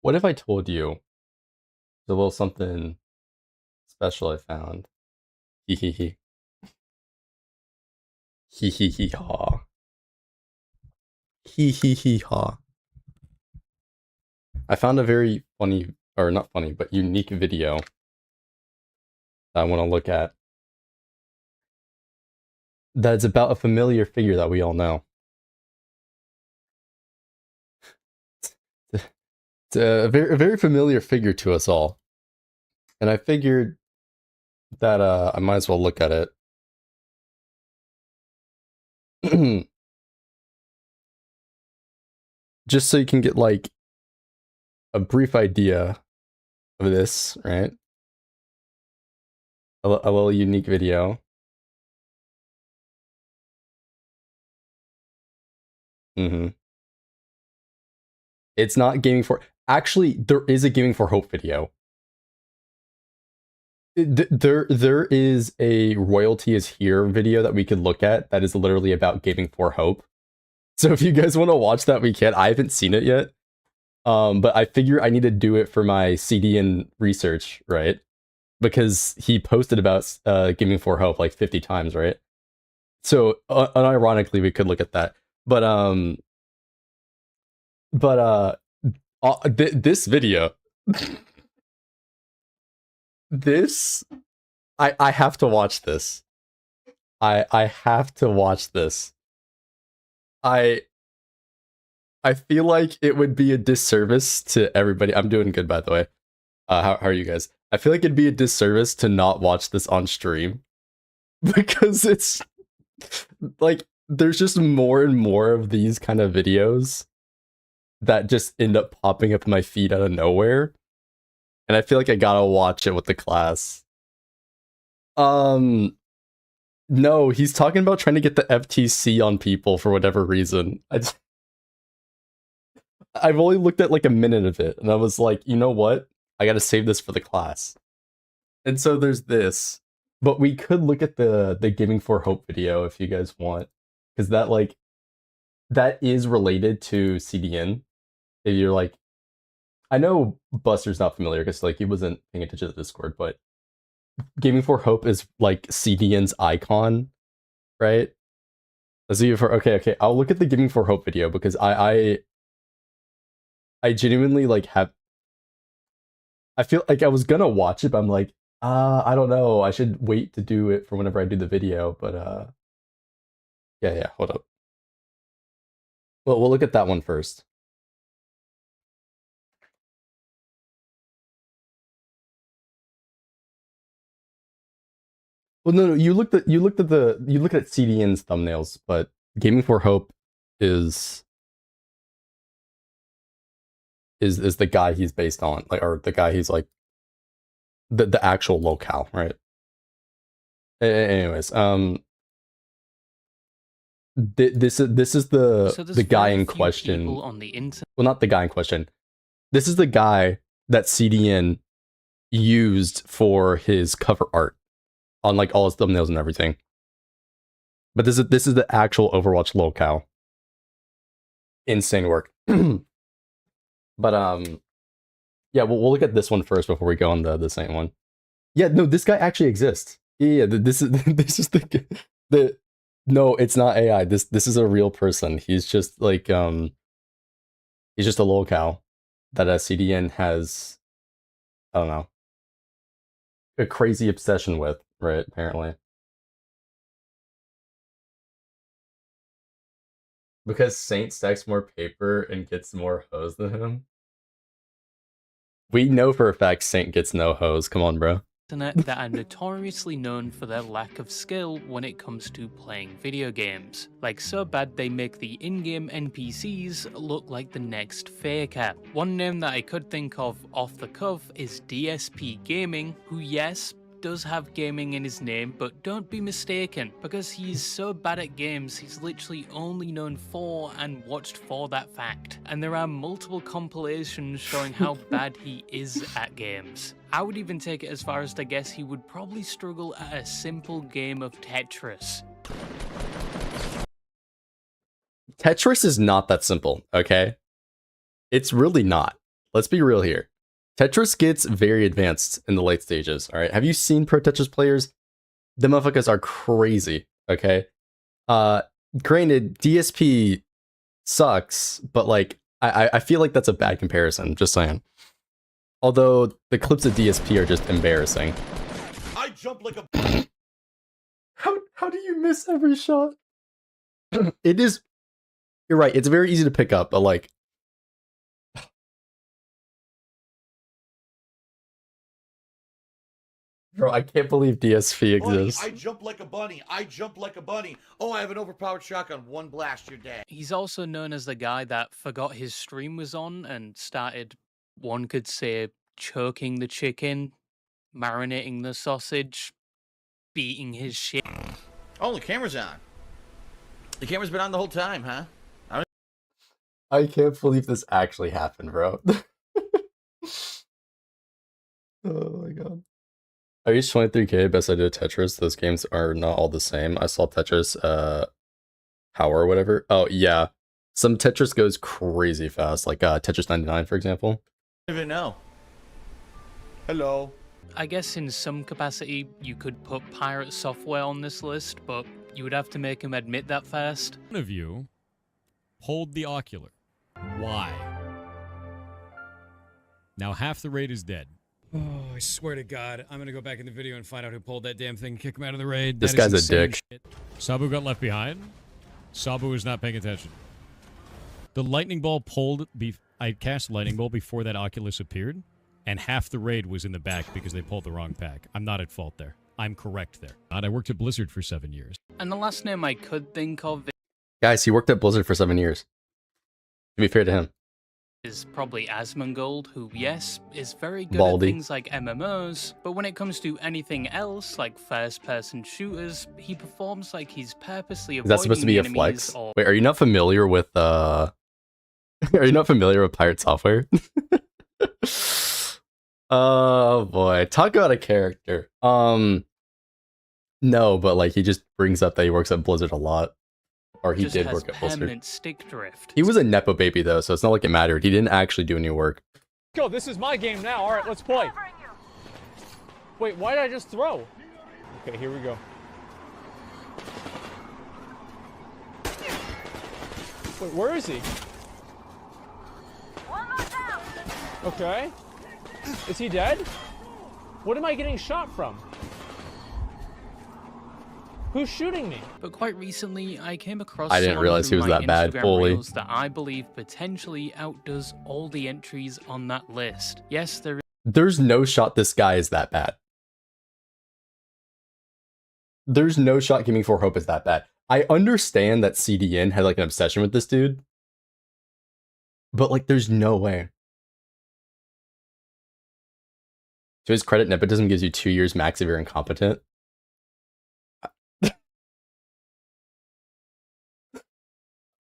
What if I told you a little something special I found? Hee hee hee. Hee hee hee ha. Hee hee hee ha. I found a very funny, or not funny, but unique video that I want to look at. That's about a familiar figure that we all know. It's a very familiar figure to us all. And I figured that I might as well look at it. Just so you can get like a brief idea of this, right? A little unique video. It's not gaming for... Actually, there is a Gaming for Hope video. There is a Royalty is Here video that we could look at that is literally about Gaming for Hope. So if you guys want to watch that, we can. I haven't seen it yet. But I figure I need to do it for my CDN research, right? Because he posted about Gaming for Hope like 50 times, right? So unironically, we could look at that. But this video, this, I have to watch this. I have to watch this. I feel like it would be a disservice to everybody. I'm doing good, by the way. How are you guys? I feel like it'd be a disservice to not watch this on stream. Because it's like, there's just more and more of these kind of videos that just end up popping up in my feed out of nowhere. And I feel like I gotta watch it with the class. No, he's talking about trying to get the FTC on people for whatever reason. I've only looked at like a minute of it, and I was like, you know what? I gotta save this for the class. And so there's this. But we could look at the Gaming for Hope video if you guys want. Because that, like, that is related to CDN. If you're like... I know Buster's not familiar because like he wasn't paying attention to the Discord, but Gaming for Hope is like CDN's icon, right? Let's see if okay. I'll look at the Gaming for Hope video because I genuinely like have... I feel like I was gonna watch it, but I'm like, I don't know. I should wait to do it for whenever I do the video, but yeah, hold up. Well, we'll look at that one first. Well, no, you looked at CDN's thumbnails, but Gaming for Hope is the guy he's based on, like, or the guy he's like the actual locale, right? Anyways, this is the guy in question. On the internet. Well, not the guy in question. This is the guy that CDN used for his cover art on like all his thumbnails and everything. But this is the actual Overwatch locale. Insane work. But yeah, we'll look at this one first before we go on the same one. Yeah, no, this guy actually exists. Yeah, this is the no, it's not AI. This is a real person. He's just like he's just a locale that a CDN has, I don't know, a crazy obsession with, right? Apparently. Because Saint stacks more paper and gets more hoes than him. We know for a fact Saint gets no hoes. Come on, bro. That are notoriously known for their lack of skill when it comes to playing video games. Like so bad they make the in-game NPCs look like the next Faker. One name that I could think of off the cuff is DSP Gaming, who yes, does have gaming in his name, but don't be mistaken, because he's so bad at games he's literally only known for and watched for that fact. And there are multiple compilations showing how bad he is at games. I would even take it as far as to guess he would probably struggle at a simple game of Tetris. Tetris is not that simple, okay? It's really not. let's be real here. Tetris gets very advanced in the late stages. All right, have you seen pro Tetris players? The motherfuckers are crazy. Okay. Granted, DSP sucks, but like I feel like that's a bad comparison. Just saying. Although the clips of DSP are just embarrassing. I jump like a. How do you miss every shot? It is. You're right. It's very easy to pick up, but like. Bro, I can't believe DSP exists. I jump like a bunny. I jump like a bunny. Oh, I have an overpowered shotgun. One blast, you're dead. He's also known as the guy that forgot his stream was on and started, one could say, choking the chicken, marinating the sausage, beating his shit. Oh, the camera's on. The camera's been on the whole time, huh? I can't believe this actually happened, bro. Oh my god. I reached 23k, best I did Tetris. Those games are not all the same. I saw Tetris Power or whatever. Oh yeah. Some Tetris goes crazy fast, like Tetris 99, for example. I don't even know. Hello. I guess in some capacity you could put pirate software on this list, but you would have to make him admit that first. One of you pulled the ocular. Why? Now half the raid is dead. Oh, I swear to God, I'm gonna go back in the video and find out who pulled that damn thing and kick him out of the raid. This guy's a dick. Shit. Sabu got left behind. Sabu is not paying attention. The lightning ball pulled. I cast lightning ball before that Oculus appeared, and half the raid was in the back because they pulled the wrong pack. I'm not at fault there. I'm correct there. I worked at Blizzard for 7 years. And the last name I could think of Guys, he worked at Blizzard for 7 years. To be fair to him. is probably Asmongold, who, yes, is very good Baldy. at things like MMOs, but when it comes to anything else, like first-person shooters, he performs like he's purposely avoiding Is that supposed to be a enemies flex? or... Wait, are you not familiar with are you not familiar with pirate software? Oh boy, talk about a character. No, but like he just brings up that he works at Blizzard a lot. Or he just did has work at Blizzard. permanent stick drift. He was a Nepo baby though, so it's not like it mattered. He didn't actually do any work. Go, this is my game now. All right, let's play. Wait, why did I just throw? Okay, here we go. Wait, where is he? Okay. Is he dead? What am I getting shot from? Who's shooting me? But quite recently, I came across I didn't someone realize he through was my that bad, Instagram fully. Reels that I believe potentially outdoes all the entries on that list. Yes, There's no shot this guy is that bad. There's no shot Gaming for Hope is that bad. I understand that CDN had like an obsession with this dude. But like there's no way. To his credit, nepotism gives you 2 years max if you're incompetent.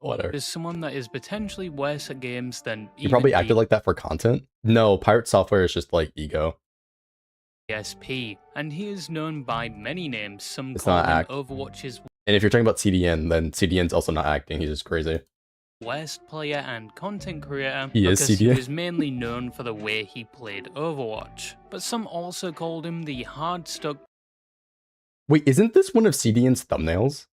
Whatever. there's someone that is potentially worse at games than He probably acted like that for content. No, pirate software is just like ego. ESP, and he is known by many names. Some It's call not him act. Overwatch's And if you're talking about CDN, then CDN's also not acting. He's just crazy. worst player and content creator He is because he CDN. was mainly known for the way he played Overwatch. But some also called him the hard-stuck Wait, isn't this one of CDN's thumbnails?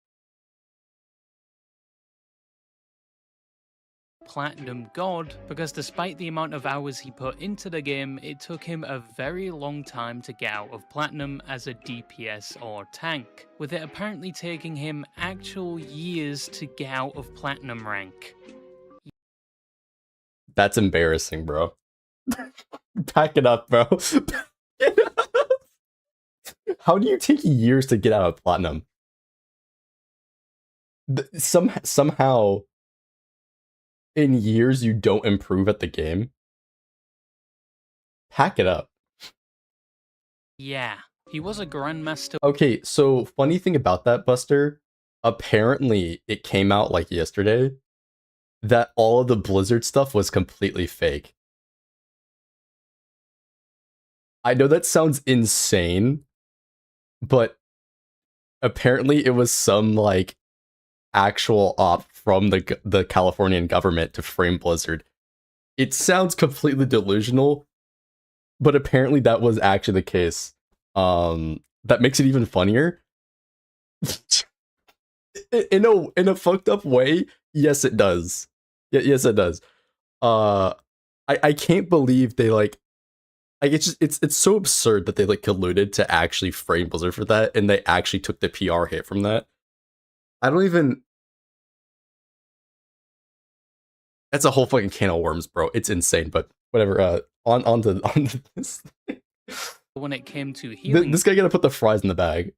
Platinum God, because despite the amount of hours he put into the game, it took him a very long time to get out of Platinum as a DPS or tank, with it apparently taking him actual years to get out of Platinum rank. That's embarrassing, bro. Pack it up, bro. Pack it up. How do you take years to get out of Platinum? Somehow, in years, you don't improve at the game? Pack it up. Yeah, he was a Grandmaster Okay, so funny thing about that, Buster, apparently it came out like yesterday that all of the Blizzard stuff was completely fake. I know that sounds insane, but apparently it was some like actual op from the Californian government to frame Blizzard. It sounds completely delusional, but apparently that was actually the case. That makes it even funnier. in a fucked up way, yes it does. Yes it does. I can't believe they like it's so absurd that they like colluded to actually frame Blizzard for that, and they actually took the PR hit from that. I don't even. That's a whole fucking can of worms, bro. It's insane, but whatever. On to this. When it came to healing, This guy gotta put the fries in the bag.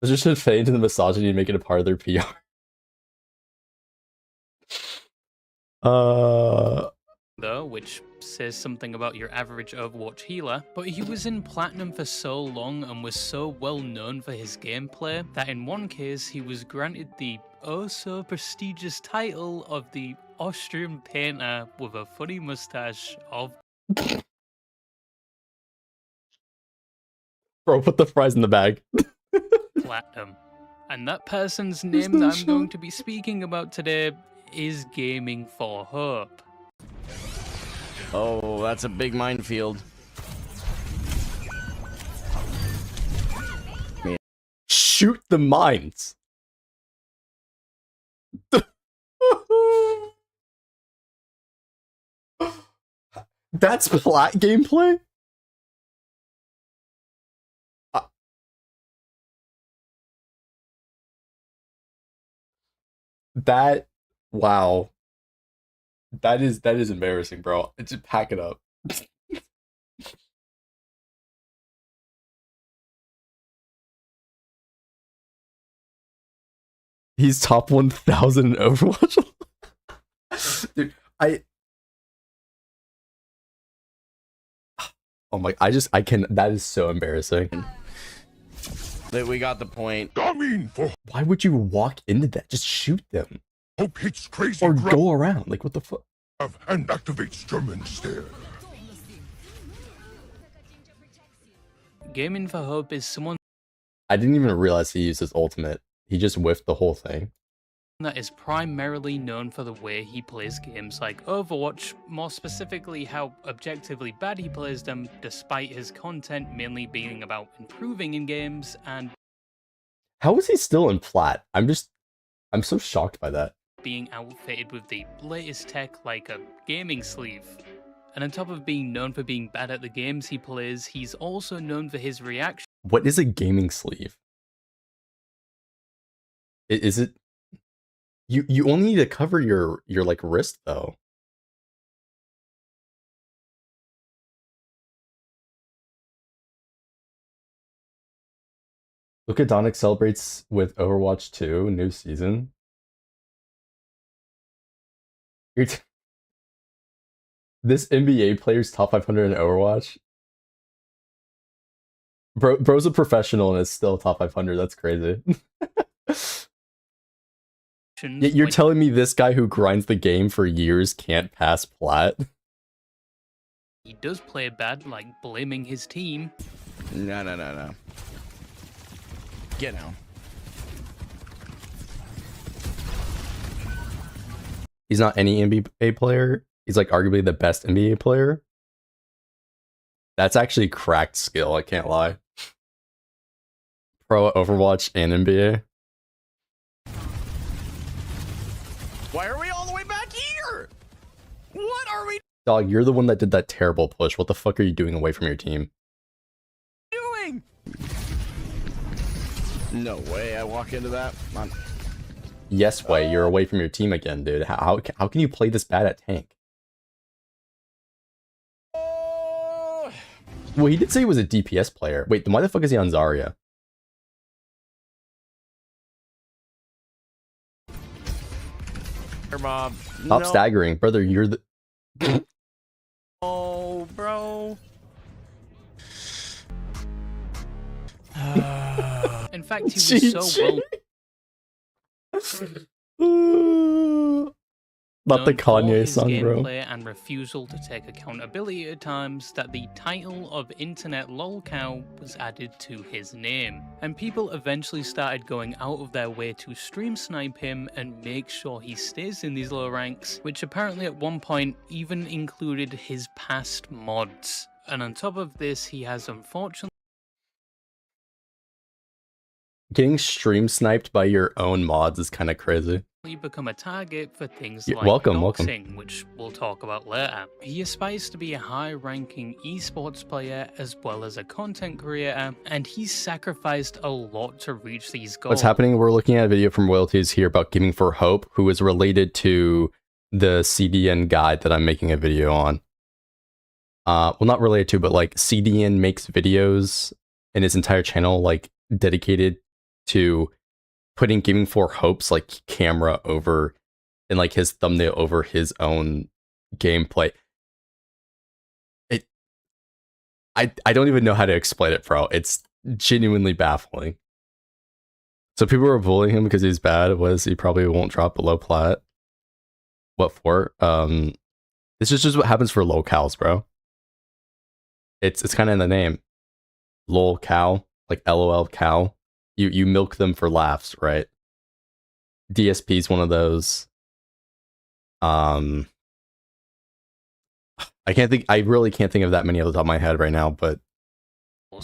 They just should fade into the misogyny and make it a part of their PR. though, which says something about your average Overwatch healer, but he was in Platinum for so long and was so well known for his gameplay that in one case he was granted the oh so prestigious title of the Austrian painter with a funny mustache of Bro, put the fries in the bag. Platinum. And that person's name that I'm going to be speaking about today is Gaming for Hope. Oh, that's a big minefield. Shoot the mines. That's plat gameplay? That wow. That is embarrassing, bro. Just pack it up. He's top 1,000 in Overwatch. Dude, oh my, I can, that is so embarrassing. We got the point. Why would you walk into that? Just shoot them. Hope hits crazy Or go around. Like, what the fuck? and activates German stare. Gaming for Hope is someone I didn't even realize he used his ultimate. He just whiffed the whole thing. that is primarily known for the way he plays games like Overwatch, more specifically how objectively bad he plays them, despite his content mainly being about improving in games and How is he still in plat? I'm so shocked by that. being outfitted with the latest tech like a gaming sleeve. And on top of being known for being bad at the games he plays, he's also known for his reaction. What is a gaming sleeve? Is it? You only need to cover your like wrist though. Luka Doncic celebrates with Overwatch 2 new season. This NBA player's top 500 in Overwatch. Bro's a professional and is still top 500. That's crazy. Yet you're telling me this guy who grinds the game for years can't pass plat? He does play bad, like blaming his team. No. Get out. He's not any NBA player. He's like arguably the best NBA player. That's actually cracked skill, I can't lie. Pro at Overwatch and NBA. Why are we all the way back here? What are we Dog, you're the one that did that terrible push. What the fuck are you doing away from your team? doing? No way I walk into that. Yes, way, you're away from your team again, dude. How can you play this bad at tank? Well, he did say he was a DPS player. Wait, then why the fuck is he on Zarya? Bob. Stop staggering. Brother, you're the... Oh, bro. In fact, he was so well Not the known for Kanye his song, bro. gameplay and refusal to take accountability at times, that the title of Internet Lolcow was added to his name. And people eventually started going out of their way to stream snipe him and make sure he stays in these low ranks, which apparently at one point even included his past mods. And on top of this, he has unfortunately Getting stream sniped by your own mods is kind of crazy. become a target for things Yeah, like welcome. doxing, which we'll talk about later. He aspires to be a high-ranking esports player as well as a content creator, and he's sacrificed a lot to reach these goals. What's happening? We're looking at a video from Royalties here about Gaming for Hope, who is related to the CDN guide that I'm making a video on. Well, not related to, but like CDN makes videos in his entire channel, like dedicated to putting Gaming for Hope's like camera over and like his thumbnail over his own gameplay. I don't even know how to explain it, bro. It's genuinely baffling. So people are bullying him because he's bad. Was he probably won't drop below plat? What for? This is just what happens for locals, bro. It's kind of in the name. Lol cow, like LOL cow. You milk them for laughs, right? DSP is one of those. I really can't think of that many off the top of my head right now, but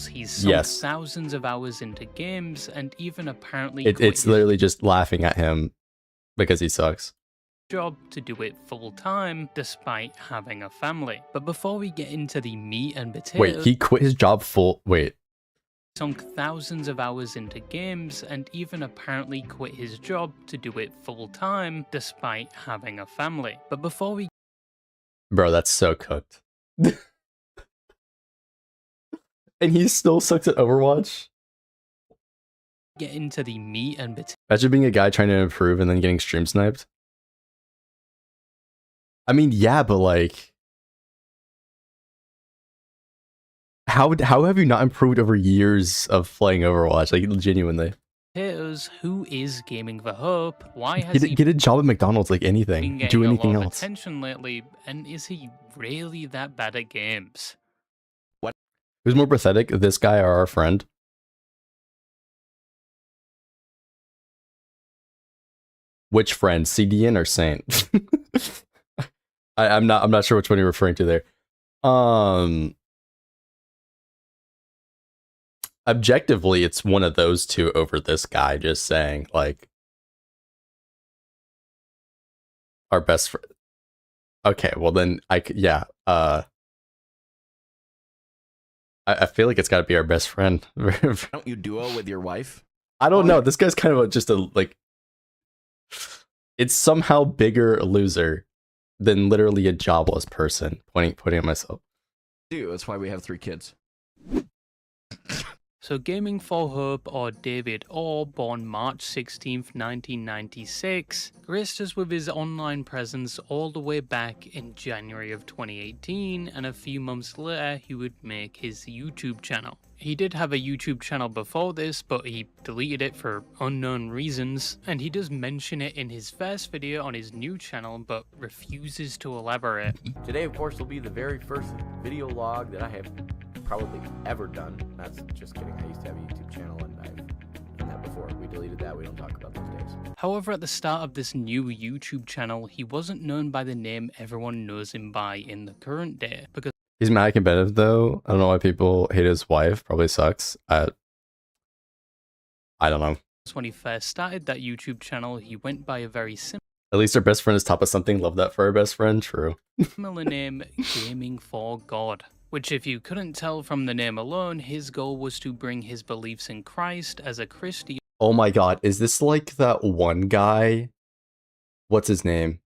he's sunk yes, thousands of hours into games and even apparently it's literally just laughing at him because he sucks. Job to do it full-time despite having a family. But before we get into the meat and potatoes, Wait, he quit his job sunk thousands of hours into games and even apparently quit his job to do it full-time despite having a family. But before we Bro, that's so cooked. And he still sucks at Overwatch? get into the meat and potatoes, Imagine being a guy trying to improve and then getting stream sniped. I mean, yeah, but like, how have you not improved over years of playing Overwatch? Like, genuinely. who is Gaming for Hope? Why has he Get a job at McDonald's, like been anything. getting Do anything a lot of else. attention lately? And is he really that bad at games? Who's more pathetic, this guy or our friend? Which friend, CDN or Saint? I'm not sure which one you're referring to there. Objectively, it's one of those two over this guy. Just saying, like, our best friend. Okay, well then yeah. I feel like it's got to be our best friend. Don't you duo with your wife? I don't know. This guy's kind of just a like. It's somehow bigger loser than literally a jobless person. Pointing at myself. Dude, that's why we have 3 kids. So Gaming for Hope, or David Orr, born March 16th, 1996, graced us with his online presence all the way back in January of 2018, and a few months later he would make his YouTube channel. He did have a YouTube channel before this, but he deleted it for unknown reasons, and he does mention it in his first video on his new channel, but refuses to elaborate. Today, of course, will be the very first video log that I have probably ever done. That's just kidding. I used to have a YouTube channel and I've done that before. We deleted that. We don't talk about those days. However, at the start of this new YouTube channel, he wasn't known by the name everyone knows him by in the current day, because He's mad competitive though. I don't know why people hate his wife. Probably sucks. I don't know. when he first started that YouTube channel, he went by a very At least our best friend is top of something. Love that for our best friend. True. similar name, Gaming for God. Which, if you couldn't tell from the name alone, his goal was to bring his beliefs in Christ as a Christian. Oh my god, is this like that one guy? What's his name?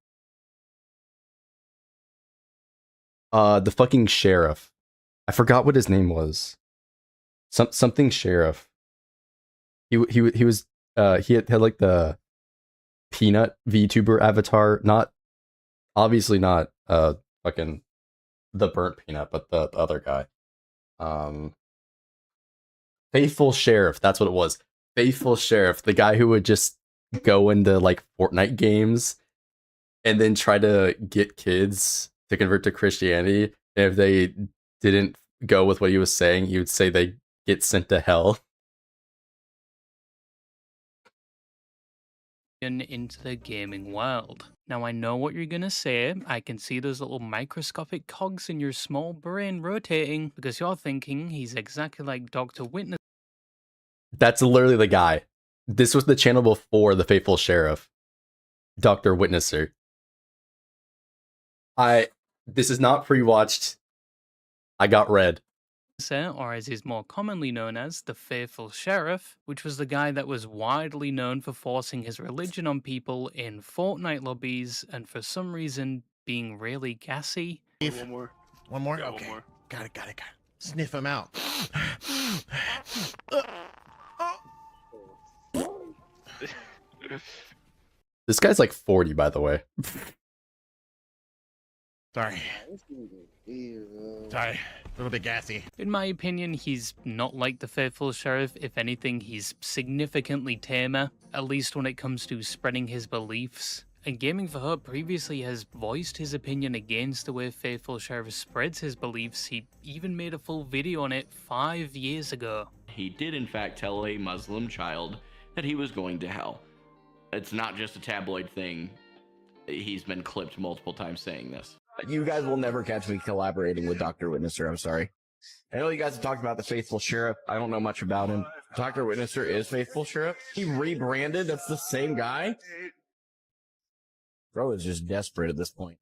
The fucking sheriff. I forgot what his name was. Something sheriff. He was he had like the peanut VTuber avatar, not obviously not fucking the burnt peanut, but the other guy. Faithful Sheriff, that's what it was. Faithful Sheriff, the guy who would just go into like Fortnite games and then try to get kids to convert to Christianity. And if they didn't go with what he was saying, he would say they get sent to hell. Into the gaming world. Now I know what you're gonna say. I can see those little microscopic cogs in your small brain rotating because you're thinking he's exactly like Dr. Witness. That's literally the guy. This was the channel before the Faithful Sheriff, Dr. Witnesser. This is not pre-watched. I got red. Or as he's more commonly known as, the Faithful Sheriff, which was the guy that was widely known for forcing his religion on people in Fortnite lobbies and for some reason being really gassy. One more. One more? Okay. One more. Got it. Sniff him out. This guy's like 40, by the way. Sorry. Sorry. A little bit gassy. In my opinion, he's not like the Faithful Sheriff. If anything, he's significantly tamer, at least when it comes to spreading his beliefs. And Gaming for Hope previously has voiced his opinion against the way Faithful Sheriff spreads his beliefs. He even made a full video on it 5 years ago. He did in fact tell a Muslim child that he was going to hell. It's not just a tabloid thing. He's been clipped multiple times saying this. You guys will never catch me collaborating with Dr. Witnesser, I'm sorry. I know you guys have talked about the Faithful Sheriff. I don't know much about him. Dr. Witnesser is Faithful Sheriff. He rebranded. That's the same guy. Bro is just desperate at this point.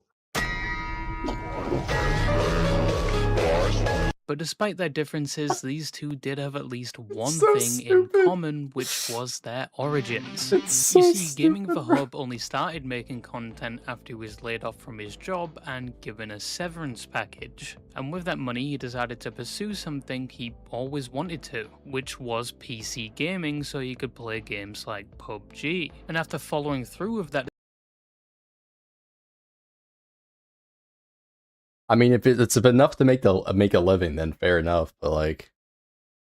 But despite their differences, these two did have at least one so thing stupid. in common, which was their origins. It's so You see, Gaming for stupid, Hope only started making content after he was laid off from his job and given a severance package. And with that money, he decided to pursue something he always wanted to, which was PC gaming so he could play games like PUBG. And after following through with that, I mean, if it's enough to make a living, then fair enough. But like,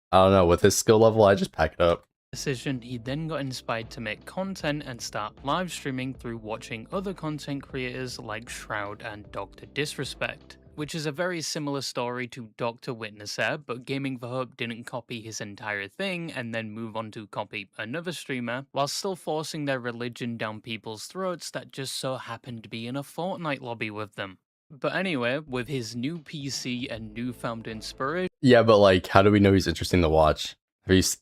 I don't know. With his skill level, I just pack it up. decision, he then got inspired to make content and start live streaming through watching other content creators like Shroud and Dr. Disrespect, which is a very similar story to Dr. Witnesser, but Gaming for Hope didn't copy his entire thing and then move on to copy another streamer, while still forcing their religion down people's throats that just so happened to be in a Fortnite lobby with them. But anyway, with his new PC and newfound inspiration, Yeah, but like, how do we know he's interesting to watch?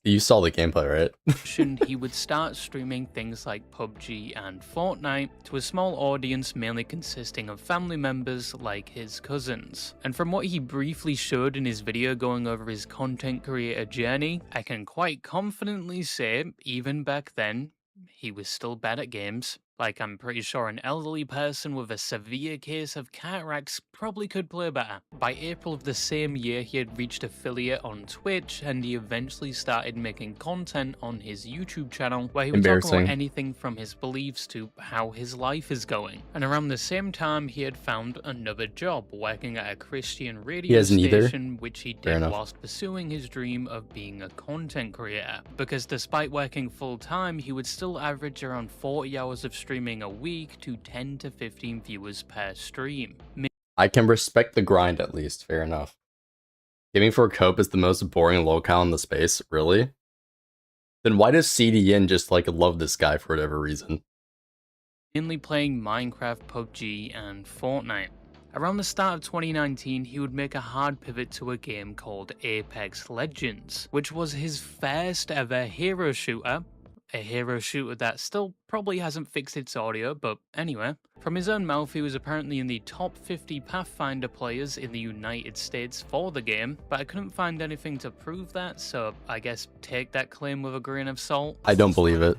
You saw the gameplay, right? he would start streaming things like PUBG and Fortnite to a small audience mainly consisting of family members like his cousins. And from what he briefly showed in his video going over his content creator journey, I can quite confidently say, even back then, he was still bad at games. Like, I'm pretty sure an elderly person with a severe case of cataracts probably could play better. By April of the same year, he had reached affiliate on Twitch, and he eventually started making content on his YouTube channel, where he would talk about anything from his beliefs to how his life is going. And around the same time, he had found another job, working at a Christian radio station, which he did whilst pursuing his dream of being a content creator. Because despite working full-time, he would still average around 40 hours of streaming a week to 10 to 15 viewers per stream. I can respect the grind at least, fair enough. Gaming for Cope is the most boring locale in the space, really? Then why does CDN just like love this guy for whatever reason? Mainly playing Minecraft, PUBG, and Fortnite. Around the start of 2019, he would make a hard pivot to a game called Apex Legends, which was his first ever hero shooter. A hero shooter that still probably hasn't fixed its audio, but anyway. From his own mouth, he was apparently in the top 50 Pathfinder players in the United States for the game, but I couldn't find anything to prove that, so I guess take that claim with a grain of salt. I don't believe it.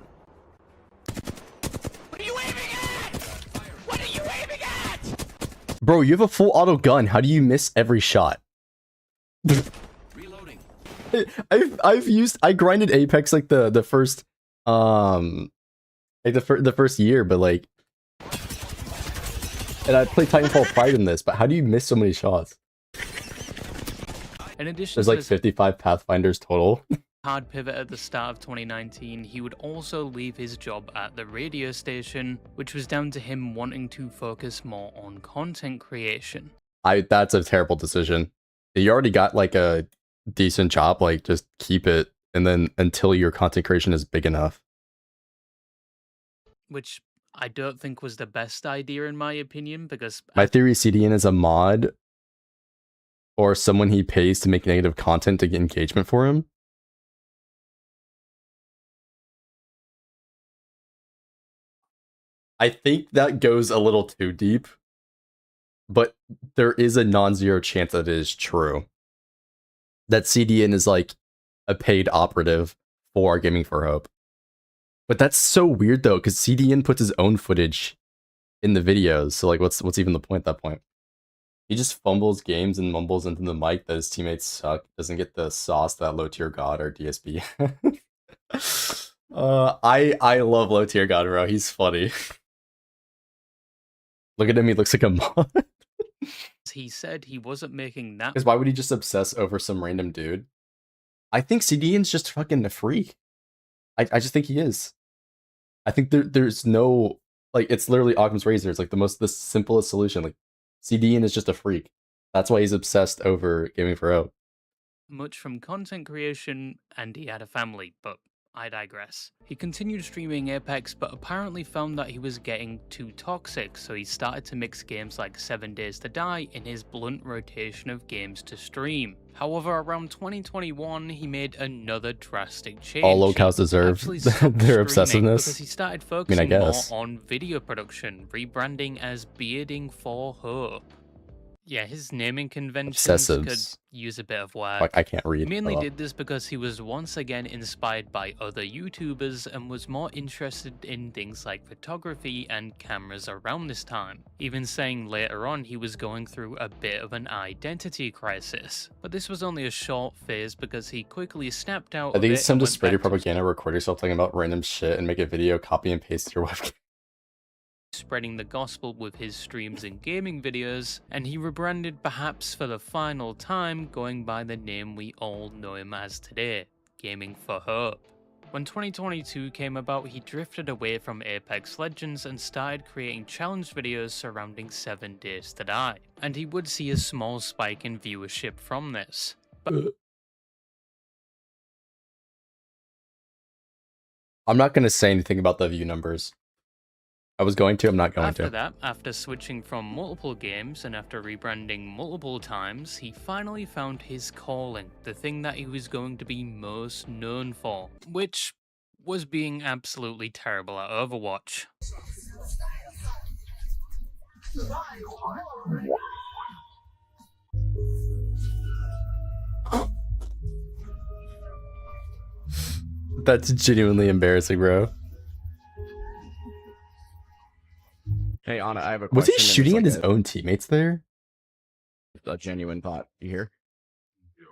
What are you aiming at? What are you aiming at? Bro, you have a full auto gun. How do you miss every shot? Reloading. I grinded Apex like the first like the first year, but like, and I played Titanfall Pride in this, but how do you miss so many shots? In addition, There's like 55 Pathfinders total. hard pivot at the start of 2019, he would also leave his job at the radio station, which was down to him wanting to focus more on content creation. That's a terrible decision. You already got like a decent job, like just keep it, and then until your content creation is big enough. Which I don't think was the best idea in my opinion, because My theory, CDN is a mod or someone he pays to make negative content to get engagement for him. I think that goes a little too deep, but there is a non-zero chance that it is true. That CDN is like a paid operative for Gaming for Hope. But that's so weird though, because CDN puts his own footage in the videos. So like, what's even the point at that point? He just fumbles games and mumbles into the mic that his teammates suck. Doesn't get the sauce that low tier god or DSB. I love low tier god, bro. He's funny. Look at him. He looks like a mod. he said he wasn't making that. Because why would he just obsess over some random dude? I think CDN's just fucking a freak. I just think he is. I think there's no, like, it's literally Occam's razor. It's like the simplest solution. Like, CDN is just a freak. That's why he's obsessed over Gaming for Hope. Much from content creation, and he had a family, but I digress. He continued streaming Apex, but apparently found that he was getting too toxic, so he started to mix games like 7 Days to Die in his blunt rotation of games to stream. However, around 2021, he made another drastic change. All locals deserve their obsessiveness. Because he started focusing I more guess. on video production, rebranding as Bearding for Hope. Yeah, his naming conventions could use a bit of work. Like, I can't read. He mainly did this because he was once again inspired by other YouTubers and was more interested in things like photography and cameras around this time, even saying later on he was going through a bit of an identity crisis. But this was only a short phase because he quickly snapped out I think of it's it time and to went spread your back to propaganda, record yourself talking about random shit, and make a video, copy and paste your webcam. spreading the gospel with his streams and gaming videos, and he rebranded perhaps for the final time, going by the name we all know him as today, Gaming for Hope. When 2022 came about, he drifted away from Apex Legends and started creating challenge videos surrounding 7 Days to Die, and he would see a small spike in viewership from this. But I'm not going to say anything about the view numbers. I was going to, I'm not going to. After that, after switching from multiple games and after rebranding multiple times, he finally found his calling, the thing that he was going to be most known for, which was being absolutely terrible at Overwatch. That's genuinely embarrassing, bro. Hey, Anna, I have a Was question. he shooting at his own teammates there? A genuine thought. You hear?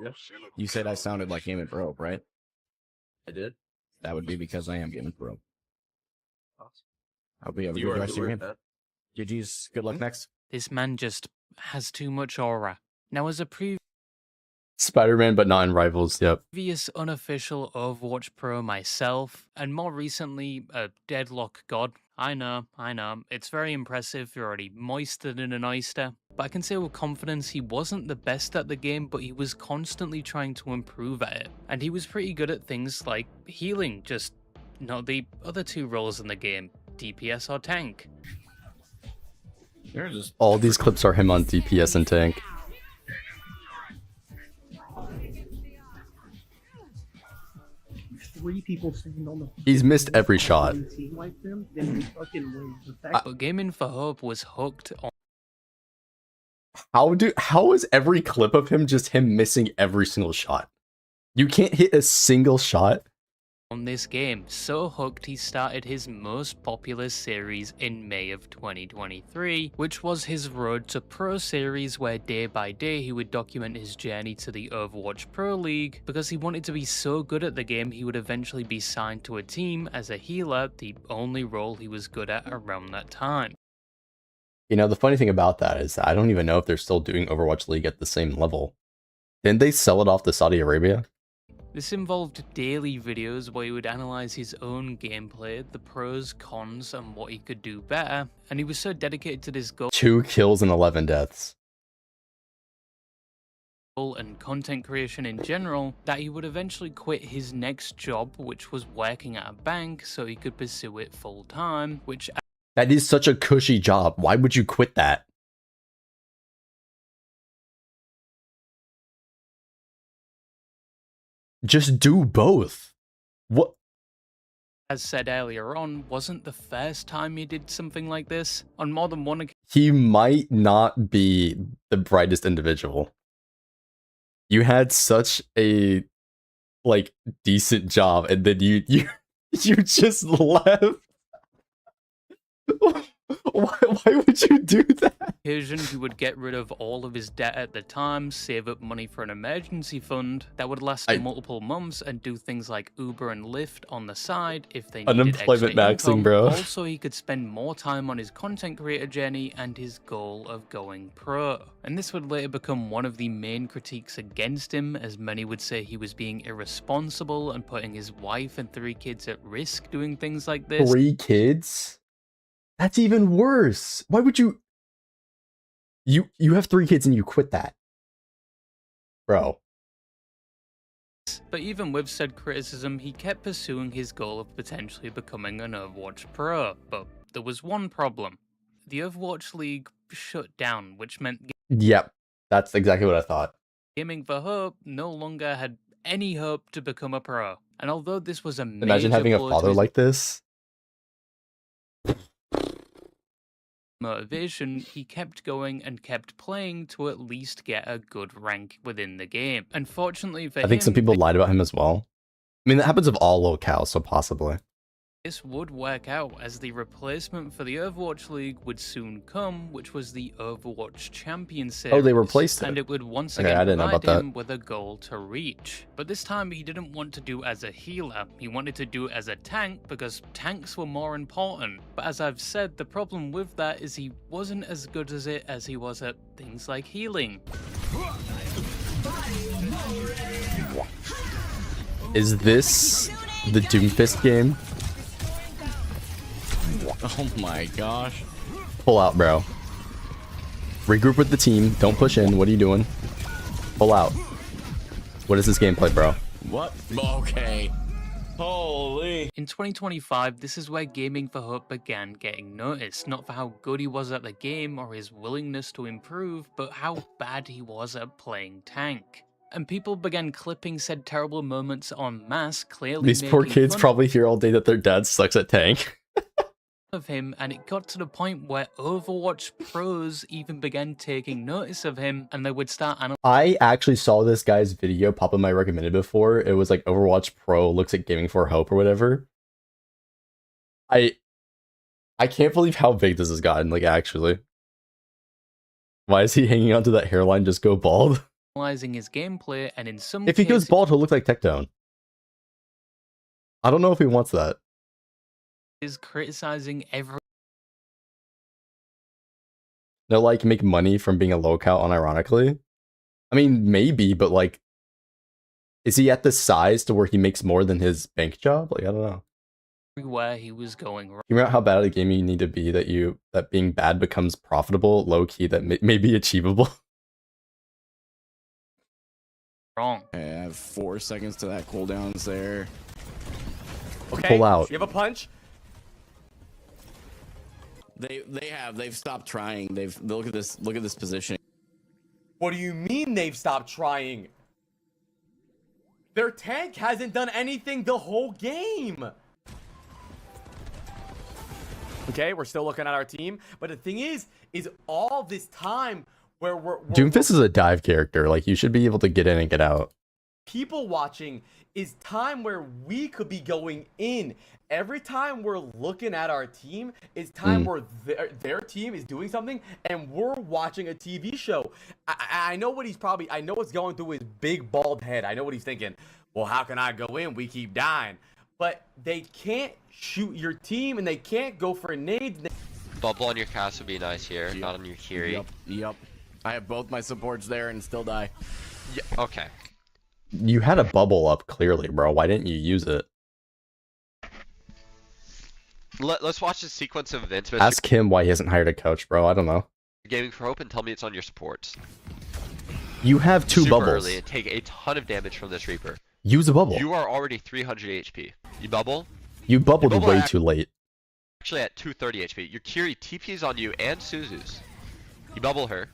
Yes. You said I sounded like Gaming for Hope, right? I did. That would be because I am Gaming for Hope. Awesome. Hope you have a good rest of your game. GG's. Good luck next. This man just has too much aura. Now, as a Spider-Man, but not in Rivals, yep. previous unofficial Overwatch pro myself, and more recently, a Deadlock God, I know, it's very impressive, you're already moistened in an oyster, but I can say with confidence he wasn't the best at the game, but he was constantly trying to improve at it, and he was pretty good at things like healing, just not the other two roles in the game, DPS or tank. All these clips are him on DPS and tank. People on the He's missed every shot. team like them, then we fucking win. The fact But Gaming for Hope was hooked on How is every clip of him just him missing every single shot? You can't hit a single shot? on this game, so hooked he started his most popular series in May of 2023, which was his Road to Pro series, where day by day he would document his journey to the Overwatch Pro League. Because he wanted to be so good at the game, he would eventually be signed to a team as a healer, the only role he was good at around that time. You know, the funny thing about that is I don't even know if they're still doing Overwatch League at the same level. Didn't they sell it off to Saudi Arabia? This involved daily videos where he would analyze his own gameplay, the pros, cons, and what he could do better, and he was so dedicated to this goal 2 kills and 11 deaths. and content creation in general that he would eventually quit his next job, which was working at a bank, so he could pursue it full time, which That is such a cushy job. Why would you quit that? Just do both. What? as said earlier on, wasn't the first time he did something like this. On more than one occasion, He might not be the brightest individual. You had such a like decent job, and then you just left. Why would you do that? he would get rid of all of his debt at the time, save up money for an emergency fund that would last multiple months, and do things like Uber and Lyft on the side if they needed Unemployment extra maxing, income. bro. Also, he could spend more time on his content creator journey and his goal of going pro. And this would later become one of the main critiques against him, as many would say he was being irresponsible and putting his wife and 3 kids at risk doing things like this. 3 kids? That's even worse. Why would you? You have 3 kids and you quit that, bro. But even with said criticism, he kept pursuing his goal of potentially becoming an Overwatch pro. But there was one problem. The Overwatch League shut down, which meant Yep, that's exactly what I thought. Gaming for Hope no longer had any hope to become a pro. And although this was a Imagine major having a blow to father his like this. motivation, he kept going and kept playing to at least get a good rank within the game. Unfortunately for him, I think some people lied about him as well. I mean, that happens with all locales, so possibly. this would work out, as the replacement for the Overwatch League would soon come, which was the Overwatch Champion Series. Oh, they replaced it. And it would once Okay, again I didn't know provide about that. him with a goal to reach. But this time he didn't want to do as a healer, he wanted to do as a tank because tanks were more important. But as I've said, the problem with that is he wasn't as good as it as he was at things like healing. Is this the Doomfist game? Oh my gosh. Pull out, bro. Regroup with the team. Don't push in. What are you doing? Pull out. What is this gameplay, bro? What? Okay. Holy. In 2025, this is where Gaming for Hope began getting noticed, not for how good he was at the game or his willingness to improve, but how bad he was at playing tank. And people began clipping said terrible moments en masse, clearly These poor making kids fun probably hear all day that their dad sucks at tank. of him, and it got to the point where Overwatch pros even began taking notice of him, and they would start I actually saw this guy's video pop in my recommended before. It was like Overwatch Pro looks at Gaming for Hope or whatever. I can't believe how big this has gotten, like, actually. Why is he hanging onto that hairline? Just go bald? analyzing his gameplay, and in some If he goes cases, bald, he'll look like Tectone. I don't know if he wants that. is criticizing every They'll, like, make money from being a locale unironically. I mean, maybe, but, like, is he at the size to where he makes more than his bank job? Like, I don't know. everywhere he was going wrong. Figure out how bad at a game you need to be that being bad becomes profitable, low key, that may be achievable. Okay, I have 4 seconds to that cooldowns there. Okay. Pull out. You have a punch? They've stopped trying. Look at this position. What do you mean they've stopped trying? Their tank hasn't done anything the whole game. Okay, we're still looking at our team, but the thing is all this time where we're Doomfist is a dive character. Like, you should be able to get in and get out. people watching is time where we could be going in. Every time we're looking at our team is time where their team is doing something and we're watching a TV show. I know what I know what's going through his big bald head. I know what he's thinking. Well, how can I go in? We keep dying. But they can't shoot your team and they can't go for nades. Bubble on your cast would be nice here, not on your Kiri. Yep. I have both my supports there and still die. Yeah, okay. You had a bubble up clearly, bro. Why didn't you use it? Let's watch the sequence of events. Mr. Ask him why he hasn't hired a coach, bro. I don't know. Gaming for Hope and tell me it's on your supports. You have two Super bubbles. Early and take a ton of damage from this Reaper. Use a bubble. You are already 300 HP. You bubble? You bubbled You bubble way at- too late. Actually at 230 HP. Your Kiri TP's on you and Suzu's. You bubble her.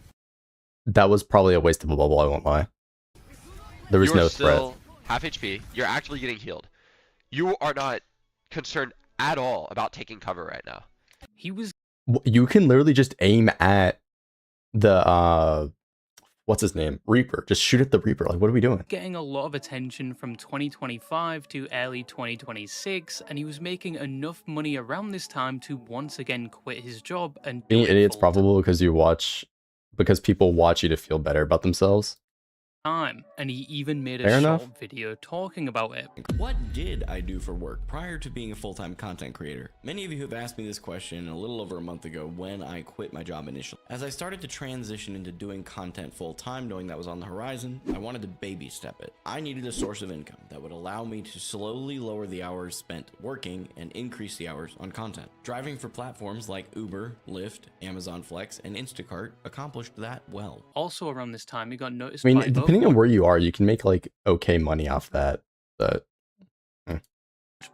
That was probably a waste of a bubble, I won't lie. There was You're no still threat. half HP. You're actually getting healed. You are not concerned at all about taking cover right now. He was You can literally just aim at the what's his name? Reaper. Just shoot at the Reaper. Like, what are we doing? getting a lot of attention from 2025 to early 2026, and he was making enough money around this time to once again quit his job and do Being it idiot's full probable because people watch you to feel better about themselves. time, and he even made a Fair short enough. video talking about it. What did I do for work prior to being a full-time content creator? Many of you have asked me this question a little over a month ago when I quit my job initially. As I started to transition into doing content full-time, knowing that was on the horizon, I wanted to baby step it. I needed a source of income that would allow me to slowly lower the hours spent working and increase the hours on content. Driving for platforms like Uber, Lyft, Amazon Flex, and Instacart accomplished that well. Also around this time, he got noticed I mean, by depending on where you are, you can make like okay money off that. But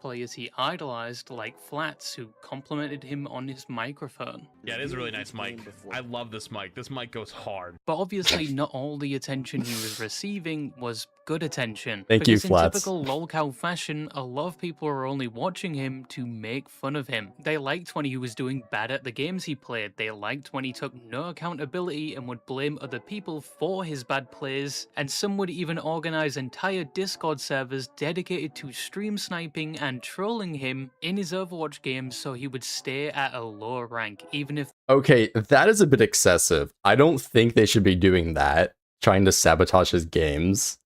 players he idolized, like Flats, who complimented him on his microphone. Yeah, it is a really nice mic. I love this mic. This mic goes hard. But obviously, not all the attention he was receiving was good attention. Thank you, because in Flats. typical lolcow fashion, a lot of people are only watching him to make fun of him. They liked when he was doing bad at the games he played. They liked when he took no accountability and would blame other people for his bad plays. And some would even organize entire Discord servers dedicated to stream sniping and trolling him in his Overwatch games so he would stay at a lower rank, even if okay, that is a bit excessive. I don't think they should be doing that, trying to sabotage his games.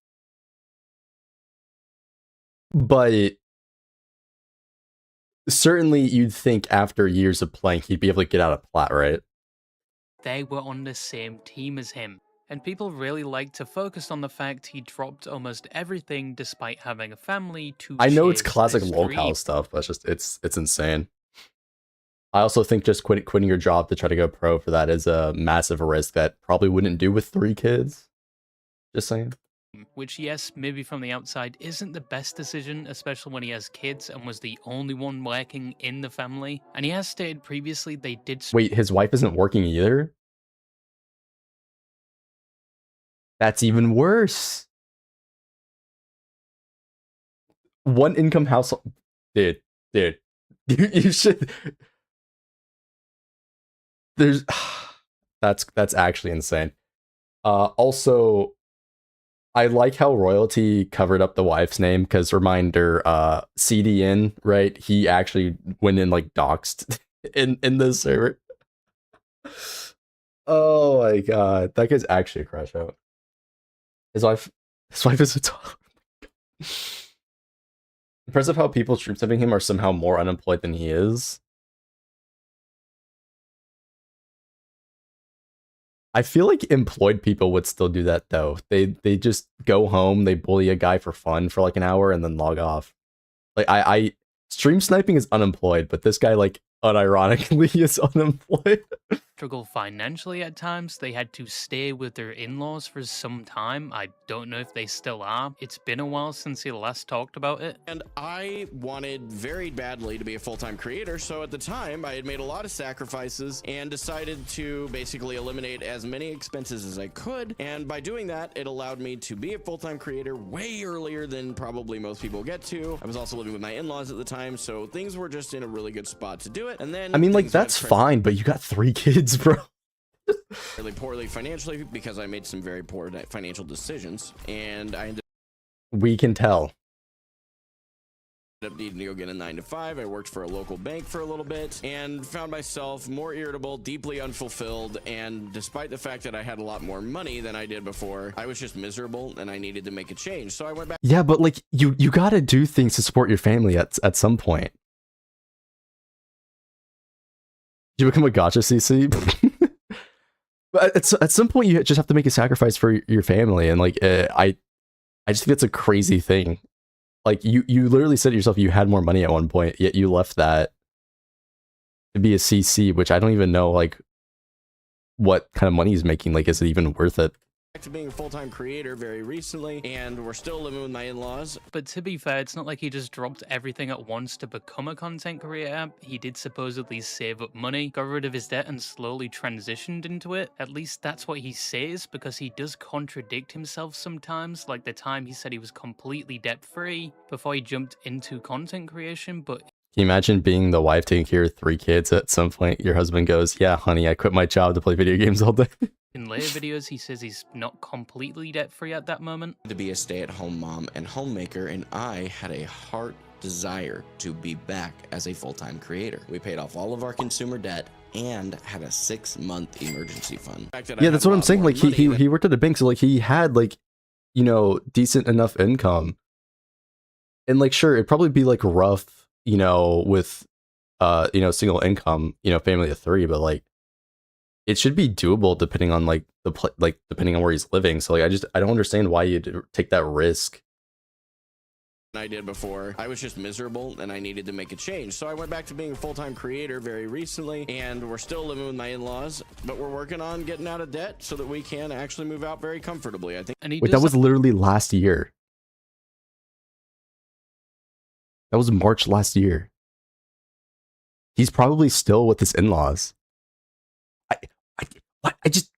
But certainly you'd think after years of playing, he'd be able to get out of plat, right? they were on the same team as him. And people really like to focus on the fact he dropped almost everything despite having a family to I know it's chase classic this lolcow dream. stuff, but it's insane. I also think just quitting your job to try to go pro for that is a massive risk that probably wouldn't do with 3 kids. Just saying. Which, yes, maybe from the outside isn't the best decision, especially when he has kids and was the only one working in the family. And he has stated previously they did... Wait, his wife isn't working either? That's even worse. One income household... Dude. You should... There's... That's actually insane. Also... I like how Royalty covered up the wife's name, because reminder, CDN, right? He actually went in like doxed in this server. Oh my god, that guy's actually a crash out. His wife is a top. Impressive how people stream sniping him are somehow more unemployed than he is. I feel like employed people would still do that though. They just go home, they bully a guy for fun for like an hour and then log off. Like I stream sniping is unemployed, but this guy like unironically is unemployed. struggle financially at times. They had to stay with their in-laws for some time. I don't know if they still are. It's been a while since he last talked about it. And I wanted very badly to be a full-time creator, so at the time I had made a lot of sacrifices and decided to basically eliminate as many expenses as I could, and by doing that it allowed me to be a full-time creator way earlier than probably most people get to. I was also living with my in-laws at the time, so things were just in a really good spot to do it. And then I mean, like, that's fine, but you got 3 kids, bro. Really poorly financially because I made some very poor financial decisions, and I ended We can tell. up needing to go get a 9-to-5. I worked for a local bank for a little bit and found myself more irritable, deeply unfulfilled, and despite the fact that I had a lot more money than I did before, I was just miserable and I needed to make a change. So I went back. Yeah, but like you gotta do things to support your family at some point. You become a gacha CC? But at some point you just have to make a sacrifice for your family, and like I just think it's a crazy thing. Like, you literally said to yourself you had more money at one point, yet you left that to be a CC, which I don't even know, like, what kind of money he's making. Like, is it even worth it? Back to being a full-time creator very recently, and we're still living with my in-laws. But to be fair, it's not like he just dropped everything at once to become a content creator. He did supposedly save up money, got rid of his debt, and slowly transitioned into it. At least that's what he says, because he does contradict himself sometimes, like the time he said he was completely debt-free before he jumped into content creation. But Can you imagine being the wife taking care of 3 kids at some point? Your husband goes, yeah, honey, I quit my job to play video games all day. in later videos, he says he's not completely debt-free at that moment. To be a stay-at-home mom and homemaker, and I had a heart desire to be back as a full-time creator. We paid off all of our consumer debt and had a 6-month emergency fund. Yeah, that's what I'm saying. Like, he worked at a bank, so like he had, like, you know, decent enough income. And like, sure, it'd probably be like rough, you know, with you know, single income, you know, family of 3, but like it should be doable depending on like depending on where he's living. So like I don't understand why you'd take that risk. I did before. I was just miserable and I needed to make a change. So I went back to being a full-time creator very recently, and we're still living with my in-laws, but we're working on getting out of debt so that we can actually move out very comfortably, I think. And Wait, that was literally last year. That was March last year. He's probably still with his in-laws. I just...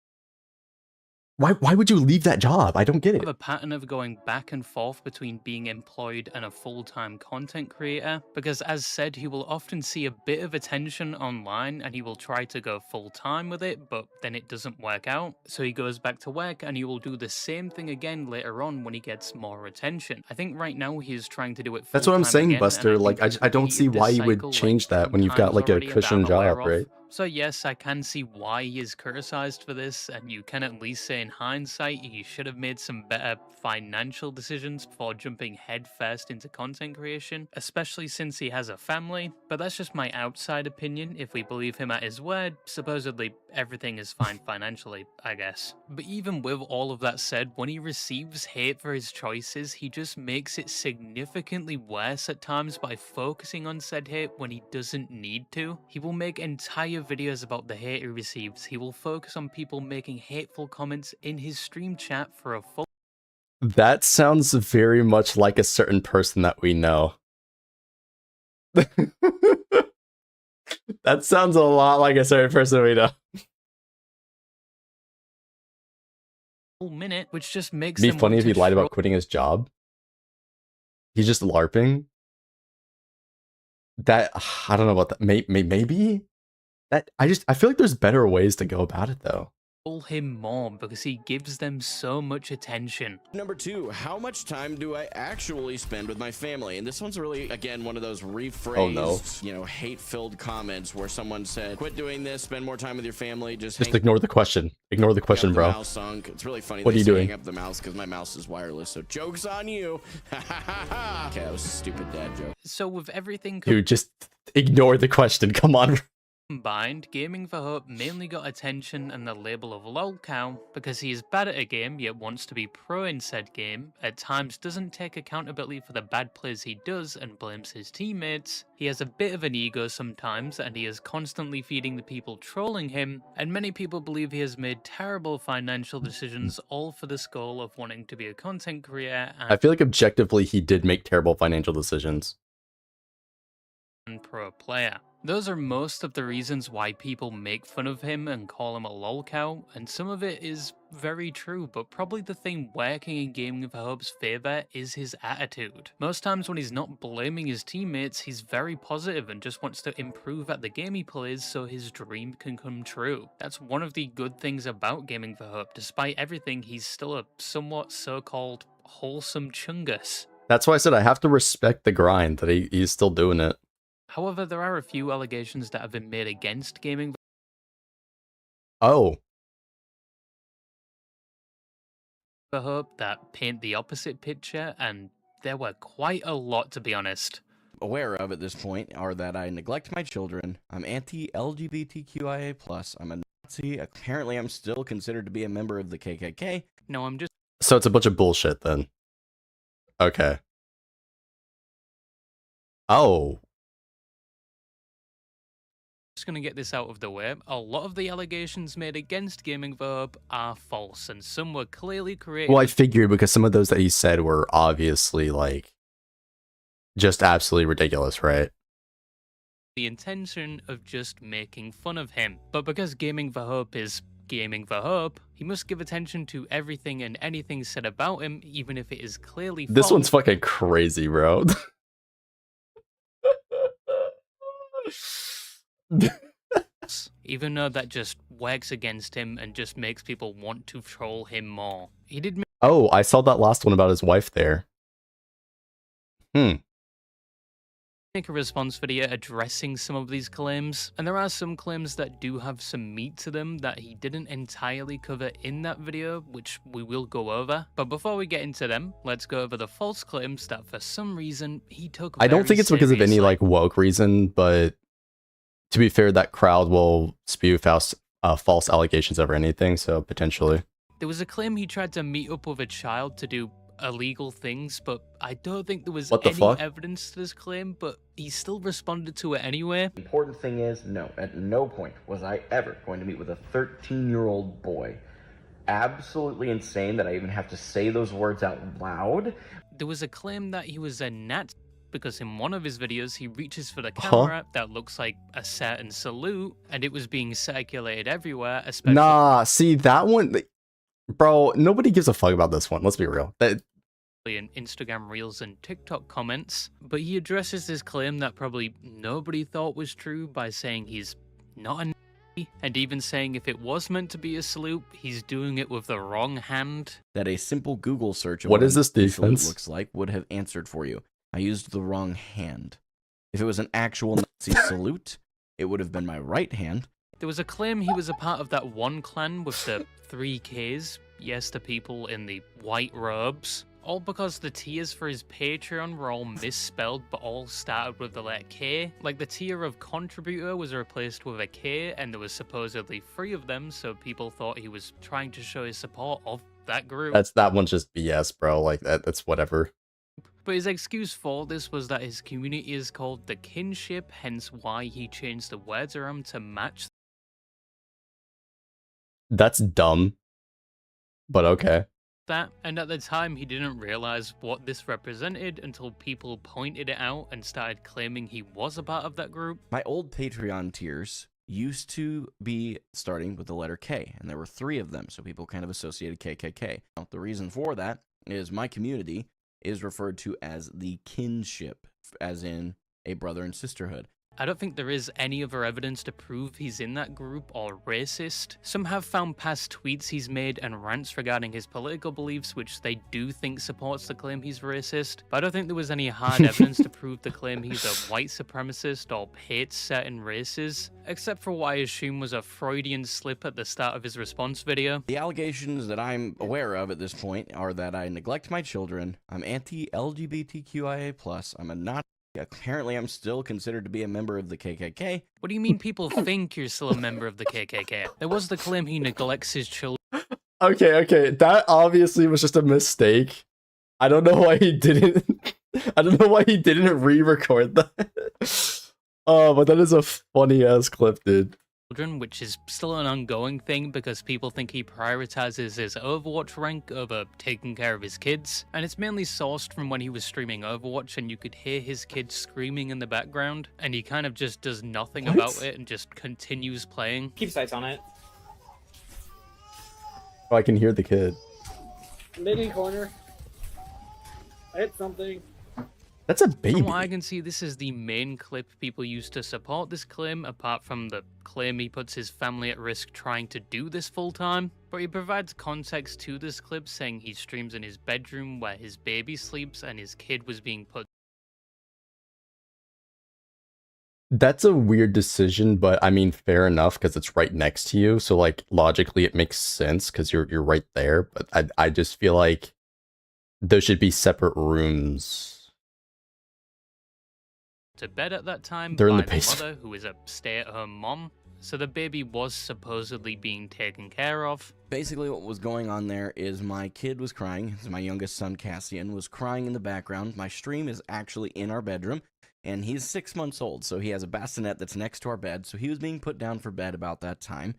Why would you leave that job? I don't get it. Have a pattern of going back and forth between being employed and a full-time content creator, because as said, he will often see a bit of attention online and he will try to go full-time with it, but then it doesn't work out. So he goes back to work and he will do the same thing again later on when he gets more attention. I think right now he's trying to do it That's what I'm full-time saying, again, Buster. Like, I don't see why you would change that when you've got like a cushion job, right? So yes, I can see why he is criticized for this, and you can at least say in hindsight he should have made some better financial decisions before jumping headfirst into content creation, especially since he has a family. But that's just my outside opinion. If we believe him at his word, supposedly everything is fine financially, I guess. But even with all of that said, when he receives hate for his choices, he just makes it significantly worse at times by focusing on said hate when he doesn't need to. He will make entire videos about the hate he receives. He will focus on people making hateful comments in his stream chat for a full... That sounds very much like a certain person that we know. That sounds a lot like a certain person we know. minute, which just makes It'd be funny if he lied about quitting his job. He's just LARPing. That, I don't know about that. Maybe that I feel like there's better ways to go about it though. Him more because he gives them so much attention. Number 2, how much time do I actually spend with my family? And this one's really, again, one of those rephrased, you know, hate-filled comments where someone said, quit doing this, spend more time with your family, just ignore the question. Ignore the question, bro. Mouse sunk. It's really funny. What are you doing? Hang up the mouse because my mouse is wireless, so joke's on you. Okay, that was a stupid dad joke. So with everything... Dude, just ignore the question. Come on. Combined, Gaming for Hope mainly got attention and the label of lycaon because he is bad at a game yet wants to be pro in said game, at times doesn't take accountability for the bad plays he does and blames his teammates, he has a bit of an ego sometimes and he is constantly feeding the people trolling him, and many people believe he has made terrible financial decisions all for this goal of wanting to be a content creator. And I feel like objectively he did make terrible financial decisions. And pro player. Those are most of the reasons why people make fun of him and call him a lolcow, and some of it is very true, but probably the thing working in Gaming for Hope's favour is his attitude. Most times when he's not blaming his teammates, he's very positive and just wants to improve at the game he plays so his dream can come true. That's one of the good things about Gaming for Hope. Despite everything, he's still a somewhat so-called wholesome chungus. That's why I said I have to respect the grind, that he's still doing it. However, there are a few allegations that have been made against Gaming for Hope that paint the opposite picture, and there were quite a lot, to be honest. Aware of at this point are that I neglect my children, I'm anti-LGBTQIA+, I'm a Nazi, apparently I'm still considered to be a member of the KKK. No, I'm just... So it's a bunch of bullshit then. Okay. Oh. Just gonna get this out of the way. A lot of the allegations made against Gaming Verb are false, and some were clearly created. Well, I figured because some of those that he said were obviously like just absolutely ridiculous, right? The intention of just making fun of him. But because Gaming for Hope is Gaming for Hope, he must give attention to everything and anything said about him, even if it is clearly false. This one's fucking crazy, bro. Even though that just works against him and just makes people want to troll him more. He did Oh, I saw that last one about his wife there. make a response video addressing some of these claims, and there are some claims that do have some meat to them that he didn't entirely cover in that video, which we will go over. But before we get into them, let's go over the false claims that for some reason he took I don't very think it's because of any seriously. like woke reason, but to be fair, that crowd will spew false allegations over anything, so potentially. There was a claim he tried to meet up with a child to do illegal things, but I don't think there was What the any fuck? evidence to this claim, but he still responded to it anyway. The important thing is, no, at no point was I ever going to meet with a 13-year-old boy. Absolutely insane that I even have to say those words out loud. There was a claim that he was a Nazi because in one of his videos he reaches for the camera that looks like a certain salute, and it was being circulated everywhere, especially Nah, see that one, bro. Nobody gives a fuck about this one. Let's be real. in Instagram Reels and TikTok comments. But he addresses this claim that probably nobody thought was true by saying he's not a Nazi, and even saying if it was meant to be a salute, he's doing it with the wrong hand. That a simple Google search of What is this a salute defense? looks like would have answered for you. I used the wrong hand. If it was an actual Nazi salute, it would have been my right hand. There was a claim he was a part of that one clan with the 3 Ks, yes, the people in the white robes, all because the tiers for his Patreon were all misspelled but all started with the letter K. Like the tier of contributor was replaced with a K, and there was supposedly 3 of them, so people thought he was trying to show his support of that group. that one's just BS, bro. Like that's whatever. But his excuse for this was that his community is called the kinship, hence why he changed the words around to match That's dumb. But okay. that, and at the time he didn't realize what this represented until people pointed it out and started claiming he was a part of that group. My old Patreon tiers used to be starting with the letter K, and there were 3 of them, so people kind of associated KKK. Now, the reason for that is my community is referred to as the kinship, as in a brother and sisterhood. I don't think there is any other evidence to prove he's in that group or racist. Some have found past tweets he's made and rants regarding his political beliefs, which they do think supports the claim he's racist, but I don't think there was any hard evidence to prove the claim he's a white supremacist or hates certain races, except for what I assume was a Freudian slip at the start of his response video. The allegations that I'm aware of at this point are that I neglect my children, I'm anti-LGBTQIA+, I'm a Nazi. Apparently, I'm still considered to be a member of the KKK. What do you mean people think you're still a member of the KKK? There was the claim he neglects his children. Okay. That obviously was just a mistake. I don't know why he didn't. I don't know why he didn't re-record that. Oh, but that is a funny ass clip, dude. Which is still an ongoing thing because people think he prioritizes his Overwatch rank over taking care of his kids, and it's mainly sourced from when he was streaming Overwatch and you could hear his kids screaming in the background, and he kind of just does nothing about it and just continues playing. Keep sights on it. Oh, I can hear the kid. Midi corner. I hit something. That's a baby. From what I can see, this is the main clip people use to support this claim, apart from the claim he puts his family at risk trying to do this full time. But he provides context to this clip, saying he streams in his bedroom where his baby sleeps and his kid was being put. That's a weird decision, but I mean, fair enough because it's right next to you. So like logically, it makes sense because you're right there. But I just feel like those should be separate rooms. To bed at that time They're in by the the basement. mother, who is a stay-at-home mom. so the baby was supposedly being taken care of. Basically, what was going on there is my kid was crying. My youngest son, Cassian, was crying in the background. My stream is actually in our bedroom, and he's 6 months old, so he has a bassinet that's next to our bed, so he was being put down for bed about that time.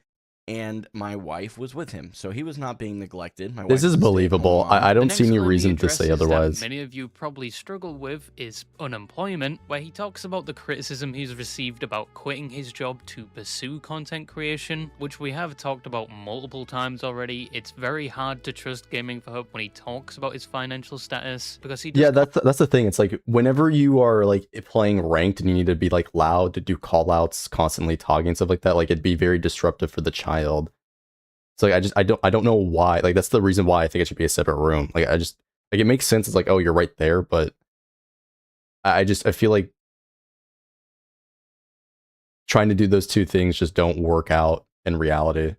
And my wife was with him, so he was not being neglected. This is believable. I don't see any reason to say otherwise. Many of you probably struggle with is unemployment, where he talks about the criticism he's received about quitting his job to pursue content creation, which we have talked about multiple times already. It's very hard to trust Gaming for Hope when he talks about his financial status, because he yeah, that's the thing. It's like whenever you are like playing ranked and you need to be like loud to do call outs, constantly talking and stuff like that, like it'd be very disruptive for the child. So like I don't know why. Like that's the reason why I think it should be a separate room. Like it makes sense. It's like, oh, you're right there, but I feel like trying to do those two things just don't work out in reality.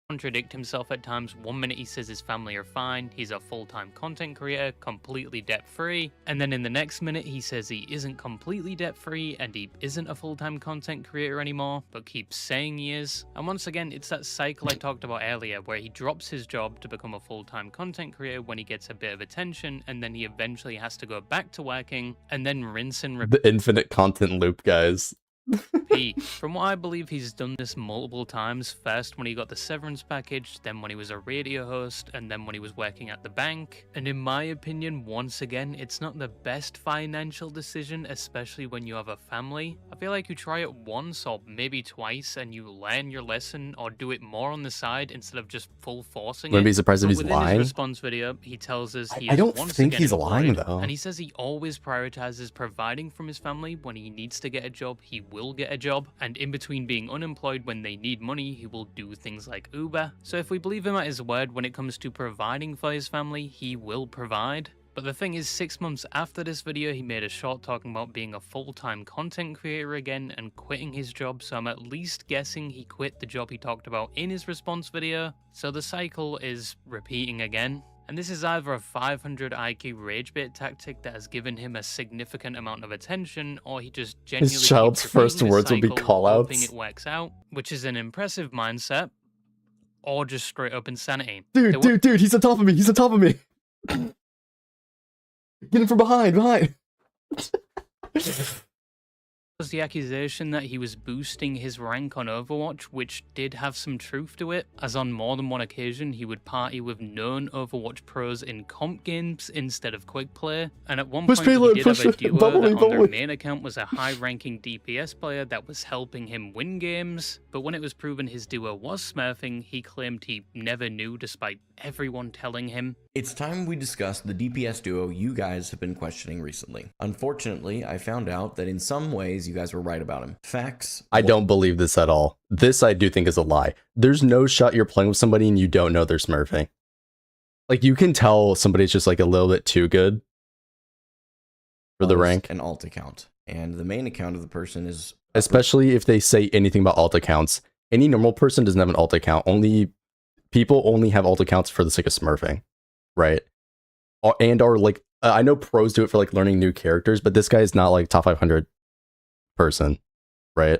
Contradict himself at times. One minute he says his family are fine, he's a full-time content creator, completely debt-free, and then in the next minute he says he isn't completely debt-free and he isn't a full-time content creator anymore, but keeps saying he is. And once again, it's that cycle I talked about earlier, where he drops his job to become a full-time content creator when he gets a bit of attention, and then he eventually has to go back to working, and then rinse and repeat. The infinite content loop, guys. From what I believe, he's done this multiple times. First when he got the severance package, then when he was a radio host, and then when he was working at the bank. And in my opinion, once again, it's not the best financial decision, especially when you have a family. I feel like you try it once or maybe twice and you learn your lesson, or do it more on the side instead of just full forcing it. Wouldn't be surprised if he's within lying. his response video, he tells us he I don't once think again he's lying employed, though. and he says he always prioritizes providing from his family. When he needs to get a job, he will get a job, and in between being unemployed when they need money, he will do things like Uber. So if we believe him at his word when it comes to providing for his family, he will provide. But the thing is, 6 months after this video, he made a short talking about being a full-time content creator again and quitting his job, so I'm at least guessing he quit the job he talked about in his response video. So the cycle is repeating again. And this is either a 500 IQ rage bait tactic that has given him a significant amount of attention, or he just genuinely His child's keeps first repeating this words will be cycle, callouts. hoping it works out, which is an impressive mindset, or just straight up insanity. Dude, he's on top of me. He's on top of me. Get him from behind. Was the accusation that he was boosting his rank on Overwatch, which did have some truth to it, as on more than one occasion he would party with known Overwatch pros in comp games instead of quick play, and at one point he did have a duo that on their main account was a high-ranking DPS player that was helping him win games, but when it was proven his duo was smurfing, he claimed he never knew despite everyone telling him. It's time we discuss the DPS duo you guys have been questioning recently. Unfortunately, I found out that in some ways you guys were right about him. Facts. I don't believe this at all. This I do think is a lie. There's no shot you're playing with somebody and you don't know they're smurfing. Like, you can tell somebody's just like a little bit too good for the rank. An alt account. And the main account of the person is... Especially if they say anything about alt accounts. Any normal person doesn't have an alt account. People only have alt accounts for the sake of smurfing, right? And are like, I know pros do it for like learning new characters, but this guy is not like top 500 person, right?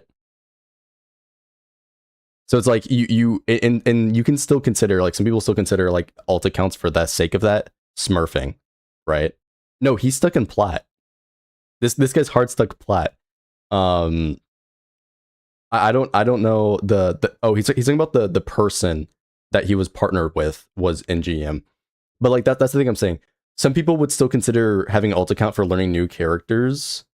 So it's like you can still consider, like, some people still consider like alt accounts for the sake of that smurfing, right? No, he's stuck in plat. This guy's hard stuck plat. I don't know he's talking about the person that he was partnered with was in GM. But like that's the thing I'm saying. Some people would still consider having an alt account for learning new characters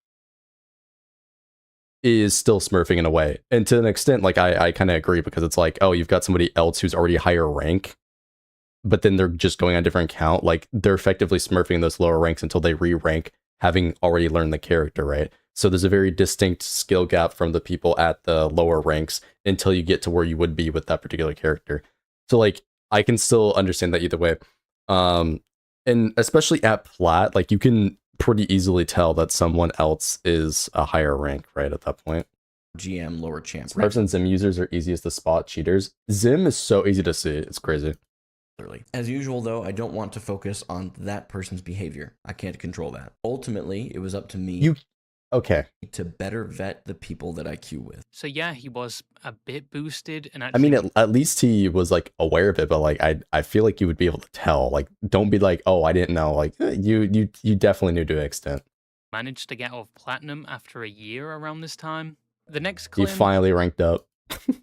is still smurfing in a way. And to an extent, like I kind of agree, because it's like, oh, you've got somebody else who's already higher rank, but then they're just going on a different account. Like, they're effectively smurfing those lower ranks until they re-rank, having already learned the character, right? So there's a very distinct skill gap from the people at the lower ranks until you get to where you would be with that particular character. So like, I can still understand that either way. And especially at plat, like, you can pretty easily tell that someone else is a higher rank, right, at that point. GM lower champ. Smurfs and Zim users are easiest to spot cheaters. Zim is so easy to see. It's crazy. As usual, though, I don't want to focus on that person's behavior. I can't control that. Ultimately, it was up to me. Okay. To better vet the people that I queue with. So yeah, he was a bit boosted, and I actually, mean, at least he was like aware of it, but like I feel like you would be able to tell. Like, don't be like, oh, I didn't know. Like, you definitely knew to an extent. managed to get off platinum after a year around this time. The next He claim finally ranked up.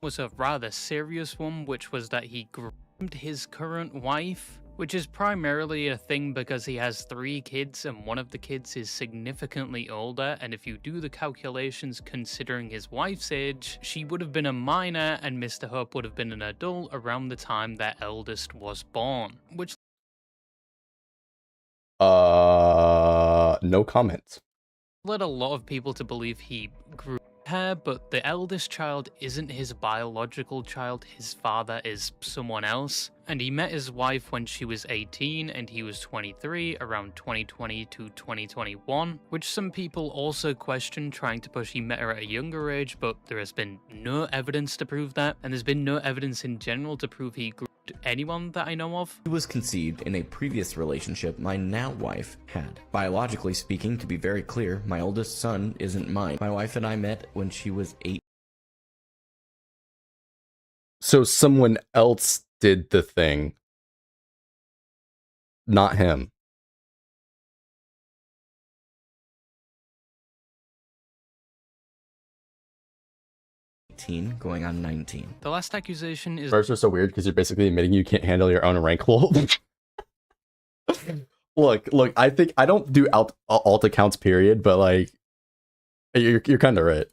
was a rather serious one, which was that he groomed his current wife, which is primarily a thing because he has 3 kids and one of the kids is significantly older, and if you do the calculations considering his wife's age, she would have been a minor and Mr. Hope would have been an adult around the time their eldest was born, which No comments. led a lot of people to believe he grew her, but the eldest child isn't his biological child, his father is someone else. And he met his wife when she was 18 and he was 23 around 2020 to 2021, which some people also question, trying to push he met her at a younger age, but there has been no evidence to prove that, and there's been no evidence in general to prove he grew anyone that I know of. He was conceived in a previous relationship my now wife had. Biologically speaking, to be very clear, my oldest son isn't mine. My wife and I met when she was 8. So someone else did the thing, not him. Going on 19. The last accusation is First are so weird because you're basically admitting you can't handle your own rank roll. Look, I think I don't do alt accounts period, but like you're kind of right.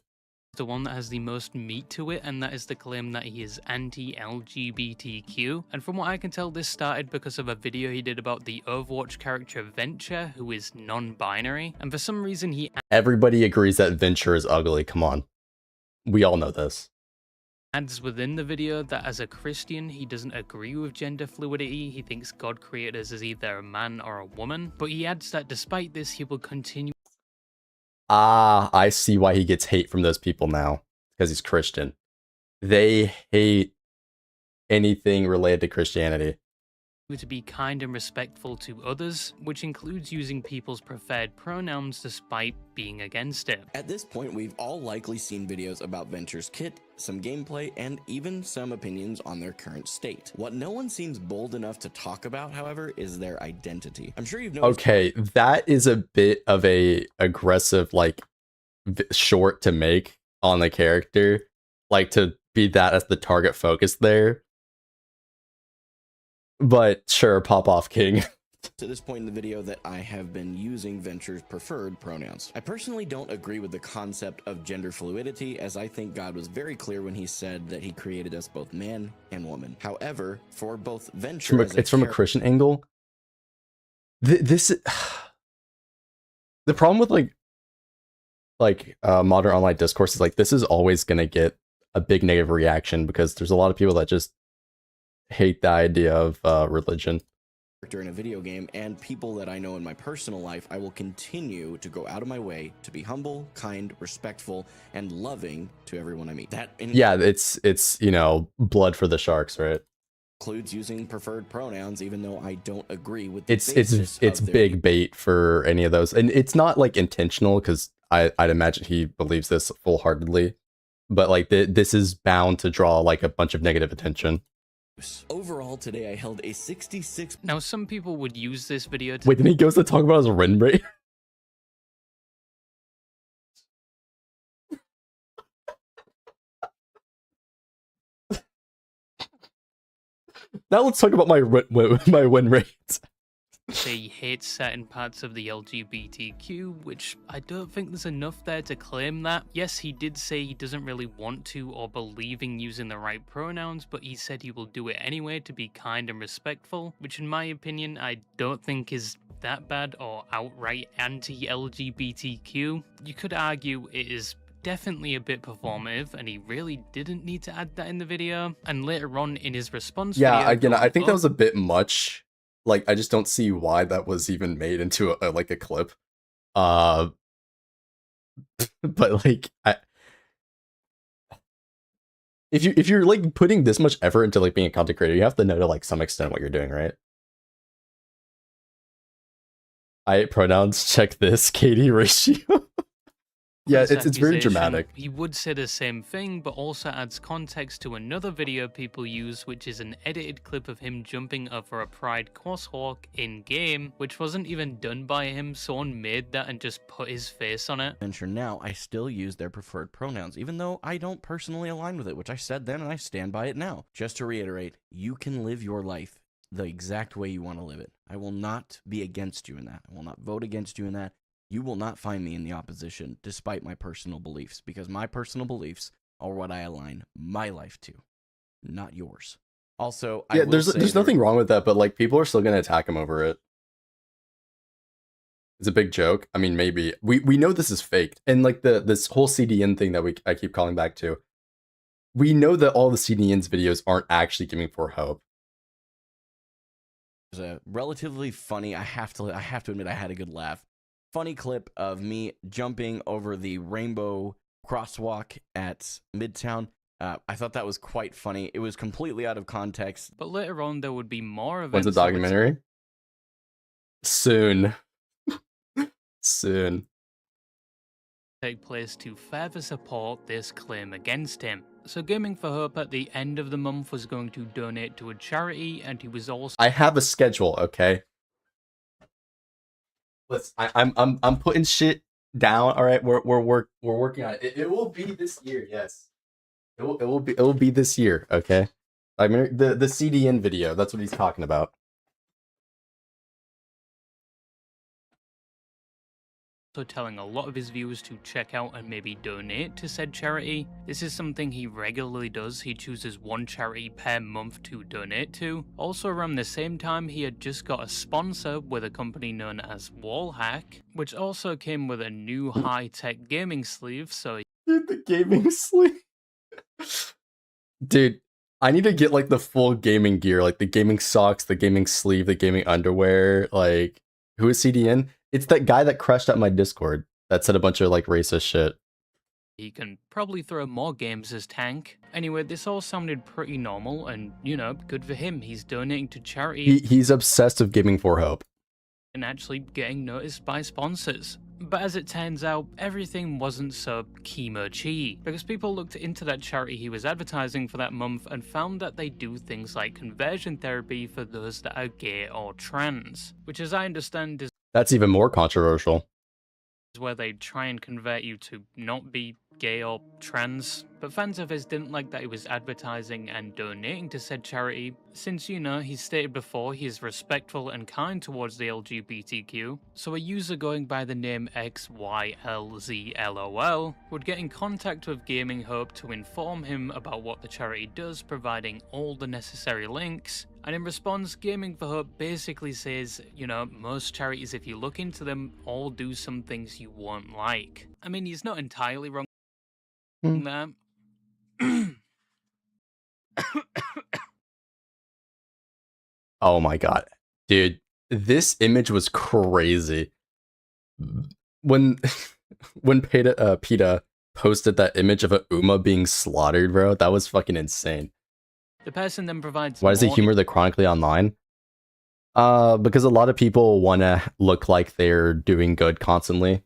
the one that has the most meat to it, and that is the claim that he is anti-LGBTQ. And from what I can tell, this started because of a video he did about the Overwatch character Venture, who is non-binary, and for some reason he Everybody agrees that Venture is ugly. Come on. We all know this. adds within the video that as a Christian, he doesn't agree with gender fluidity. He thinks God created us as either a man or a woman. But he adds that despite this, he will continue. Ah, I see why he gets hate from those people now. Because he's Christian. They hate anything related to Christianity. To be kind and respectful to others, which includes using people's preferred pronouns despite being against it. At this point, we've all likely seen videos about Venture's kit, some gameplay, and even some opinions on their current state. What no one seems bold enough to talk about, however, is their identity. I'm sure you've noticed— Okay, that is a bit of a aggressive, like, short to make on the character. Like, to be that as the target focus there. But sure, pop off, King. to this point in the video that I have been using Venture's preferred pronouns. I personally don't agree with the concept of gender fluidity, as I think God was very clear when he said that he created us both man and woman. However, for both Venture, It's from a Christian angle. This the problem with modern online discourse is like this is always gonna get a big negative reaction because there's a lot of people that just hate the idea of religion. In a video game and people that I know in my personal life, I will continue to go out of my way to be humble, kind, respectful, and loving to everyone I meet. Yeah, it's you know, blood for the sharks, right? Includes using preferred pronouns, even though I don't agree with it's big bait for any of those, and it's not like intentional because I'd imagine he believes this full-heartedly, but like this is bound to draw like a bunch of negative attention. Overall, today I held a 66. Now, some people would use this video to— Wait, then he goes to talk about his win rate? Now let's talk about my win rate. say he hates certain parts of the LGBTQ, which I don't think there's enough there to claim that. Yes, he did say he doesn't really want to or believe in using the right pronouns, but he said he will do it anyway to be kind and respectful, which in my opinion I don't think is that bad or outright anti-LGBTQ. You could argue it is definitely a bit performative, and he really didn't need to add that in the video. And later on in his response video, again, I think that was a bit much. Like, I just don't see why that was even made into a clip. But like, if you're like putting this much effort into like being a content creator, you have to know to like some extent what you're doing, right? I hate pronouns. Check this, Katie ratio. Yeah, this it's very accusation, dramatic. He would say the same thing, but also adds context to another video people use, which is an edited clip of him jumping over a pride crosshawk in-game, which wasn't even done by him. Someone made that and just put his face on it. Now, I still use their preferred pronouns, even though I don't personally align with it, which I said then and I stand by it now. Just to reiterate, you can live your life the exact way you want to live it. I will not be against you in that. I will not vote against you in that. You will not find me in the opposition, despite my personal beliefs, because my personal beliefs are what I align my life to, not yours. Also, yeah, there's nothing wrong with that, but like people are still gonna attack him over it. It's a big joke. I mean, maybe we know this is faked, and like this whole CDN thing that I keep calling back to. We know that all the CDN's videos aren't actually giving for hope. It was a relatively funny. I have to admit, I had a good laugh. Funny clip of me jumping over the rainbow crosswalk at Midtown. I thought that was quite funny. It was completely out of context. But later on, there would be more events. When's the documentary? Soon. Soon. Take place to further support this claim against him. So Gaming for Hope at the end of the month was going to donate to a charity, and he was also... I have a schedule, okay? Listen, I'm putting shit down. All right, we're working on it. It will be this year, yes. It will be this year, okay? I mean the CDN video. That's what he's talking about. Telling a lot of his viewers to check out and maybe donate to said charity. This is something he regularly does. He chooses one charity per month to donate to. Also around the same time, he had just got a sponsor with a company known as Wallhack, which also came with a new high-tech gaming sleeve, so... Dude, the gaming sleeve? Dude, I need to get like the full gaming gear, like the gaming socks, the gaming sleeve, the gaming underwear. Like, who is CDN? It's that guy that crashed out my Discord that said a bunch of like racist shit. He can probably throw more games as tank. Anyway, this all sounded pretty normal and, you know, good for him. He's donating to charity. He's obsessed with Gaming for Hope. And actually getting noticed by sponsors. But as it turns out, everything wasn't so chemo-chi, because people looked into that charity he was advertising for that month and found that they do things like conversion therapy for those that are gay or trans, which as I understand is... That's even more controversial. Where they try and convert you to not be gay or trans, but fans of his didn't like that he was advertising and donating to said charity, since, you know, he stated before he is respectful and kind towards the LGBTQ, so a user going by the name XYLZLOL would get in contact with Gaming Hope to inform him about what the charity does, providing all the necessary links. And in response, Gaming for Hope basically says, you know, most charities, if you look into them, all do some things you won't like. I mean, he's not entirely wrong there. Oh my god. Dude, this image was crazy. When PETA posted that image of a Uma being slaughtered, bro, that was fucking insane. The person then provides... Why does it humor the chronically online? Because a lot of people want to look like they're doing good constantly.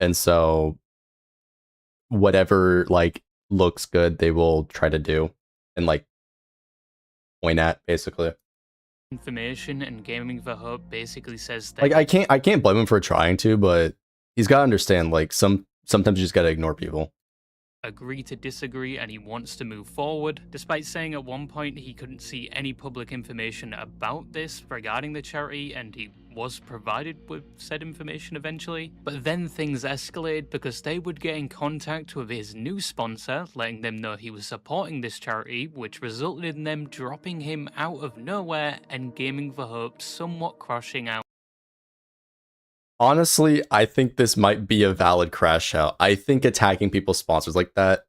And so whatever like looks good, they will try to do and like point at, basically. Information, and Gaming for Hope basically says that... Like I can't blame him for trying to, but he's got to understand like sometimes you just got to ignore people. Agree to disagree, and he wants to move forward, despite saying at one point he couldn't see any public information about this regarding the charity, and he was provided with said information eventually. But then things escalated because they would get in contact with his new sponsor, letting them know he was supporting this charity, which resulted in them dropping him out of nowhere and Gaming for Hope somewhat crushing out. Honestly, I think this might be a valid crash out. I think attacking people's sponsors like that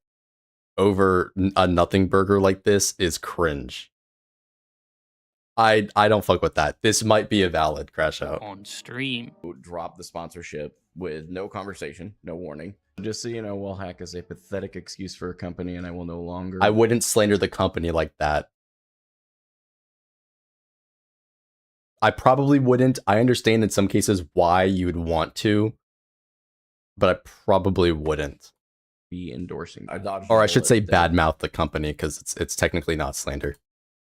over a nothing burger like this is cringe. I don't fuck with that. This might be a valid crash out. On stream. Drop the sponsorship with no conversation, no warning. Just so you know, Wallhack is a pathetic excuse for a company, and I will no longer... I wouldn't slander the company like that. I probably wouldn't. I understand in some cases why you would want to, but I probably wouldn't. Be endorsing. I dodged. Or I should say badmouth the company because it's technically not slander.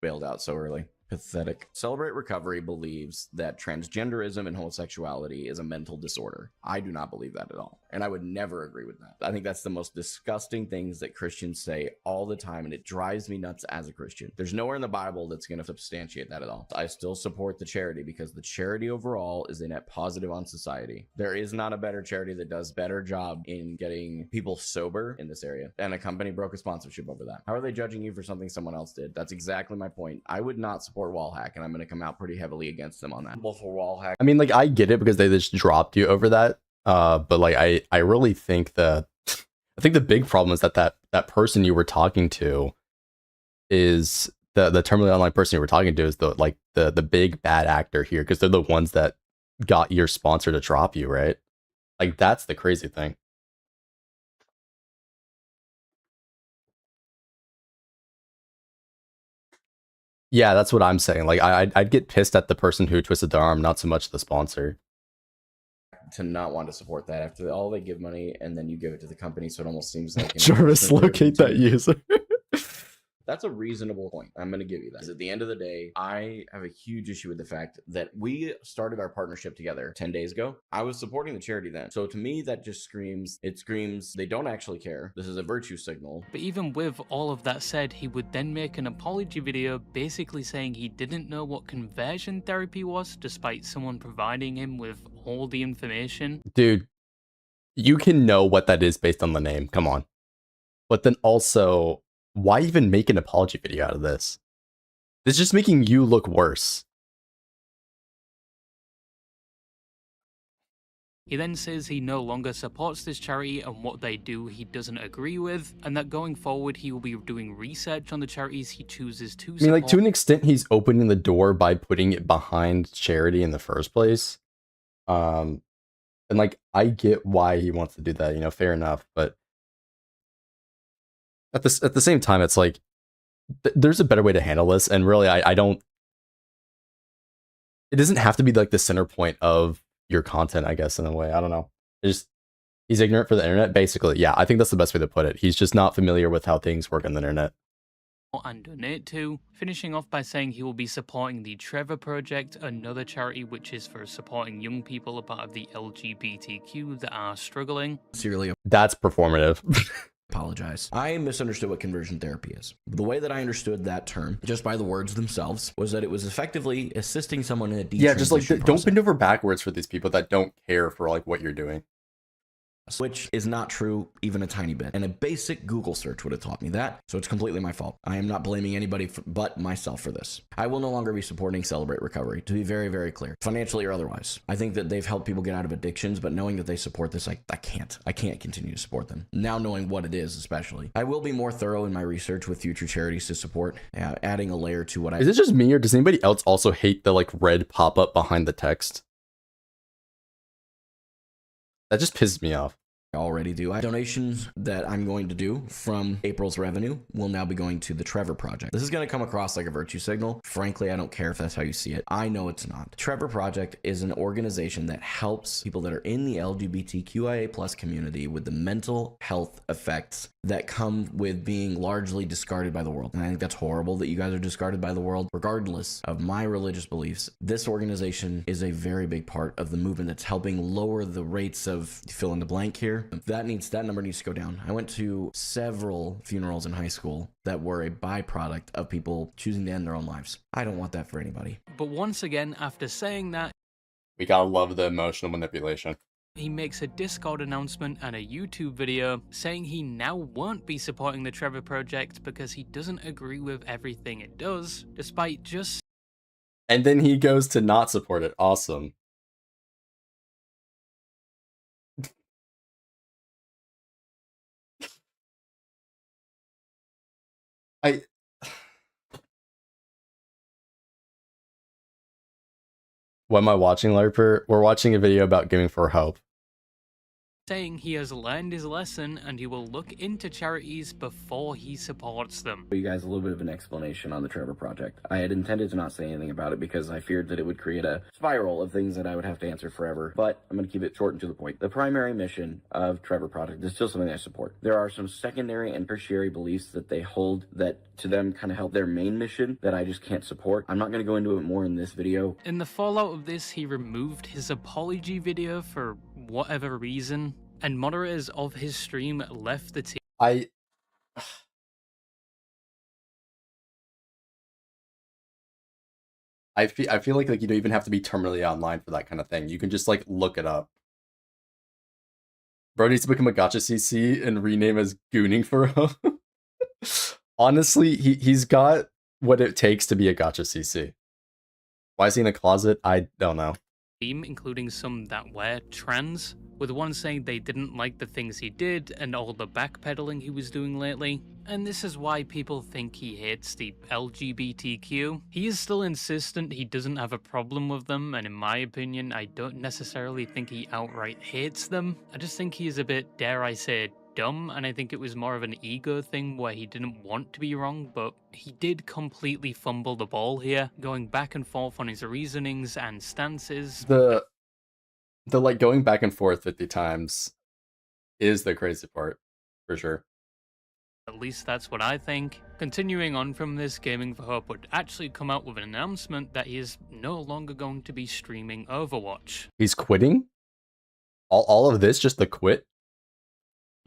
Bailed out so early. Pathetic. Celebrate Recovery believes that transgenderism and homosexuality is a mental disorder. I do not believe that at all. And I would never agree with that. I think that's the most disgusting things that Christians say all the time, and it drives me nuts as a Christian. There's nowhere in the Bible that's going to substantiate that at all. I still support the charity because the charity overall is a net positive on society. There is not a better charity that does better job in getting people sober in this area. And a company broke a sponsorship over that. How are they judging you for something someone else did? That's exactly my point. I would not support Wallhack, and I'm going to come out pretty heavily against them on that. For Wallhack. I mean, like, I get it because they just dropped you over that. But like, I really think I think the big problem is that that person you were talking to is the terminally online person you were talking to is the big bad actor here, because they're the ones that got your sponsor to drop you, right? Like, that's the crazy thing. Yeah, that's what I'm saying. Like, I'd get pissed at the person who twisted their arm, not so much the sponsor. To not want to support that after all they give money and then you give it to the company, so it almost seems like Jarvis, locate that user. That's a reasonable point. I'm going to give you that. 'Cause at the end of the day, I have a huge issue with the fact that we started our partnership together 10 days ago. I was supporting the charity then. So to me, that just screams they don't actually care. This is a virtue signal. But even with all of that said, he would then make an apology video basically saying he didn't know what conversion therapy was, despite someone providing him with all the information. Dude, you can know what that is based on the name. Come on. But then also, why even make an apology video out of this? It's just making you look worse. He then says he no longer supports this charity and what they do he doesn't agree with, and that going forward he will be doing research on the charities he chooses to support. I mean, like, to an extent, he's opening the door by putting it behind charity in the first place. And like, I get why he wants to do that, you know, fair enough, but at the same time, it's like, there's a better way to handle this, and really, I don't... It doesn't have to be, like, the center point of your content, I guess, in a way. I don't know. He's ignorant for the internet, basically. Yeah, I think that's the best way to put it. He's just not familiar with how things work on the internet. And donate to, finishing off by saying he will be supporting the Trevor Project, another charity which is for supporting young people a part of the LGBTQ that are struggling. Sincerely, that's performative. Apologize. I misunderstood what conversion therapy is. The way that I understood that term, just by the words themselves, was that it was effectively assisting someone in a yeah, just like, don't bend over backwards for these people that don't care for like what you're doing. Which is not true even a tiny bit. And a basic Google search would have taught me that, so it's completely my fault. I am not blaming anybody but myself for this. I will no longer be supporting Celebrate Recovery, to be very, very clear, financially or otherwise. I think that they've helped people get out of addictions, but knowing that they support this, I can't continue to support them. Now knowing what it is, especially. I will be more thorough in my research with future charities to support, adding a layer to what I... Is it just me, or does anybody else also hate the like red pop-up behind the text? That just pisses me off. Already do. Donations that I'm going to do from April's revenue will now be going to the Trevor Project. This is going to come across like a virtue signal. Frankly, I don't care if that's how you see it. I know it's not. Trevor Project is an organization that helps people that are in the LGBTQIA+ community with the mental health effects that come with being largely discarded by the world. And I think that's horrible that you guys are discarded by the world. Regardless of my religious beliefs, this organization is a very big part of the movement that's helping lower the rates of fill in the blank here. That number needs to go down. I went to several funerals in high school that were a byproduct of people choosing to end their own lives. I don't want that for anybody. But once again, after saying that, we gotta love the emotional manipulation. He makes a Discord announcement and a YouTube video saying he now won't be supporting the Trevor Project because he doesn't agree with everything it does, despite just... And then he goes to not support it. Awesome. What am I watching, Larper? We're watching a video about giving for hope. saying he has learned his lesson and he will look into charities before he supports them. You guys a little bit of an explanation on the Trevor Project. I had intended to not say anything about it because I feared that it would create a spiral of things that I would have to answer forever, but I'm going to keep it short and to the point. The primary mission of Trevor Project is still something I support. There are some secondary and tertiary beliefs that they hold that to them kind of help their main mission that I just can't support. I'm not going to go into it more in this video. In the fallout of this, he removed his apology video for whatever reason, and moderators of his stream left the team. I feel like you don't even have to be terminally online for that kind of thing. You can just like look it up. Bro needs to become a gacha CC and rename as Gooning for him. Honestly, he's got what it takes to be a gacha CC. Why is he in a closet? I don't know. Including some that were trans, with one saying they didn't like the things he did and all the backpedaling he was doing lately. And this is why people think he hates the LGBTQ. He is still insistent he doesn't have a problem with them, and in my opinion, I don't necessarily think he outright hates them. I just think he is a bit, dare I say, dumb, and I think it was more of an ego thing where he didn't want to be wrong, but he did completely fumble the ball here, going back and forth on his reasonings and stances. The like going back and forth 50 times is the crazy part, for sure. At least that's what I think. Continuing on from this, Gaming for Hope would actually come out with an announcement that he is no longer going to be streaming Overwatch. He's quitting? All of this just to quit?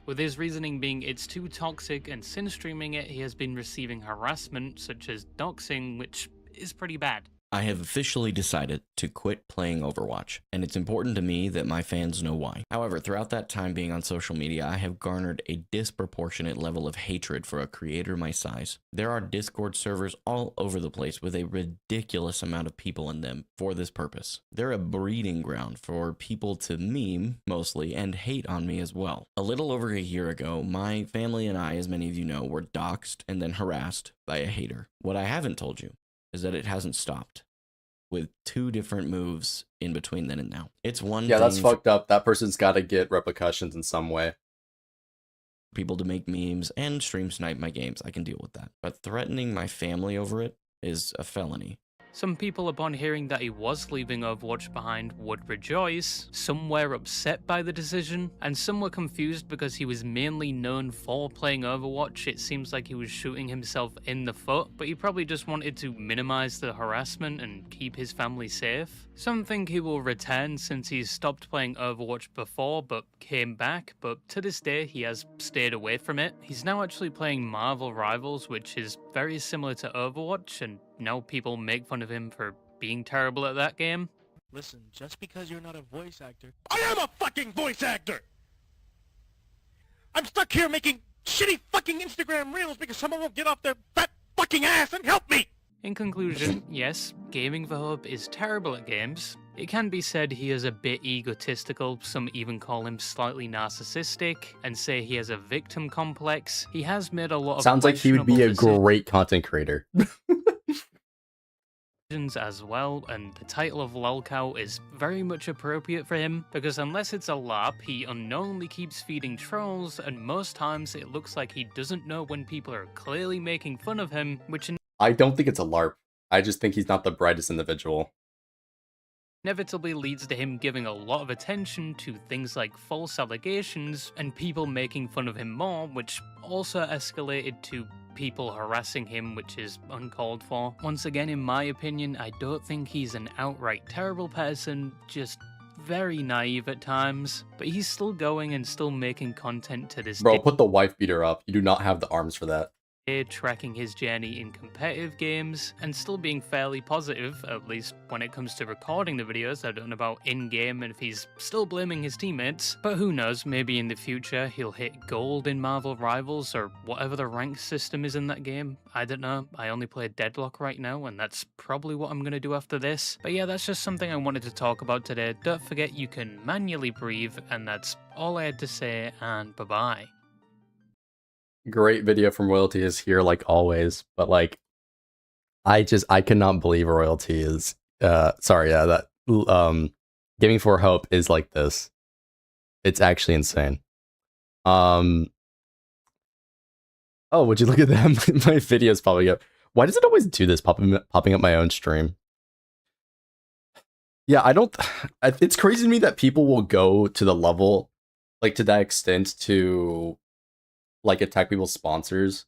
With his reasoning being it's too toxic, and since streaming it he has been receiving harassment such as doxing, which is pretty bad. I have officially decided to quit playing Overwatch, and it's important to me that my fans know why. However, throughout that time being on social media, I have garnered a disproportionate level of hatred for a creator my size. There are Discord servers all over the place with a ridiculous amount of people in them for this purpose. They're a breeding ground for people to meme, mostly, and hate on me as well. A little over a year ago, my family and I, as many of you know, were doxxed and then harassed by a hater. What I haven't told you is that it hasn't stopped, with 2 different moves in between then and now. It's one Yeah, thing that's fucked up. That person's got to get repercussions in some way. People to make memes and stream snipe my games. I can deal with that. But threatening my family over it is a felony. Some people, upon hearing that he was leaving Overwatch behind, would rejoice, some were upset by the decision, and some were confused because he was mainly known for playing Overwatch. It seems like he was shooting himself in the foot, but he probably just wanted to minimize the harassment and keep his family safe. Some think he will return since he's stopped playing Overwatch before but came back, but to this day he has stayed away from it. He's now actually playing Marvel Rivals, which is very similar to Overwatch, and now people make fun of him for being terrible at that game. Listen, just because you're not a voice actor... I am a fucking voice actor! I'm stuck here making shitty fucking Instagram reels because someone won't get off their fat fucking ass and help me! In conclusion, yes, Gaming for Hope is terrible at games. It can be said he is a bit egotistical, some even call him slightly narcissistic, and say he has a victim complex. He has made a lot of Sounds like he would be a questionable great content creator. as well, and the title of lolcow is very much appropriate for him, because unless it's a LARP, he unknowingly keeps feeding trolls, and most times it looks like he doesn't know when people are clearly making fun of him, which I don't think it's a LARP. I just think he's not the brightest individual. inevitably leads to him giving a lot of attention to things like false allegations and people making fun of him more, which also escalated to people harassing him, which is uncalled for. Once again, in my opinion, I don't think he's an outright terrible person, just very naive at times, but he's still going and still making content to this Bro, day. put the wife beater up. You do not have the arms for that. Tracking his journey in competitive games and still being fairly positive, at least when it comes to recording the videos. I don't know about in-game and if he's still blaming his teammates, but who knows, maybe in the future he'll hit gold in Marvel Rivals or whatever the rank system is in that game. I don't know, I only play Deadlock right now and that's probably what I'm going to do after this. But yeah, that's just something I wanted to talk about today. Don't forget you can manually breathe, and that's all I had to say, and bye-bye. Great video from Royalty is here like always, but like I cannot believe Royalty is Gaming for Hope is like this. It's actually insane. Oh, would you look at that? My video's popping up. Why does it always do this, popping up my own stream? Yeah, I don't... It's crazy to me that people will go to the level, like, to that extent to, like, attack people's sponsors,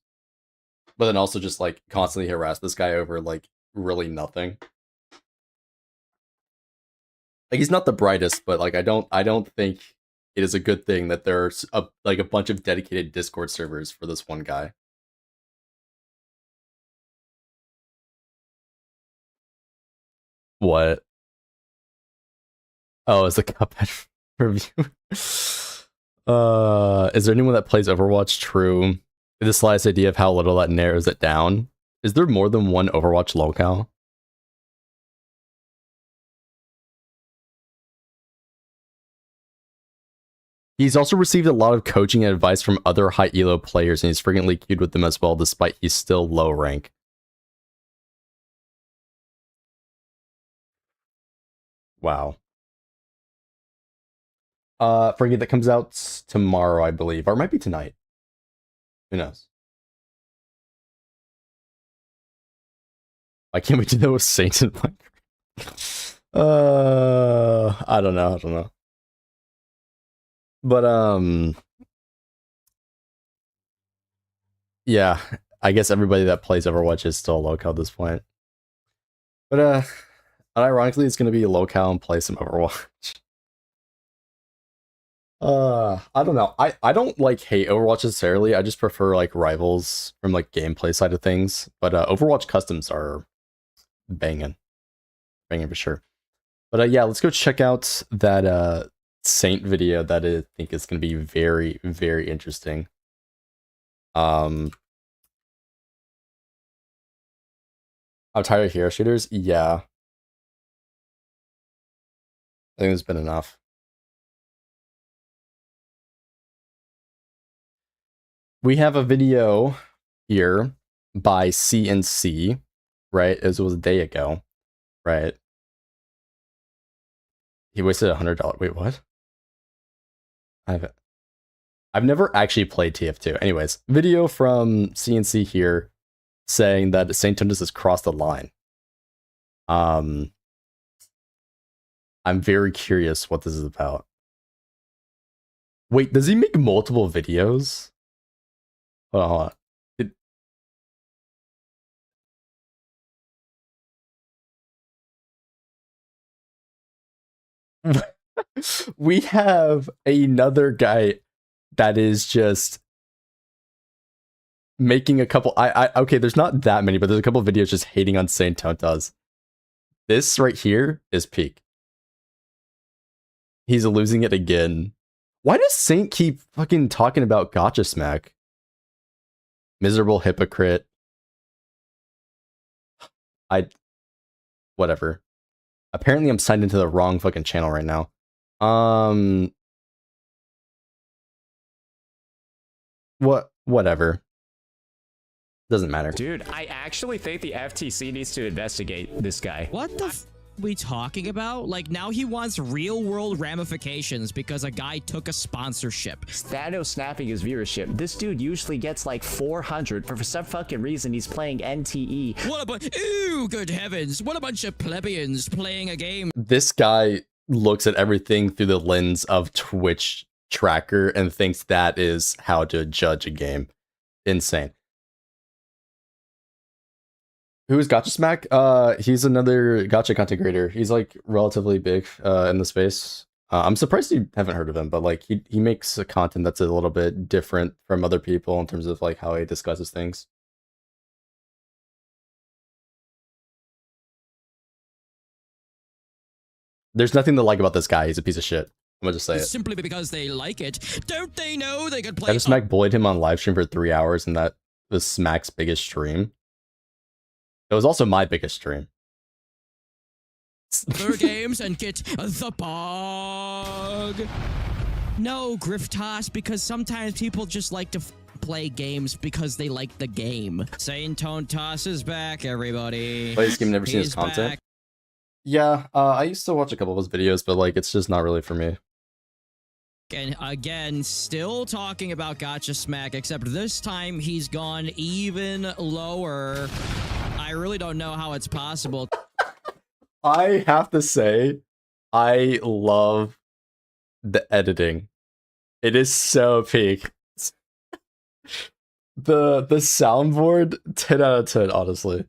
but then also just, like, constantly harass this guy over, like, really nothing. Like, he's not the brightest, but, like, I don't think it is a good thing that there's, a bunch of dedicated Discord servers for this one guy. What? Oh, it's a Cuphead review. Is there anyone that plays Overwatch? True. The slightest idea of how little that narrows it down. Is there more than one Overwatch locale? He's also received a lot of coaching and advice from other high elo players, and he's frequently queued with them as well, despite he's still low rank. Wow. Forget that comes out tomorrow, I believe, or it might be tonight. Who knows? I can't wait to know what Saint in Minecraft. I don't know. But yeah, I guess everybody that plays Overwatch is still a locale at this point. But ironically, it's gonna be a locale and play some Overwatch. I don't know. I don't like hate Overwatch necessarily. I just prefer like rivals from like gameplay side of things. But Overwatch customs are banging for sure. But yeah, let's go check out that Saint video that I think is going to be very, very interesting. I'm tired of hero shooters. Yeah, I think there's been enough. We have a video here by CNC, right? As it was a day ago, right? He wasted $100. Wait, what? I've never actually played TF2. Anyways, video from CNC here saying that Saint Tundus has crossed the line. I'm very curious what this is about. Wait, does he make multiple videos? Hold on. We have another guy that is just making a couple. Okay, there's not that many, but there's a couple of videos just hating on Saint Tontas. This right here is peak. He's losing it again. Why does Saint keep fucking talking about Gacha Smack? Miserable hypocrite. Whatever. Apparently I'm signed into the wrong fucking channel right now. Whatever. Doesn't matter. Dude, I actually think the FTC needs to investigate this guy. What the f we talking about? Like, now he wants real-world ramifications because a guy took a sponsorship. Thanos snapping his viewership. This dude usually gets like 400, but for some fucking reason he's playing NTE. What about... Ooh, good heavens. What a bunch of plebeians playing a game. This guy looks at everything through the lens of Twitch tracker and thinks that is how to judge a game. Insane. Who is Gacha Smack? He's another Gacha content creator. He's like relatively big in the space. I'm surprised you haven't heard of him, but like he makes a content that's a little bit different from other people in terms of like how he discusses things. There's nothing to like about this guy. He's a piece of shit. I'm gonna just say it. Simply because they like it. Don't they know they could play... Gacha Smack bullied him on live stream for 3 hours, and that was Smack's biggest stream. It was also my biggest stream. Other games and get the bug. No, Griftos, because sometimes people just like to play games because they like the game. Saint Tontas is back, everybody. Play this game, never seen his content. Back. Yeah, I used to watch a couple of his videos, but like it's just not really for me. And again, still talking about Gacha Smack, except this time he's gone even lower. I really don't know how it's possible. I have to say, I love the editing. It is so peak. The soundboard, 10 out of 10, honestly.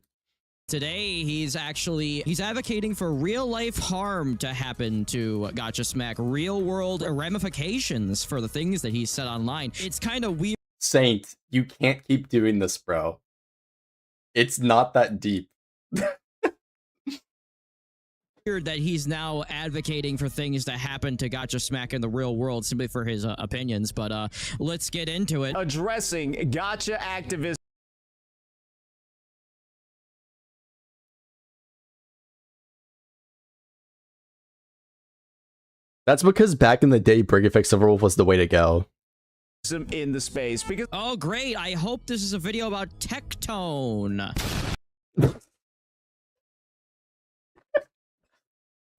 Today, he's advocating for real-life harm to happen to Gacha Smack, real-world ramifications for the things that he said online. It's kind of weird. Saint, you can't keep doing this, bro. It's not that deep. That he's now advocating for things to happen to Gacha Smack in the real world simply for his opinions, but let's get into it. Addressing Gacha activism. That's because back in the day, Brigafix Silverwolf was the way to go. In the space because oh great, I hope this is a video about Tectone.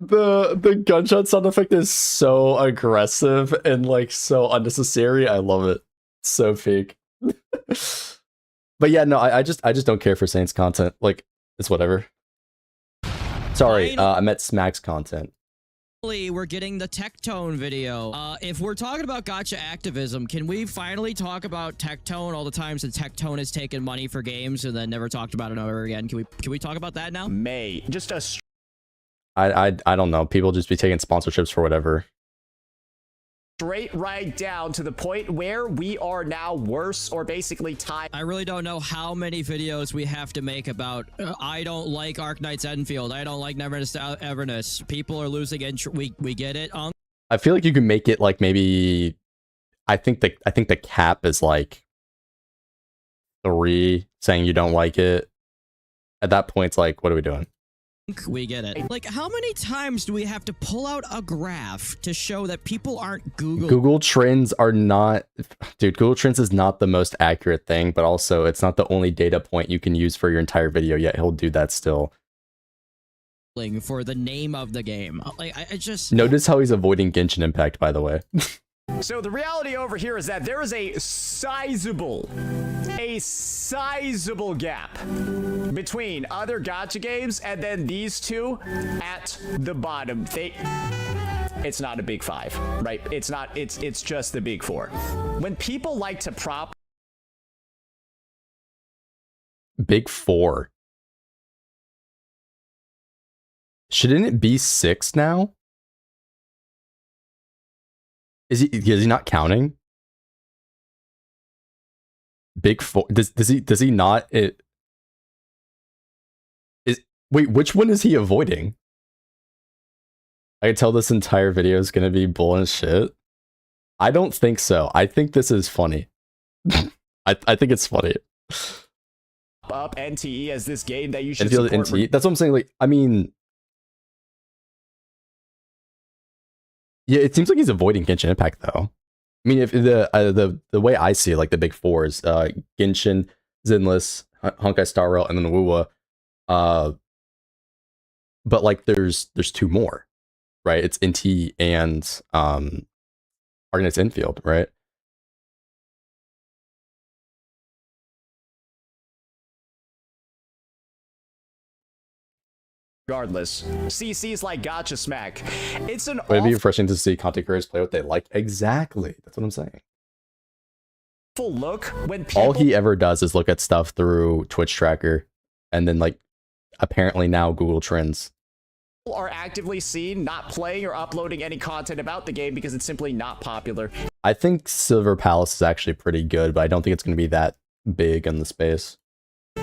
The gunshot sound effect is so aggressive and like so unnecessary. I love it. So fake. But yeah, no, I just don't care for Saints content. Like, it's whatever. Sorry, I meant Smack's content. We're getting the Tectone video. If we're talking about Gacha activism, can we finally talk about Tectone all the times that Tectone has taken money for games and then never talked about it ever again? Can we talk about that now? May just a I don't know. People just be taking sponsorships for whatever. Straight right down to the point where we are now worse or basically tied. I really don't know how many videos we have to make about I don't like Arknight's Enfield. I don't like Neverness Everness. People are losing interest. We get it. I feel like you can make it like maybe I think the cap is like 3 saying you don't like it. At that point it's like, what are we doing? We get it. Like, how many times do we have to pull out a graph to show that people aren't Google Trends are not... Dude, Google Trends is not the most accurate thing, but also it's not the only data point you can use for your entire video, yet he'll do that still. For the name of the game. Like, I just... Notice how he's avoiding Genshin Impact, by the way. So the reality over here is that there is a sizable gap between other gacha games and then these two at the bottom. It's not a big 5, right? It's not, it's just the big 4. When people like to prop Big 4. Shouldn't it be 6 now? Is he not counting? Big 4. Does he not? Wait, which one is he avoiding? I can tell this entire video is gonna be bull and shit. I don't think so. I think this is funny. I think it's funny. Up NTE as this game that you should support. NTE? That's what I'm saying. Like, I mean, yeah, it seems like he's avoiding Genshin Impact though. I mean, if the way I see it, like the big 4 is Genshin, Zenless, Honkai Star Rail, and then Wuwa. But like there's 2 more, right? It's NT and Arknight's Enfield, right? Regardless, CC's like Gacha Smack. It's an Would it be refreshing to see content creators play what they like? Exactly. That's what I'm saying. Full look when people... All he ever does is look at stuff through Twitch tracker and then like apparently now Google Trends. Are actively seen not playing or uploading any content about the game because it's simply not popular. I think Silver Palace is actually pretty good, but I don't think it's going to be that big in the space.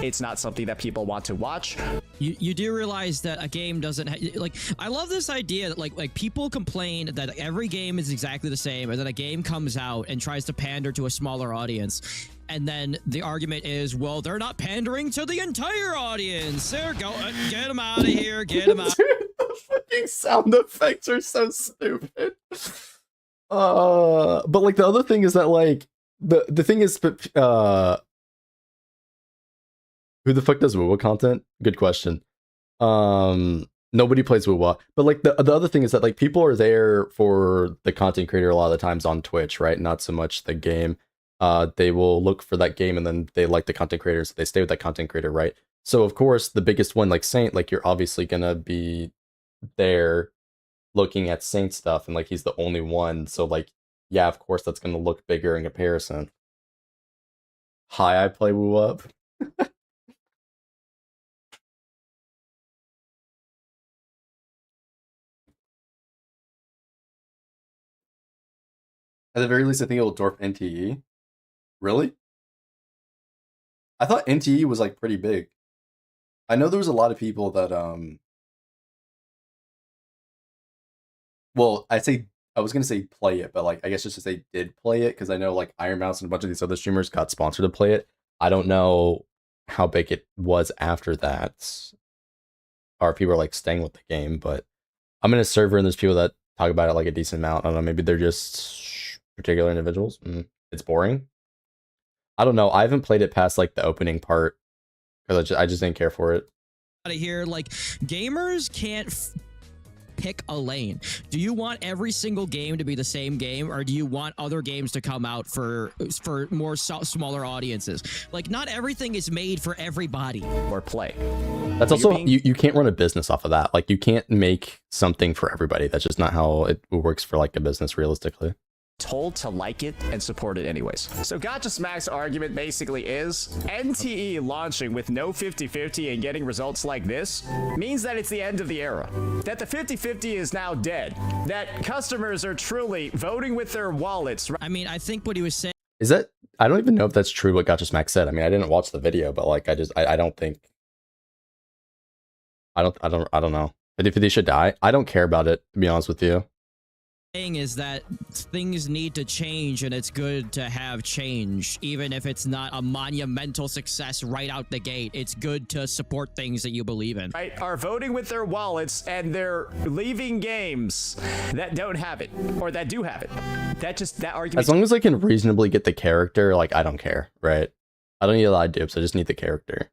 It's not something that people want to watch. You do realize that a game doesn't like, I love this idea that like people complain that every game is exactly the same and then a game comes out and tries to pander to a smaller audience. And then the argument is, well, they're not pandering to the entire audience. They're going, get them out of here, get them out. Dude, the fucking sound effects are so stupid. But like the other thing is that like the thing is, who the fuck does Wuwa content? Good question. Nobody plays Wuwa. But like the other thing is that like people are there for the content creator a lot of the times on Twitch, right? Not so much the game. They will look for that game and then they like the content creators. They stay with that content creator, right? So of course the biggest one, like Saint, like you're obviously gonna be there looking at Saint stuff, and like he's the only one. So like, yeah, of course that's gonna look bigger in comparison. Hi, I play Woo Up. At the very least, I think it'll dwarf NTE. Really? I thought NTE was like pretty big. I know there was a lot of people that well, I was gonna say play it, but like I guess just to say did play it, because I know like Iron Mouse and a bunch of these other streamers got sponsored to play it. I don't know how big it was after that, or if people are like staying with the game, but I'm in a server and there's people that talk about it like a decent amount. I don't know, maybe they're just particular individuals. It's boring. I don't know. I haven't played it past like the opening part because I just didn't care for it. Out of here, like gamers can't pick a lane. Do you want every single game to be the same game, or do you want other games to come out for more smaller audiences? Like, not everything is made for everybody. Or play. That's also, you can't run a business off of that. Like, you can't make something for everybody. That's just not how it works for like a business realistically. Told to like it and support it anyways. So Gacha Smack's argument basically is NTE launching with no 50-50 and getting results like this means that it's the end of the era. That the 50-50 is now dead. That customers are truly voting with their wallets. I mean, I think what he was saying is that I don't even know if that's true what Gacha Smack said. I mean, I didn't watch the video, but like I don't think I don't know. 50-50 should die. I don't care about it, to be honest with you. Is that things need to change, and it's good to have change, even if it's not a monumental success right out the gate. It's good to support things that you believe in. Right, are voting with their wallets, and they're leaving games that don't have it, or that do have it. That argument. As long as I can reasonably get the character, like I don't care, right? I don't need a lot of dupes. I just need the character.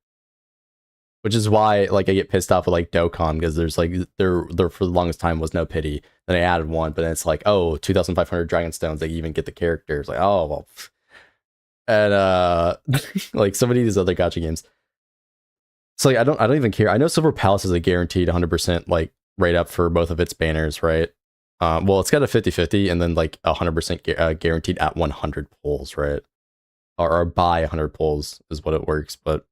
Which is why, like, I get pissed off with like Dokkan, because there's like there for the longest time was no pity. Then I added one, but then it's like, oh, 2,500 Dragon Stones. They even get the characters. Like, oh well, and like so many of these other gacha games. So like, I don't even care. I know Silver Palace is a guaranteed 100% like rate up for both of its banners, right? Well, it's got a 50-50 and then like 100% guaranteed at 100 pulls, right? Or by 100 pulls is what it works, but.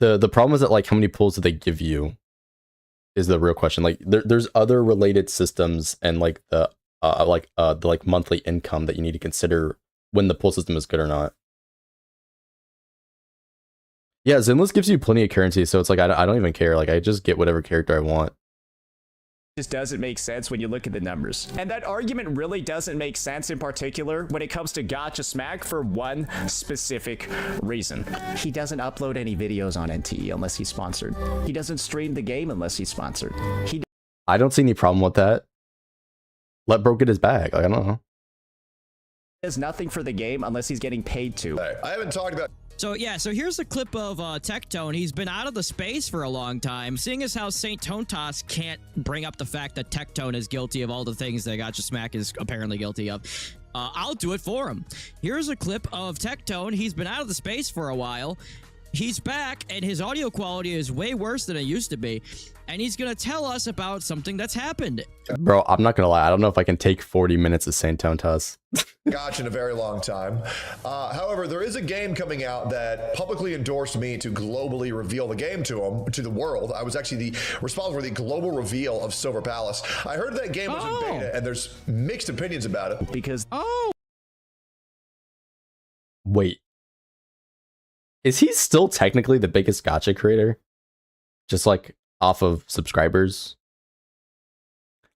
The problem is that like how many pulls do they give you is the real question. Like there's other related systems and like the monthly income that you need to consider when the pull system is good or not. Yeah, Zenless gives you plenty of currency, so it's like I don't even care. Like I just get whatever character I want. Just doesn't make sense when you look at the numbers. And that argument really doesn't make sense in particular when it comes to Gacha Smack for one specific reason. He doesn't upload any videos on NTE unless he's sponsored. He doesn't stream the game unless he's sponsored. I don't see any problem with that. Let bro get his bag. Like, I don't know. He does nothing for the game unless he's getting paid to. I haven't talked about... So yeah, so here's a clip of Tectone. He's been out of the space for a long time. Seeing as how Saint Tontas can't bring up the fact that Tectone is guilty of all the things that Gacha Smack is apparently guilty of, I'll do it for him. Here's a clip of Tectone. He's been out of the space for a while. He's back, and his audio quality is way worse than it used to be. And he's going to tell us about something that's happened. Bro, I'm not going to lie. I don't know if I can take 40 minutes of Saint Tontas. Gotcha in a very long time. However, there is a game coming out that publicly endorsed me to globally reveal the game to the world. I was actually responsible for the global reveal of Silver Palace. I heard that game was in beta, and there's mixed opinions about it. Because... Wait. Is he still technically the biggest gacha creator? Just like off of subscribers?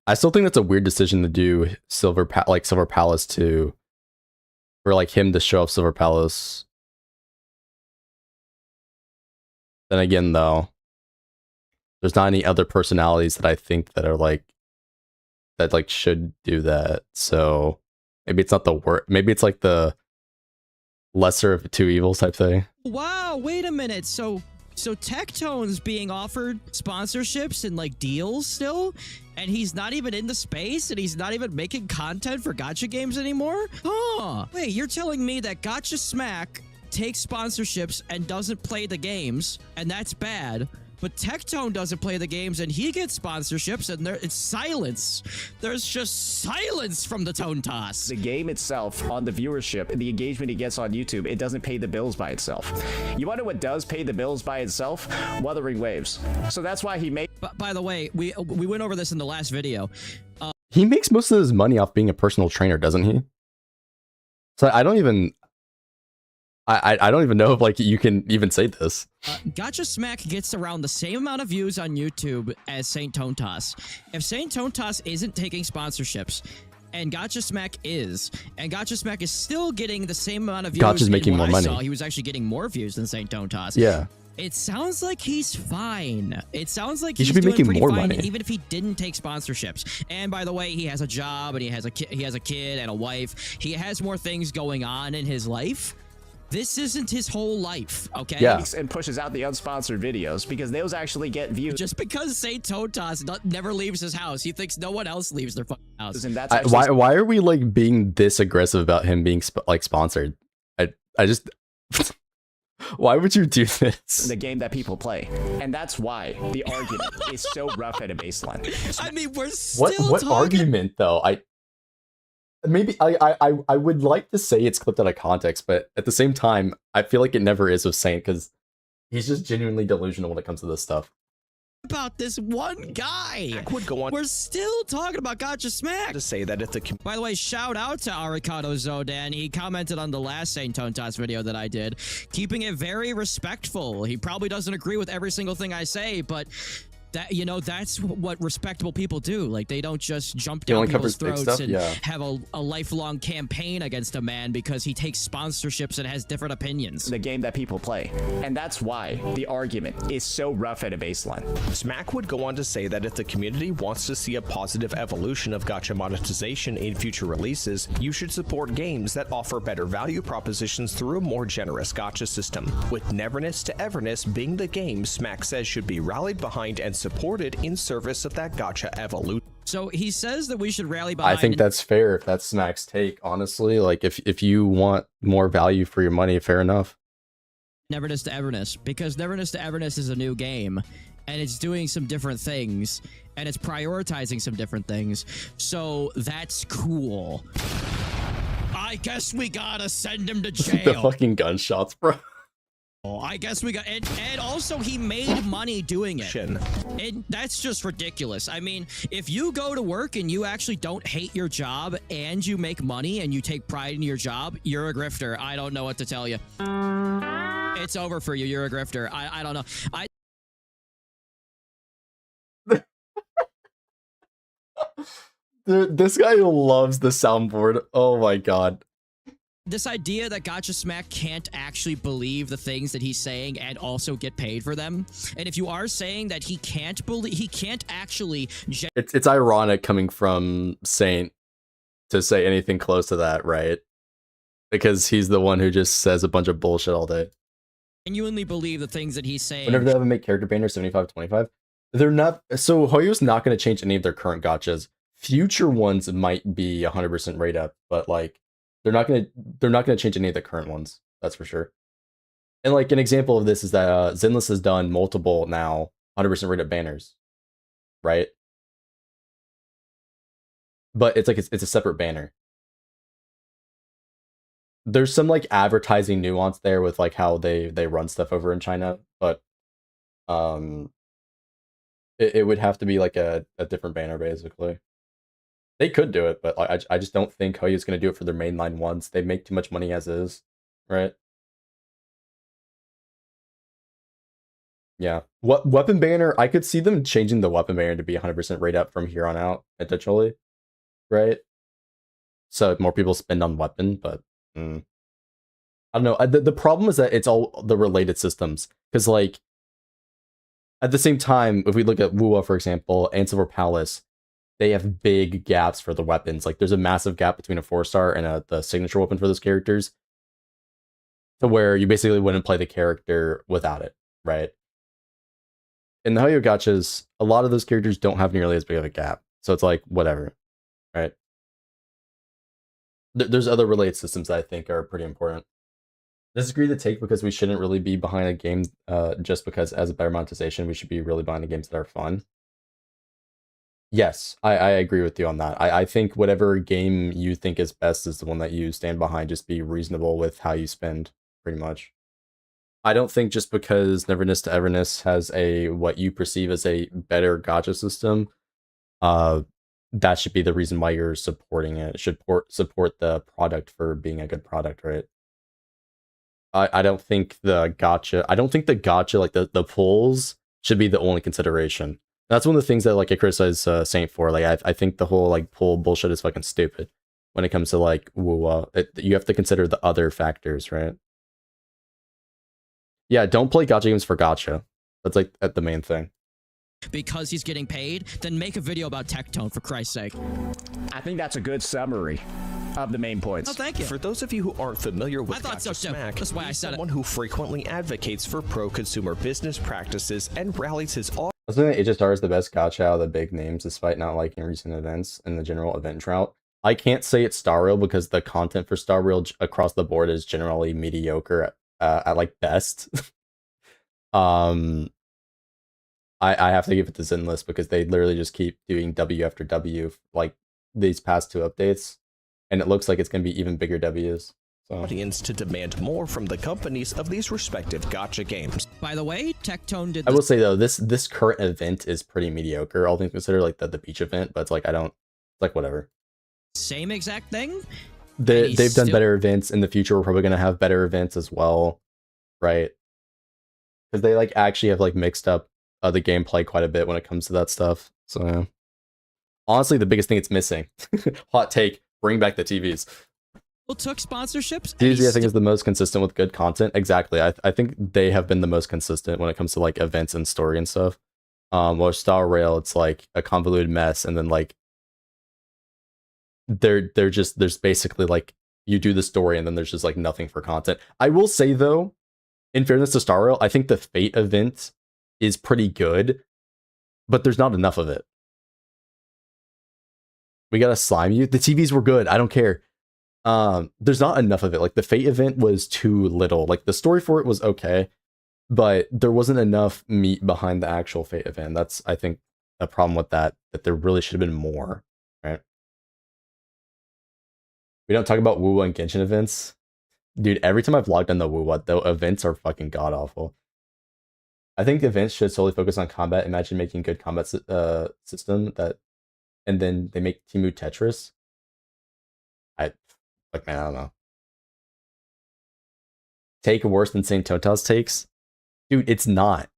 I still think that's a weird decision to do Silver Palace to, for like him to show off Silver Palace. Then again, though, there's not any other personalities that I think that are like that like should do that. So maybe it's not the worst. Maybe it's like the lesser of two evils type thing. Wow, wait a minute. So So Tectone's being offered sponsorships and like deals still, and he's not even in the space, and he's not even making content for gacha games anymore? Huh. Wait, you're telling me that Gacha Smack takes sponsorships and doesn't play the games, and that's bad, but Tectone doesn't play the games and he gets sponsorships, and it's silence. There's just silence from the Tone Toss. The game itself, on the viewership, the engagement it gets on YouTube, it doesn't pay the bills by itself. You wonder what does pay the bills by itself? Wuthering Waves. So that's why he made... By the way, we went over this in the last video. He makes most of his money off being a personal trainer, doesn't he? So I don't even... I don't even know if like you can even say this. Gacha Smack gets around the same amount of views on YouTube as Saint Tone Toss. If Saint Tone Toss isn't taking sponsorships, and Gacha Smack is, and Gacha Smack is still getting the same amount of views. Gacha's making more money. He was actually getting more views than Saint Tone Toss. Yeah. It sounds like he's fine. It sounds like He he's should be doing making pretty more fine, money. even if he didn't take sponsorships. And by the way, he has a job, and he has a kid and a wife. He has more things going on in his life. This isn't his whole life, okay? Yeah. And pushes out the unsponsored videos because those actually get views. Just because Saint Totas never leaves his house, he thinks no one else leaves their fucking house. And that's why are we like being this aggressive about him being like sponsored? I just why would you do this? The game that people play, and that's why the argument is so rough at a baseline. I mean, we're still what talking. argument though? I would like to say it's clipped out of context, but at the same time, I feel like it never is with Saint because he's just genuinely delusional when it comes to this stuff. About this one guy. Would go on. We're still talking about Gacha Smack. To say that if the By the way, shout out to Arikado Zodan. He commented on the last Saint Tone Toss video that I did, keeping it very respectful. He probably doesn't agree with every single thing I say, but that, you know, that's what respectable people do. Like, they don't just jump down people's throats and have a lifelong campaign against a man because he takes sponsorships and has different opinions. The game that people play, and that's why the argument is so rough at a baseline. Smack would go on to say that if the community wants to see a positive evolution of gacha monetization in future releases, you should support games that offer better value propositions through a more generous gacha system, with Neverness to Everness being the game Smack says should be rallied behind and supported in service of that gacha evolution. So he says that we should rally behind. I think that's fair if that's Smack's take, honestly. Like, if you want more value for your money, fair enough. Neverness to Everness, because Neverness to Everness is a new game, and it's doing some different things, and it's prioritizing some different things. So that's cool. I guess we gotta send him to jail. The fucking gunshots, bro. I guess we got, and also he made money doing it. And that's just ridiculous. I mean, if you go to work and you actually don't hate your job and you make money and you take pride in your job, you're a grifter. I don't know what to tell you. It's over for you. You're a grifter. I don't know. This guy loves the soundboard. Oh my god. This idea that Gacha Smack can't actually believe the things that he's saying and also get paid for them. And if you are saying that he can't actually... It's ironic coming from Saint to say anything close to that, right? Because he's the one who just says a bunch of bullshit all day. Genuinely believe the things that he's saying. Whenever they have a make character banner 75-25, they're not... So Hoyo's not going to change any of their current gachas. Future ones might be 100% rate up, but like... They're not gonna change any of the current ones. That's for sure. And like an example of this is that Zenless has done multiple now 100% rated banners, right? But it's like it's a separate banner. There's some like advertising nuance there with like how they run stuff over in China, but it would have to be like a different banner basically. They could do it, but I just don't think Hoyo's going to do it for their mainline ones. They make too much money as is, right? Yeah. What weapon banner? I could see them changing the weapon banner to be 100% rate up from here on out, potentially, right? So more people spend on weapon, but I don't know. The problem is that it's all the related systems, because like at the same time, if we look at Wuwa, for example, and Silver Palace, they have big gaps for the weapons. Like there's a massive gap between a 4-star and the signature weapon for those characters, to where you basically wouldn't play the character without it, right? in the Hoyo gachas, a lot of those characters don't have nearly as big of a gap. So it's like, whatever, right? There's other related systems that I think are pretty important. Disagree to take because we shouldn't really be behind a game just because as a better monetization, we should be really behind the games that are fun. Yes, I agree with you on that. I think whatever game you think is best is the one that you stand behind. Just be reasonable with how you spend, pretty much. I don't think just because Neverness to Everness has a what you perceive as a better gacha system, that should be the reason why you're supporting it. It should support the product for being a good product, right? I don't think the gacha, like the pulls should be the only consideration. That's one of the things that like I criticize Saint for. Like I think the whole like pull bullshit is fucking stupid when it comes to like you have to consider the other factors, right? Yeah, don't play gacha games for gacha. That's like the main thing. Because he's getting paid, then make a video about Tectone, for Christ's sake. I think that's a good summary of the main points. Oh, thank you. For those of you who aren't familiar with I thought so too. Smack, That's why I he's said it. someone who frequently advocates for pro-consumer business practices and rallies his I was thinking HSR is the best gacha out of the big names, despite not liking recent events in the general event drought. I can't say it's Star Rail because the content for Star Rail across the board is generally mediocre at like best. I have to give it to Zenless because they literally just keep doing W after W like these past 2 updates, and it looks like it's going to be even bigger Ws. So. Audience to demand more from the companies of these respective gacha games. By the way, Tectone did. I will say though, this current event is pretty mediocre. All things considered, like the beach event, but it's like it's like whatever. Same exact thing. They've done better events in the future. We're probably going to have better events as well, right? Because they like actually have like mixed up the gameplay quite a bit when it comes to that stuff. So yeah. Honestly, the biggest thing it's missing, hot take, bring back the TVs. Took sponsorships. ZZZ I think is the most consistent with good content. Exactly. I think they have been the most consistent when it comes to like events and story and stuff. While Star Rail, it's like a convoluted mess, and then like they're just there's basically like you do the story and then there's just like nothing for content. I will say though, in fairness to Star Rail, I think the Fate event is pretty good, but there's not enough of it. We gotta slime you. The TVs were good. I don't care. There's not enough of it. Like the Fate event was too little. Like the story for it was okay, but there wasn't enough meat behind the actual Fate event. That's, I think, a problem with that there really should have been more, right? We don't talk about Wuwa and Genshin events. Dude, every time I've logged on the Wuwa, the events are fucking god-awful. I think events should solely focus on combat. Imagine making good combat system that, and then they make Timu Tetris. Man, I don't know. Take worse than Saint Tota's takes? Dude, it's not.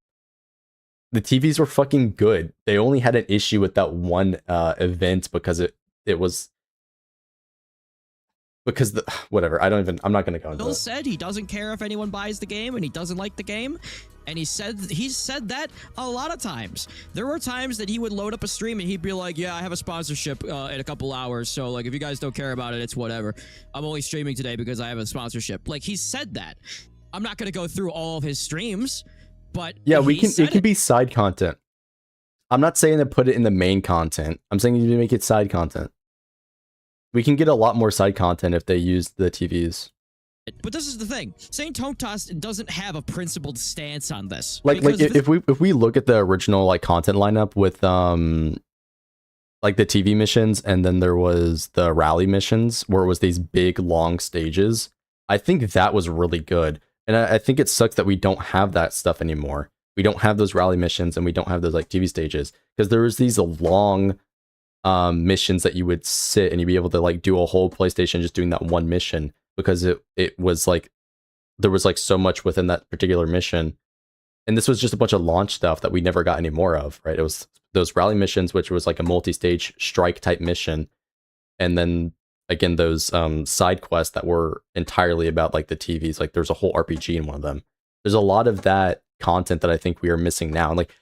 The TVs were fucking good. They only had an issue with that one event because it was because the whatever. I'm not gonna go into Bill it. said he doesn't care if anyone buys the game and he doesn't like the game. And he's said that a lot of times. There were times that he would load up a stream and he'd be like, yeah, I have a sponsorship in a couple hours. So like, if you guys don't care about it, it's whatever. I'm only streaming today because I have a sponsorship. Like he's said that. I'm not going to go through all of his streams, but yeah, it can be side content. I'm not saying to put it in the main content. I'm saying you need to make it side content. We can get a lot more side content if they use the TVs. But this is the thing. Saint Totas doesn't have a principled stance on this. Like if we look at the original like content lineup with like the TV missions, and then there was the rally missions where it was these big long stages. I think that was really good. And I think it sucks that we don't have that stuff anymore. We don't have those rally missions and we don't have those like TV stages, because there was these long missions that you would sit and you'd be able to like do a whole PlayStation just doing that one mission, because it was like there was like so much within that particular mission. And this was just a bunch of launch stuff that we never got any more of, right? It was those rally missions, which was like a multi-stage strike type mission, and then again those side quests that were entirely about like the TVs. Like there's a whole RPG in one of them. There's a lot of that content that I think we are missing now. And like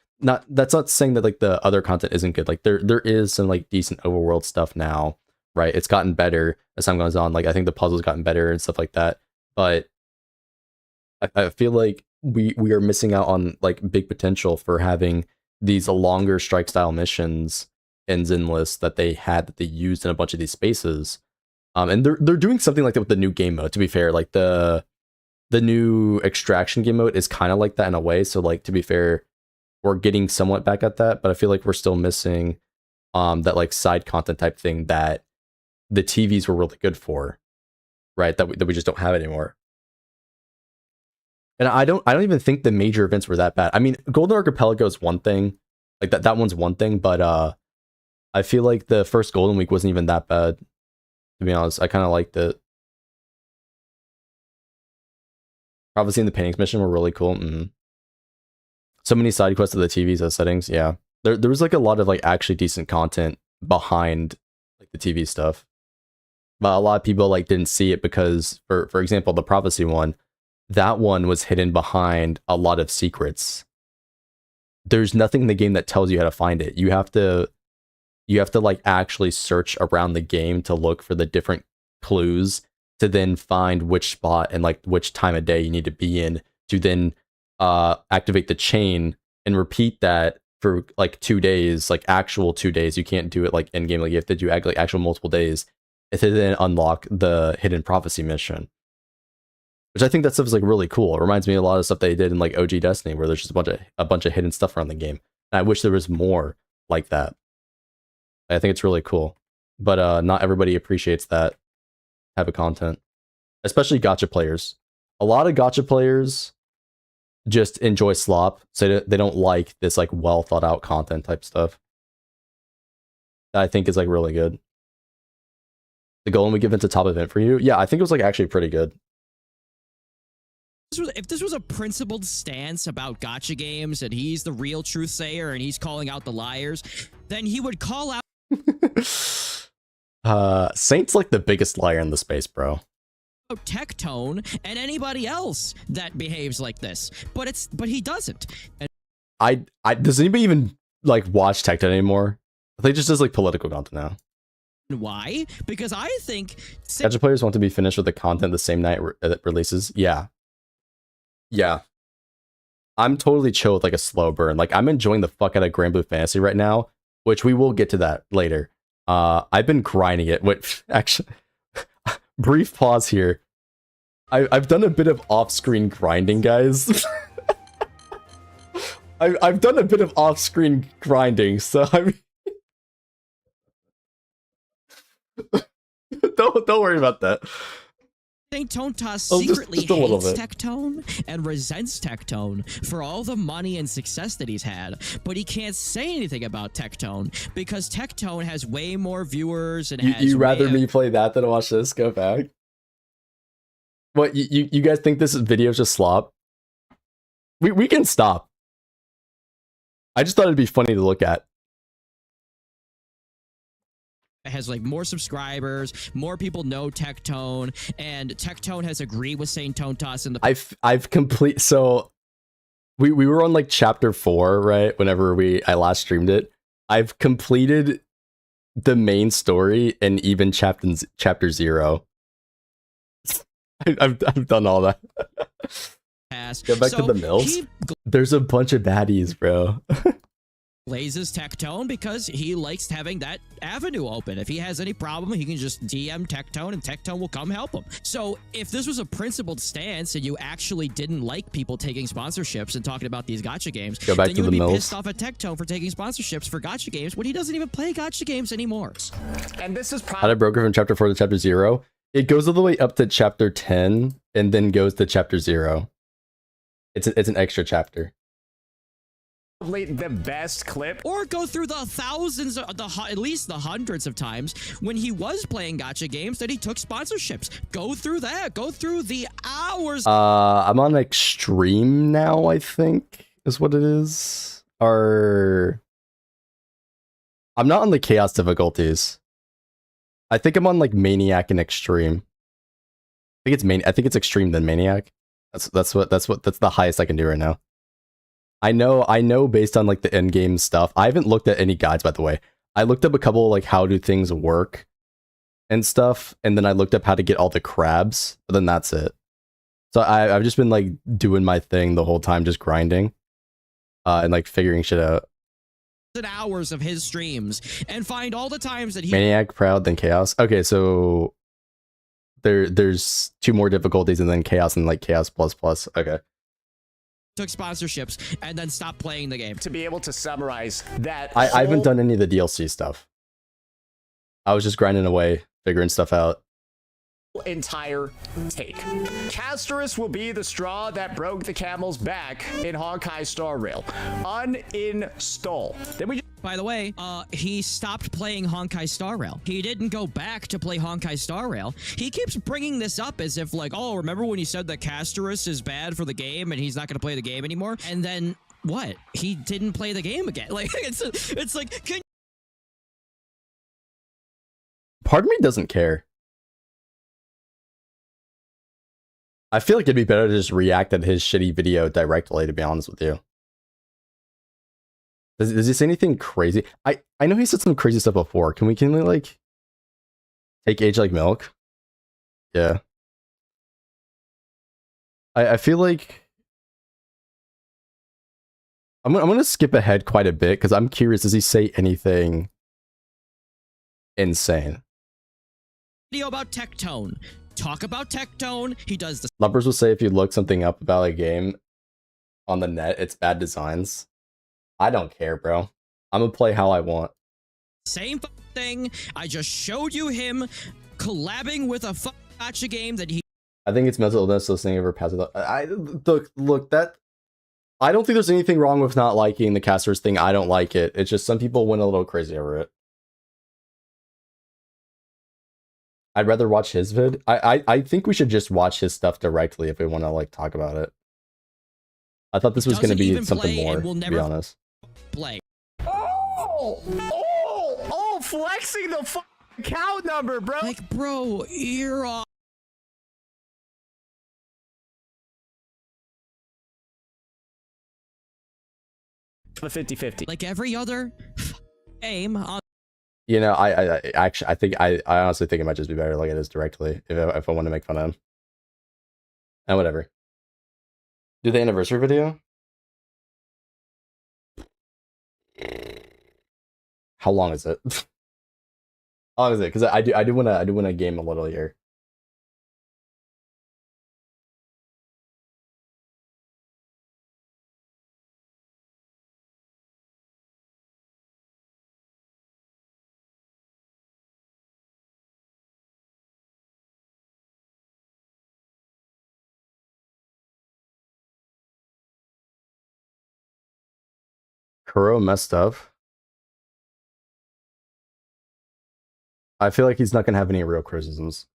that's not saying that like the other content isn't good. Like there is some like decent overworld stuff now, right? It's gotten better as time goes on. Like I think the puzzle's gotten better and stuff like that. But I feel like we are missing out on like big potential for having these longer strike style missions in Zenless that they used in a bunch of these spaces. And they're doing something like that with the new game mode, to be fair. Like the new extraction game mode is kind of like that in a way. So like, to be fair, we're getting somewhat back at that, but I feel like we're still missing that like side content type thing that the TVs were really good for, right? That we just don't have anymore. And I don't even think the major events were that bad. I mean, Golden Archipelago is one thing, like that one's one thing, but I feel like the first Golden Week wasn't even that bad. To be honest, I kind of liked it. Prophecy and the Paintings mission were really cool. So many side quests of the TVs as settings. Yeah, there was like a lot of like actually decent content behind like the TV stuff, but a lot of people like didn't see it because, for example, the Prophecy one, that one was hidden behind a lot of secrets. There's nothing in the game that tells you how to find it. You have to like actually search around the game to look for the different clues to then find which spot and like which time of day you need to be in to then activate the chain and repeat that for like 2 days, like actual 2 days. You can't do it like in game, like you have to do like actual multiple days to then unlock the hidden prophecy mission, which I think that stuff is like really cool. It reminds me of a lot of stuff they did in like OG Destiny, where there's just a bunch of hidden stuff around the game. And I wish there was more like that. I think it's really cool, but not everybody appreciates that type of content, especially gacha players. A lot of gacha players just enjoy slop, so they don't like this like well thought out content type stuff. That I think is like really good. The Golden Week event's a top event for you? Yeah, I think it was like actually pretty good. If this was a principled stance about gacha games and he's the real truth sayer and he's calling out the liars, then he would call out Saint's like the biggest liar in the space, bro. Tectone and anybody else that behaves like this, but he doesn't. And does anybody even like watch Tectone anymore? I think just does like political content now. Why? Because I think gacha players want to be finished with the content the same night it releases. Yeah, I'm totally chill with like a slow burn. Like I'm enjoying the fuck out of Granblue Fantasy right now, which we will get to that later. I've been grinding it. Which actually, brief pause here. I've done a bit of off-screen grinding, guys. I've done a bit of off-screen grinding, so I mean, don't worry about that. Saint Tontas secretly hates Tectone and resents Tectone for all the money and success that he's had, but he can't say anything about Tectone because Tectone has way more viewers and has you rather me play that than watch this? Go back. What, you guys think this video is just slop? We can stop. I just thought it'd be funny to look at. Has like more subscribers, more people know Tectone, and Tectone has agreed with Saint Tontas in the I've complete so we were on like chapter 4, right? Whenever I last streamed it. I've completed the main story and even chapter 0. I've done all that. Go back to the mills. There's a bunch of baddies, bro. Blazes Tectone because he likes having that avenue open. If he has any problem, he can just DM Tectone and Tectone will come help him. So if this was a principled stance and you actually didn't like people taking sponsorships and talking about these gacha games, then you would be pissed off at Tectone for taking sponsorships for gacha games when he doesn't even play gacha games anymore. And this is how to broker from chapter 4 to chapter 0. It goes all the way up to chapter 10 and then goes to chapter 0. It's an extra chapter. The best clip, or go through the thousands, at least the hundreds of times when he was playing gacha games that he took sponsorships. Go through that. Go through the hours. I'm on extreme now, I think is what it is. Or I'm not on the chaos difficulties. I think I'm on like maniac and extreme. I think it's extreme then maniac. That's the highest I can do right now. I know based on like the end game stuff. I haven't looked at any guides, by the way. I looked up a couple like how do things work and stuff, and then I looked up how to get all the crabs, but then that's it. So I've just been like doing my thing the whole time, just grinding, and like figuring shit out. hours of his streams and find all the times that he Maniac, Proud, then Chaos. Okay, so there's 2 more difficulties and then Chaos and like Chaos plus plus. Okay. took sponsorships and then stopped playing the game. To be able to summarize that, I haven't done any of the DLC stuff. I was just grinding away, figuring stuff out. Entire take. Castorus will be the straw that broke the camel's back in Honkai Star Rail. Uninstall. Then we. By the way, he stopped playing Honkai Star Rail. He didn't go back to play Honkai Star Rail. He keeps bringing this up as if like, oh, remember when you said that Castorus is bad for the game and he's not going to play the game anymore? And then what? He didn't play the game again. Like it's like, can Part of me doesn't care. I feel like it'd be better to just react at his shitty video directly, to be honest with you. Does he say anything crazy? I know he said some crazy stuff before. Can we like take age like milk? Yeah. I feel like I'm gonna skip ahead quite a bit because I'm curious. Does he say anything insane? video about Tectone. Talk about Tectone. He does the Lovers will say if you look something up about a game on the net, it's bad designs. I don't care, bro. I'm gonna play how I want. same thing. I just showed you him collabing with a gacha game that he. I think it's mental illness listening over passive. Look that. I don't think there's anything wrong with not liking the Casters thing. I don't like it. It's just some people went a little crazy over it. I'd rather watch his vid. I think we should just watch his stuff directly if we want to like talk about it. I thought this was going to be something more, to be honest. Play. Oh, flexing the account number, bro. Like, bro, you're off. The 50-50. Like every other game on. You know, I honestly think it might just be better like it is directly if I want to make fun of him. And whatever. Do the anniversary video? How long is it? How long is it? Because I do want to game a little here. Kuro messed up. I feel like he's not going to have any real criticisms.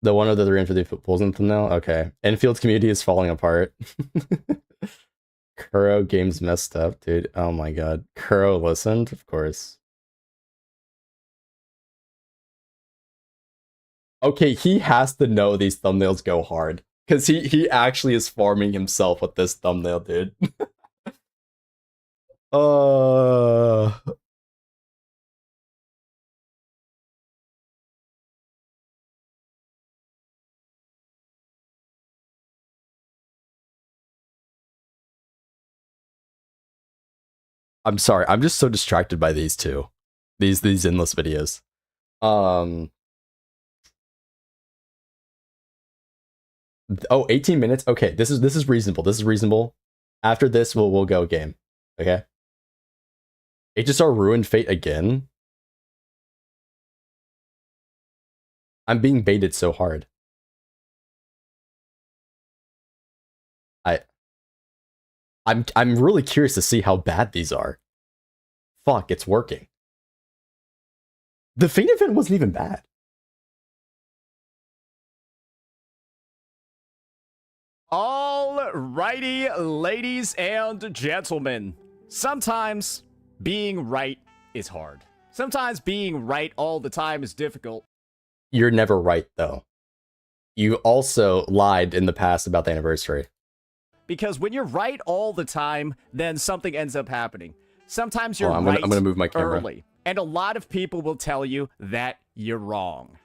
The one of the 350 pulls in thumbnail? Okay. Enfield's community is falling apart. Kuro games messed up, dude. Oh my god. Kuro listened? Of course. Okay, he has to know these thumbnails go hard. Because he actually is farming himself with this thumbnail, dude. I'm sorry, I'm just so distracted by these two. These endless videos. Oh, 18 minutes? Okay, this is reasonable. This is reasonable. After this, we'll go game. Okay? HSR ruined Fate again? I'm being baited so hard. I'm really curious to see how bad these are. Fuck, it's working. The Fate event wasn't even bad. Alrighty, ladies and gentlemen. Sometimes being right is hard. Sometimes being right all the time is difficult. You're never right, though. You also lied in the past about the anniversary. Because when you're right all the time, then something ends up happening. Sometimes you're I'm right gonna move my camera. early. And a lot of people will tell you that you're wrong.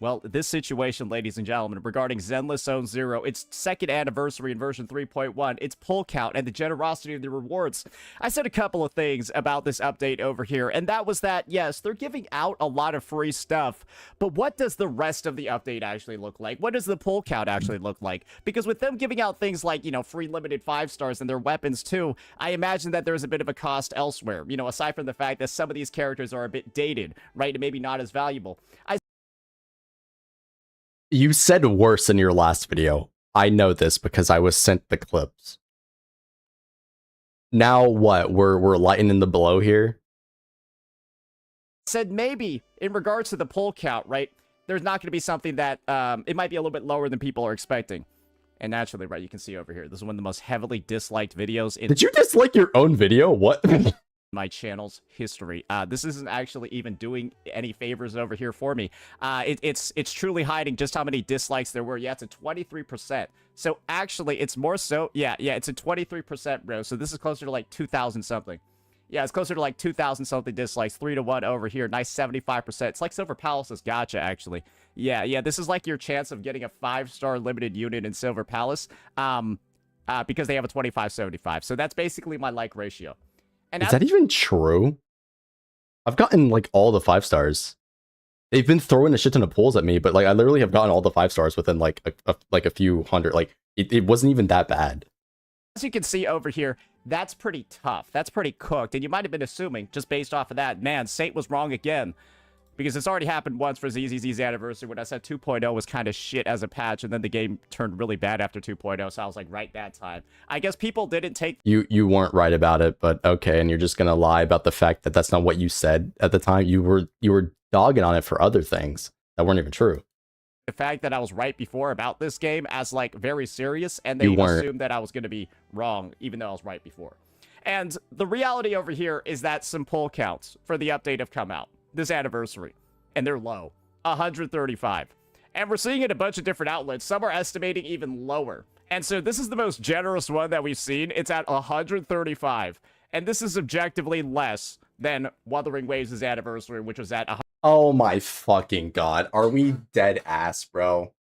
Well, this situation, ladies and gentlemen, regarding Zenless Zone Zero, its second anniversary in version 3.1, its pull count, and the generosity of the rewards. I said a couple of things about this update over here, and that was that, yes, they're giving out a lot of free stuff, but what does the rest of the update actually look like? What does the pull count actually look like? Because with them giving out things like, you know, free limited 5 stars and their weapons too, I imagine that there's a bit of a cost elsewhere, you know, aside from the fact that some of these characters are a bit dated, right, and maybe not as valuable. You said worse in your last video. I know this because I was sent the clips. Now what? We're lightening the blow here? Said maybe in regards to the pull count, right? There's not going to be something that it might be a little bit lower than people are expecting. And naturally, right, you can see over here, this is one of the most heavily disliked videos in— Did you dislike your own video? What? My channel's history. This isn't actually even doing any favors over here for me. It's truly hiding just how many dislikes there were. Yeah, it's a 23%. So actually, it's more so. Yeah, it's a 23%, bro. So this is closer to like 2,000 something. Yeah, it's closer to like 2,000 something dislikes. 3-1 over here. Nice 75%. It's like Silver Palace's gacha, actually. Yeah. This is like your chance of getting a 5-star limited unit in Silver Palace. Because they have a 25-75. So that's basically my like ratio. And is that even true? I've gotten like all the 5 stars. They've been throwing a shit ton of pulls at me, but like I literally have gotten all the 5 stars within like a few hundred. Like it wasn't even that bad. As you can see over here, that's pretty tough. That's pretty cooked. And you might have been assuming, just based off of that, man, Saint was wrong again. Because it's already happened once for ZZZ's anniversary when I said 2.0 was kind of shit as a patch, and then the game turned really bad after 2.0, so I was like, right that time. I guess people didn't take— You weren't right about it, but okay, and you're just gonna lie about the fact that that's not what you said at the time. You were dogging on it for other things that weren't even true. The fact that I was right before about this game as, like, very serious, and they assumed that I was going to be wrong, even though I was right before. And the reality over here is that some pull counts for the update have come out this anniversary, and they're low. 135. And we're seeing it in a bunch of different outlets. Some are estimating even lower. And so this is the most generous one that we've seen. It's at 135. And this is objectively less than Wuthering Waves' anniversary, which was at 100. Oh my fucking god. Are we dead ass, bro?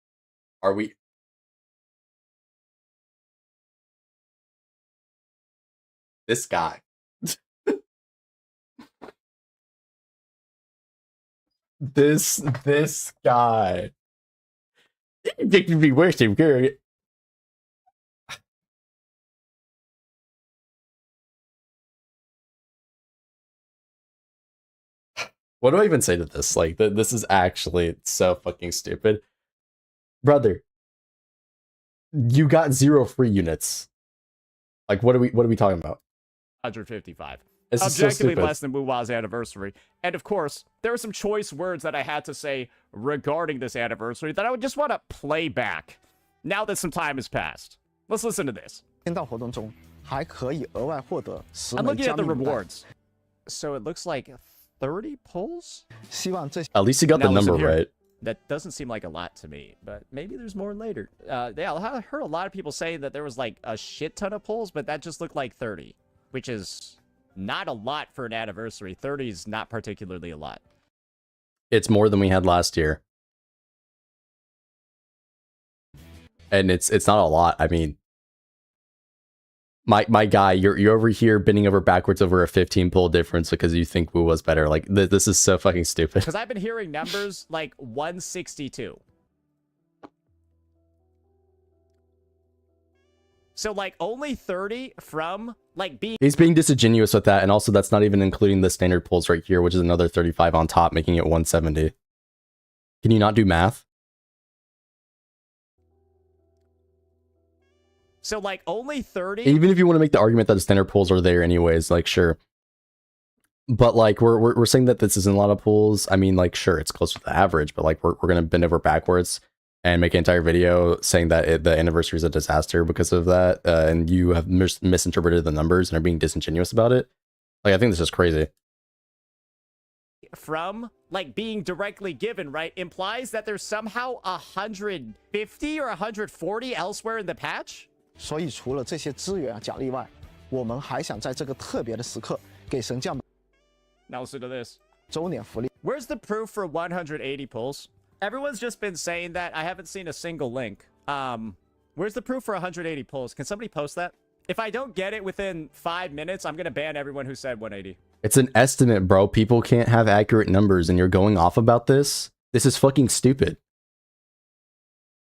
Are we? This guy. This guy. It could be worse than good. What do I even say to this? Like, this is actually so fucking stupid. Brother, you got 0 free units. Like, what are we talking about? 155. This is Objectively so less than Wuwa's anniversary. And of course, there are some choice words that I had to say regarding this anniversary that I would just want to play back now that some time has passed. Let's listen to this. I'm looking at the rewards. So it looks like 30 pulls? At least you got the number right. That doesn't seem like a lot to me, but maybe there's more later. Yeah, I heard a lot of people say that there was like a shit ton of pulls, but that just looked like 30, which is not a lot for an anniversary. 30 is not particularly a lot. It's more than we had last year. And it's not a lot. I mean, my guy, you're over here bending over backwards over a 15 pull difference because you think Wu was better. Like, this is so fucking stupid. Because I've been hearing numbers like 162. So, like, only 30 from, like, being... He's being disingenuous with that, and also that's not even including the standard pulls right here, which is another 35 on top, making it 170. Can you not do math? So, like, only 30... Even if you want to make the argument that the standard pulls are there anyways, like, sure. But, like, we're saying that this isn't a lot of pulls. I mean, like, sure, it's close to the average, but, like, we're going to bend over backwards and make an entire video saying that the anniversary is a disaster because of that, and you have misinterpreted the numbers and are being disingenuous about it. Like, I think this is crazy. From, like, being directly given, right, implies that there's somehow 150 or 140 elsewhere in the patch? 所以除了这些资源奖励外，我们还想在这个特别的时刻给神将 Now listen to this. 周年福利。 Where's the proof for 180 pulls? Everyone's just been saying that. I haven't seen a single link. Where's the proof for 180 pulls? Can somebody post that? If I don't get it within 5 minutes, I'm gonna ban everyone who said 180. It's an estimate, bro. People can't have accurate numbers, and you're going off about this? This is fucking stupid.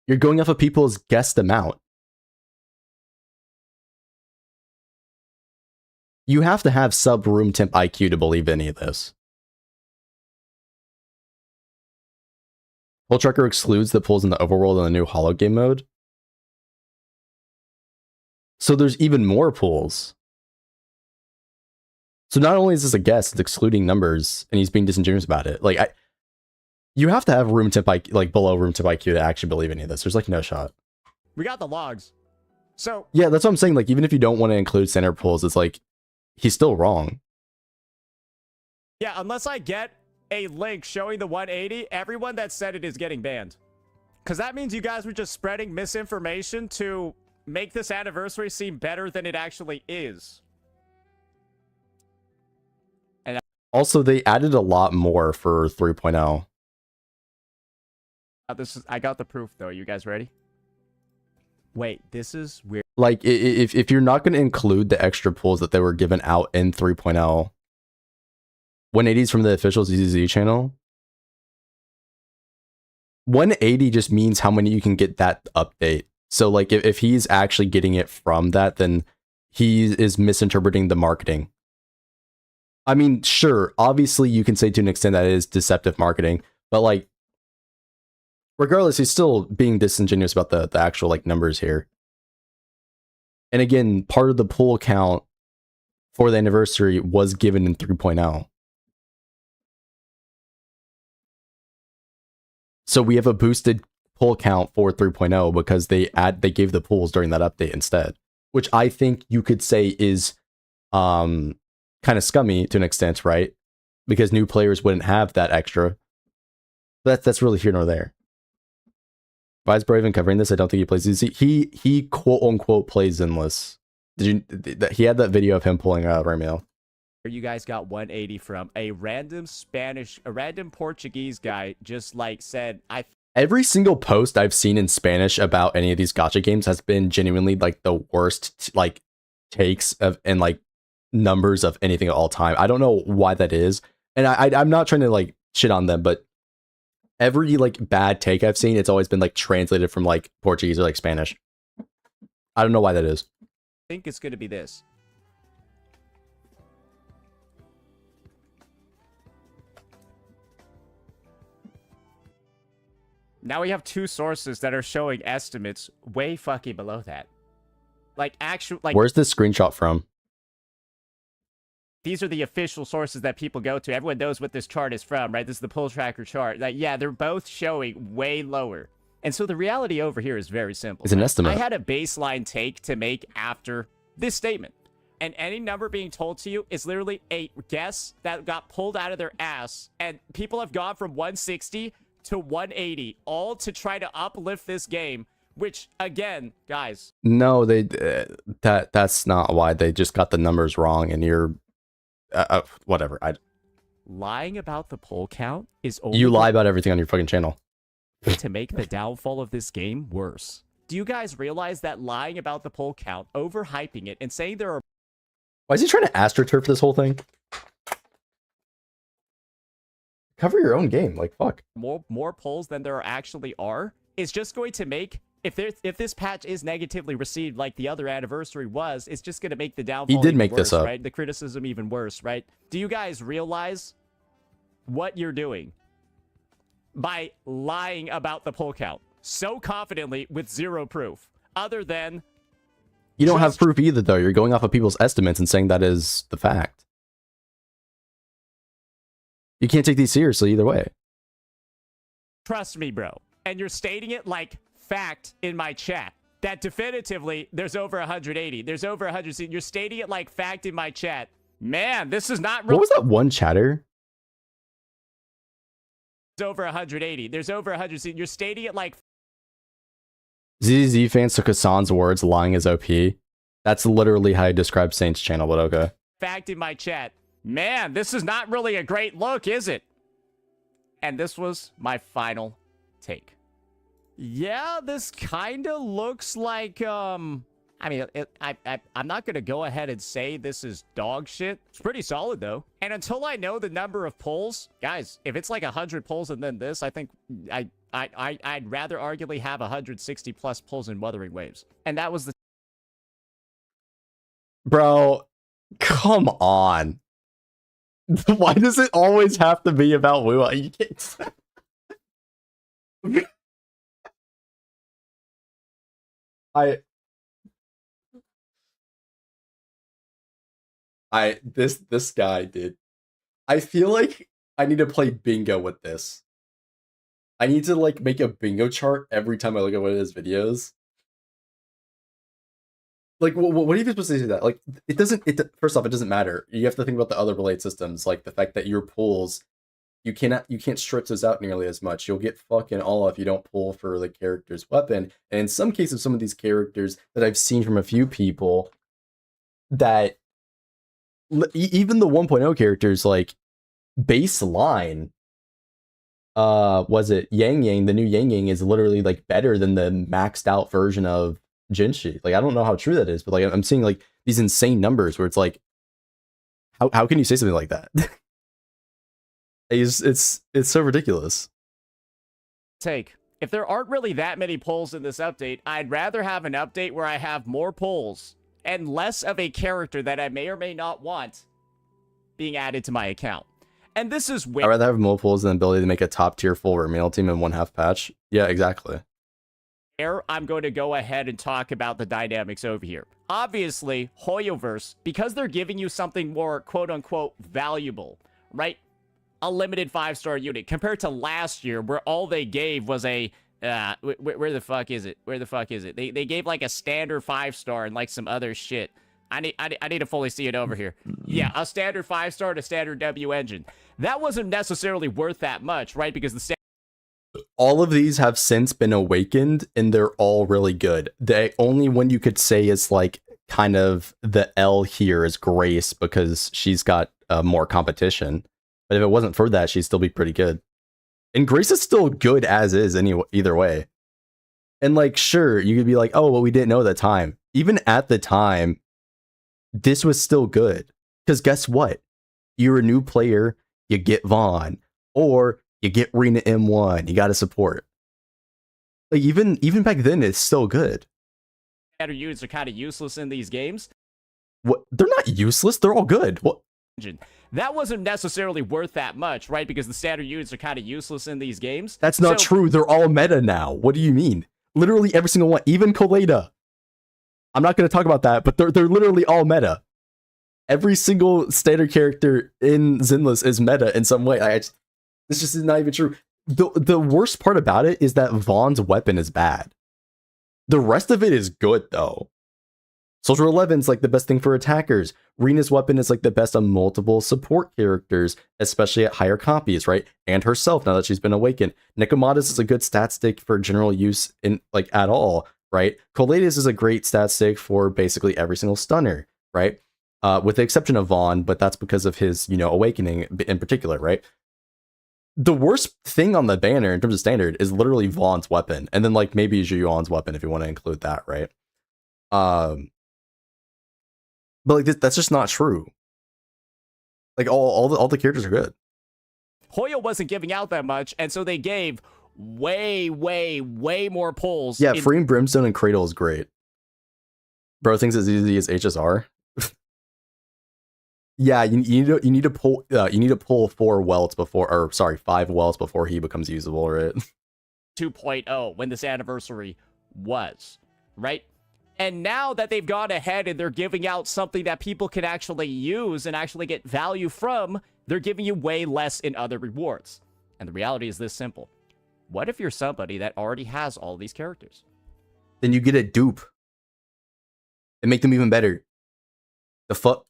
You're going off of people's guessed amount. You have to have sub-room temp IQ to believe any of this. Pull Tracker excludes the pulls in the overworld in the new holo game mode. So there's even more pulls. So not only is this a guess, it's excluding numbers, and he's being disingenuous about it. Like, you have to have room temp IQ, like below room temp IQ, to actually believe any of this. There's like no shot. We got the logs. So yeah, that's what I'm saying. Like, even if you don't want to include center pulls, it's like he's still wrong. yeah, unless I get a link showing the 180, everyone that said it is getting banned. Because that means you guys were just spreading misinformation to make this anniversary seem better than it actually is. And Also, they added a lot more for 3.0. I got the proof though. You guys ready? Wait, this is weird. Like, if you're not going to include the extra pulls that they were given out in 3.0, 180s from the official ZZZ channel, 180 just means how many you can get that update. So, like, if he's actually getting it from that, then he is misinterpreting the marketing. I mean, sure, obviously you can say to an extent that it is deceptive marketing, but, like, regardless, he's still being disingenuous about the actual, like, numbers here. And again, part of the pull count for the anniversary was given in 3.0. So we have a boosted pull count for 3.0 because they gave the pulls during that update instead, which I think you could say is kind of scummy to an extent, right? Because new players wouldn't have that extra. But that's really here nor there. Why is Bro even covering this? I don't think he plays ZZ. He quote unquote plays Zenless. He had that video of him pulling Ramiel. You guys got 180 from a random Portuguese guy just like said, Every single post I've seen in Spanish about any of these gacha games has been genuinely like the worst like takes of and like numbers of anything at all time. I don't know why that is. And I'm not trying to like shit on them, but every like bad take I've seen, it's always been like translated from like Portuguese or like Spanish. I don't know why that is. I think it's going to be this. Now we have two sources that are showing estimates way fucking below that. Like actual like where's this screenshot from? These are the official sources that people go to. Everyone knows what this chart is from, right? This is the pull tracker chart. Like, yeah, they're both showing way lower. And so the reality over here is very simple. It's an estimate. I had a baseline take to make after this statement. And any number being told to you is literally a guess that got pulled out of their ass. And people have gone from 160 to 180, all to try to uplift this game. Which, again, guys. No, that's not why. They just got the numbers wrong, and you're... whatever. Lying about the poll count is only you lie about everything on your fucking channel to make the downfall of this game worse. Do you guys realize that lying about the poll count, overhyping it, and saying there are... Why is he trying to astroturf this whole thing? Cover your own game, like fuck. More polls than there actually are is just going to make... If this patch is negatively received like the other anniversary was, it's just going to make the downfall He did make worse, this up. Right? The criticism even worse, right? Do you guys realize what you're doing by lying about the poll count so confidently with zero proof? Other than... You don't have proof either, though. You're going off of people's estimates and saying that is the fact. You can't take these seriously either way. Trust me, bro. And you're stating it like... fact in my chat that definitively there's over 180. There's over 100. You're stating it like fact in my chat. Man, this is not real. What was that one chatter? There's over 180. There's over 100. You're stating it like... ZZZ fans took Hassan's words, lying is OP. That's literally how I describe Saint's channel, but okay. Fact in my chat. Man, this is not really a great look, is it? And this was my final Take. Yeah, this kind of looks like, I mean, I'm not going to go ahead and say this is dog shit. It's pretty solid, though. And until I know the number of pulls, guys, if it's like 100 pulls and then this, I think I'd rather arguably have 160 plus pulls in Wuthering Waves. And that was the... Bro, come on. Why does it always have to be about Wu? You can't... this guy, dude. I feel like I need to play bingo with this. I need to like make a bingo chart every time I look at one of his videos. Like, what are you supposed to do that? Like, it doesn't. First off, it doesn't matter. You have to think about the other relate systems, like the fact that your pulls, you can't stretch those out nearly as much. You'll get fucking all if you don't pull for the character's weapon. And in some cases, some of these characters that I've seen from a few people, that even the 1.0 characters, like baseline, was it Yang Yang? The new Yang Yang is literally like better than the maxed out version of Jinshi. Like, I don't know how true that is, but like I'm seeing like these insane numbers where it's like, how can you say something like that? It's so ridiculous. Take. If there aren't really that many polls in this update, I'd rather have an update where I have more polls and less of a character that I may or may not want being added to my account. And this is where I'd rather have multiples than the ability to make a top tier full remodel team in one half patch. Yeah, exactly. I'm going to go ahead and talk about the dynamics over here. Obviously, Hoyoverse, because they're giving you something more quote-unquote valuable, right? A limited 5-star unit compared to last year where all they gave was a where the fuck is it? Where the fuck is it? They gave like a standard 5-star and like some other shit. I need to fully see it over here. Yeah, a standard 5-star and a standard W engine. That wasn't necessarily worth that much, right? Because the all of these have since been awakened and they're all really good. The only one you could say is like kind of the L here is Grace because she's got more competition. But if it wasn't for that, she'd still be pretty good. And Grace is still good as is anyway, either way. And like, sure, you could be like, oh, well, we didn't know at the time. Even at the time, this was still good. Because guess what? You're a new player, you get Vaughn. Or you get Rena M1, you gotta support. Like, even back then, it's still good. Standard units are kind of useless in these games. What? They're not useless, they're all good. What? That wasn't necessarily worth that much, right? Because the standard units are kind of useless in these games. That's not true, they're all meta now. What do you mean? Literally every single one, even Colada. I'm not gonna talk about that, but they're literally all meta. Every single standard character in Zenless is meta in some way. This just is not even true. The worst part about it is that Vaughn's weapon is bad. The rest of it is good, though. Soldier 11's like the best thing for attackers. Rena's weapon is like the best on multiple support characters, especially at higher copies, right? And herself, now that she's been awakened. Nicomatus is a good stat stick for general use in like at all, right? Collatus is a great stat stick for basically every single stunner, right? With the exception of Vaughn, but that's because of his, awakening in particular, right? The worst thing on the banner in terms of standard is literally Vaughn's weapon, and then like maybe Yuan's weapon if you want to include that, right? But like that's just not true. Like all the characters are good. Hoyo wasn't giving out that much, and so they gave way more pulls. Yeah, Freeing Brimstone and Cradle is great. Bro thinks it's easy as HSR. Yeah, you need to pull 4 welts before, or sorry, 5 welts before he becomes usable, right? 2.0 when this anniversary was, right? And now that they've gone ahead and they're giving out something that people can actually use and actually get value from, they're giving you way less in other rewards. And the reality is this simple. What if you're somebody that already has all these characters? Then you get a dupe and make them even better. The fuck?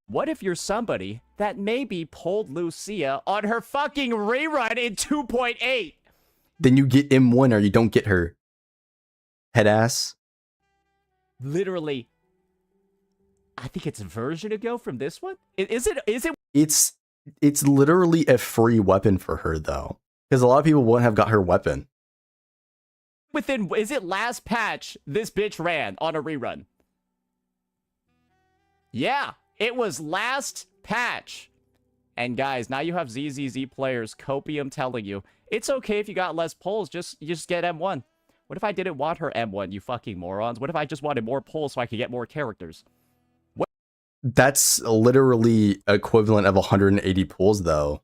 What if you're somebody that maybe pulled Lucia on her fucking rerun in 2.8? Then you get M1 or you don't get her. Head ass. Literally, I think it's a version ago from this one. Is it? It's literally a free weapon for her though, because a lot of people won't have got her weapon. Is it last patch this bitch ran on a rerun? Yeah, it was last patch. And guys, now you have ZZZ players copium telling you, it's okay if you got less pulls, you just get M1. What if I didn't want her M1, you fucking morons? What if I just wanted more pulls so I could get more characters? That's literally equivalent of 180 pulls, though.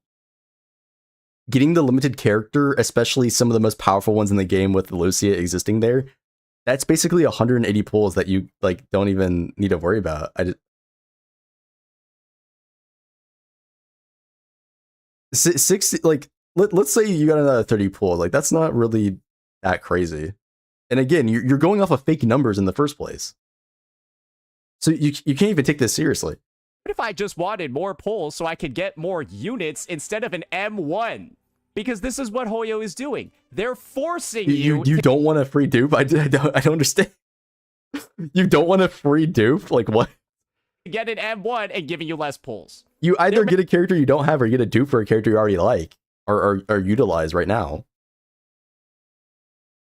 Getting the limited character, especially some of the most powerful ones in the game with Lucia existing there, that's basically 180 pulls that you like don't even need to worry about. 60, like let's say you got another 30 pull, like that's not really that crazy. And again, you're going off of fake numbers in the first place, so you can't even take this seriously. What if I just wanted more pulls so I could get more units instead of an M1? Because this is what Hoyo is doing. They're forcing you. You don't want a free dupe? I don't understand. You don't want a free dupe? Like what? Get an M1 and giving you less pulls. You either get a character you don't have or you get a dupe for a character you already like or utilize right now.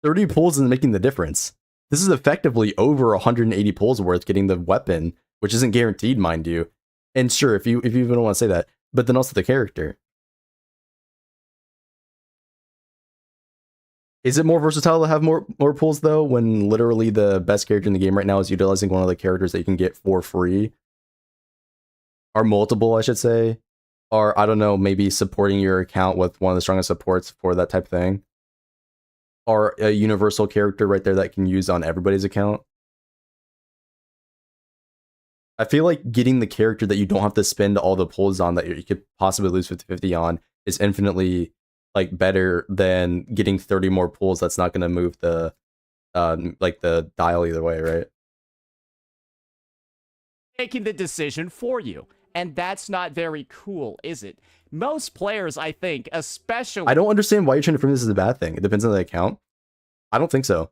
30 pulls isn't making the difference. This is effectively over 180 pulls worth getting the weapon, which isn't guaranteed, mind you. And sure, if you even don't want to say that, but then also the character. Is it more versatile to have more pulls though, when literally the best character in the game right now is utilizing one of the characters that you can get for free? Or multiple, I should say. Or, I don't know, maybe supporting your account with one of the strongest supports for that type of thing. Or a universal character right there that can use on everybody's account. I feel like getting the character that you don't have to spend all the pulls on that you could possibly lose 50-50 on is infinitely like better than getting 30 more pulls that's not going to move the like the dial either way, right? Making the decision for you. And that's not very cool, is it? Most players, I think, especially... I don't understand why you're trying to frame this as a bad thing. It depends on the account. I don't think so.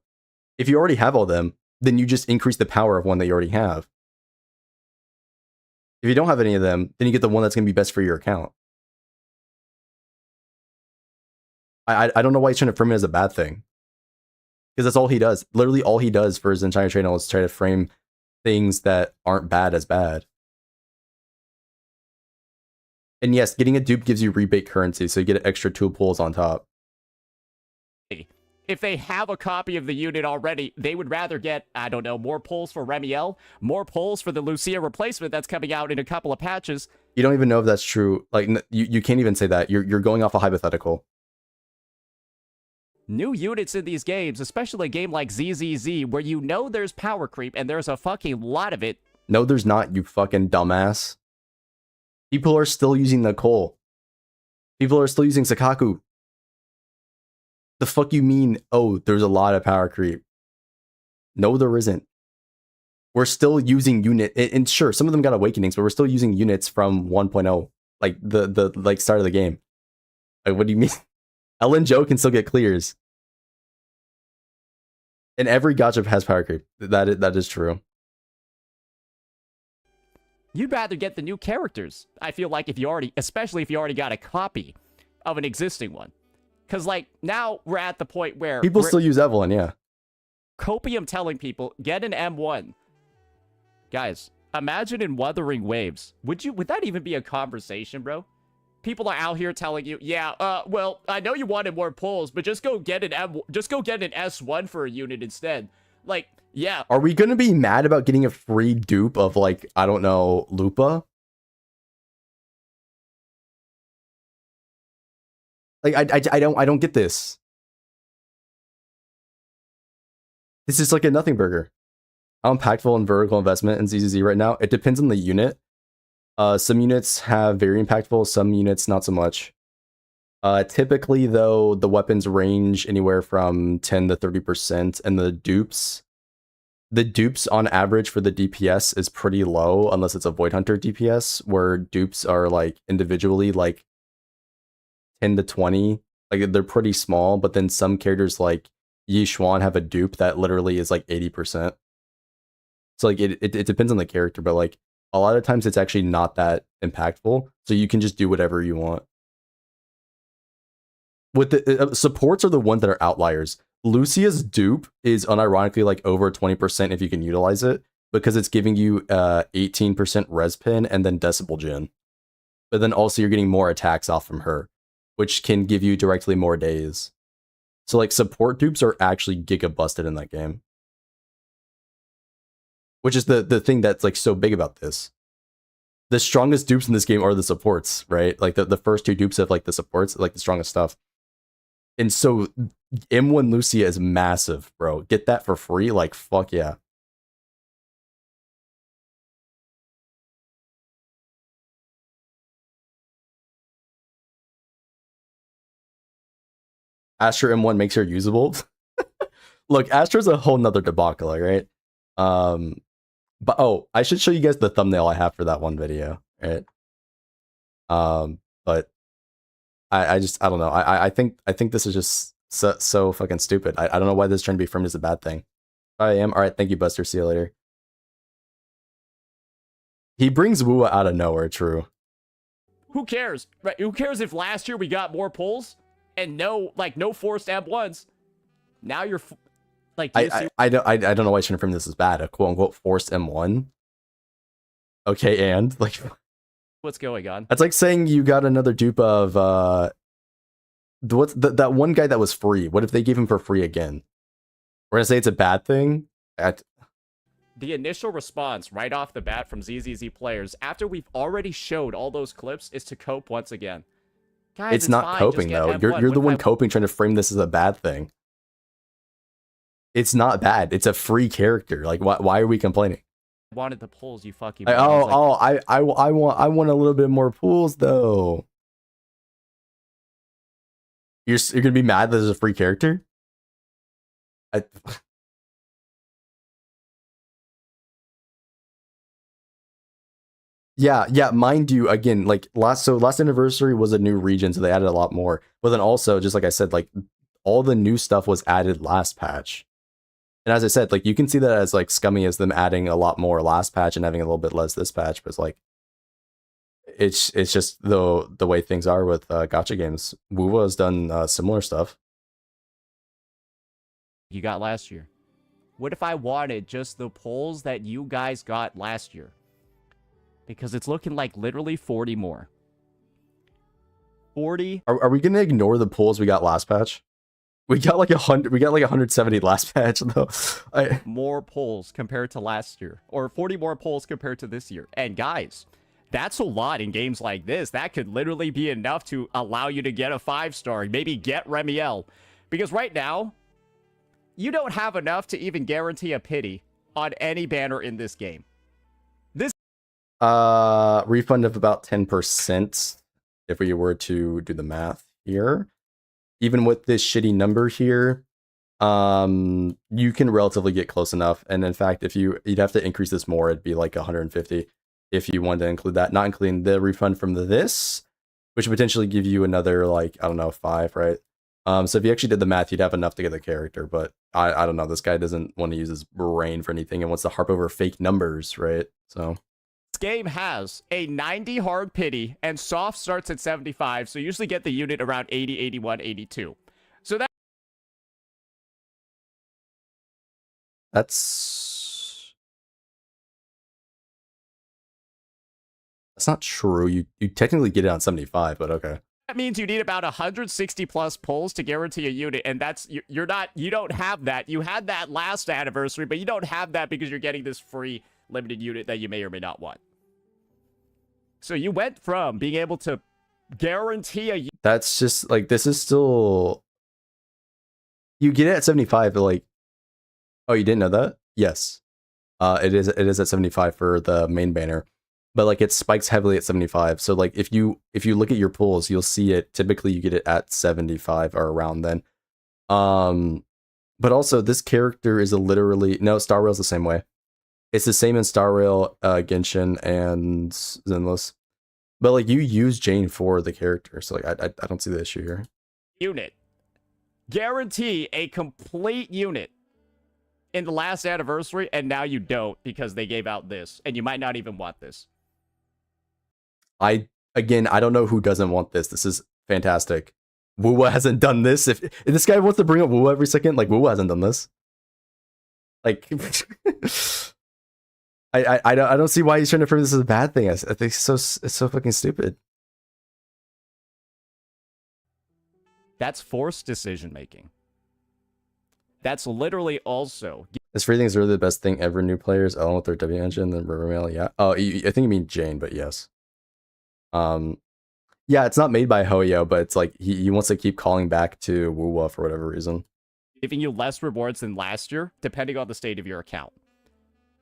If you already have all them, then you just increase the power of one that you already have. If you don't have any of them, then you get the one that's going to be best for your account. I don't know why he's trying to frame it as a bad thing. Because that's all he does. Literally all he does for his entire channel is try to frame things that aren't bad as bad. And yes, getting a dupe gives you rebate currency, so you get extra 2 pulls on top. If they have a copy of the unit already, they would rather get, I don't know, more pulls for Remiel, more pulls for the Lucia replacement that's coming out in a couple of patches. You don't even know if that's true. Like, you can't even say that. You're going off a hypothetical. New units in these games, especially a game like ZZZ, where you know there's power creep and there's a fucking lot of it. No, there's not, you fucking dumbass. People are still using Nicole. People are still using Sakaku. The fuck you mean, oh, there's a lot of power creep? No, there isn't. We're still using unit, and sure, some of them got awakenings, but we're still using units from 1.0, like the like start of the game. Like, what do you mean? Ellen Joe can still get clears. And every gacha has power creep. That is true. You'd rather get the new characters. I feel like especially if you already got a copy of an existing one. Because, like, now we're at the point where... People still use Evelyn, yeah. Copium telling people, get an M1. Guys, imagine in Wuthering Waves. Would that even be a conversation, bro? People are out here telling you, yeah, well, I know you wanted more pulls, but just go get an S1 for a unit instead. Like, yeah. Are we gonna be mad about getting a free dupe of, like, I don't know, Lupa? Like, I don't get this. This is like a nothing burger. How impactful and vertical investment in ZZZ right now? It depends on the unit. Some units have very impactful, some units not so much. Typically, though, the weapons range anywhere from 10 to 30%, and the dupes on average for the DPS is pretty low, unless it's a Void Hunter DPS, where dupes are like individually like 10 to 20. Like, they're pretty small, but then some characters like Yixuan have a dupe that literally is like 80%. So like it depends on the character, but like a lot of times it's actually not that impactful, so you can just do whatever you want. With the supports are the ones that are outliers. Lucia's dupe is unironically like over 20% if you can utilize it, because it's giving you 18% res pin and then decibel gen. But then also you're getting more attacks off from her, which can give you directly more days. So like support dupes are actually giga busted in that game. Which is the thing that's like so big about this. The strongest dupes in this game are the supports, right? Like the first two dupes of like the supports, like the strongest stuff. And so M1 Lucia is massive, bro. Get that for free, like fuck yeah. Astra M1 makes her usable. Look, Astra's a whole nother debacle, right? But oh, I should show you guys the thumbnail I have for that one video, right? But I don't know. I think this is just so fucking stupid. I don't know why this trying to be framed as a bad thing. I am. All right, thank you, Buster. See you later. He brings Wua out of nowhere, true. Who cares? Right? Who cares if last year we got more pulls and no forced M1s? Now you're like, I don't know why he's trying to frame this as bad. A quote unquote forced M1. Okay, and like, what's going on? That's like saying you got another dupe of that one guy that was free. What if they gave him for free again? We're gonna say it's a bad thing. The initial response right off the bat from ZZZ players after we've already showed all those clips is to cope once again. Guys, it's not fine. coping though. You're the one coping, trying to frame this as a bad thing. It's not bad. It's a free character. Like why are we complaining? Wanted the pulls, you fucking. I want a little bit more pulls though. You're gonna be mad that there's a free character? Yeah, mind you, again, like last anniversary was a new region, so they added a lot more. But then also, just like I said, like all the new stuff was added last patch. And as I said, like you can see that as like scummy as them adding a lot more last patch and having a little bit less this patch, but it's like it's just the way things are with gacha games. Wuwa has done similar stuff. You got last year. What if I wanted just the pulls that you guys got last year? Because it's looking like literally 40 more. 40. Are we gonna ignore the pulls we got last patch? We got like 100. We got like 170 last patch though. More pulls compared to last year, or 40 more pulls compared to this year. And guys, that's a lot in games like this. That could literally be enough to allow you to get a 5-star, maybe get Remiel. Because right now, you don't have enough to even guarantee a pity on any banner in this game. Refund of about 10% if we were to do the math here. Even with this shitty number here, you can relatively get close enough. And in fact, if you'd have to increase this more, it'd be like 150 if you wanted to include that, not including the refund from this, which would potentially give you another, like, I don't know, 5, right? So if you actually did the math, you'd have enough to get the character, but I don't know. This guy doesn't want to use his brain for anything and wants to harp over fake numbers, right? So this game has a 90 hard pity and soft starts at 75, so you usually get the unit around 80, 81, 82. So that's not true. You technically get it on 75, but okay. That means you need about 160 plus pulls to guarantee a unit, and that's you don't have that. You had that last anniversary, but you don't have that because you're getting this free limited unit that you may or may not want. So you went from being able to guarantee a... That's just, like, this is still... You get it at 75, but, like... Oh, you didn't know that? Yes. It is at 75 for the main banner. But, like, it spikes heavily at 75. So, like, if you look at your pulls, you'll see it. Typically, you get it at 75 or around then. But also, this character is literally... No, Star Rail's the same way. It's the same in Star Rail, Genshin, and Zenless. But, like, you use Jane for the character, so, like, I don't see the issue here. Unit. Guarantee a complete unit in the last anniversary, and now you don't because they gave out this, and you might not even want this. Again, I don't know who doesn't want this. This is fantastic. Wuwa hasn't done this. If this guy wants to bring up Wuwa every second, like Wuwa hasn't done this. Like, I don't see why he's trying to prove this is a bad thing. I think it's so fucking stupid. That's forced decision making. That's literally also. This free thing is really the best thing ever. New players, along with their W engine, then Rivermail. Yeah. Oh, I think you mean Jane, but yes. Yeah, it's not made by Hoyo, but it's like he wants to keep calling back to Wuwa for whatever reason. Giving you less rewards than last year, depending on the state of your account.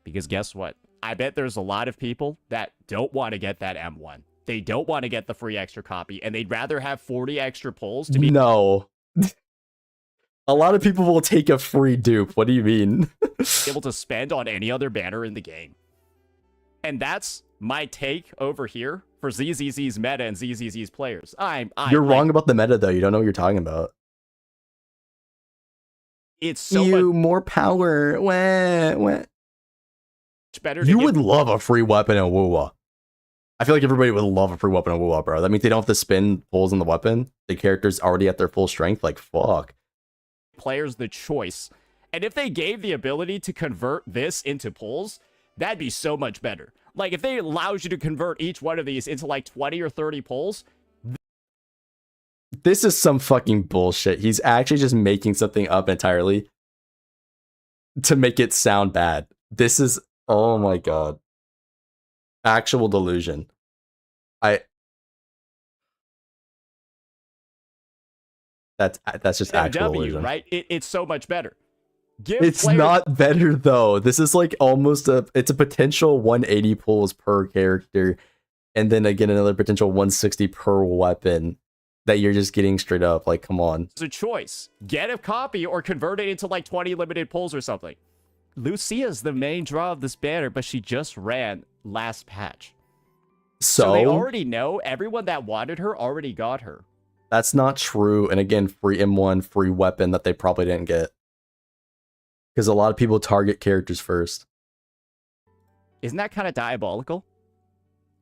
Because guess what? I bet there's a lot of people that don't want to get that M1. They don't want to get the free extra copy, and they'd rather have 40 extra pulls to be. No. A lot of people will take a free dupe. What do you mean? able to spend on any other banner in the game. And that's my take over here for ZZZ's meta and ZZZ's players. You're wrong about the meta, though. You don't know what you're talking about. It's so much more power. Wah. Better. You would love a free weapon in Wuwa. I feel like everybody would love a free weapon in Wuwa, bro. That means they don't have to spin pulls on the weapon. The character's already at their full strength. Like, fuck. Players the choice. And if they gave the ability to convert this into pulls, that'd be so much better. Like, if they allowed you to convert each one of these into like 20 or 30 pulls. This is some fucking bullshit. He's actually just making something up entirely to make it sound bad. This is, oh my god. Actual delusion. That's just actual delusion. Right? It's so much better. It's not better though. This is like almost it's a potential 180 pulls per character, and then again another potential 160 per weapon that you're just getting straight up. Like, come on. It's a choice. Get a copy or convert it into like 20 limited pulls or something. Lucia's the main draw of this banner, but she just ran last patch. So they already know everyone that wanted her already got her. That's not true. And again, free M1, free weapon that they probably didn't get. Because a lot of people target characters first. Isn't that kind of diabolical?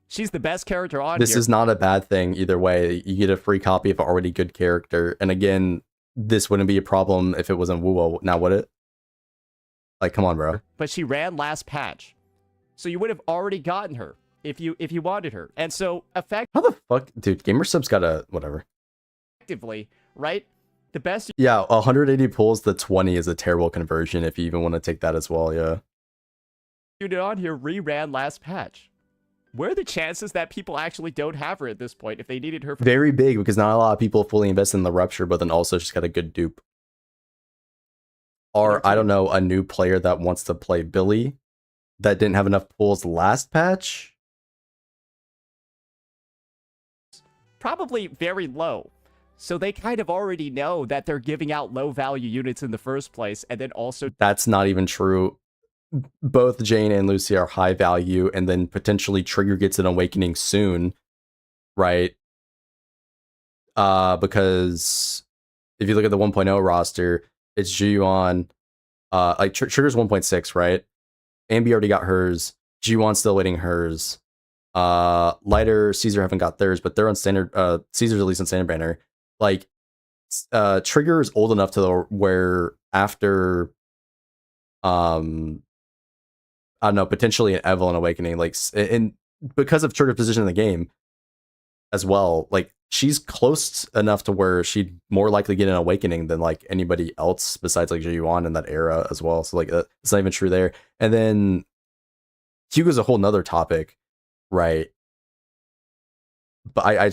She's the best character on here. This is not a bad thing either way. You get a free copy of an already good character. And again, this wouldn't be a problem if it wasn't Wuo. Now would it? Like, come on, bro. But she ran last patch. So you would have already gotten her if you wanted her. And so How the fuck? Dude, Gamersub's got a whatever. Effectively, right? The best. Yeah, 180 pulls to 20 is a terrible conversion if you even want to take that as well, yeah. Unit on here re-ran last patch. Where are the chances that people actually don't have her at this point if they needed her? Very big, because not a lot of people fully invest in the Rupture, but then also just got a good dupe. Or, I don't know, a new player that wants to play Billy that didn't have enough pulls last patch? Probably very low. So they kind of already know that they're giving out low value units in the first place, and then also... That's not even true. Both Jane and Lucia are high value, and then potentially Trigger gets an Awakening soon, right? Because if you look at the 1.0 roster, it's Zhiyuan, like Trigger's 1.6, right? Ambi already got hers. Zhiyuan's still waiting hers. Lighter, Caesar haven't got theirs, but they're on standard. Caesar's at least on standard banner. Like, Trigger is old enough to where after, I don't know, potentially an Evelyn Awakening, like, and because of Trigger's position in the game as well, like, she's close enough to where she'd more likely get an Awakening than, like, anybody else besides, like, Yuan in that era as well. So, like, it's not even true there. And then Hugo's a whole nother topic, right? But I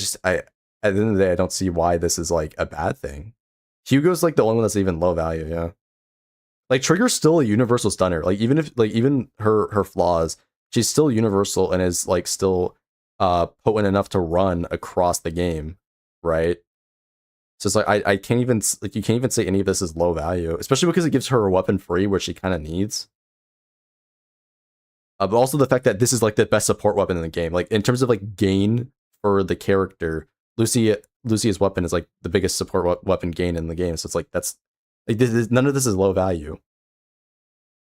at the end of the day, I don't see why this is, like, a bad thing. Hugo's, like, the only one that's even low value, yeah. Like, Trigger's still a universal stunner. Like, even if, like, even her flaws, she's still universal and is, like, still potent enough to run across the game, right? So it's like, I can't even, like, you can't even say any of this is low value, especially because it gives her a weapon free, which she kind of needs. But also the fact that this is, like, the best support weapon in the game. Like, in terms of, like, gain for the character, Lucia's weapon is, like, the biggest support weapon gain in the game. So it's like, that's, like, none of this is low value.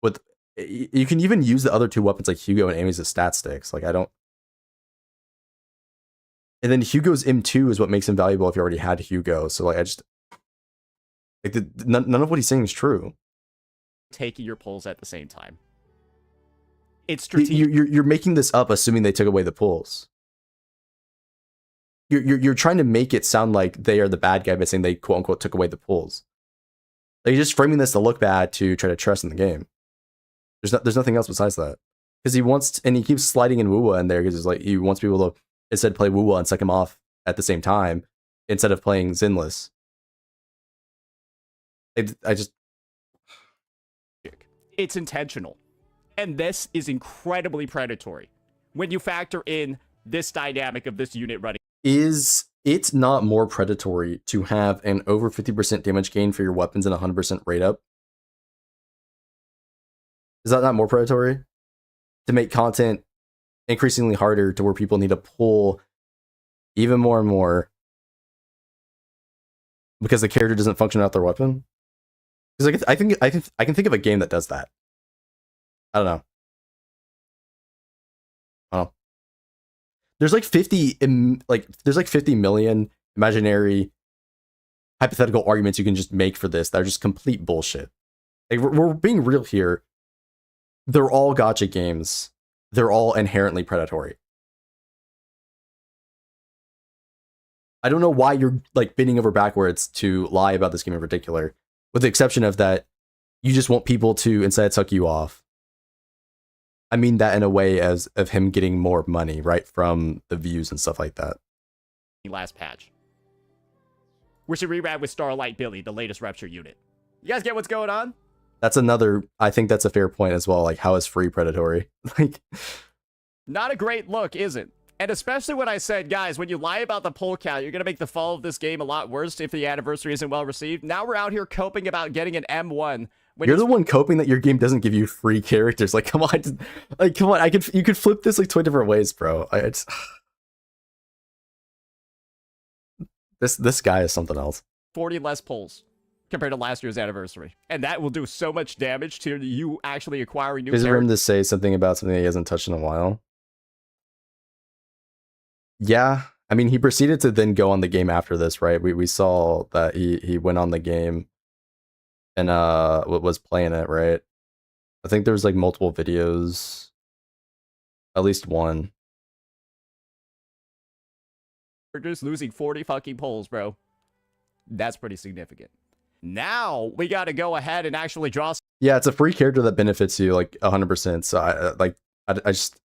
With, you can even use the other two weapons, like Hugo and Amy's, as stat sticks. Like, And then Hugo's M2 is what makes him valuable if you already had Hugo. So like I just like none of what he's saying is true. Taking your pulls at the same time. It's strategic. You're making this up, assuming they took away the pulls. You're trying to make it sound like they are the bad guy by saying they quote unquote took away the pulls. Like, you're just framing this to look bad to try to trust in the game. There's nothing else besides that. Because he keeps sliding in Wuwa in there because it's like he wants people to instead play Wuwa and suck him off at the same time instead of playing Zenless. It's intentional. And this is incredibly predatory when you factor in this dynamic of this unit running. Is it not more predatory to have an over 50% damage gain for your weapons and 100% rate up? Is that not more predatory? To make content increasingly harder to where people need to pull even more and more because the character doesn't function without their weapon? Because I can think of a game that does that. I don't know. There's like 50 million imaginary hypothetical arguments you can just make for this that are just complete bullshit. Like, we're being real here. They're all gacha games. They're all inherently predatory. I don't know why you're like bending over backwards to lie about this game in particular, with the exception of that you just want people to instead suck you off. I mean that in a way as of him getting more money, right, from the views and stuff like that. Last patch. We should reroute with Starlight Billy, the latest Rupture unit. You guys get what's going on? That's another, I think that's a fair point as well. Like, how is free predatory? Like, not a great look, is it? And especially when I said, guys, when you lie about the pull count, you're going to make the fall of this game a lot worse if the anniversary isn't well received. Now we're out here coping about getting an M1. You're the one coping that your game doesn't give you free characters. Like, come on, you could flip this like 20 different ways, bro. This guy is something else. 40 less pulls compared to last year's anniversary, and that will do so much damage to you actually acquiring new characters. For him to say something about something that he hasn't touched in a while. Yeah, I mean, he proceeded to then go on the game after this, right? We saw that he went on the game and was playing it, right? I think there was like multiple videos, at least one. We're just losing 40 fucking pulls, bro. That's pretty significant. Now we got to go ahead and actually draw. Yeah, it's a free character that benefits you like 100%. So I just,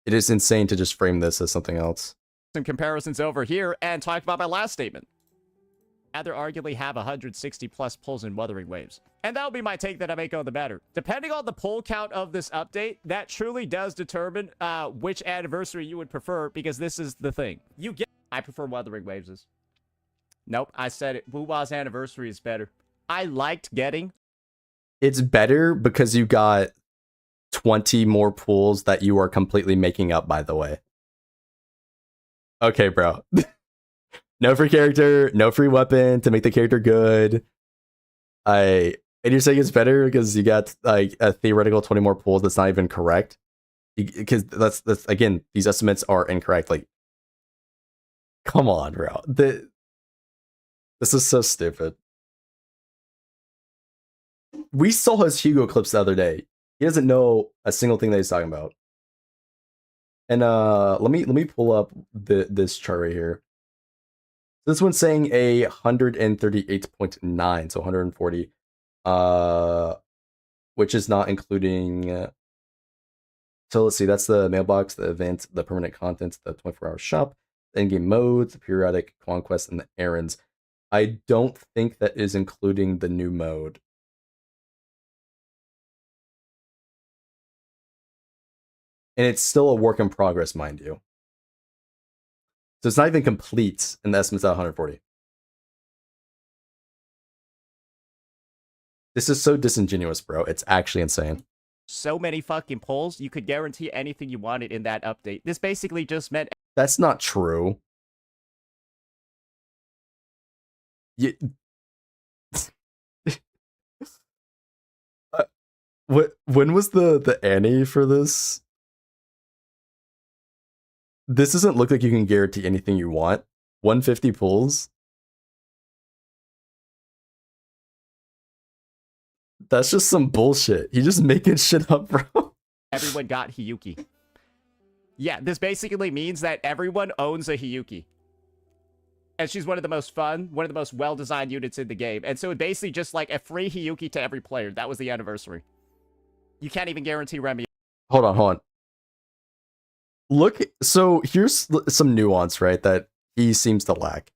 it is insane to just frame this as something else. Some comparisons over here and talk about my last statement. Rather arguably have 160 plus pulls in Wuthering Waves. And that'll be my take that I make on the matter. Depending on the pull count of this update, that truly does determine which anniversary you would prefer, because this is the thing. I prefer Wuthering Waves. Nope, I said it. Wuwa's anniversary is better. I liked getting. It's better because you got 20 more pulls that you are completely making up, by the way. Okay, bro. No free character, no free weapon to make the character good. And you're saying it's better because you got like a theoretical 20 more pulls that's not even correct? Because that's again, these estimates are incorrect. Like, come on, bro. This is so stupid. We saw his Hugo clips the other day. He doesn't know a single thing that he's talking about. And let me pull up this chart right here. This one's saying a 138.9, so 140, which is not including. So let's see, that's the mailbox, the event, the permanent content, the 24-hour shop, the in-game modes, the periodic conquest, and the errands. I don't think that is including the new mode. And it's still a work in progress, mind you. So it's not even complete in the estimates at 140. This is so disingenuous, bro. It's actually insane. So many fucking pulls, you could guarantee anything you wanted in that update. This basically just meant... That's not true. When was the Annie for this? This doesn't look like you can guarantee anything you want. 150 pulls. That's just some bullshit. He's just making shit up, bro. Everyone got Hiyuki. Yeah, this basically means that everyone owns a Hiyuki. And she's one of the most fun, one of the most well-designed units in the game. And so it basically just like a free Hiyuki to every player. That was the anniversary. You can't even guarantee Remy. Hold on. Look, so here's some nuance, right, that he seems to lack.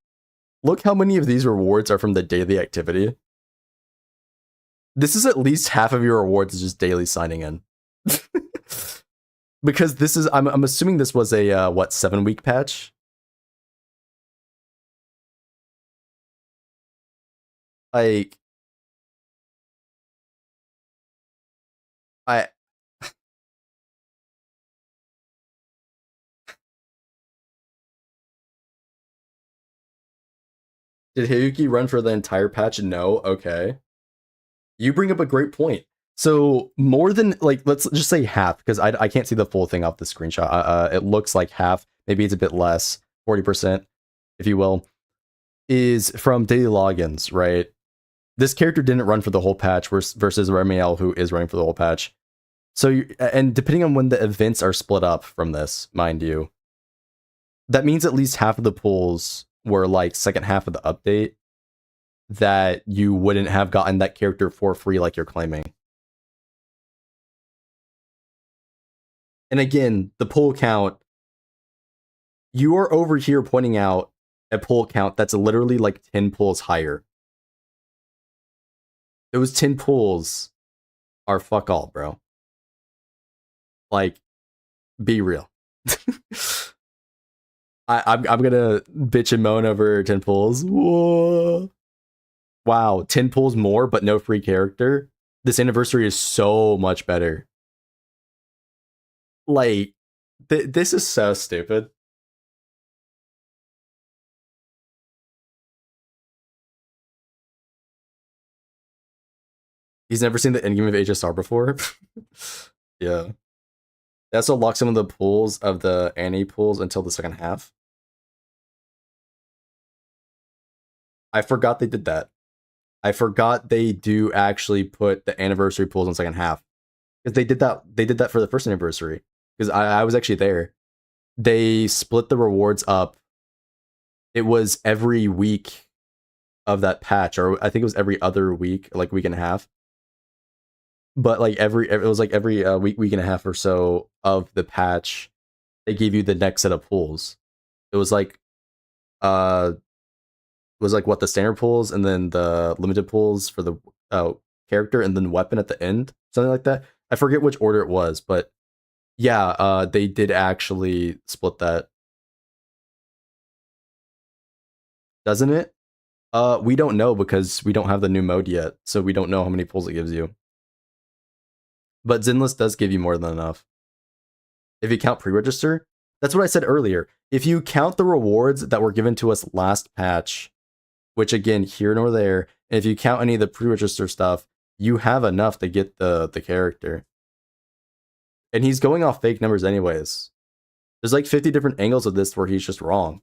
Look how many of these rewards are from the daily activity. This is at least half of your rewards is just daily signing in. Because this is, I'm assuming this was a, 7-week patch? Like, Did Hiyuki run for the entire patch? No. Okay. You bring up a great point. So more than, like, let's just say half, because I can't see the full thing off the screenshot. It looks like half, maybe it's a bit less, 40%, if you will, is from daily logins, right? This character didn't run for the whole patch versus Remiel, who is running for the whole patch. So, and depending on when the events are split up from this, mind you, that means at least half of the pulls were like second half of the update that you wouldn't have gotten that character for free like you're claiming. And again, the pull count, you are over here pointing out a pull count that's literally like 10 pulls higher. Those 10 pulls are fuck all, bro. Like, be real. I'm gonna bitch and moan over 10 pulls. Whoa. Wow, 10 pulls more, but no free character. This anniversary is so much better. Like, this is so stupid. He's never seen the endgame of HSR before? Yeah. They also lock some of the pulls of the Annie pulls until the second half. I forgot they did that. I forgot they do actually put the anniversary pulls in the second half. Because they did that for the first anniversary. Because I was actually there. They split the rewards up. It was every week of that patch, or I think it was every other week, like week and a half. But like it was like every week and a half or so of the patch, they gave you the next set of pulls. It was like what the standard pulls and then the limited pulls for the character and then weapon at the end, something like that. I forget which order it was, but yeah, they did actually split that. Doesn't it? We don't know because we don't have the new mode yet, so we don't know how many pulls it gives you. But Zenless does give you more than enough. If you count pre-register, that's what I said earlier. If you count the rewards that were given to us last patch, which again, here nor there, and if you count any of the pre-register stuff, you have enough to get the character. And he's going off fake numbers anyways. There's like 50 different angles of this where he's just wrong.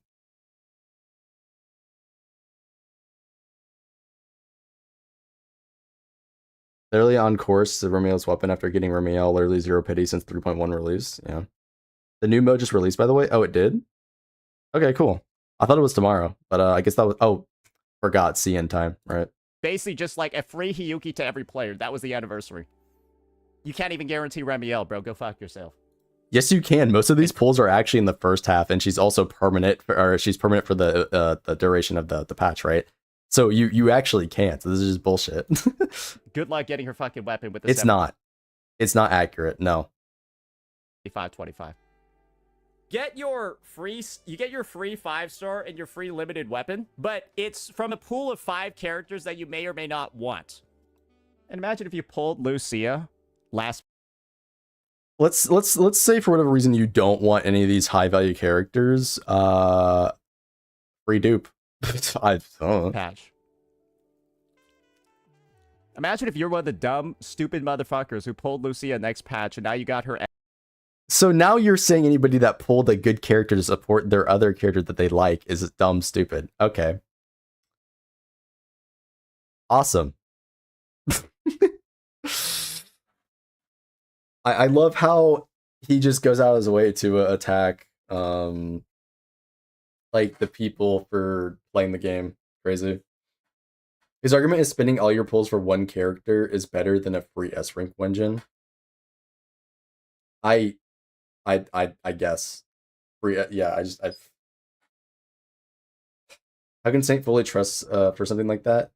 Literally on course to Remiel's weapon after getting Remiel literally 0 pity since 3.1 release. Yeah. The new mode just released, by the way. Oh, it did? Okay, cool. I thought it was tomorrow, but I guess that was... Oh, forgot CN time, right? Basically just like a free Hiyuki to every player. That was the anniversary. You can't even guarantee Remiel, bro. Go fuck yourself. Yes, you can. Most of these pulls are actually in the first half, and she's also permanent, or she's permanent for the duration of the patch, right? So you actually can't. So this is just bullshit. Good luck getting her fucking weapon with the It's not. It's not accurate, no. 25. Get your free 5-star and your free limited weapon, but it's from a pool of 5 characters that you may or may not want. And imagine if you pulled Lucia last. Let's say for whatever reason you don't want any of these high value characters. Free dupe. I don't know. Patch. Imagine if you're one of the dumb, stupid motherfuckers who pulled Lucia next patch and now you got her. So now you're saying anybody that pulled a good character to support their other character that they like is dumb, stupid. Okay. Awesome. I love how he just goes out of his way to attack like the people for playing the game. Crazy. His argument is spending all your pulls for one character is better than a free S rank Wenjin. I guess. Free, yeah, how can Saint fully trust for something like that?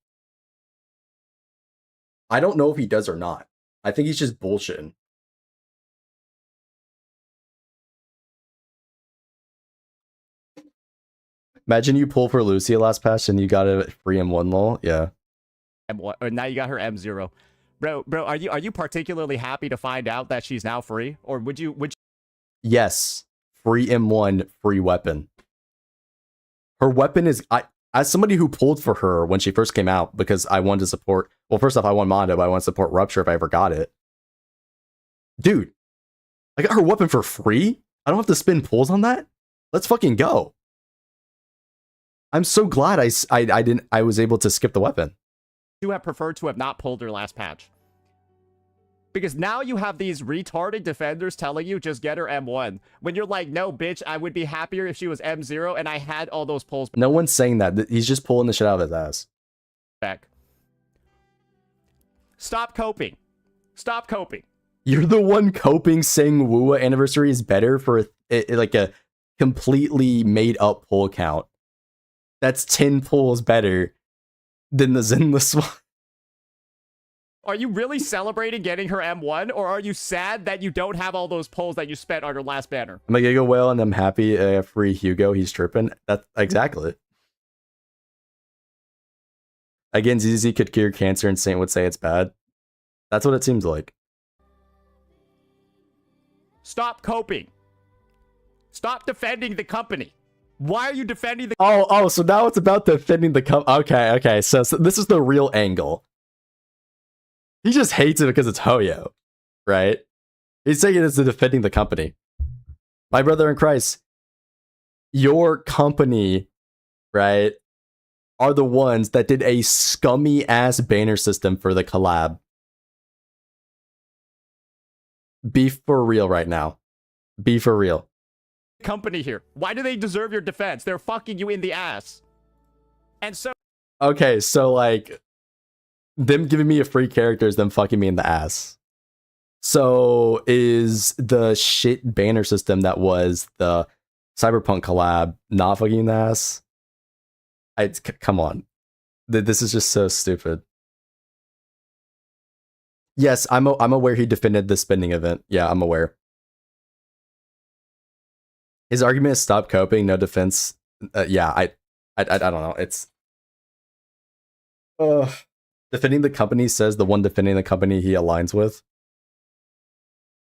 I don't know if he does or not. I think he's just bullshitting. Imagine you pull for Lucia last patch and you got a free M1 lol. Yeah. M1, or now you got her M0. Bro, are you particularly happy to find out that she's now free? Or would you Yes. Free M1, free weapon. Her weapon is as somebody who pulled for her when she first came out because I wanted to support, well, first off, I want Mondo, but I want to support Rupture if I ever got it. Dude, I got her weapon for free? I don't have to spend pulls on that? Let's fucking go. I'm so glad I was able to skip the weapon. you have preferred to have not pulled her last patch? Because now you have these retarded defenders telling you just get her M1. When you're like, no, bitch, I would be happier if she was M0 and I had all those pulls. No one's saying that. He's just pulling the shit out of his ass. Back. Stop coping. Stop coping. You're the one coping saying Wua anniversary is better for like a completely made up pull count. That's 10 pulls better than the Zenless one. Are you really celebrating getting her M1, or are you sad that you don't have all those pulls that you spent on her last banner? I'm like, I go well, and I'm happy. Free Hugo, he's tripping. That's exactly. Again, ZZZ could cure cancer, and Saint would say it's bad. That's what it seems like. Stop coping. Stop defending the company. Why are you defending the? Oh, so now it's about defending the company. Okay. So this is the real angle. He just hates it because it's Hoyo, right? He's saying it's defending the company. My brother in Christ, your company, right, are the ones that did a scummy ass banner system for the collab. Be for real right now. Be for real. Company here. Why do they deserve your defense? They're fucking you in the ass. And so. Okay, so like. Them giving me a free character is them fucking me in the ass. So is the shit banner system that was the Cyberpunk collab not fucking in the ass? Come on. This is just so stupid. Yes, I'm aware he defended the spending event. Yeah, I'm aware. His argument is stop coping, no defense. Yeah, I don't know. It's defending the company says the one defending the company he aligns with.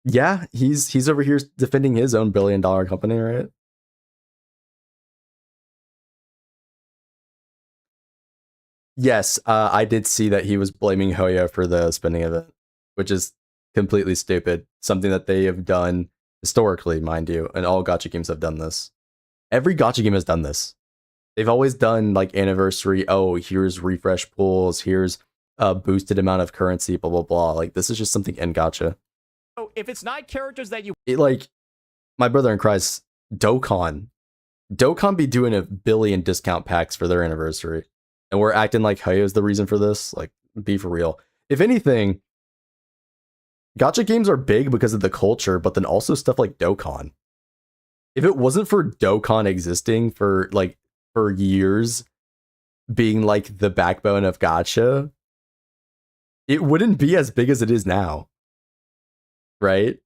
Yeah, he's over here defending his own billion-dollar company, right? Yes, I did see that he was blaming Hoyo for the spending event, which is completely stupid. Something that they have done historically, mind you, and all gacha games have done this. Every gacha game has done this. They've always done like anniversary, oh, here's refresh pools, here's a boosted amount of currency, blah, blah, blah. Like, this is just something in gacha. So if it's not characters that you... Like, my brother in Christ, Dokkan be doing a billion discount packs for their anniversary. And we're acting like Hoyo's the reason for this. Like, be for real. If anything, gacha games are big because of the culture, but then also stuff like Dokkan. If it wasn't for Dokkan existing for years, being like the backbone of gacha, it wouldn't be as big as it is now. Right?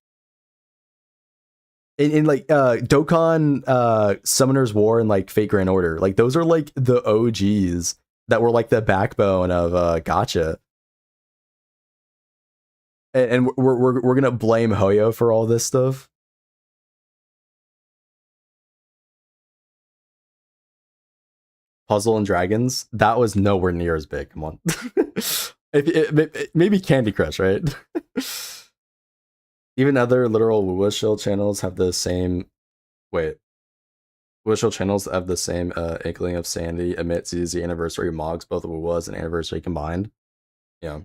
In like Dokkan, Summoner's War, and like Fate Grand Order, like those are like the OGs that were like the backbone of gacha. And we're gonna blame Hoyo for all this stuff. Puzzle and Dragons, that was nowhere near as big. Come on. Maybe Candy Crush, right? Even other literal Wuwa channels have the same. Wait. Wuwa channels have the same inkling of sanity amid ZZZ anniversary mogs, both Wuwas and anniversary combined. Yeah.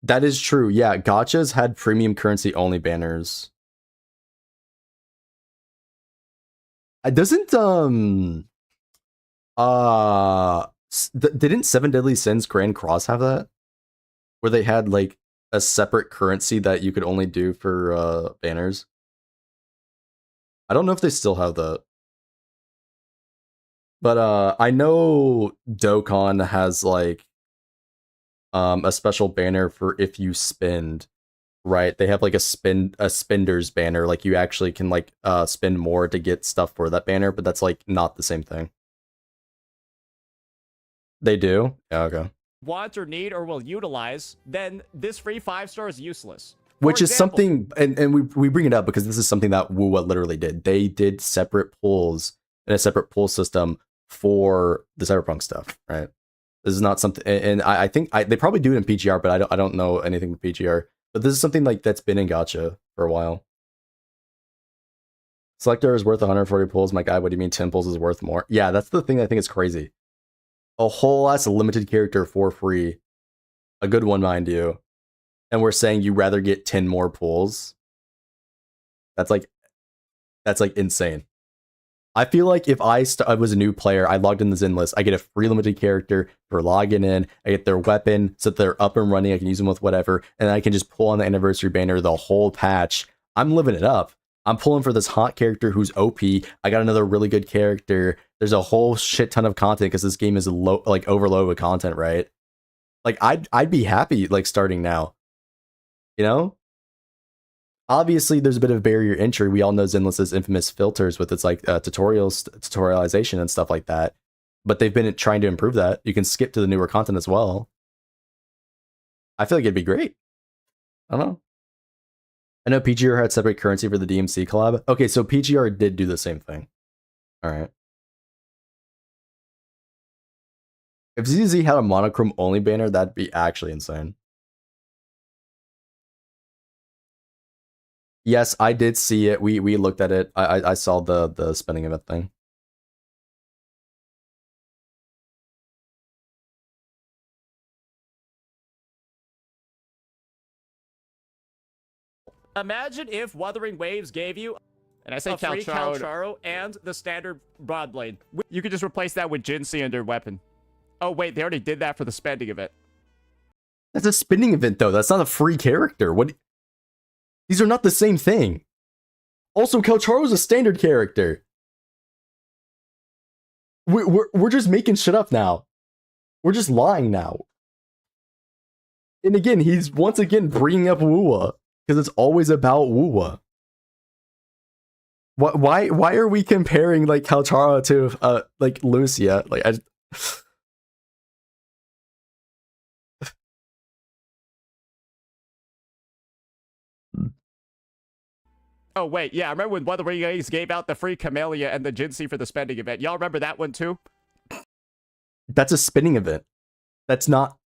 That is true. Yeah, gachas had premium currency only banners. Doesn't didn't Seven Deadly Sins Grand Cross have that? Where they had like a separate currency that you could only do for banners. I don't know if they still have that. But I know Dokkan has like a special banner for if you spend, right? They have like a spender's banner, like you actually can like spend more to get stuff for that banner, but that's like not the same thing. They do? Yeah, okay. Want or need or will utilize, then this free 5-star is useless. Which is something, and we bring it up because this is something that Wuwa literally did. They did separate pools and a separate pool system for the Cyberpunk stuff, right? This is not something, and I think they probably do it in PGR, but I don't know anything with PGR. But this is something like that's been in Gacha for a while. Selector is worth 140 pulls. My guy, what do you mean 10 pulls is worth more? Yeah, that's the thing I think is crazy. A whole ass limited character for free. A good one, mind you. And we're saying you rather get 10 more pulls. That's like insane. I feel like if I was a new player, I logged in the Zenless, I get a free limited character for logging in, I get their weapon so that they're up and running, I can use them with whatever, and I can just pull on the anniversary banner the whole patch. I'm living it up. I'm pulling for this hot character who's OP. I got another really good character. There's a whole shit ton of content because this game is like overloaded with content, right? Like I'd be happy like starting now. You know? Obviously, there's a bit of barrier entry. We all know Zenless's infamous filters with its like tutorialization and stuff like that. But they've been trying to improve that. You can skip to the newer content as well. I feel like it'd be great. I don't know. I know PGR had separate currency for the DMC collab. Okay, so PGR did do the same thing. All right. If ZZZ had a monochrome only banner, that'd be actually insane. Yes, I did see it. We looked at it. I saw the spending of it thing. Imagine if Wuthering Waves gave you a free Calcharo and the standard Broadblade. You could just replace that with Jinsei and their weapon. Oh wait, they already did that for the spending event. That's a spending event though. That's not a free character. What? These are not the same thing. Also, Calcharo's a standard character. We're just making shit up now. We're just lying now. And again, he's once again bringing up Wuwa because it's always about Wuwa. Why are we comparing like Calcharo to like Lucia? Like I. Oh wait, yeah, I remember when Wuthering Waves gave out the free Camellia and the Jinsei for the spending event. Y'all remember that one too? That's a spinning event. That's not...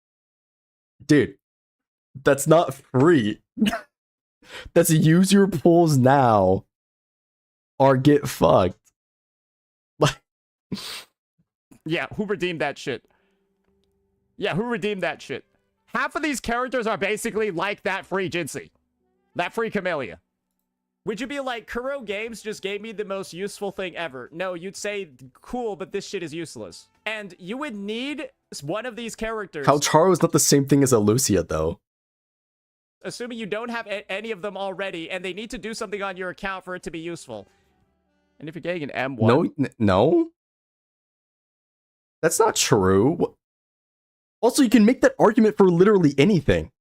Dude. That's not free. That's use your pulls now or get fucked. Yeah, who redeemed that shit? Yeah, who redeemed that shit? Half of these characters are basically like that free Jinsei. That free Camellia. Would you be like, Kuro Games just gave me the most useful thing ever? No, you'd say, cool, but this shit is useless. And you would need one of these characters. Calcharo is not the same thing as a Lucia, though. Assuming you don't have any of them already, and they need to do something on your account for it to be useful. And if you're getting an M1... No? That's not true. Also, you can make that argument for literally anything.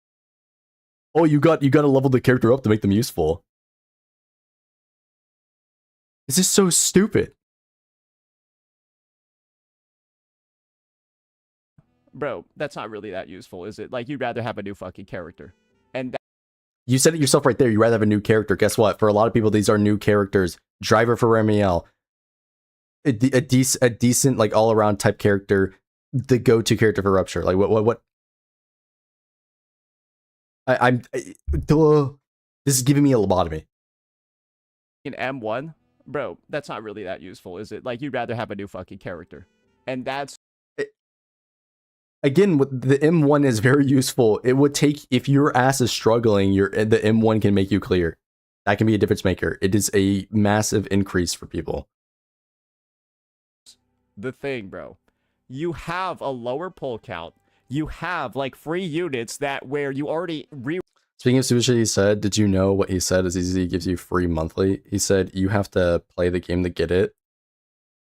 Oh, you got to level the character up to make them useful. This is so stupid. Bro, that's not really that useful, is it? Like, you'd rather have a new fucking character. And you said it yourself right there. You'd rather have a new character. Guess what? For a lot of people, these are new characters. Driver for Ramiel. A decent, like, all-around type character. The go-to character for Rupture. Like, what? Duh. This is giving me a lobotomy. In M1, bro, that's not really that useful, is it? Like, you'd rather have a new fucking character. And that's... Again, the M1 is very useful. It would take, if your ass is struggling, the M1 can make you clear. That can be a difference maker. It is a massive increase for people. The thing, bro. You have a lower pull count. You have, like, free units that where you already Speaking of sushi, he said, did you know what he said is ZZZ gives you free monthly? He said, you have to play the game to get it.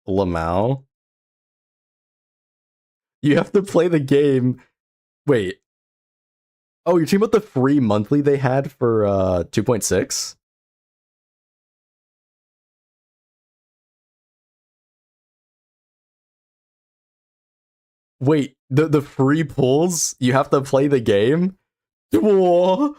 Lamau. You have to play the game. Wait. Oh, you're talking about the free monthly they had for 2.6? Wait, the free pulls? You have to play the game? Whoa.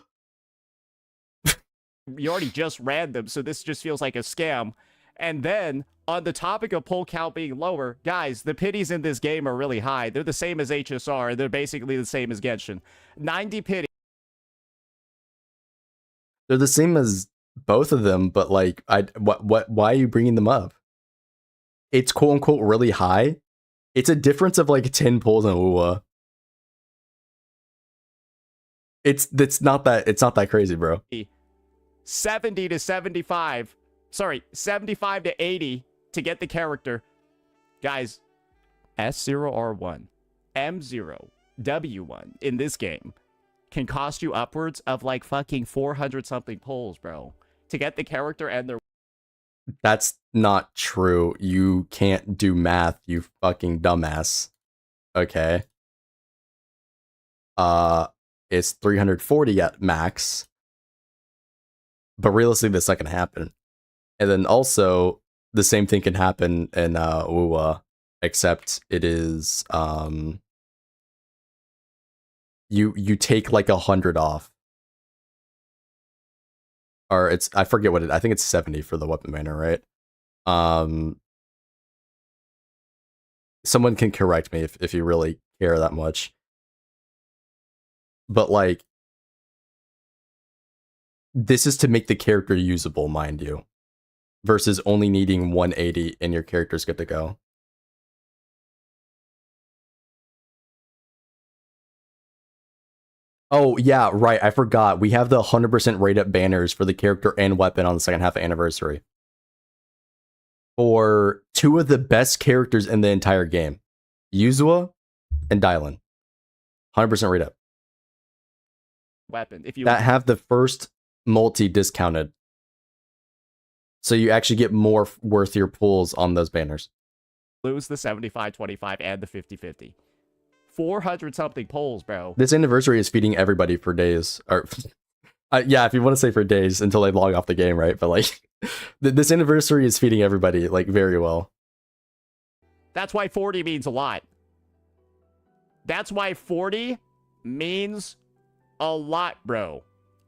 You already just ran them, so this just feels like a scam. And then, on the topic of pull count being lower, guys, the pities in this game are really high. They're the same as HSR. They're basically the same as Genshin. 90 pity. They're the same as both of them, but like, why are you bringing them up? It's quote unquote really high. It's a difference of like 10 pulls in Uwa. It's not that crazy, bro. 70 to 75. Sorry, 75 to 80 to get the character. Guys, S0R1, M0, W1 in this game can cost you upwards of like fucking 400 something pulls, bro. To get the character and their... That's not true. You can't do math, you fucking dumbass. Okay. It's 340 at max. But realistically, this not gonna happen. And then also, the same thing can happen in UWA, except it is you take like 100 off. Or it's, I forget what I think it's 70 for the weapon banner, right? Someone can correct me if you really care that much. But like, this is to make the character usable, mind you, versus only needing 180 and your character's good to go. Oh, yeah, right. I forgot. We have the 100% rate up banners for the character and weapon on the second half of Anniversary. For two of the best characters in the entire game. Yuzua and Dialyn. 100% rate up. Weapon. If you that have the first multi discounted. So you actually get more worth your pulls on those banners. Lose the 75-25 and the 50-50. 400 something pulls, bro. This anniversary is feeding everybody for days. Or yeah, if you want to say for days until they log off the game, right? But like, this anniversary is feeding everybody like very well. That's why 40 means a lot. That's why 40 means a lot, bro.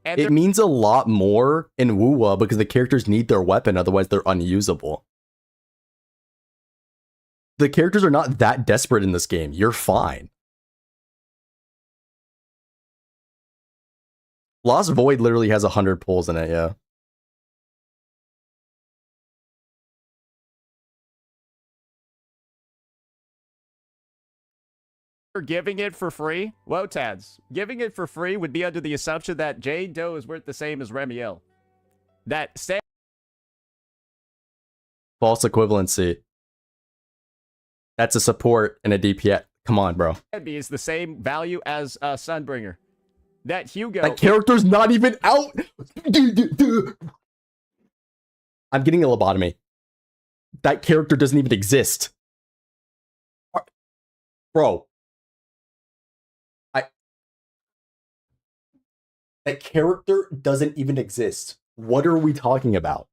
And it means a lot more in WoWa because the characters need their weapon, otherwise they're unusable. The characters are not that desperate in this game. You're fine. Lost Void literally has 100 pulls in it, yeah. Giving it for free? Whoa, Tads. Giving it for free would be under the assumption that Jade Doe is worth the same as Remiel. That false equivalency. That's a support and a DPS. Come on, bro. is the same value as Sunbringer. That Hugo... That character's not even out! I'm getting a lobotomy. That character doesn't even exist. Bro. That character doesn't even exist. What are we talking about?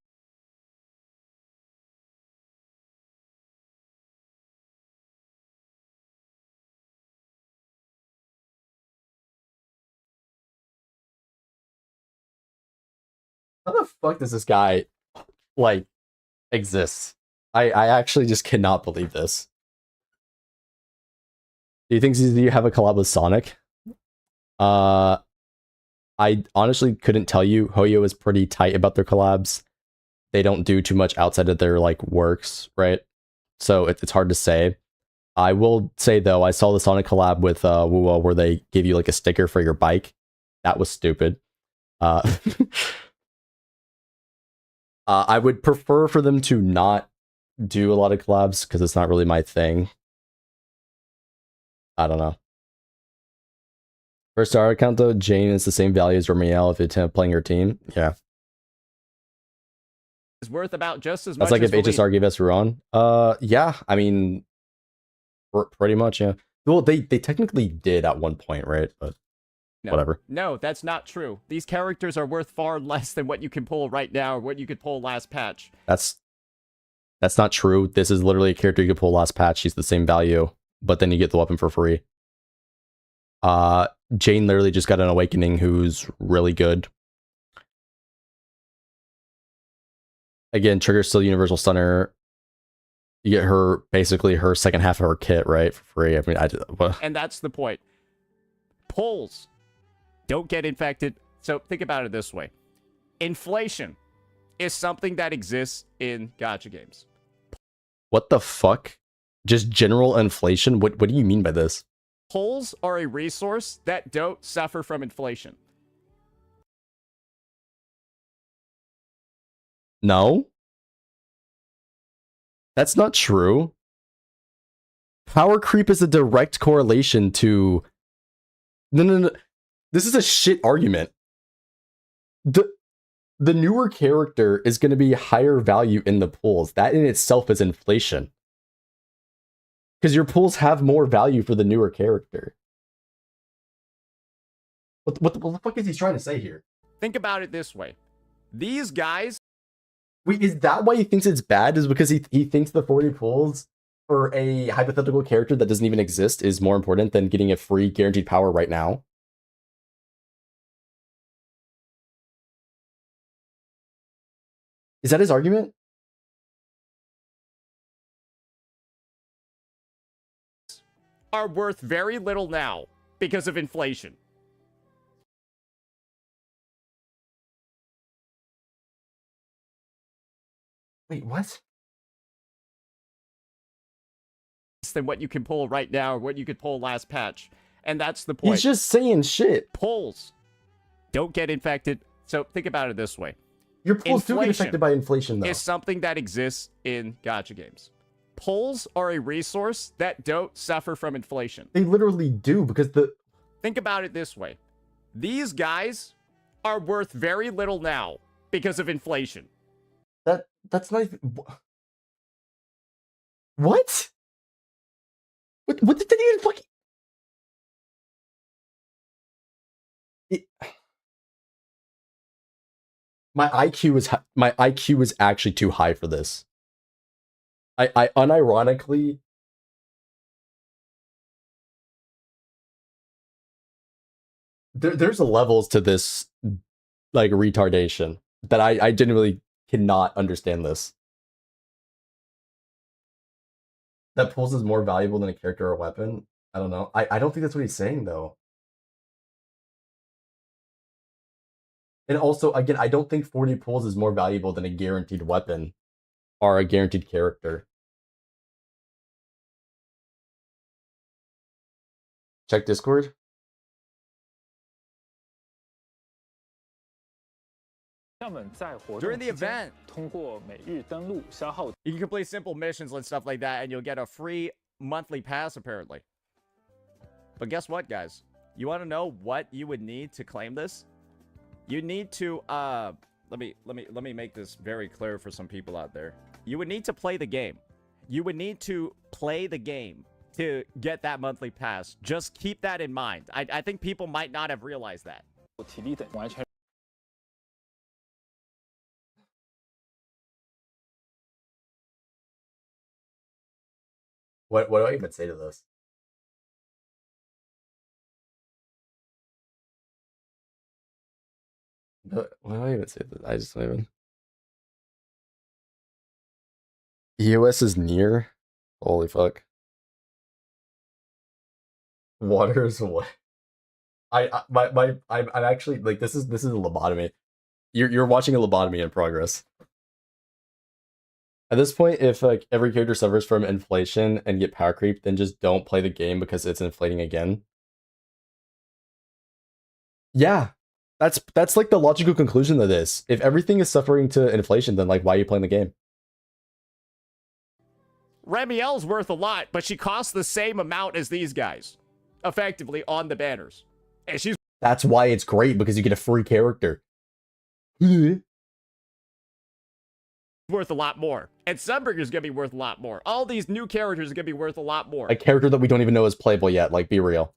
How the fuck does this guy, like, exist? I actually just cannot believe this. Do you think ZZZ have a collab with Sonic? I honestly couldn't tell you. Hoyo is pretty tight about their collabs. They don't do too much outside of their like works, right? So it's hard to say. I will say though, I saw the Sonic collab with Wuo where they give you like a sticker for your bike. That was stupid. I would prefer for them to not do a lot of collabs because it's not really my thing. I don't know. For star account though, Jane is the same value as Ramiel if it's playing your team. Yeah. Is worth about just as much. That's like as if HSR gave us Ruan. Yeah, I mean, pretty much, yeah. Well, they technically did at one point, right? But no, whatever. No, that's not true. These characters are worth far less than what you can pull right now or what you could pull last patch. That's not true. This is literally a character you could pull last patch. She's the same value, but then you get the weapon for free. Jane literally just got an awakening who's really good. Again, Trigger's still universal stunner. You get her, basically her second half of her kit, right, for free. I mean, And that's the point. Pulls don't get infected. So think about it this way. Inflation is something that exists in gacha games. What the fuck? Just general inflation? What do you mean by this? Pulls are a resource that don't suffer from inflation. No. That's not true. Power creep is a direct correlation to... No. This is a shit argument. The newer character is going to be higher value in the pools. That in itself is inflation. Because your pools have more value for the newer character. What the fuck is he trying to say here? Think about it this way. These guys... Wait, is that why he thinks it's bad? Is because he thinks the 40 pulls for a hypothetical character that doesn't even exist is more important than getting a free guaranteed power right now? Is that his argument? Are worth very little now because of inflation. Wait, what? Than what you can pull right now or what you could pull last patch. And that's the point. He's just saying shit. Pulls don't get infected. So think about it this way. Your pulls do get affected by inflation, though. Is something that exists in gacha games. Pulls are a resource that don't suffer from inflation. They literally do, because the... Think about it this way. These guys are worth very little now because of inflation. That's not even... What? What did they even fucking... My IQ is actually too high for this. I unironically... There's levels to this, like, retardation that I genuinely cannot understand this. That pulls is more valuable than a character or a weapon? I don't know. I don't think that's what he's saying, though. And also, again, I don't think 40 pulls is more valuable than a guaranteed weapon or a guaranteed character. Check Discord. During the event, you can complete simple missions and stuff like that, and you'll get a free monthly pass, apparently. But guess what, guys? You want to know what you would need to claim this? You need to, let me make this very clear for some people out there. You would need to play the game. You would need to play the game to get that monthly pass. Just keep that in mind. I think people might not have realized that. What do I even say to this? What do I even say to this? I just don't even... EOS is near? Holy fuck. Water is what? I'm actually like this is a lobotomy. You're watching a lobotomy in progress. At this point, if like every character suffers from inflation and get power creep, then just don't play the game because it's inflating again. Yeah, that's like the logical conclusion of this. If everything is suffering to inflation, then like why are you playing the game? Remiel's worth a lot, but she costs the same amount as these guys, effectively on the banners, and she's. That's why it's great because you get a free character. Worth a lot more, and Sunburger's gonna be worth a lot more. All these new characters are gonna be worth a lot more. A character that we don't even know is playable yet. Like, be real.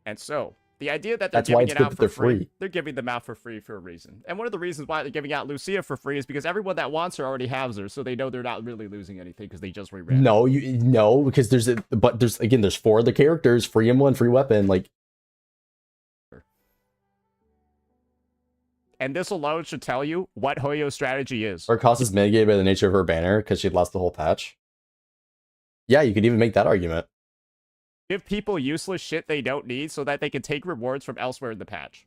And so the idea that they're That's why giving it's it good out that for they're free, free. they're giving them out for free for a reason. And one of the reasons why they're giving out Lucia for free is because everyone that wants her already has her, so they know they're not really losing anything because they just reran. No, because there's 4 other characters, free M1, free weapon, like. And this alone should tell you what Hoyo's strategy is. Her cost is mitigated by the nature of her banner because she'd lost the whole patch. Yeah, you could even make that argument. Give people useless shit they don't need so that they can take rewards from elsewhere in the patch.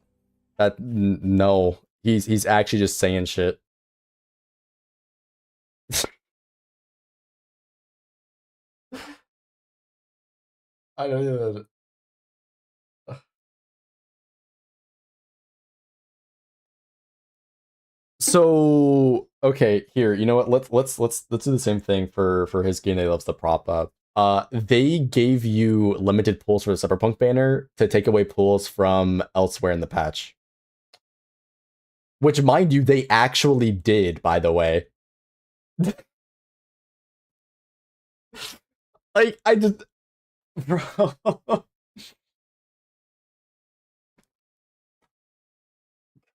No, he's actually just saying shit. I don't know. So okay, here, you know what? Let's do the same thing for his game that he loves to prop up. They gave you limited pulls for the Cyberpunk banner to take away pulls from elsewhere in the patch. Which, mind you, they actually did, by the way. Like, I just... Bro...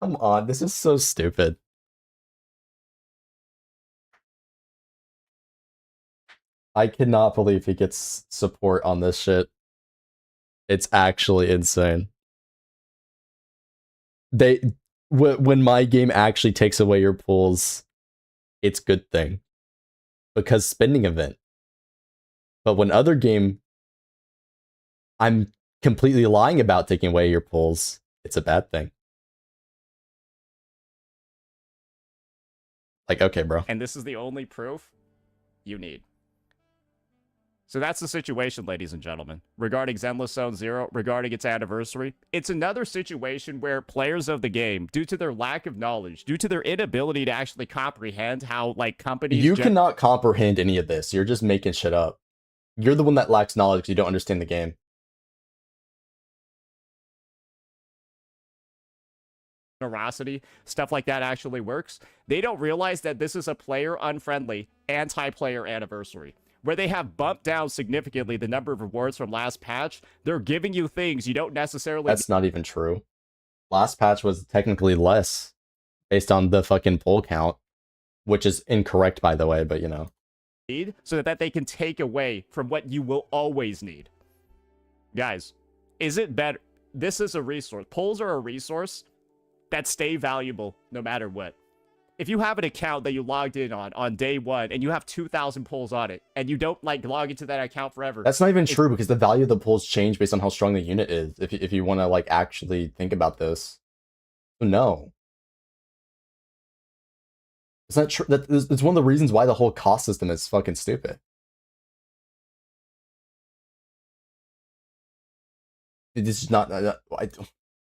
Come on, this is so stupid. I cannot believe he gets support on this shit. It's actually insane. When my game actually takes away your pulls, it's a good thing. Because spending event. But when other game, I'm completely lying about taking away your pulls, it's a bad thing. Like, okay, bro. And this is the only proof you need. So that's the situation, ladies and gentlemen, regarding Zenless Zone Zero, regarding its anniversary. It's another situation where players of the game, due to their lack of knowledge, due to their inability to actually comprehend how, like, companies... You cannot comprehend any of this. You're just making shit up. You're the one that lacks knowledge because you don't understand the game. Generosity, stuff like that actually works. They don't realize that this is a player-unfriendly, anti-player anniversary, where they have bumped down significantly the number of rewards from last patch. They're giving you things you don't necessarily... That's not even true. Last patch was technically less, based on the fucking pull count, which is incorrect, by the way, but you know. Need, so that they can take away from what you will always need. Guys, is it better? This is a resource. Pulls are a resource that stay valuable no matter what. If you have an account that you logged in on day 1 and you have 2,000 pulls on it and you don't like log into that account forever. That's not even true because the value of the pulls change based on how strong the unit is. If you want to like actually think about this, no, it's not true. That's one of the reasons why the whole cost system is fucking stupid. This is not.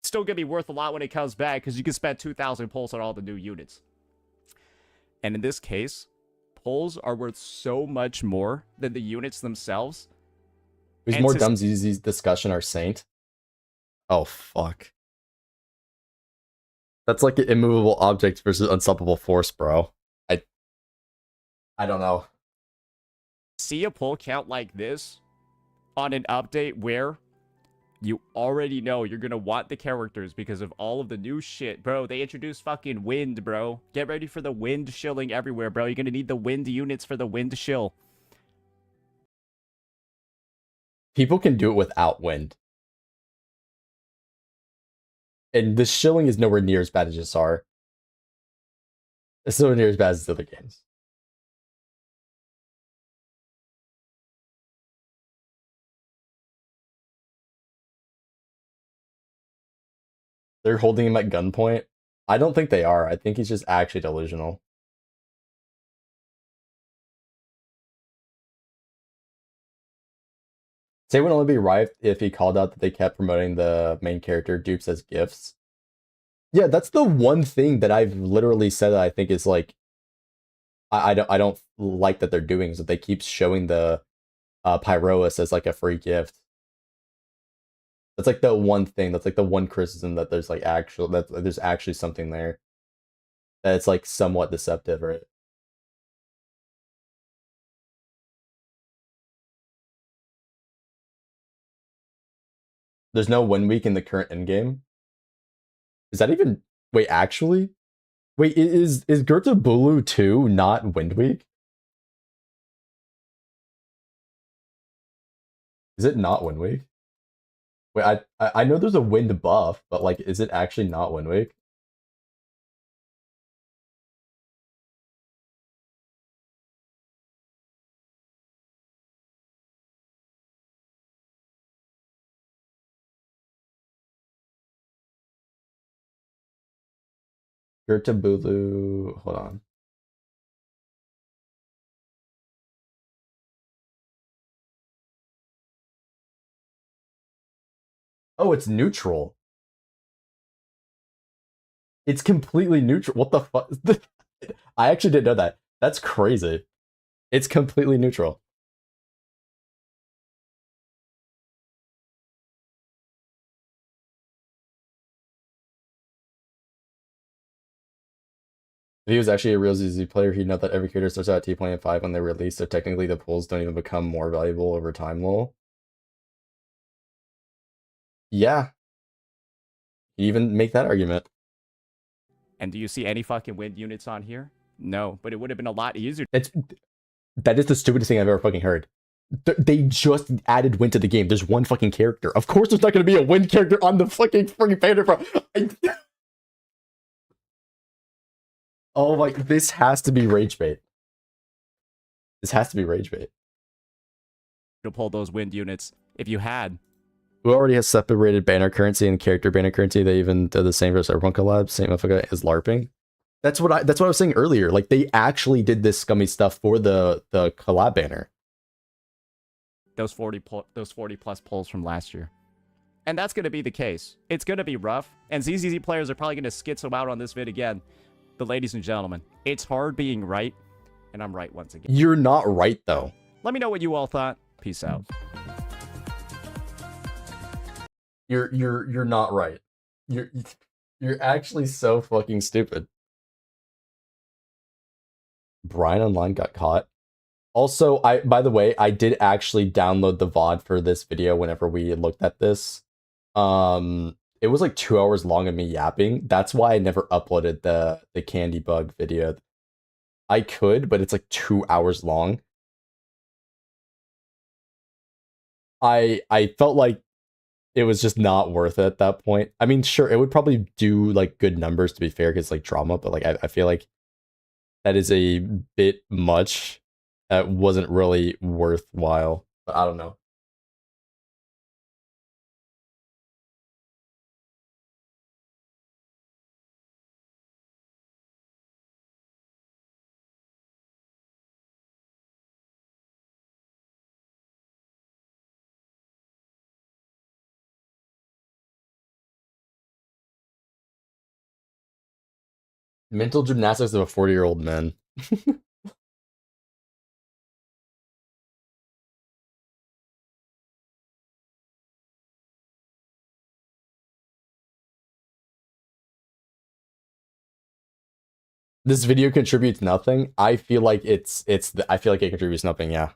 Still gonna be worth a lot when it comes back because you can spend 2,000 pulls on all the new units. And in this case, pulls are worth so much more than the units themselves. Who's more dumb ZZZ's discussion or Saint? Oh, fuck. That's like an immovable object versus unstoppable force, bro. I don't know. See a pull count like this on an update where you already know you're gonna want the characters because of all of the new shit. Bro, they introduced fucking wind, bro. Get ready for the wind shilling everywhere, bro. You're gonna need the wind units for the wind shill. People can do it without wind. And the shilling is nowhere near as bad as Jassar. It's nowhere near as bad as the other games. They're holding him at gunpoint. I don't think they are. I think he's just actually delusional. Say it would only be right if he called out that they kept promoting the main character dupes as gifts. Yeah, that's the one thing that I've literally said that I think is like I don't like that they're doing, is that they keep showing the Pyroas as like a free gift. That's like the one thing, that's like the one criticism, that there's like there's actually something there. That it's like somewhat deceptive, right? There's no win week in the current endgame. Is that even... Wait, actually? Wait, is Granblue 2 not Wind Week? Is it not Wind Week? Wait, I know there's a wind buff, but like, is it actually not Wind Week? Granblue, hold on. Oh, it's neutral. It's completely neutral. What the fuck? I actually didn't know that. That's crazy. It's completely neutral. If he was actually a real ZZ player, he'd know that every character starts out at T-Plane 5 when they're released, so technically the pulls don't even become more valuable over time, lol. Yeah. You even make that argument. And do you see any fucking wind units on here? No, but it would have been a lot easier. That is the stupidest thing I've ever fucking heard. They just added wind to the game. There's one fucking character. Of course there's not going to be a wind character on the fucking banner, bro. Oh my, this has to be rage bait. This has to be rage bait. To pull those wind units if you had. Who already has separated banner currency and character banner currency? They even did the same for Cyberpunk collab. Same motherfucker as LARPing. That's what I was saying earlier. Like, they actually did this scummy stuff for the collab banner. Those 40 plus pulls from last year. And that's going to be the case. It's going to be rough. And ZZZ players are probably going to schizo out on this vid again. But ladies and gentlemen, it's hard being right. And I'm right once again. You're not right, though. Let me know what you all thought. Peace out. You're not right. You're actually so fucking stupid. Brian Online got caught. Also, by the way, I did actually download the VOD for this video whenever we looked at this. It was like 2 hours long of me yapping. That's why I never uploaded the candy bug video. I could, but it's like 2 hours long. I felt like it was just not worth it at that point. I mean, sure, it would probably do like good numbers, to be fair, because like drama, but like I feel like that is a bit much. That wasn't really worthwhile. But I don't know. Mental gymnastics of a 40-year-old man. This video contributes nothing. I feel like I feel like it contributes nothing, yeah.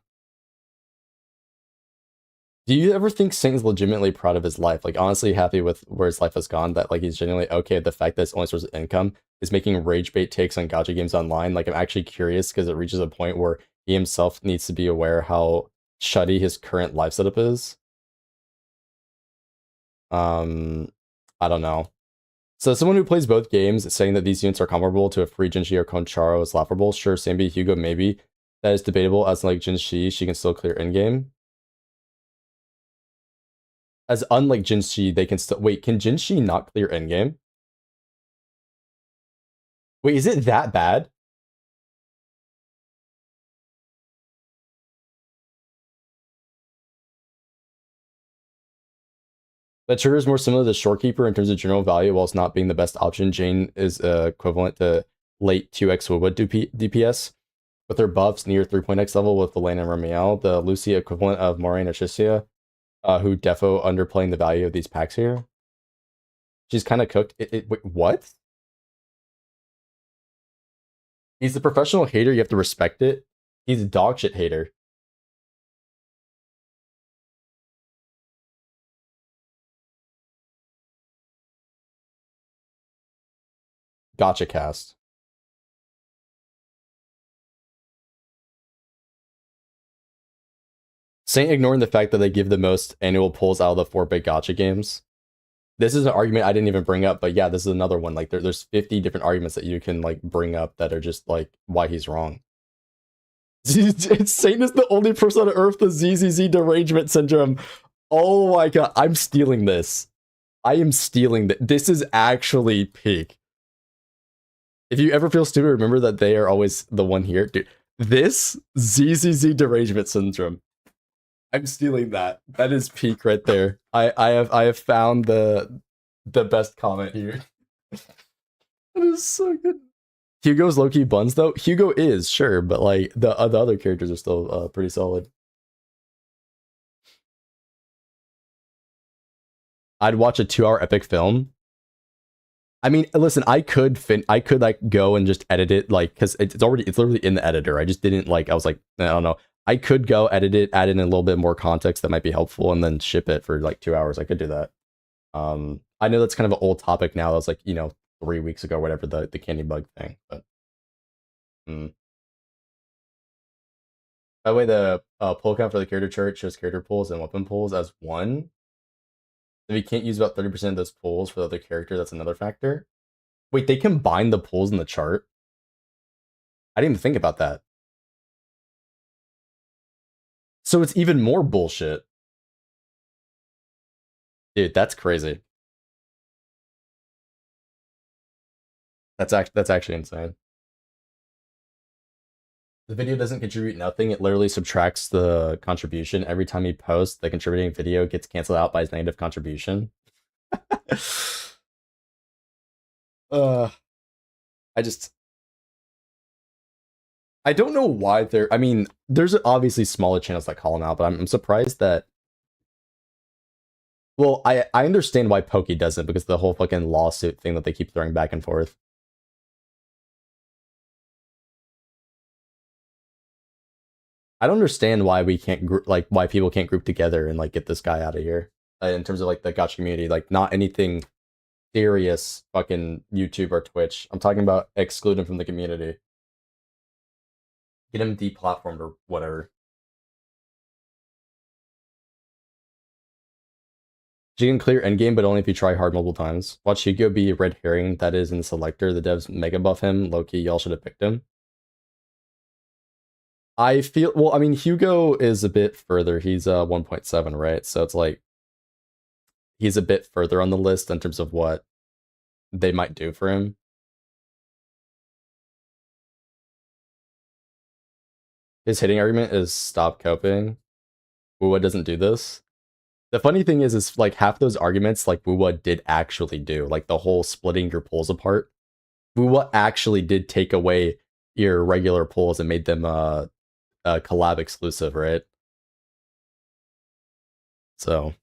Do you ever think Saint's legitimately proud of his life? Like, honestly happy with where his life has gone, that like he's genuinely okay with the fact that his only source of income is making rage bait takes on gacha games online? Like, I'm actually curious because it reaches a point where he himself needs to be aware how shutty his current life setup is. I don't know. So someone who plays both games is saying that these units are comparable to a free Jinshi or Koncharo is laughable. Sure, Sambi, Hugo, maybe. That is debatable, as like Jinshi, she can still clear in-game. As unlike Jinshi, they can still wait. Can Jinshi not clear endgame? Wait, is it that bad? The trigger is more similar to Shorekeeper in terms of general value, whilst not being the best option. Jane is equivalent to late 2x Woodwood DPS, with her buffs near 3.x level with the Lane and Ramiel, the Lucia equivalent of Moraine or Shisia, who defo underplaying the value of these packs here. She's kind of cooked. Wait, what? He's a professional hater, you have to respect it. He's a dog shit hater. Gotcha cast. Saint ignoring the fact that they give the most annual pulls out of the 4 big gacha games. This is an argument I didn't even bring up, but yeah, this is another one. Like there's 50 different arguments that you can like bring up that are just like why he's wrong. Saint is the only person on earth with ZZZ derangement syndrome. Oh my god, I'm stealing this. I am stealing that. This is actually peak. If you ever feel stupid, remember that they are always the one here. Dude, this ZZZ derangement syndrome. I'm stealing that. That is peak right there. I have found the best comment here. That is so good. Hugo's low-key buns though. Hugo is, sure, but like the other characters are still pretty solid. I'd watch a 2-hour epic film. I mean, listen, I could like go and just edit it, like, because it's literally in the editor. I just didn't like. I was like, I don't know. I could go edit it, add in a little bit more context that might be helpful, and then ship it for like 2 hours. I could do that. I know that's kind of an old topic now. That was like 3 weeks ago, whatever the candy bug thing. But by the way, the pull count for the character chart shows character pulls and weapon pulls as 1. If you can't use about 30% of those pulls for the other character, that's another factor. Wait, they combine the pulls in the chart? I didn't even think about that. So it's even more bullshit. Dude, that's crazy. That's actually insane. The video doesn't contribute nothing. It literally subtracts the contribution. Every time he posts, the contributing video gets canceled out by his negative contribution. I don't know why I mean, there's obviously smaller channels that call him out, but I'm surprised that... Well, I understand why Pokey doesn't, because the whole fucking lawsuit thing that they keep throwing back and forth. I don't understand why we can't why people can't group together and like get this guy out of here. In terms of like the gacha community, like not anything serious, fucking YouTube or Twitch. I'm talking about exclude him from the community. Get him deplatformed or whatever. You can clear endgame, but only if you try hard multiple times. Watch Hugo be a red herring that is in the selector. The devs mega buff him. Low-key, y'all should have picked him. I feel, well, I mean, Hugo is a bit further. He's 1.7, right? So it's like, he's a bit further on the list in terms of what they might do for him. His hitting argument is stop coping. Wuwa doesn't do this. The funny thing is like half those arguments, like Wuwa did actually do, like the whole splitting your pulls apart. Wuwa actually did take away your regular pulls and made them collab exclusive, right? So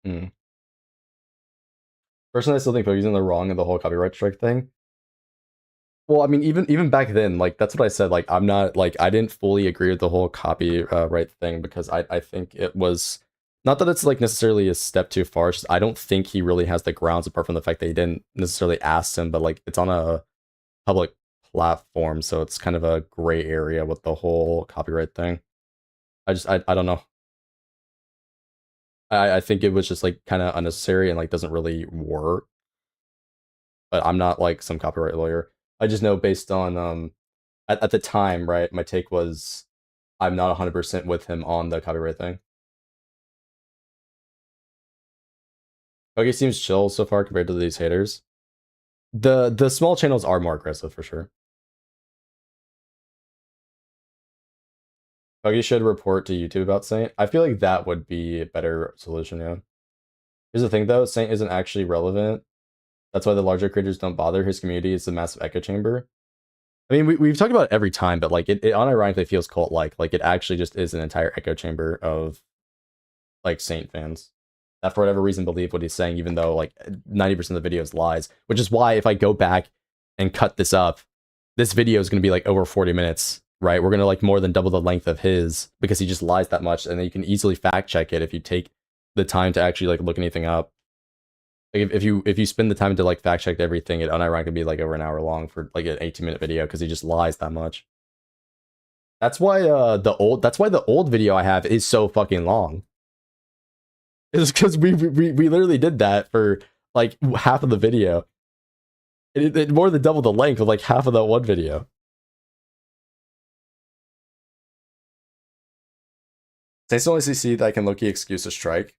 personally, I still think Poke's in the wrong in the whole copyright strike thing. Well, I mean, even back then, like that's what I said. Like, I'm not like I didn't fully agree with the whole copyright thing because I think it was not that it's like necessarily a step too far. It's just, I don't think he really has the grounds apart from the fact that he didn't necessarily ask him, but like it's on a public platform, so it's kind of a gray area with the whole copyright thing. I don't know. I think it was just like kind of unnecessary and like doesn't really work. But I'm not like some copyright lawyer. I just know based on at the time, right, my take was I'm not 100% with him on the copyright thing. Puggy seems chill so far compared to these haters. The small channels are more aggressive for sure. Puggy should report to YouTube about Saint. I feel like that would be a better solution, yeah. Here's the thing though, Saint isn't actually relevant. That's why the larger creators don't bother. His community is a massive echo chamber. I mean, we've talked about it every time, but like it unironically feels cult-like. Like it actually just is an entire echo chamber of like Saint fans that for whatever reason believe what he's saying, even though like 90% of the video is lies. Which is why if I go back and cut this up, this video is going to be like over 40 minutes, right? We're going to like more than double the length of his because he just lies that much, and then you can easily fact check it if you take the time to actually like look anything up. Like if you spend the time to like fact check everything, it unironically be like over an hour long for like an 18-minute video because he just lies that much. That's why the old video I have is so fucking long. It's because we literally did that for like half of the video. It more than doubled the length of like half of that one video. Saints only CC that I can low-key excuse a strike.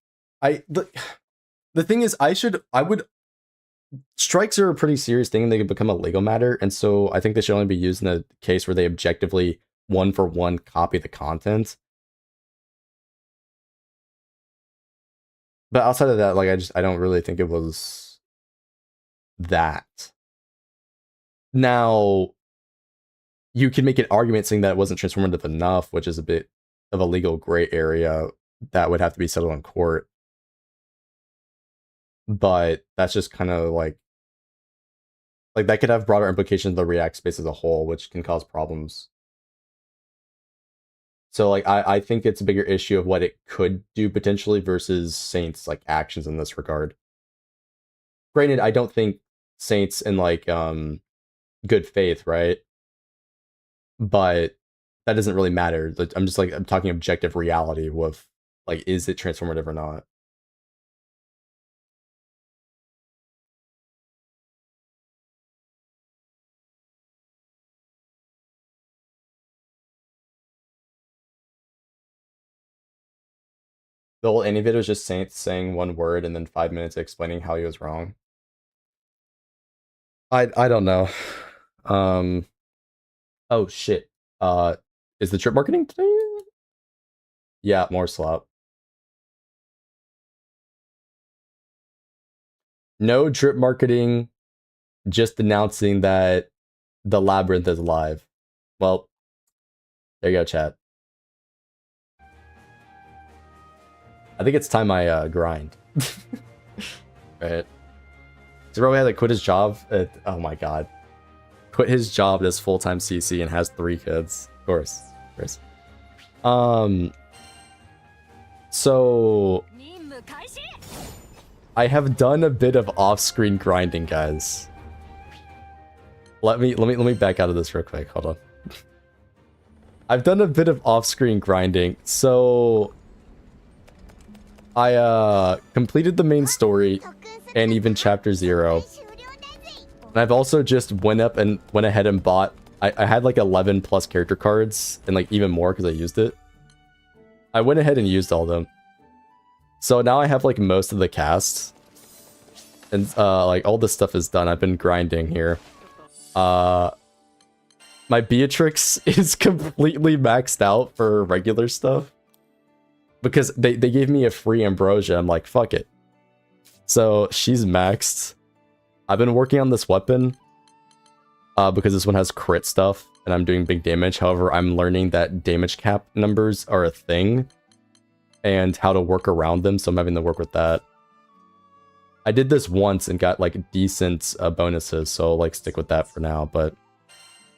The thing is, strikes are a pretty serious thing and they can become a legal matter, and so I think they should only be used in a case where they objectively one-for-one copy the content. But outside of that, like I don't really think it was that. Now, you can make an argument saying that it wasn't transformative enough, which is a bit of a legal gray area that would have to be settled in court. But that's just kind of like that could have broader implications of the React space as a whole, which can cause problems. So like I think it's a bigger issue of what it could do potentially versus Saint's like actions in this regard. Granted, I don't think Saint's in like good faith, right? But that doesn't really matter. I'm talking objective reality with like, is it transformative or not? The whole any video is just Saint saying one word and then 5 minutes explaining how he was wrong. I don't know. Oh shit. Is the trip marketing today? Yeah, more Slop. No drip marketing, just announcing that the labyrinth is live. Well, there you go, chat. I think it's time I grind. Right. So bro had to quit his job oh my god. Quit his job as full-time CC and has 3 kids. Of course. So I have done a bit of off-screen grinding, guys. Let me back out of this real quick. Hold on. I've done a bit of off-screen grinding. So I completed the main story and even chapter 0. And I've also just went ahead and bought. I had like 11 plus character cards and like even more because I used it. I went ahead and used all of them. So now I have like most of the cast. And like all this stuff is done. I've been grinding here. My Beatrix is completely maxed out for regular stuff. Because they gave me a free Ambrosia. I'm like, fuck it. So she's maxed. I've been working on this weapon. Because this one has crit stuff. And I'm doing big damage. However, I'm learning that damage cap numbers are a thing. And how to work around them. So I'm having to work with that. I did this once and got like decent bonuses. So like stick with that for now. But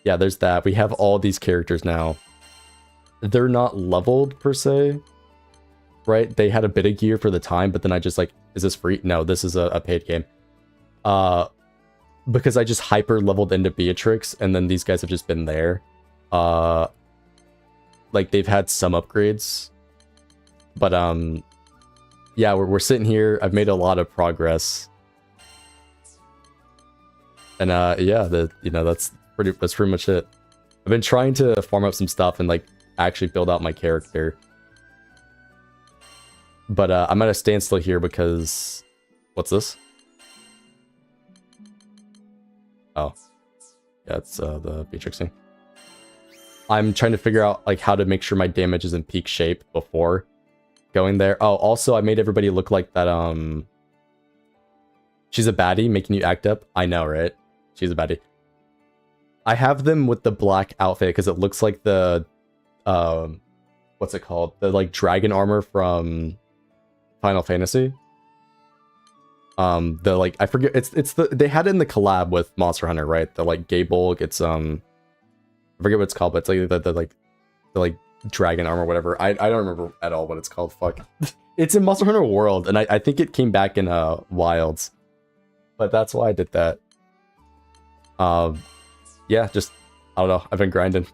yeah, there's that. We have all these characters now. They're not leveled per se. Right? They had a bit of gear for the time, but then I just like, is this free? No, this is a paid game. Because I just hyper leveled into Beatrix, and then these guys have just been there. Like they've had some upgrades, but yeah, we're sitting here. I've made a lot of progress, and yeah, that's pretty much it. I've been trying to farm up some stuff and like actually build out my character. But I'm at a standstill here because What's this? Oh. Yeah, it's the Beatrix thing. I'm trying to figure out like how to make sure my damage is in peak shape before going there. Oh, also I made everybody look like that she's a baddie, making you act up. I know, right? She's a baddie. I have them with the black outfit because it looks like the what's it called? The like dragon armor from Final Fantasy. The like I forget it's the they had it in the collab with Monster Hunter, right? The like Gable, it's I forget what it's called, but it's like the dragon armor or whatever. I don't remember at all what it's called. Fuck. It's in Monster Hunter World, and I think it came back in Wilds. But that's why I did that. Yeah, just I don't know. I've been grinding,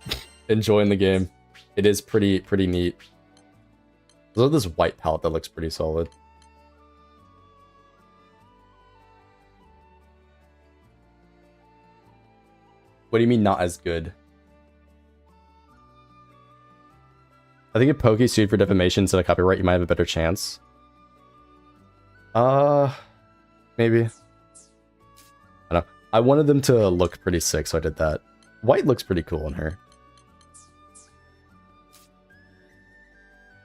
enjoying the game. It is pretty neat. There's this white palette that looks pretty solid. What do you mean not as good? I think if Pokey sued for defamation instead of copyright, you might have a better chance. Maybe. I don't know. I wanted them to look pretty sick, so I did that. White looks pretty cool on her.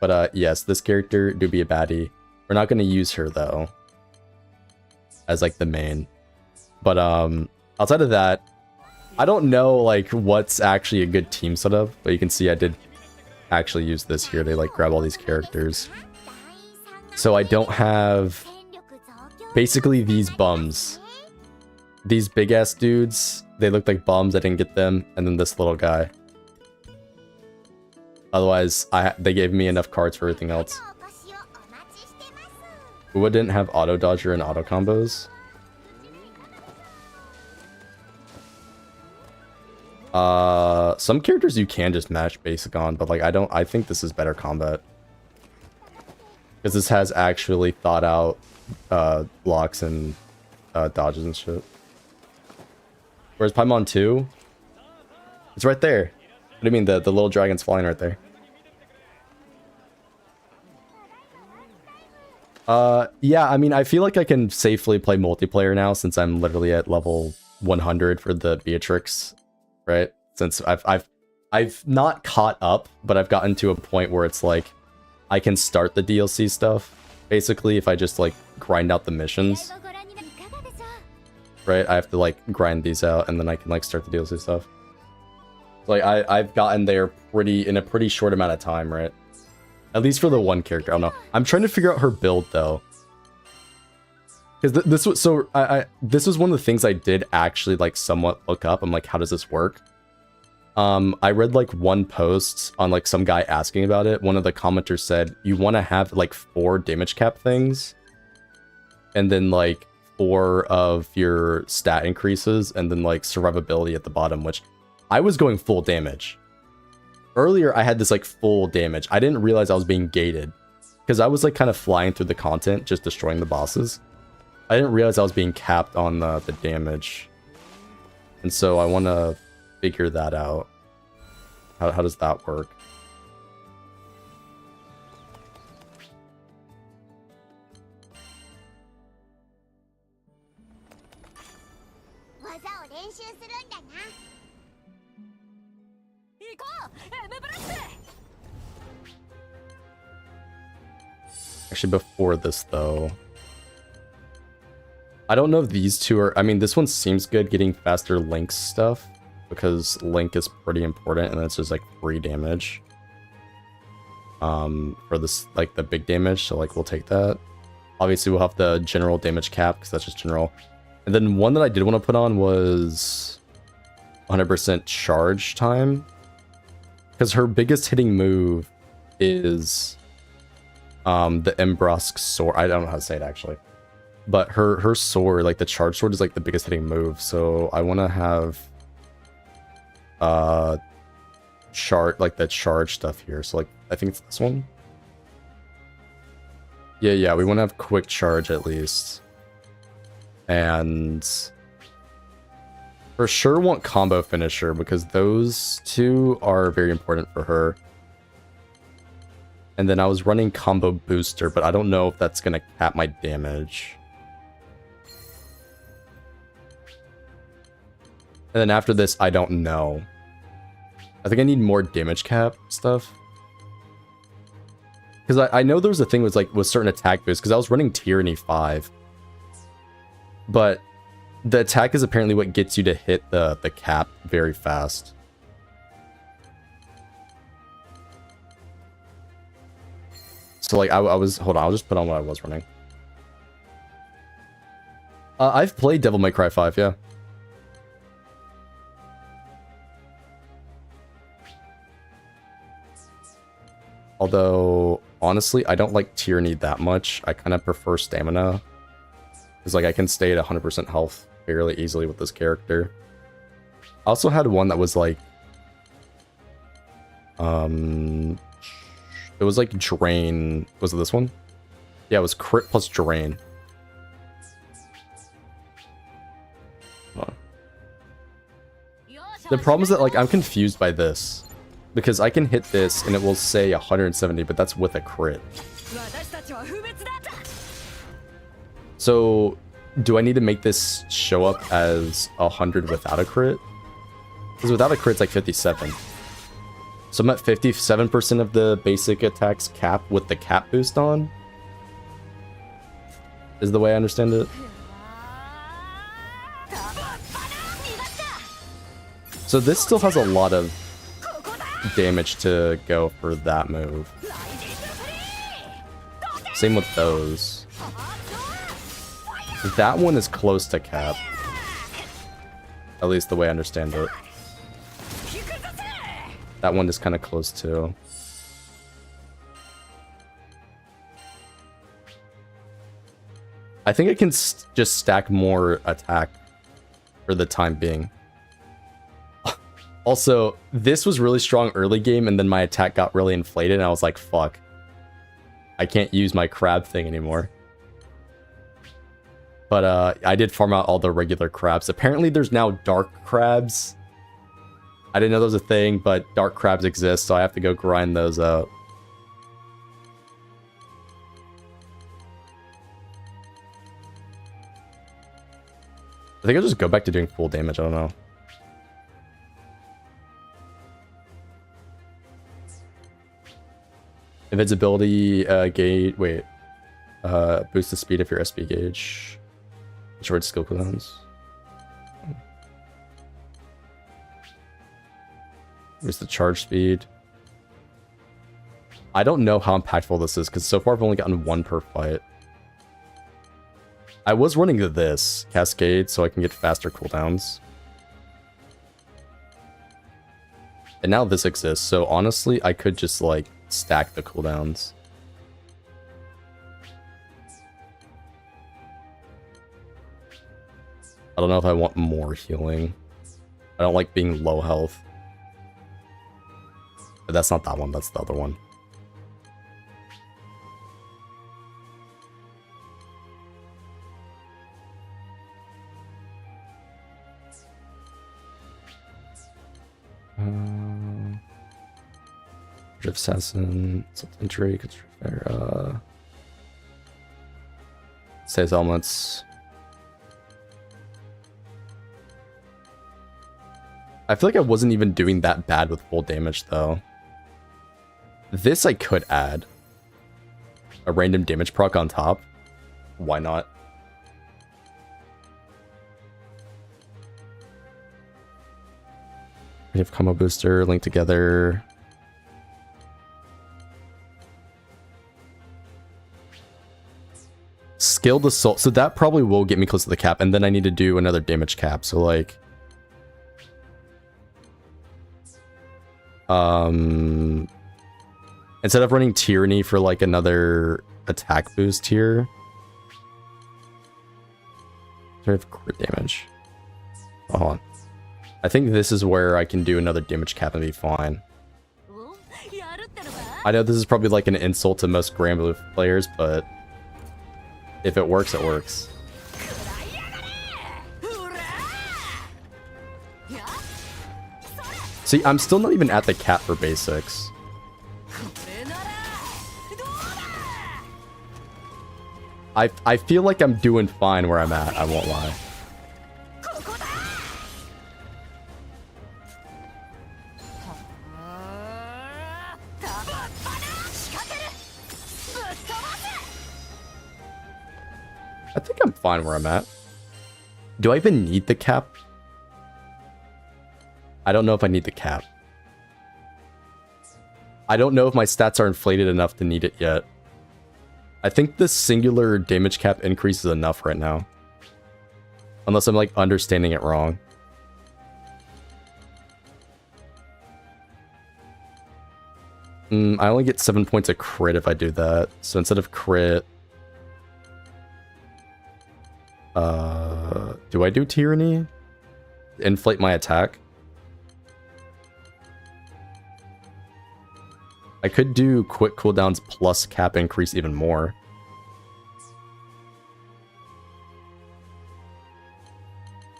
But yes, this character do be a baddie. We're not going to use her though as like the main. But outside of that, I don't know like what's actually a good team setup, but you can see I did actually use this here. They like grab all these characters. So I don't have basically these bums. These big ass dudes, they look like bums. I didn't get them, and then this little guy. Otherwise, they gave me enough cards for everything else. What didn't have auto dodger and auto combos? Some characters you can just match basic on, but like I think this is better combat. Because this has actually thought out blocks and dodges and shit. Whereas Paimon 2? It's right there. What do you mean the little dragon's flying right there? Yeah, I mean I feel like I can safely play multiplayer now since I'm literally at level 100 for the Beatrix, right? Since I've not caught up, but I've gotten to a point where it's like I can start the DLC stuff basically if I just like grind out the missions. Right, I have to like grind these out and then I can like start the DLC stuff. Like I've gotten there in a pretty short amount of time, right? At least for the one character. I don't know. I'm trying to figure out her build though, because this was so this was one of the things I did actually like somewhat look up. I'm like, how does this work? I read like one post on like some guy asking about it. One of the commenters said you want to have like 4 damage cap things, and then like 4 of your stat increases, and then like survivability at the bottom, which I was going full damage. Earlier I had this like full damage. I didn't realize I was being gated because I was like kind of flying through the content, just destroying the bosses. I didn't realize I was being capped on the damage. And so I want to figure that out. How does that work? Actually, before this, though, I don't know if these two are... I mean, this one seems good getting faster Link stuff, because Link is pretty important, and it's just, like, free damage. For this, like, the big damage, so, like, we'll take that. Obviously, we'll have the general damage cap, because that's just general. And then one that I did want to put on was 100% charge time, because her biggest hitting move is... the Embrosk sword. I don't know how to say it actually, but her sword, like the charge sword, is like the biggest hitting move. So I want to have like the charge stuff here. So like I think it's this one. Yeah, we want to have quick charge at least, and for sure want combo finisher because those two are very important for her. And then I was running combo booster, but I don't know if that's gonna cap my damage. And then after this, I don't know. I think I need more damage cap stuff. Because I know there was a thing with certain attack boosts, because I was running Tyranny 5. But the attack is apparently what gets you to hit the cap very fast. So like I was, hold on, I'll just put on what I was running. I've played Devil May Cry 5, yeah. Although, honestly, I don't like Tyranny that much. I kind of prefer Stamina. Because, like, I can stay at 100% health fairly easily with this character. I also had one that was, like... It was, like, Drain. Was it this one? Yeah, it was Crit plus Drain. Hold on. The problem is that, like, I'm confused by this. Because I can hit this and it will say 170, but that's with a crit. So, do I need to make this show up as 100 without a crit? Because without a crit, it's like 57. So I'm at 57% of the basic attacks cap with the cap boost on? Is the way I understand it. So this still has a lot of damage to go for that move. Same with those. That one is close to cap. At least the way I understand it. That one is kind of close too. I think I can just stack more attack for the time being. Also, this was really strong early game, and then my attack got really inflated, and I was like, fuck. I can't use my crab thing anymore. But I did farm out all the regular crabs. Apparently there's now dark crabs. I didn't know there was a thing, but dark crabs exist, so I have to go grind those out. I think I'll just go back to doing full damage, I don't know. Invincibility gauge, wait. Boost the speed of your SP gauge. Short skill cooldowns. Boost the charge speed. I don't know how impactful this is, because so far I've only gotten one per fight. I was running this Cascade so I can get faster cooldowns. And now this exists, so honestly I could just like stack the cooldowns. I don't know if I want more healing. I don't like being low health. But that's not that one, that's the other one. Drift Assassin, Infantry, Constructor, saves elements. I feel like I wasn't even doing that bad with full damage though. This I could add. A random damage proc on top. Why not? We have combo booster linked together. Skilled assault. So that probably will get me close to the cap, and then I need to do another damage cap. So like instead of running Tyranny for like another attack boost here. I have crit damage. Hold on. I think this is where I can do another damage cap and be fine. I know this is probably like an insult to most Granblue players, but if it works, it works. See, I'm still not even at the cap for basics. I feel like I'm doing fine where I'm at, I won't lie. fine where I'm at. Do I even need the cap? I don't know if I need the cap. I don't know if my stats are inflated enough to need it yet. I think the singular damage cap increase is enough right now. Unless I'm like understanding it wrong. I only get 7 points of crit if I do that. So instead of crit... do I do Tyranny? Inflate my attack? I could do quick cooldowns plus cap increase even more.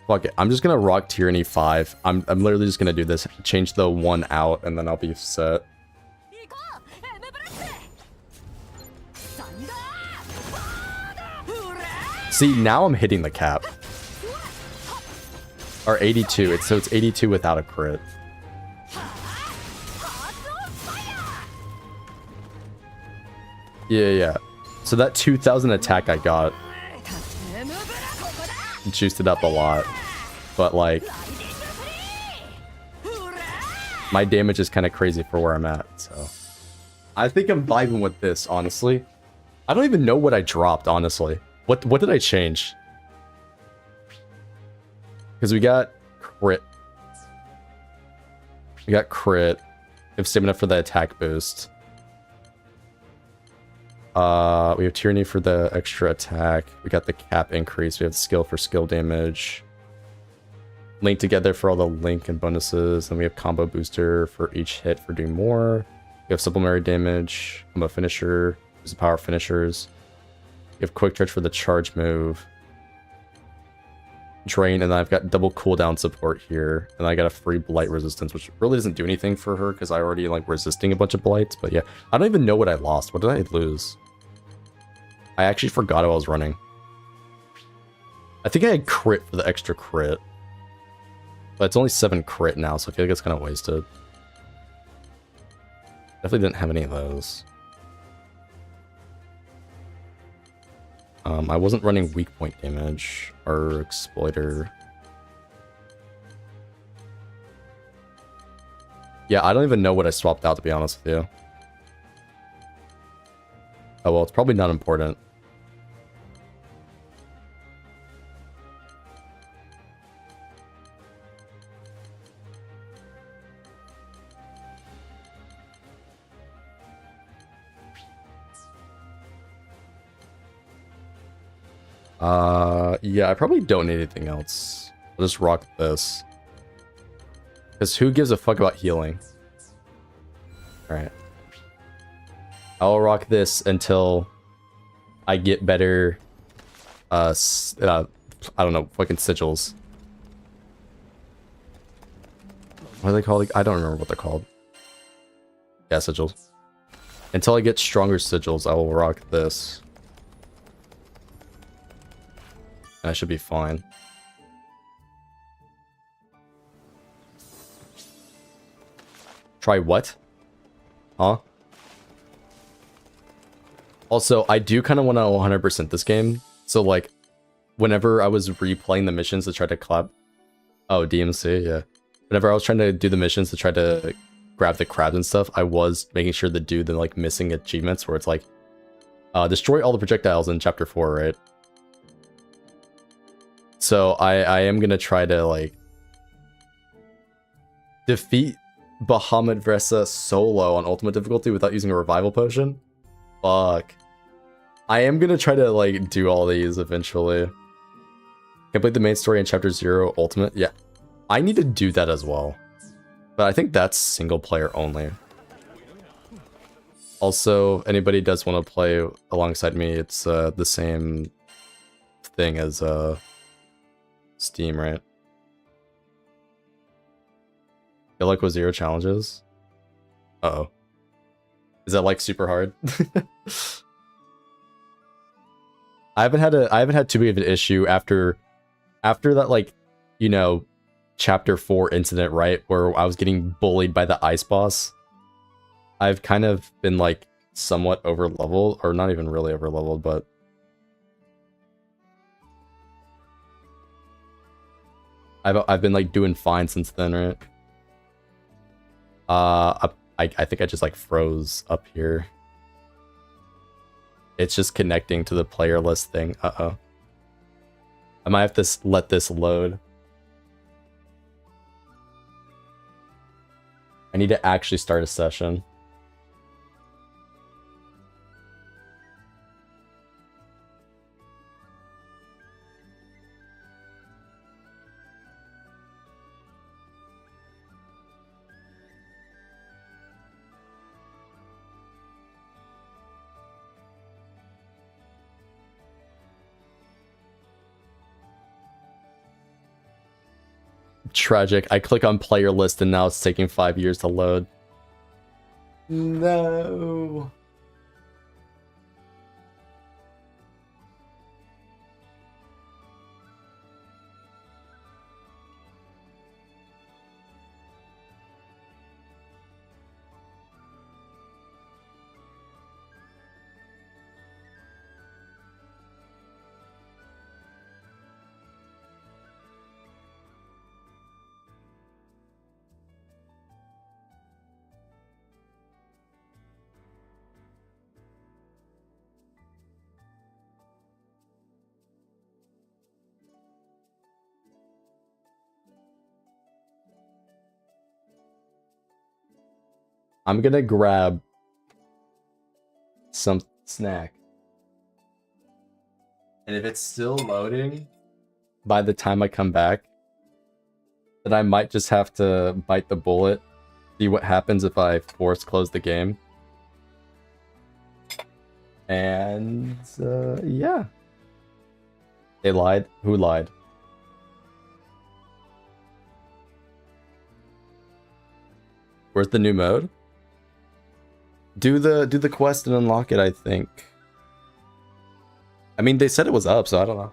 Fuck it, I'm just gonna rock Tyranny 5. I'm literally just gonna do this, change the 1 out, and then I'll be set. See, now I'm hitting the cap. Or 82, so it's 82 without a crit. Yeah. So that 2000 attack I got juiced it up a lot. But like, my damage is kind of crazy for where I'm at, so. I think I'm vibing with this, honestly. I don't even know what I dropped, honestly. What did I change? Because we got crit. We got crit. We have stamina for the attack boost. We have Tyranny for the extra attack. We got the cap increase. We have skill for skill damage. Link together for all the link and bonuses. And we have combo booster for each hit for doing more. We have supplementary damage. Combo finisher. Use the power finishers. We have quick charge for the charge move. Drain, and then I've got double cooldown support here. And I got a free blight resistance, which really doesn't do anything for her because I already like resisting a bunch of blights. But yeah, I don't even know what I lost. What did I lose? I actually forgot how I was running. I think I had crit for the extra crit. But it's only 7 crit now, so I feel like it's kind of wasted. Definitely didn't have any of those. I wasn't running weak point damage or exploiter. Yeah, I don't even know what I swapped out, to be honest with you. Oh well, it's probably not important. Yeah, I probably don't need anything else. I'll just rock this. Because who gives a fuck about healing? Alright. I'll rock this until I get better, I don't know, fucking sigils. What are they called? I don't remember what they're called. Yeah, sigils. Until I get stronger sigils, I will rock this. I should be fine. Try what? Huh? Also, I do kind of want to 100% this game. So, like, whenever I was replaying the missions to try to clap... Oh, DMC, yeah. Whenever I was trying to do the missions to try to grab the crabs and stuff, I was making sure to do the, like, missing achievements where it's like... destroy all the projectiles in Chapter 4, right? So I am gonna try to like defeat Bahamut Vresa solo on ultimate difficulty without using a revival potion. Fuck. I am gonna try to like do all these eventually. Complete the main story in Chapter 0 ultimate. Yeah, I need to do that as well. But I think that's single player only. Also, if anybody does want to play alongside me, it's the same thing as Steam, right? Feel like with 0 challenges? Uh-oh. Is that like super hard? I haven't had too big of an issue after that, like, you know, Chapter 4 incident, right? Where I was getting bullied by the ice boss. I've kind of been like somewhat over leveled, or not even really over leveled, but I've been like doing fine since then, right? I think I just like froze up here. It's just connecting to the player list thing. Uh-oh. I might have to let this load. I need to actually start a session. Tragic. I click on player list and now it's taking 5 years to load. No. I'm gonna grab some snack. And if it's still loading by the time I come back, then I might just have to bite the bullet, see what happens if I force close the game. And yeah. They lied? Who lied? Where's the new mode? Do the quest and unlock it, I think. I mean, they said it was up, so I don't know.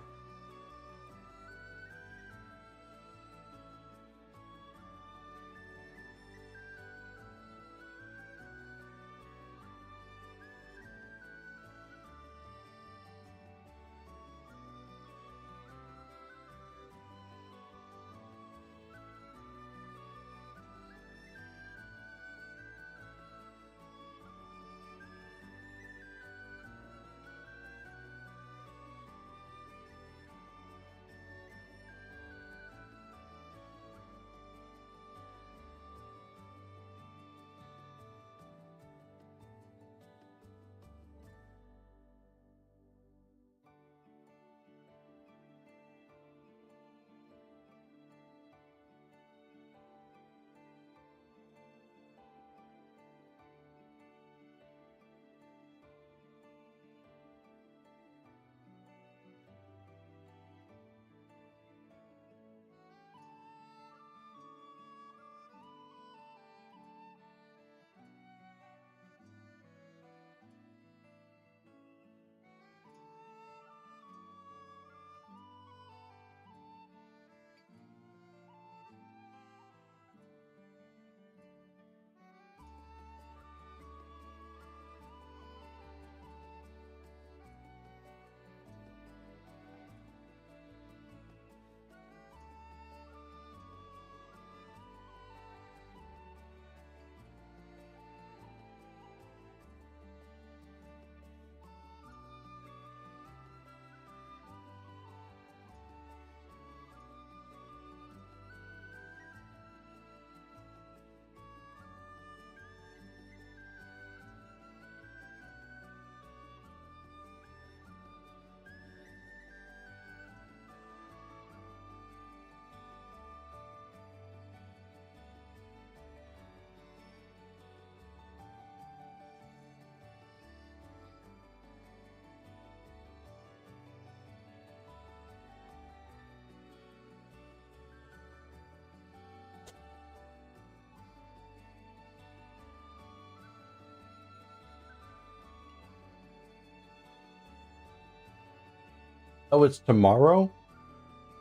Oh, it's tomorrow?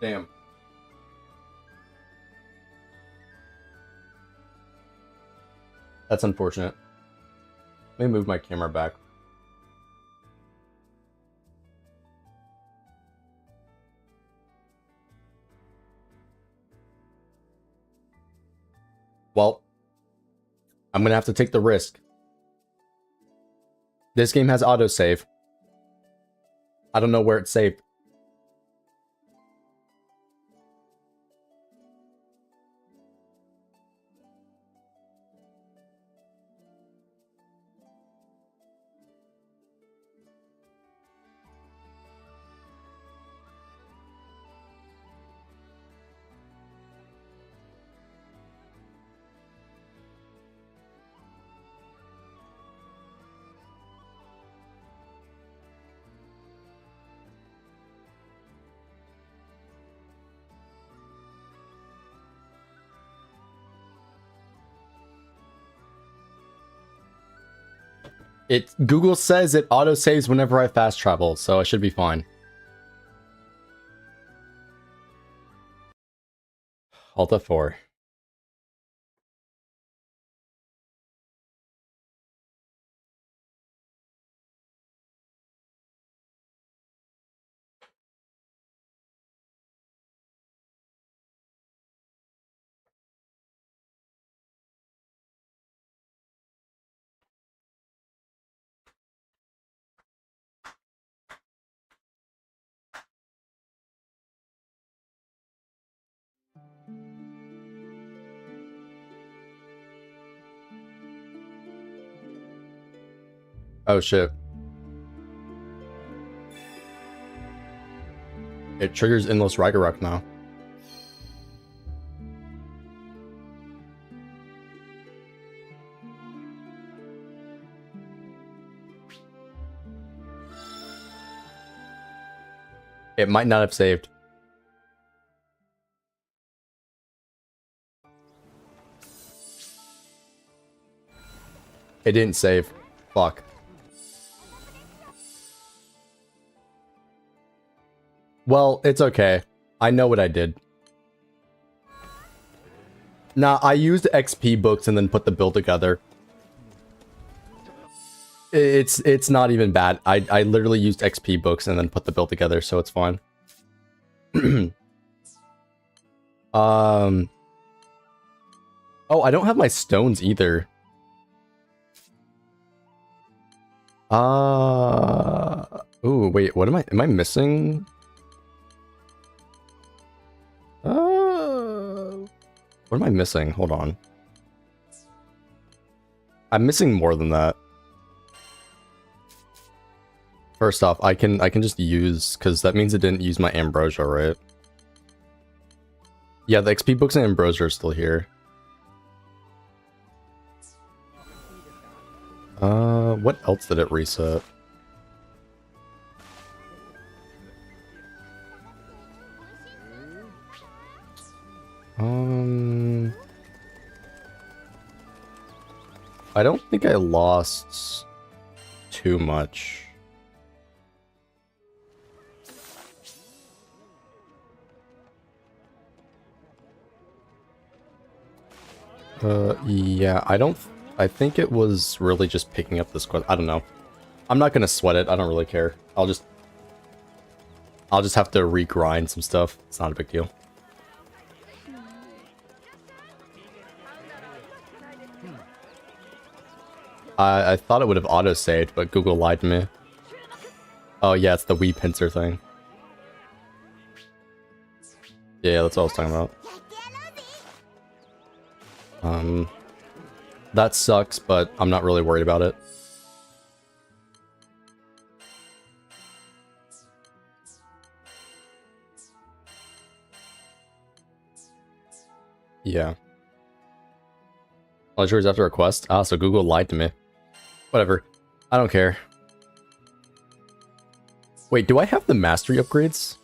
Damn. That's unfortunate. Let me move my camera back. Well, I'm gonna have to take the risk. This game has autosave. I don't know where it's saved. Google says it autosaves whenever I fast travel, so I should be fine. Alt F4. Oh shit. It triggers Endless Ragnarok now. It might not have saved. It didn't save. Fuck. Well, it's okay. I know what I did. Nah, I used XP books and then put the build together. It's not even bad. I literally used XP books and then put the build together, so it's fine. Oh, I don't have my stones either. Ooh, wait, what am I missing? What am I missing? Hold on. I'm missing more than that. First off, I can just use, because that means it didn't use my ambrosia, right? Yeah, the XP books and ambrosia are still here. What else did it reset? I don't think I lost too much. Yeah, I think it was really just picking up this quest. I don't know. I'm not gonna sweat it. I don't really care. I'll just have to regrind some stuff. It's not a big deal. I thought it would have auto-saved, but Google lied to me. Oh yeah, it's the Wii pincer thing. Yeah, that's what I was talking about. That sucks, but I'm not really worried about it. Yeah. Pleasure is after a quest? Ah, so Google lied to me. Whatever. I don't care. Wait, do I have the mastery upgrades?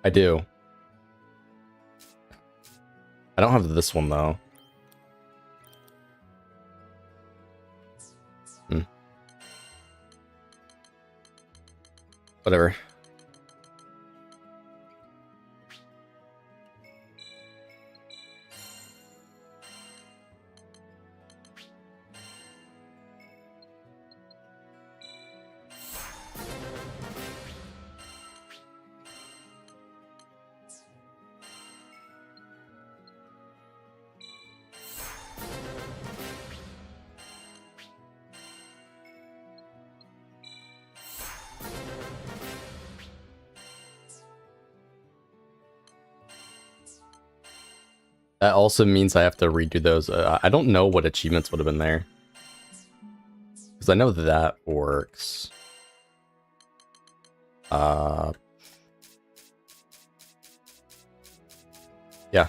I do. I don't have this one, though. Whatever. That also means I have to redo those. I don't know what achievements would have been there. Because I know that works. Yeah,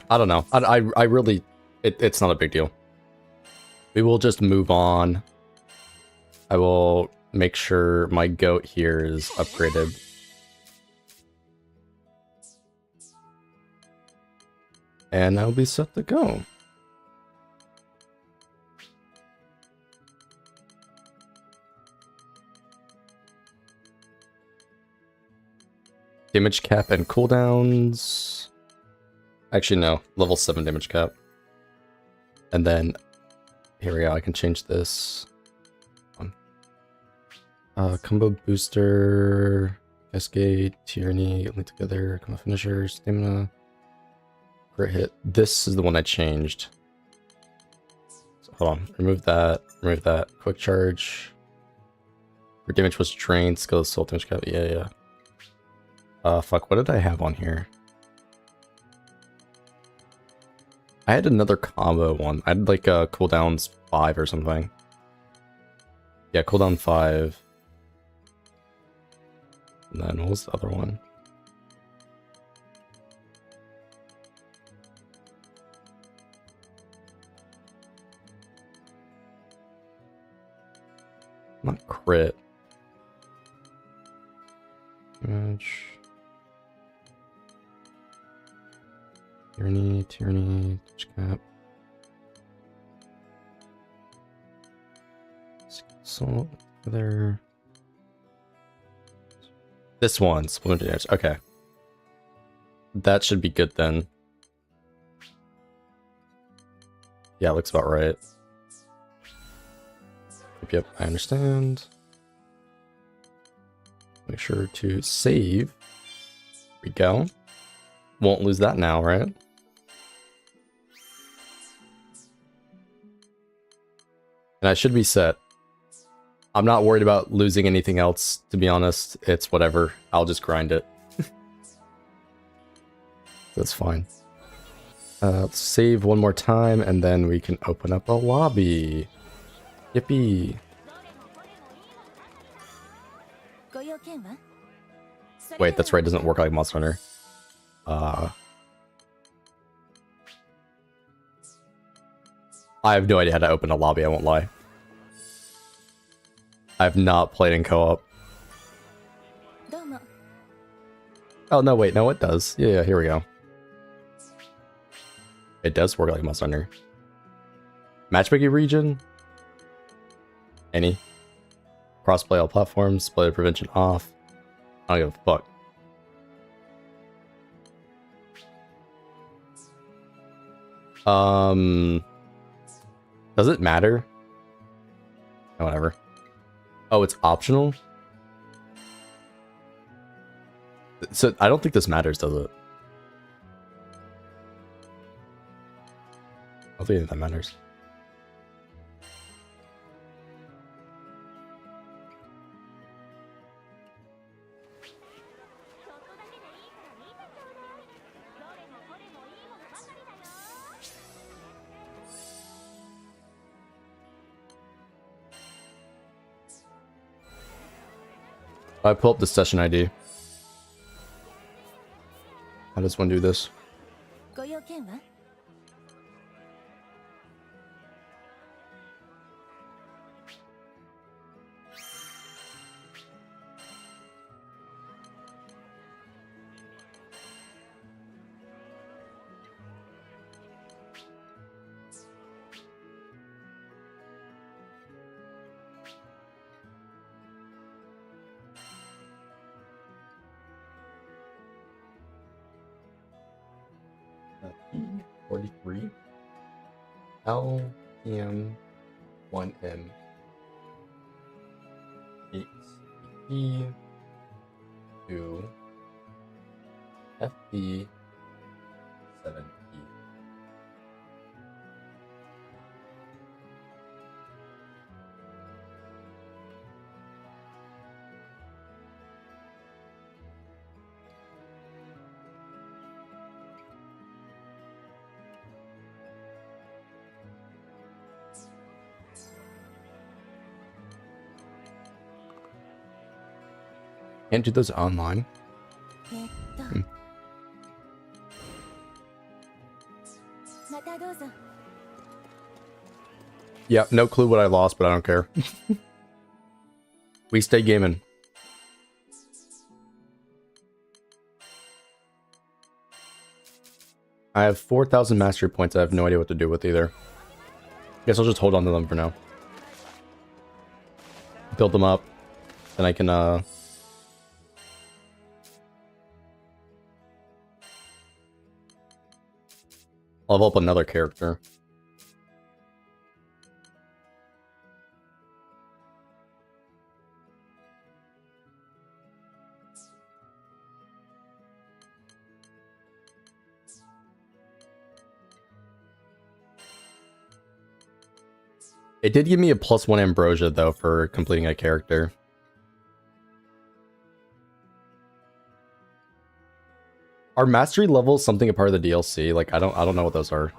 I don't know. I really... It's not a big deal. We will just move on. I will make sure my goat here is upgraded. And I'll be set to go. Damage cap and cooldowns. Actually, no. Level 7 damage cap. And then, here we go. I can change this. Combo booster, cascade, tyranny, link together, combo finisher, stamina, crit hit. This is the one I changed. So hold on. Remove that. Remove that. Quick charge. Your damage was drained. Skill soul damage cap. Yeah. Fuck. What did I have on here? I had another combo one. I had like a cooldowns 5 or something. Yeah, cooldown 5. And then what was the other one? Not crit. Damage. Tyranny, touch cap. Salt, together. This one, splinter damage. Okay. That should be good then. Yeah, looks about right. Yep, I understand. Make sure to save. There we go. Won't lose that now, right? And I should be set. I'm not worried about losing anything else, to be honest. It's whatever. I'll just grind it. That's fine. Let's save one more time, and then we can open up a lobby. Yippee. Wait, that's right. It doesn't work like Monster Hunter. I have no idea how to open a lobby, I won't lie. I have not played in co-op. Oh, no, wait, no, it does. Yeah, here we go. It does work like Monster Hunter. Matchmaking region? Any? Crossplay all platforms, spoiler prevention off. I don't give a fuck. Does it matter? Oh, whatever. Oh, it's optional? So, I don't think this matters, does it? I don't think that matters. I pull up the session ID. How does one do this? P43 LPM 1M 8E 2 FB 7E. Can't do those online. Yeah, no clue what I lost, but I don't care. We stay gaming. I have 4,000 mastery points. I have no idea what to do with either. Guess I'll just hold on to them for now. Build them up. Then I can, I'll level up another character. It did give me a +1 ambrosia, though, for completing a character. Are mastery levels something a part of the DLC? Like, I don't know what those are.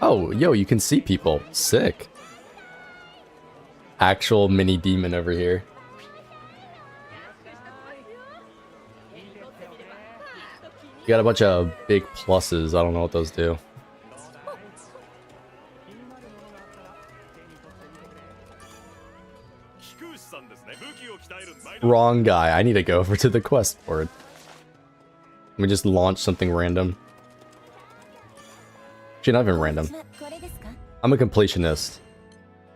Oh, yo, you can see people. Sick. Actual mini demon over here. You got a bunch of big pluses. I don't know what those do. Wrong guy. I need to go over to the quest board. Let me just launch something random. Actually, not even random. I'm a completionist.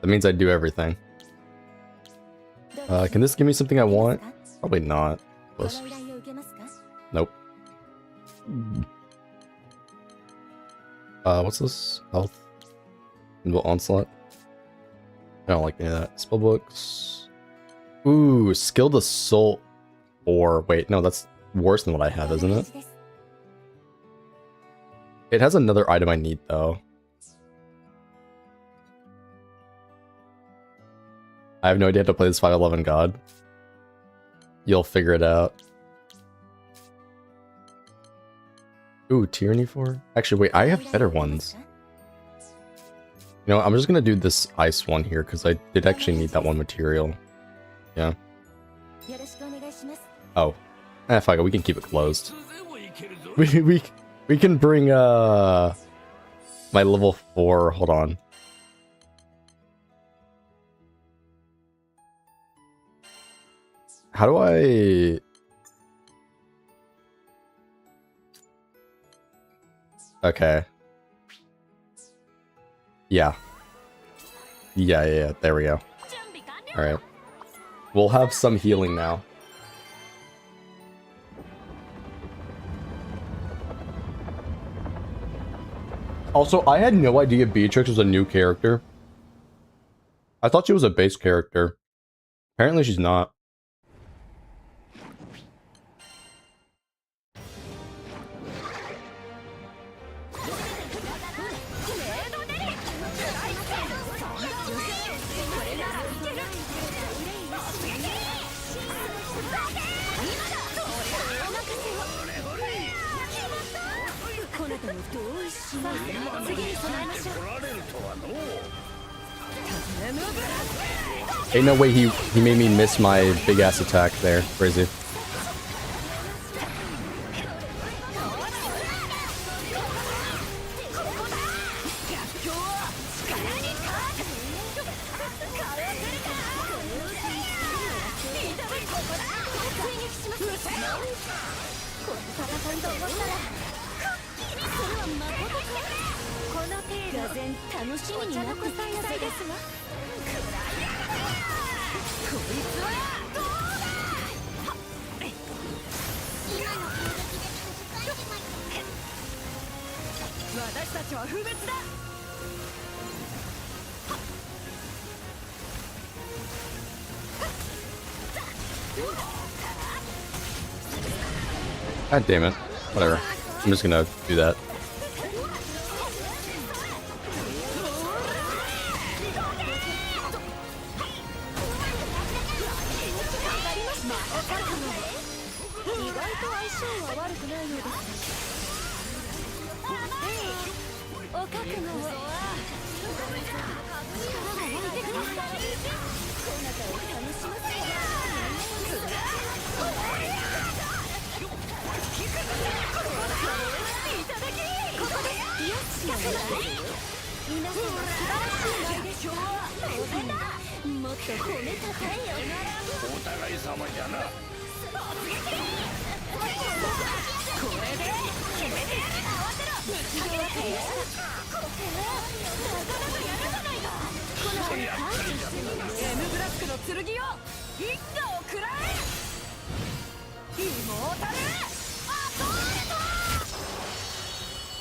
That means I do everything. Can this give me something I want? Probably not. Close. Nope. What's this? Health. Invul Onslaught. I don't like any of that. Spellbooks. Ooh, Skilled Assault. Or wait, no, that's worse than what I have, isn't it? It has another item I need, though. I have no idea how to play this 511 god. You'll figure it out. Ooh, Tyranny 4? Actually, wait, I have better ones. You know, I'm just gonna do this ice one here, because I did actually need that one material. Yeah. Oh. Fuck it, we can keep it closed. We can bring, my level 4, hold on. How do I... Okay. Yeah. Yeah, there we go. Alright. We'll have some healing now. Also, I had no idea Beatrix was a new character. I thought she was a base character. Apparently she's not. Ain't no way he made me miss my big ass attack there. Crazy. God damn it. Whatever. I'm just gonna do that.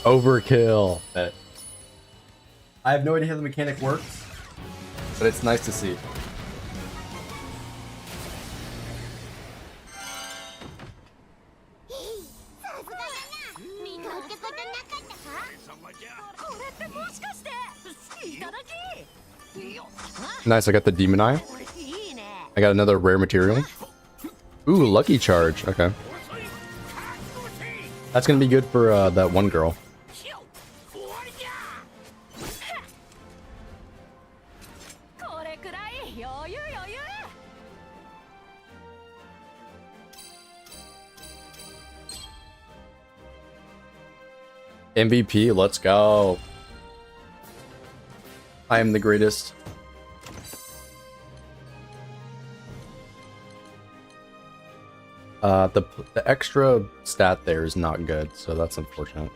Overkill. I have no idea how the mechanic works, but it's nice to see. Nice, I got the demon eye. I got another rare material. Ooh, lucky charge. Okay. That's gonna be good for that one girl. MVP, let's go. I am the greatest. The extra stat there is not good, so that's unfortunate.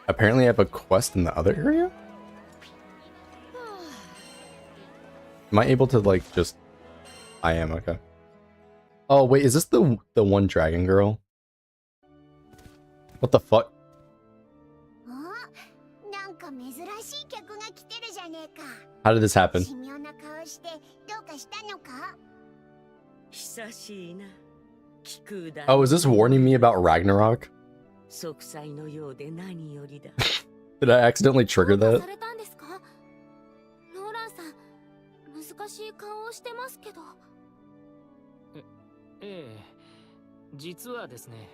Apparently I have a quest in the other area? Am I able to, like, just... I am, okay. Oh, wait, is this the one dragon girl? What the fuck? How did this happen? Oh, is this warning me about Ragnarok? Did I accidentally trigger that? 難しい顔をしてますけど。ええ、実はですね。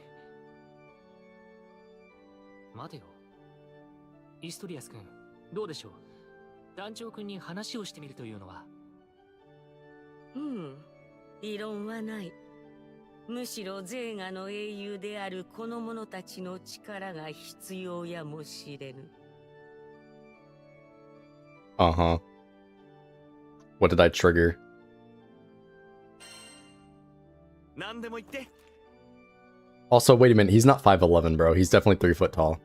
待てよ。イストリアス君、どうでしょう。団長君に話をしてみるというのは。うん、異論はない。むしろゼーガの英雄であるこの者たちの力が必要やもしれぬ。Uh-huh. What did I trigger? Also, wait a minute, he's not 5'11", bro. He's definitely 3 foot tall.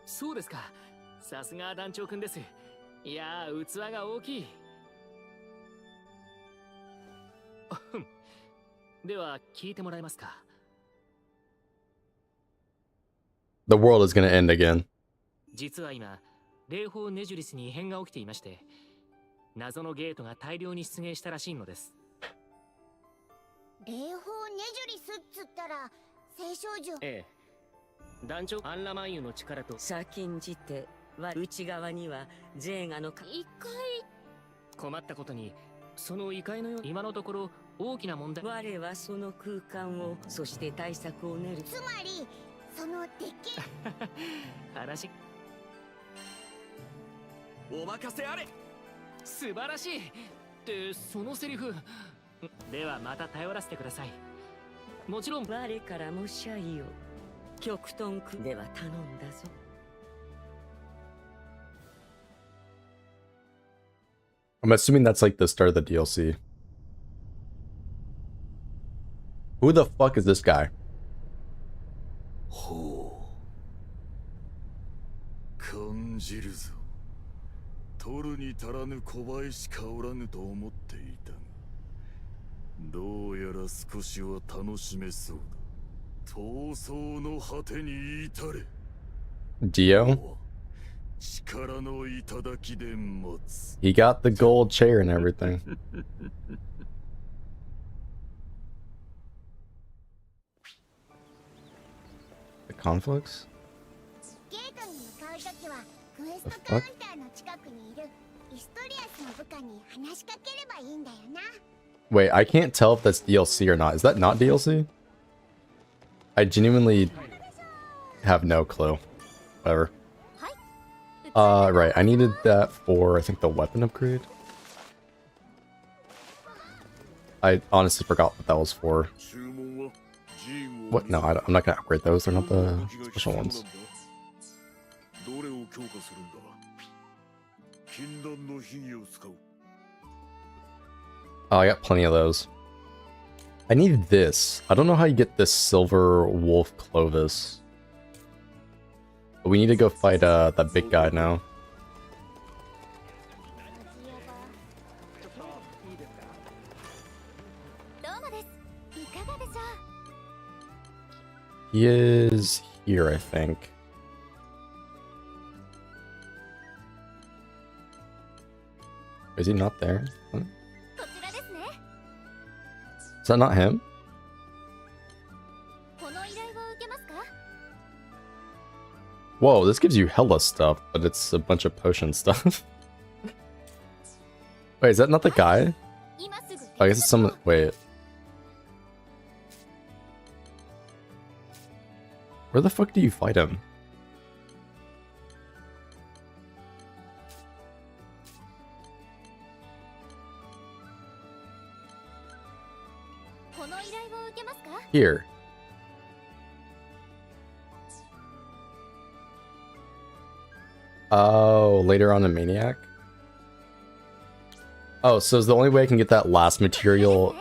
So ですか。さすが団長くんです。いやー、器が大きい。では聞いてもらえますか。The world is gonna end again. 実は今、霊峰ネジュリスに異変が起きていまして、謎のゲートが大量に出現したらしいのです。霊峰ネジュリスっつったら、聖少女。ええ。団長アンラマンユの力と先んじて内側にはゼーガの異界。困ったことに、その異界のよう今のところ大きな問題。我はその空間を、そして対策を練る。つまり。そのでき話お任せあれ。素晴らしいってそのセリフではまた頼らせてください。もちろん我からも謝意を。極東区では頼んだぞ。I'm assuming that's like the start of the DLC. Who the fuck is this guy? ほう感じるぞ。取るに足らぬ小林かおらぬと思っていたが、どうやら少しは楽しめそうだ。闘争の果てに至れ。Dio? 力の頂きで持つ。 He got the gold chair and everything. The conflicts? The fuck? Wait, I can't tell if that's DLC or not. Is that not DLC? I genuinely have no clue. Whatever. Right, I needed that for, I think, the weapon upgrade. I honestly forgot what that was for. What? No, I'm not gonna upgrade those. They're not the special ones. Oh, I got plenty of those. I need this. I don't know how you get this silver wolf Clovis. But we need to go fight that big guy now. He is here, I think. Is he not there? What? Is that not him? Whoa, this gives you hella stuff, but it's a bunch of potion stuff. Wait, is that not the guy? I guess it's someone. Wait. Where the fuck do you fight him? Here. Oh, later on in Maniac? Oh, so is the only way I can get that last material...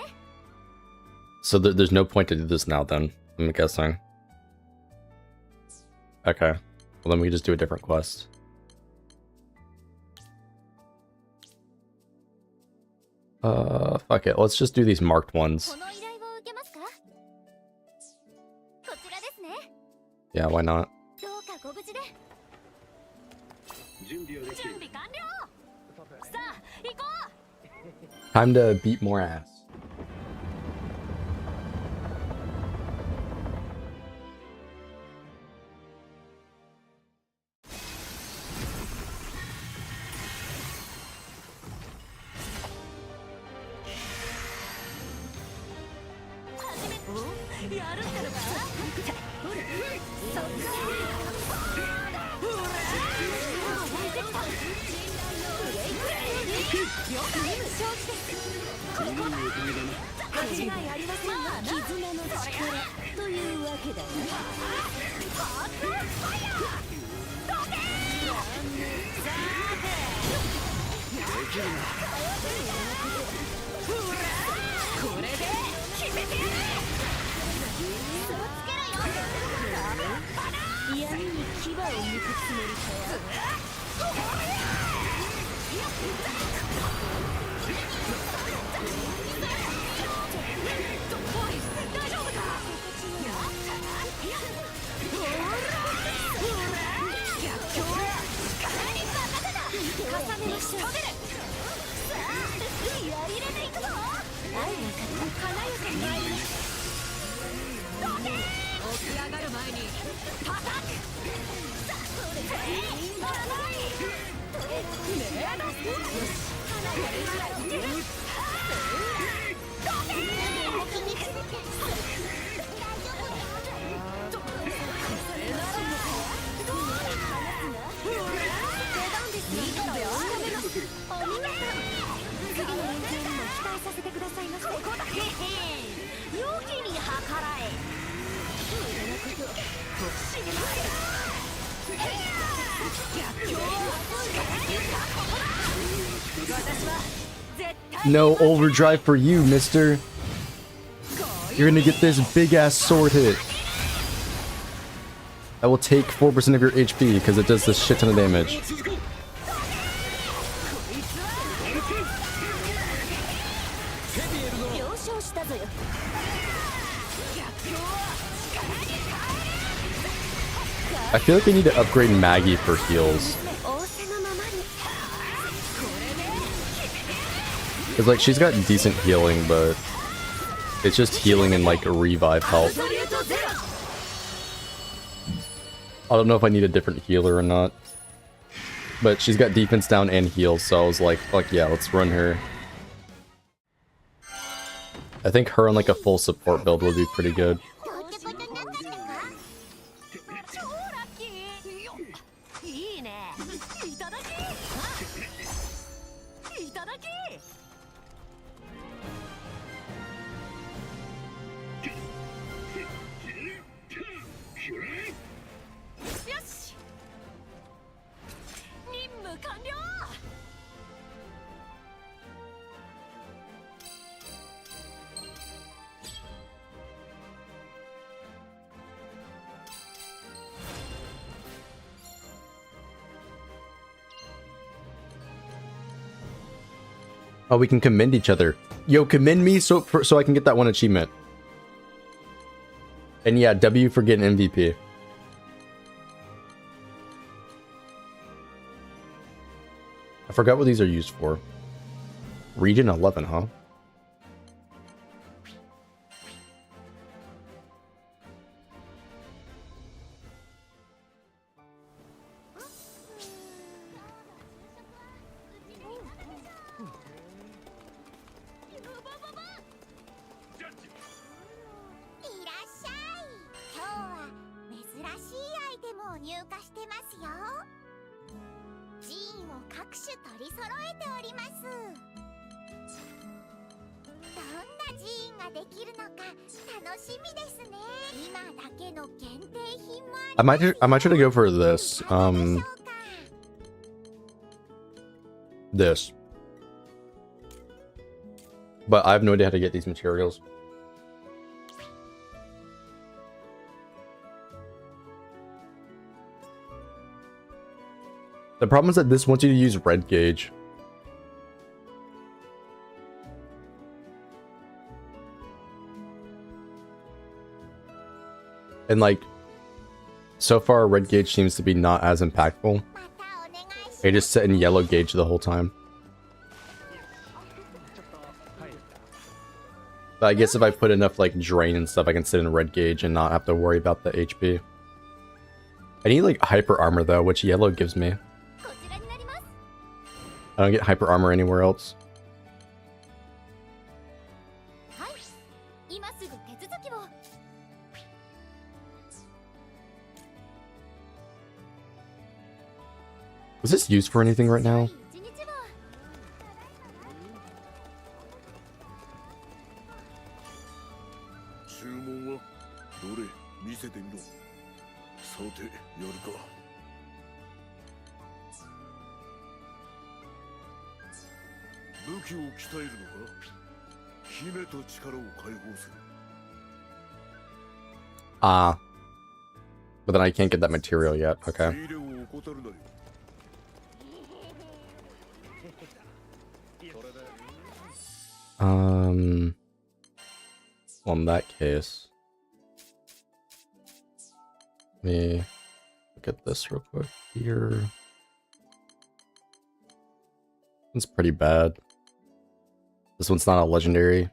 So there's no point to do this now then, I'm guessing. Okay. Well then we just do a different quest. Fuck it, let's just do these marked ones. Yeah, why not? Time to beat more ass. No overdrive for you, mister. You're gonna get this big ass sword hit. I will take 4% of your HP because it does this shit ton of damage. I feel like I need to upgrade Maggie for heals. Cause like she's got decent healing, but it's just healing and like a revive help. I don't know if I need a different healer or not. But she's got defense down and heals, so I was like, fuck yeah, let's run her. I think her on like a full support build would be pretty good. Oh, we can commend each other. Yo, commend me so I can get that one achievement. And yeah, W for getting MVP. I forgot what these are used for. Region 11, huh? I might try to go for this. This. But I have no idea how to get these materials. The problem is that this wants you to use red gauge. And like, so far red gauge seems to be not as impactful. I just sit in yellow gauge the whole time. But I guess if I put enough like drain and stuff, I can sit in red gauge and not have to worry about the HP. I need like hyper armor though, which yellow gives me. I don't get hyper armor anywhere else. Is this used for anything right now? Ah. But then I can't get that material yet. Okay. Well, in that case, let me look at this real quick here. It's pretty bad. This one's not a legendary.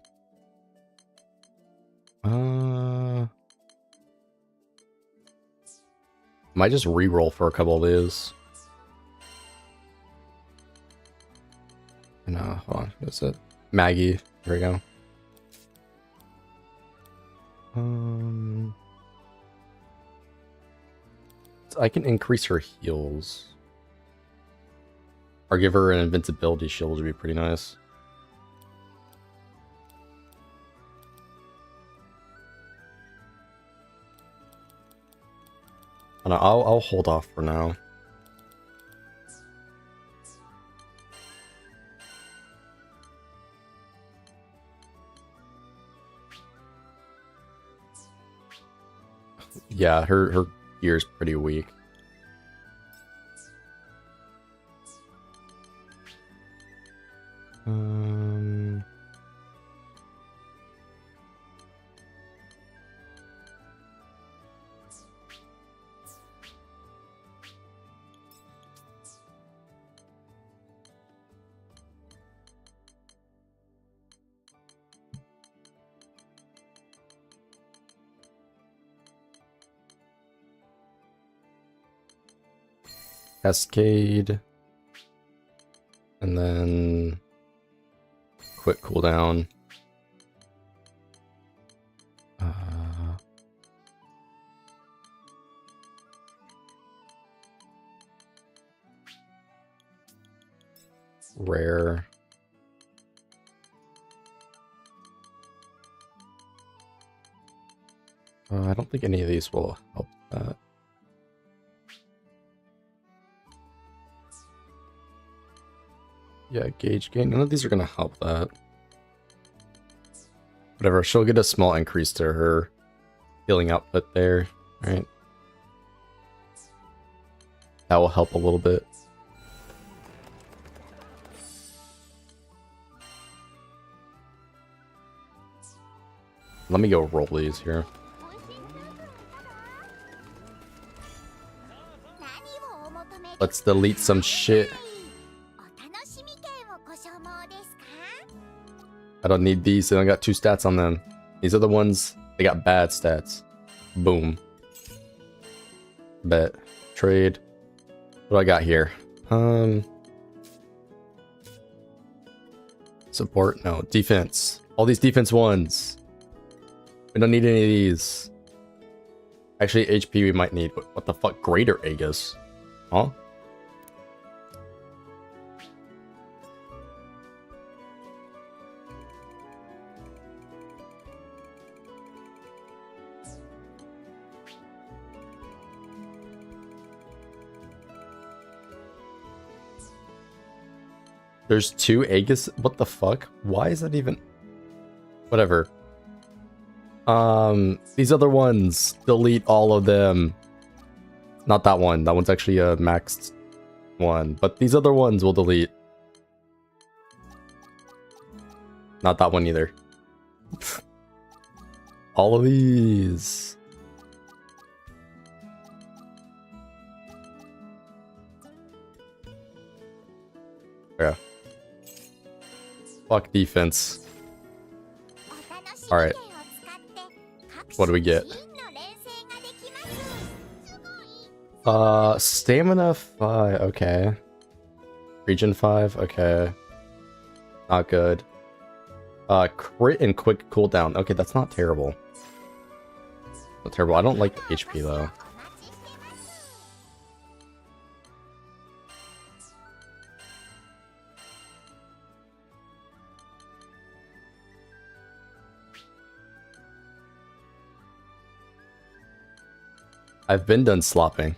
Might just re-roll for a couple of these. No, hold on. What is it? Maggie. Here we go. So I can increase her heals. Or give her an invincibility shield would be pretty nice. And I'll hold off for now. Yeah, her gear's pretty weak. Cascade. And then quick cooldown. Rare. I don't think any of these will help that. Yeah, gauge gain. None of these are going to help that. Whatever, she'll get a small increase to her healing output there, right? That will help a little bit. Let me go roll these here. Let's delete some shit. I don't need these. They don't got 2 stats on them. These are the ones, they got bad stats. Boom. Bet. Trade. What do I got here? Support? No. Defense. All these defense ones. We don't need any of these. Actually, HP we might need. What the fuck? Greater Aegis. Huh? There's 2 Aegis? What the fuck? Why is that even... Whatever. These other ones. Delete all of them. Not that one. That one's actually a maxed one. But these other ones will delete. Not that one either. All of these. Yeah. Fuck defense. Alright. What do we get? Stamina 5, okay. Region 5, okay. Not good. Crit and quick cooldown. Okay, that's not terrible. Not terrible. I don't like the HP though. I've been done slopping.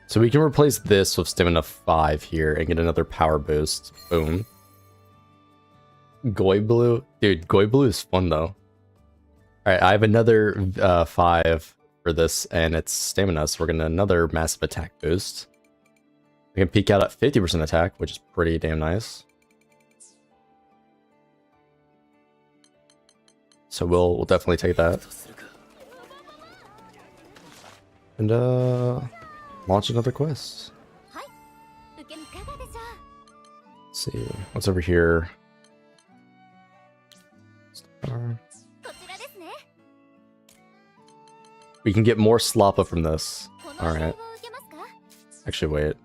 So we can replace this with stamina 5 here and get another power boost. Boom. Granblue? Dude, Granblue is fun though. Alright, I have another 5 for this, and it's stamina, so we're getting another massive attack boost. We can peak out at 50% attack, which is pretty damn nice. So we'll definitely take that. And launch another quest. Let's see, what's over here? Star. We can get more Sloppa from this. Alright. Actually, wait.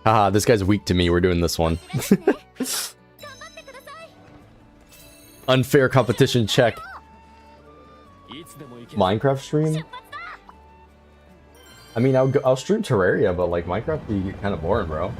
Haha, this guy's weak to me. We're doing this one. Unfair competition check. Minecraft stream? I mean, I'll stream Terraria, but like Minecraft be kind of boring, bro.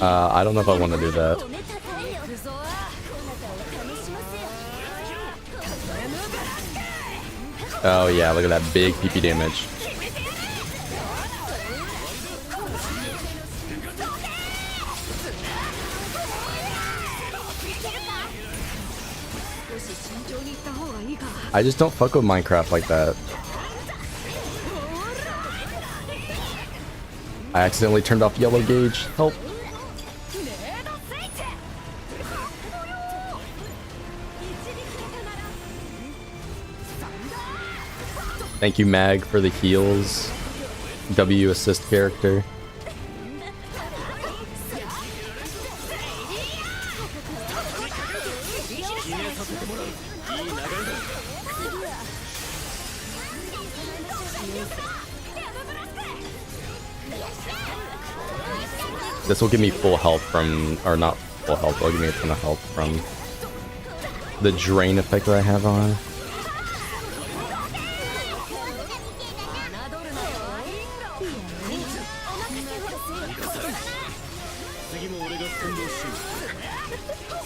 I don't know if I want to do that. Oh yeah, look at that big PP damage. I just don't fuck with Minecraft like that. I accidentally turned off yellow gauge. Help. Thank you, Mag, for the heals. W assist character. This will give me full health from, or not full health, it'll give me a ton of health from the drain effect that I have on.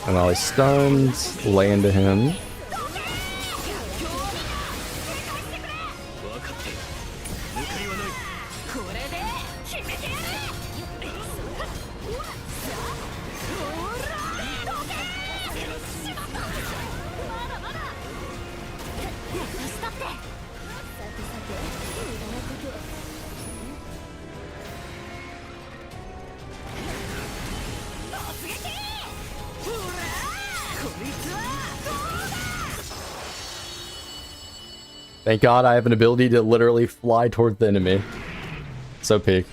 And while he's stunned, lay into him. Thank God I have an ability to literally fly towards the enemy. So peak.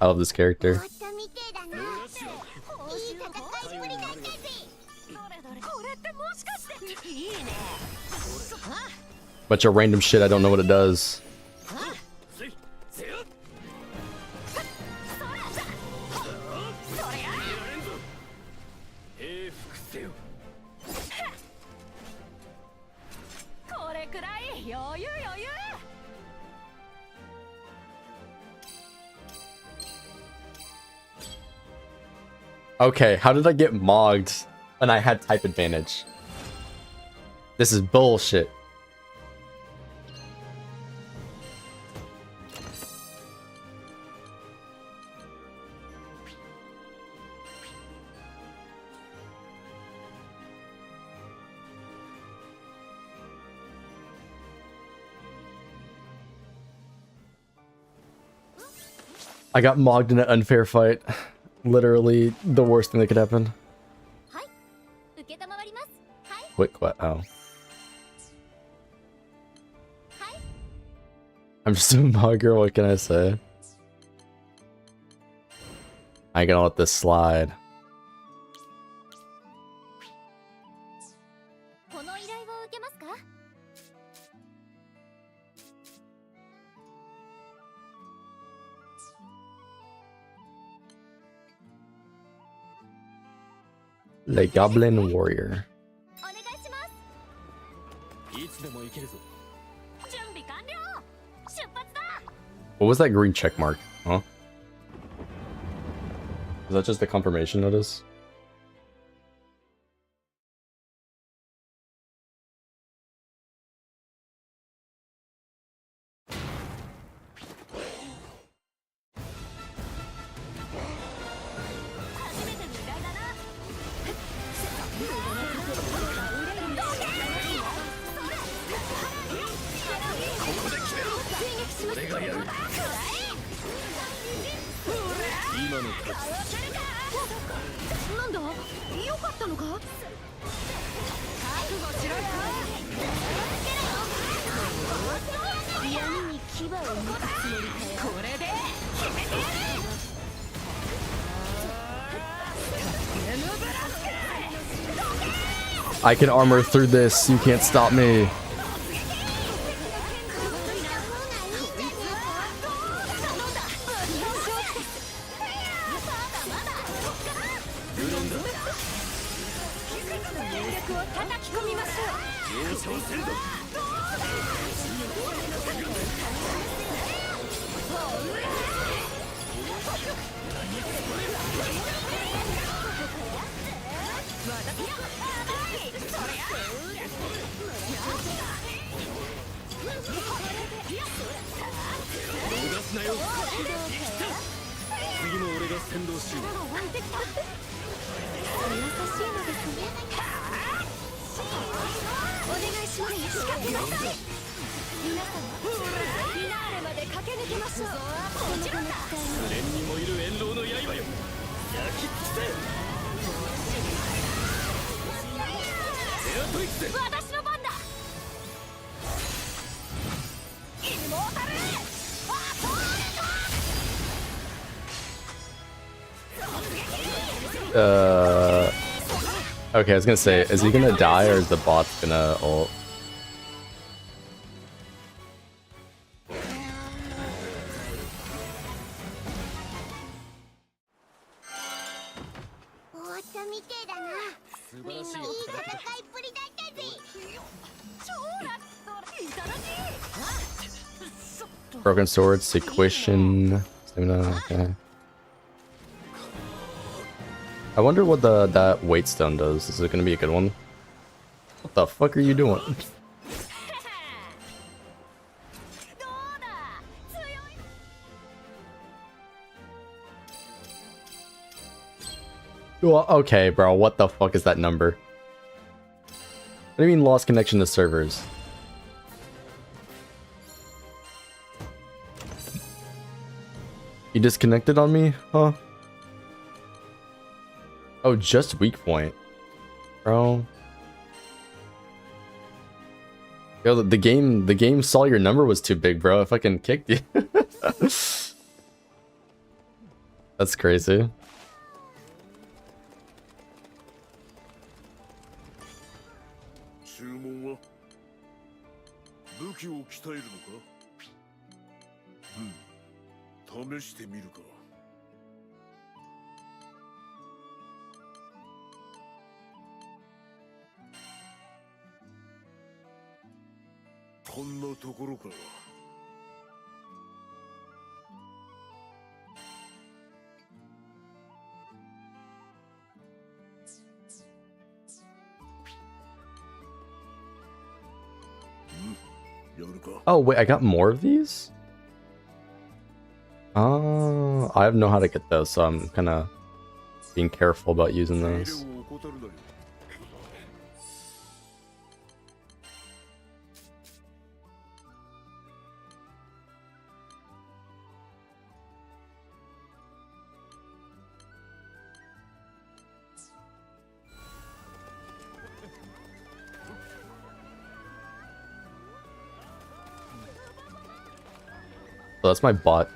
I love this character. Bunch of random shit, I don't know what it does. Okay, how did I get mogged and I had type advantage? This is bullshit. I got mogged in an unfair fight. Literally the worst thing that could happen. Quick, what? Oh. I'm just a mogger, what can I say? I ain't gonna let this slide. The Goblin Warrior. What was that green check mark? Huh? Is that just a confirmation notice? I can armor through this, you can't stop me. Okay, I was gonna say, is he gonna die or is the bot gonna ult? Broken sword, sequestration, stamina, okay. I wonder what that weight stone does. Is it gonna be a good one? What the fuck are you doing? Well, okay, bro. What the fuck is that number? What do you mean lost connection to servers? You disconnected on me, huh? Oh, just weak point, bro. Yo, the game saw your number was too big, bro. I fucking kicked you. That's crazy. Oh wait, I got more of these? Oh, I don't know how to get those, so I'm kind of being careful about using those. So that's my bot.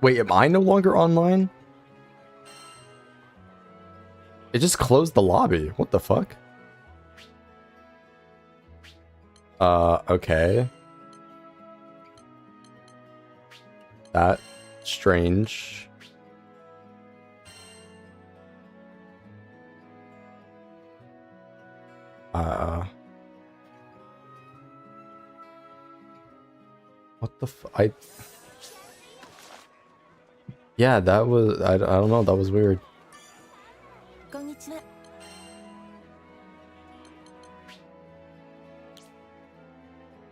Wait, am I no longer online? It just closed the lobby. What the fuck? Okay. That's strange. What the Yeah, that was... I don't know, that was weird.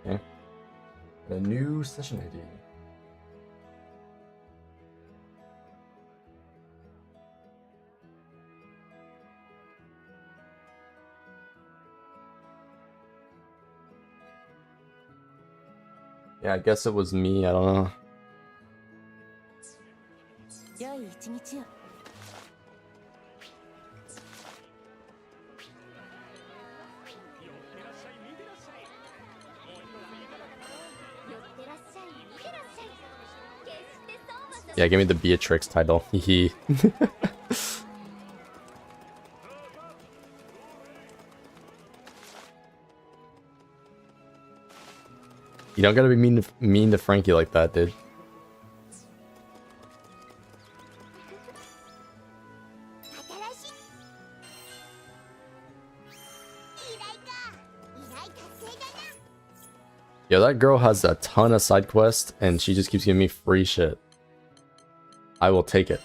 Okay. A new session ID. Yeah, I guess it was me. I don't know. Yeah, give me the Beatrix title. Hehe. You don't gotta be mean to Frankie like that, dude. Yeah, that girl has a ton of side quests, and she just keeps giving me free shit. I will take it.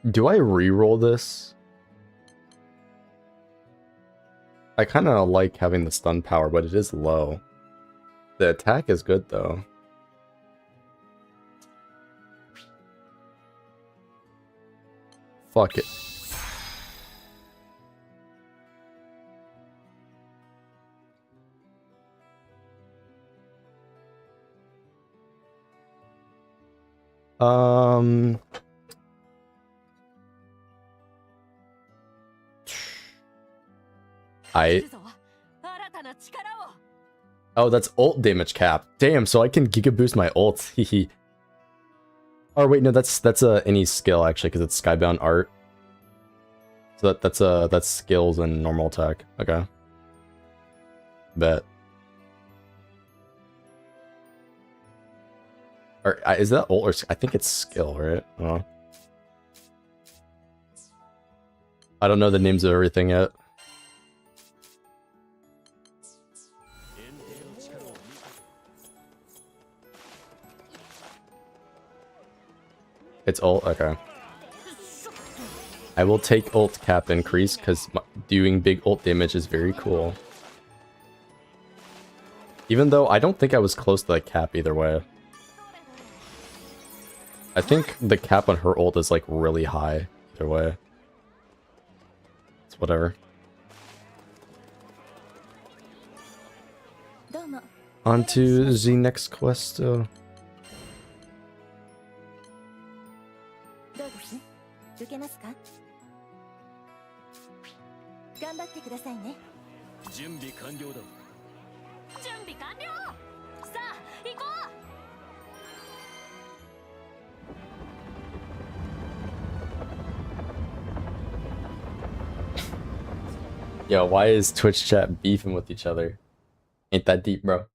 Do I re-roll this? I kind of like having the stun power, but it is low. The attack is good, though. Fuck it. Oh, that's ult damage cap. Damn, so I can giga boost my ult. Hehe. Oh wait, no, that's any skill actually, because it's Skybound art. So that's skills and normal attack. Okay. Bet. Or is that ult or I think it's skill, right? I don't know the names of everything yet. It's ult? Okay. I will take ult cap increase because doing big ult damage is very cool. Even though I don't think I was close to the cap either way. I think the cap on her ult is like really high either way. It's whatever. On to the next quest. Yo, why is Twitch chat beefing with each other? Ain't that deep, bro.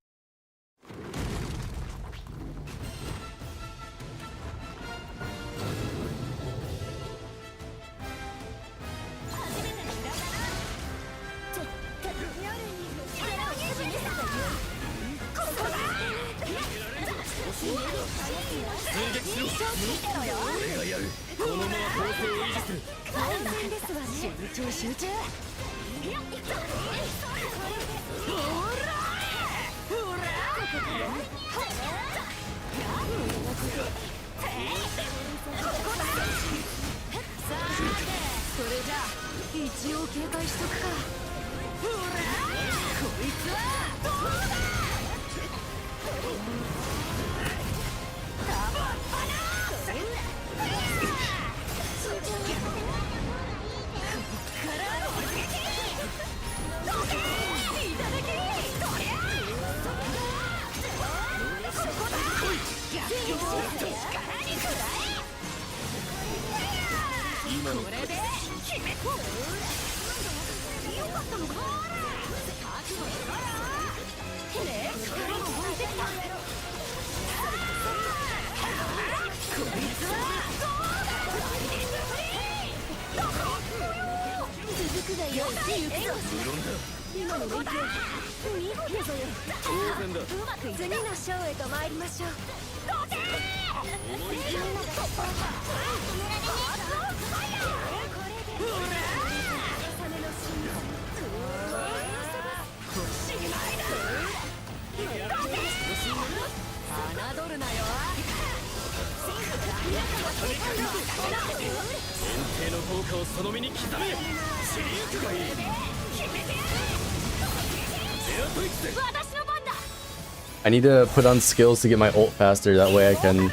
I need to put on skills to get my ult faster, that way I can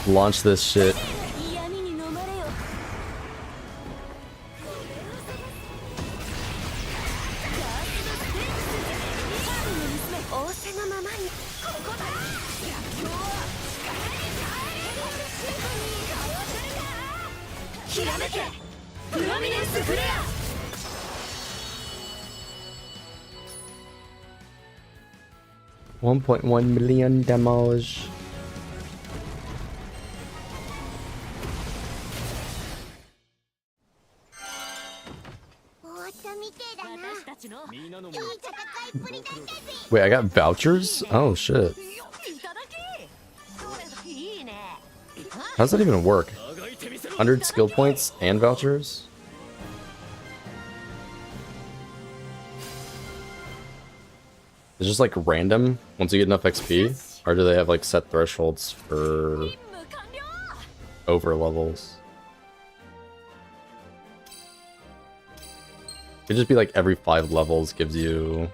launch this shit. $1.1 million damage. Wait, I got vouchers? Oh shit. How does that even work? 100 skill points and vouchers? It's just like random once you get enough XP? Or do they have like set thresholds for over levels? It'd just be like every 5 levels gives you...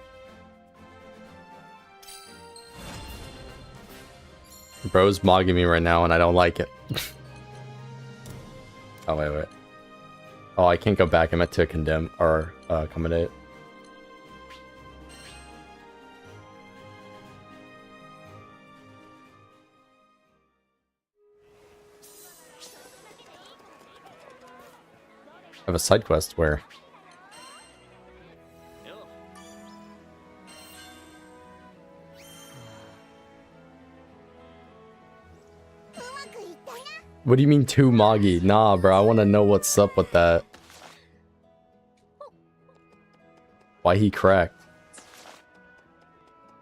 Bro's mogging me right now and I don't like it. Oh, wait. Oh, I can't go back. I meant to condemn or accommodate. I have a side quest where... What do you mean 2 Moggy? Nah, bro, I want to know what's up with that. Why he cracked?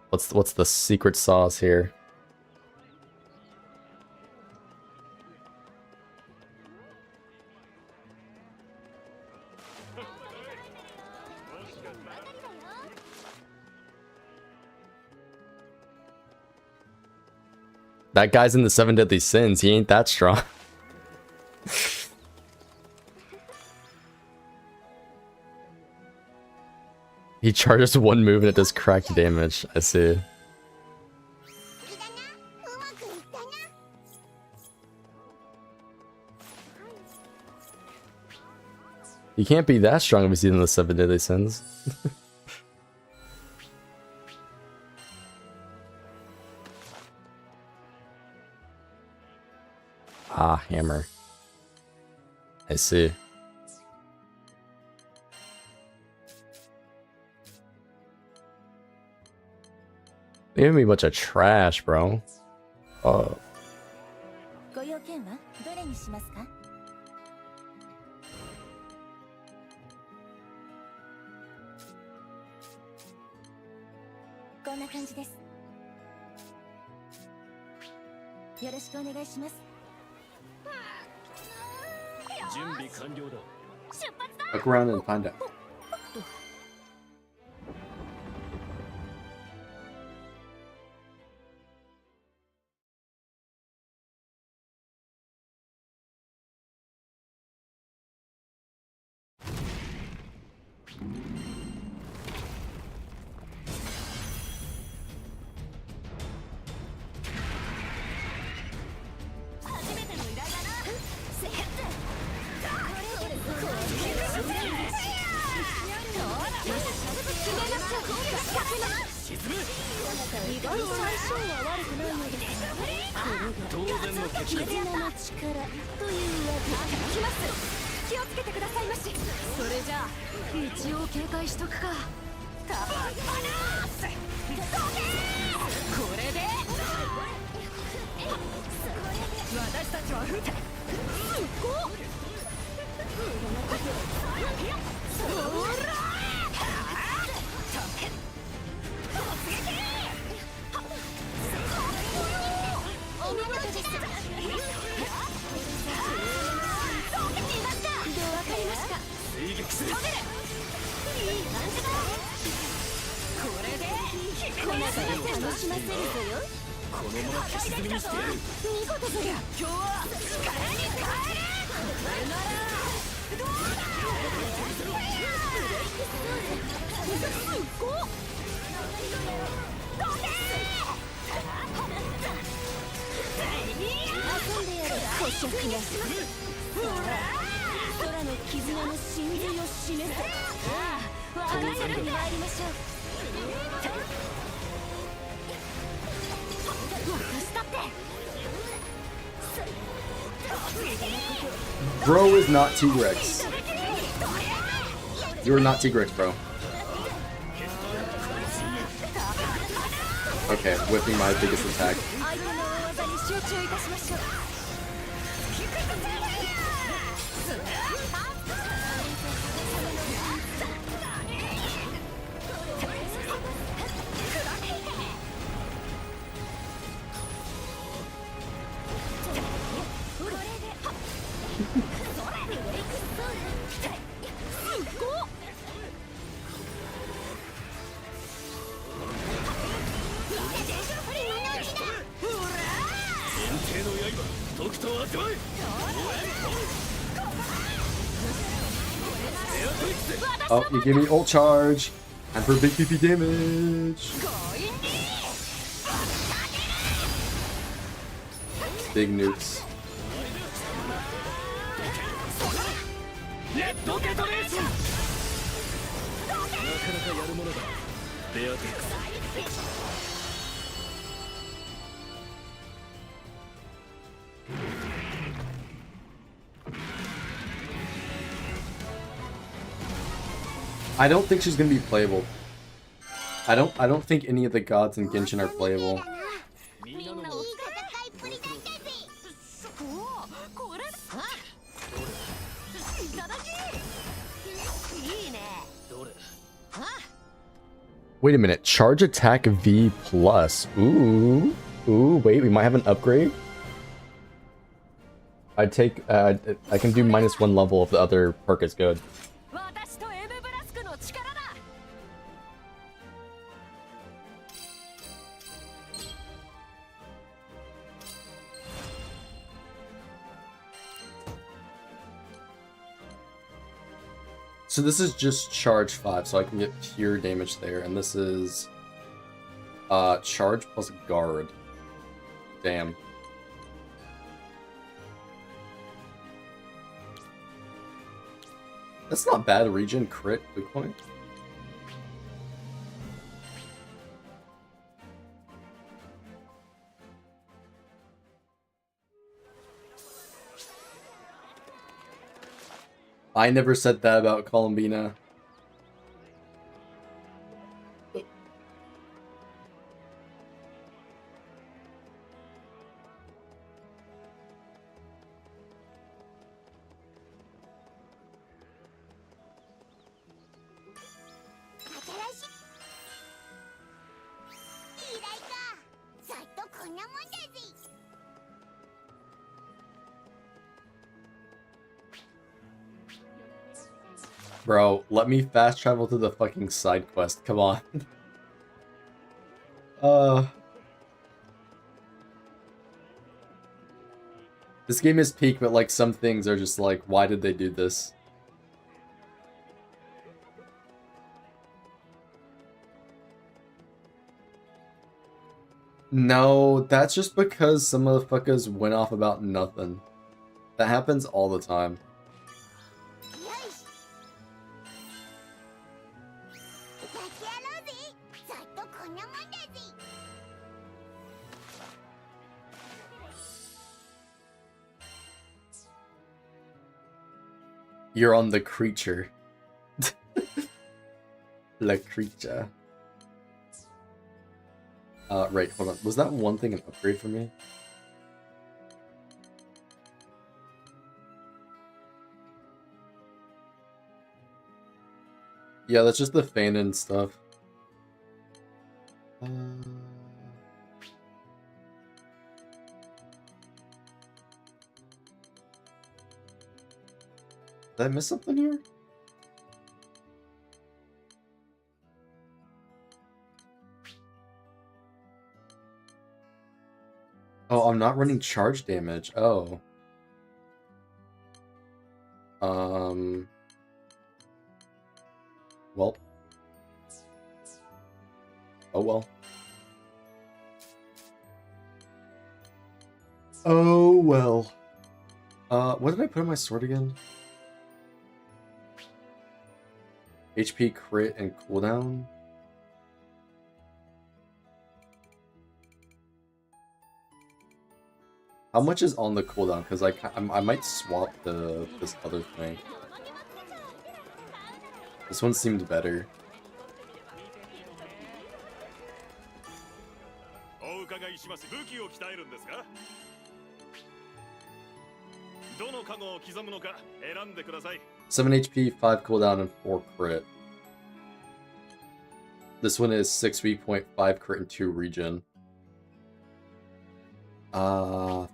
What's the secret sauce here? That guy's in the 7 Deadly Sins. He ain't that strong. He charges 1 move and it does cracked damage. I see. He can't be that strong if he's in the 7 Deadly Sins. Ah, hammer. I see. They gave me a bunch of trash, bro. Oh. Look around and find out. Bro is not T-Rex. You're not T-Rex, bro. Okay, whipping my biggest attack. Oh, you give me ult charge and for big PP damage. Big nukes. I don't think she's gonna be playable. I don't think any of the gods in Genshin are playable. Wait a minute, charge attack V plus. Ooh, wait, we might have an upgrade. I take, I can do -1 level if the other perk is good. So this is just charge 5, so I can get pure damage there, and this is charge plus guard. Damn. That's not bad. Regen crit Bitcoin. I never said that about Columbina. Bro, let me fast travel to the fucking side quest. Come on. This game is peak, but like some things are just like, why did they do this? No, that's just because some motherfuckers went off about nothing. That happens all the time. You're on the creature. La creature. Right, hold on. Was that one thing an upgrade for me? Yeah, that's just the Fanon stuff. Did I miss something here? Oh, I'm not running charge damage. Oh. Well. Oh well. Oh well. What did I put on my sword again? HP, crit, and cooldown? How much is on the cooldown? Because I might swap this other thing. This one seemed better. Seven HP, 5 cooldown, and 4 crit. This one is 6 weak point, 5 crit, and 2 regen. I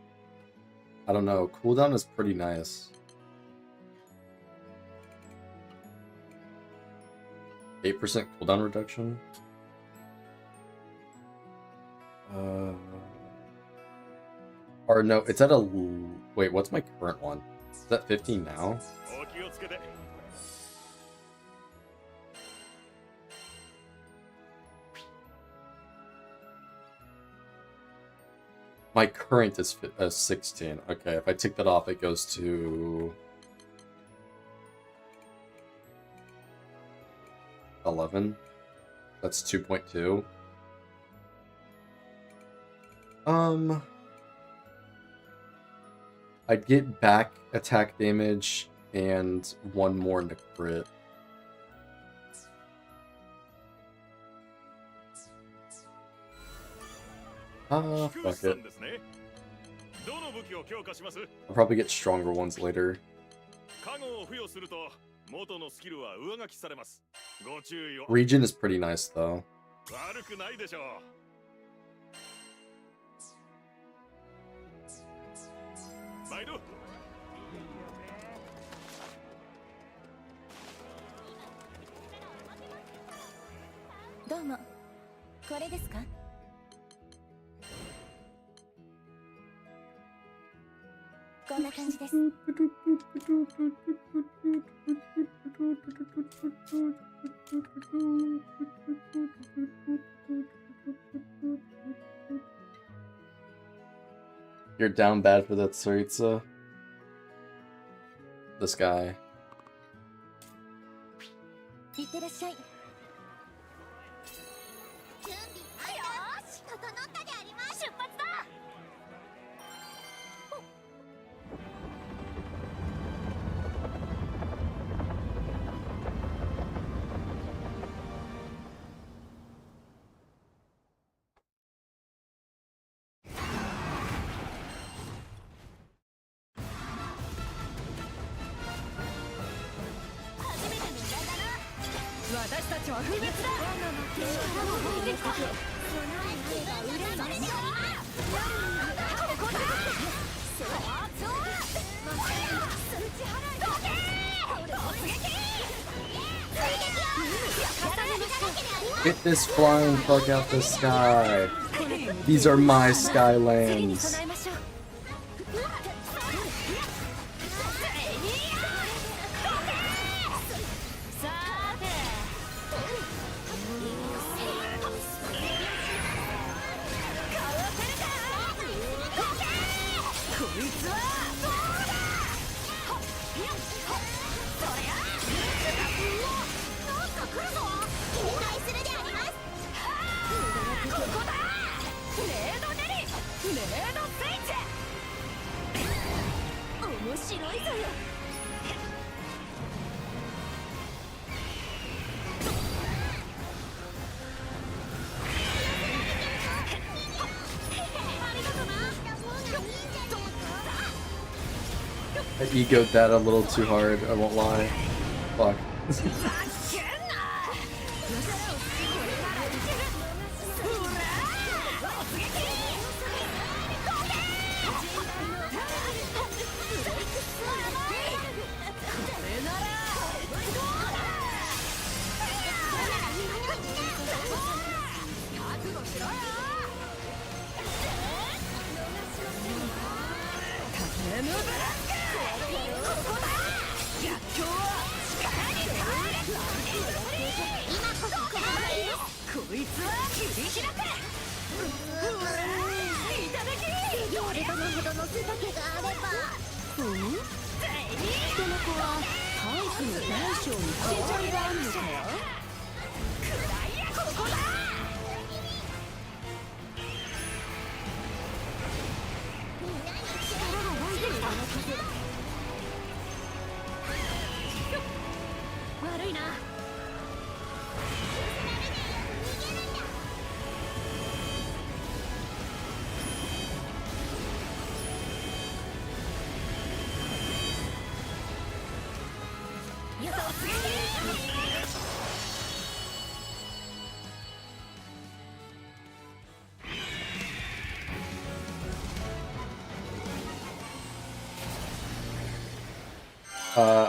don't know. Cooldown is pretty nice. 8% cooldown reduction. Or no, it's at a... Wait, what's my current one? Is that 15 now? My current is 16. Okay, if I take that off, it goes to 11. That's 2.2. I'd get back attack damage and 1 more into crit. Fuck it. I'll probably get stronger ones later. Regen is pretty nice though. You're down bad for that, Tsuritsu. This guy. Get this flying fuck out the sky. These are my skylands. I egoed that a little too hard, I won't lie. Fuck.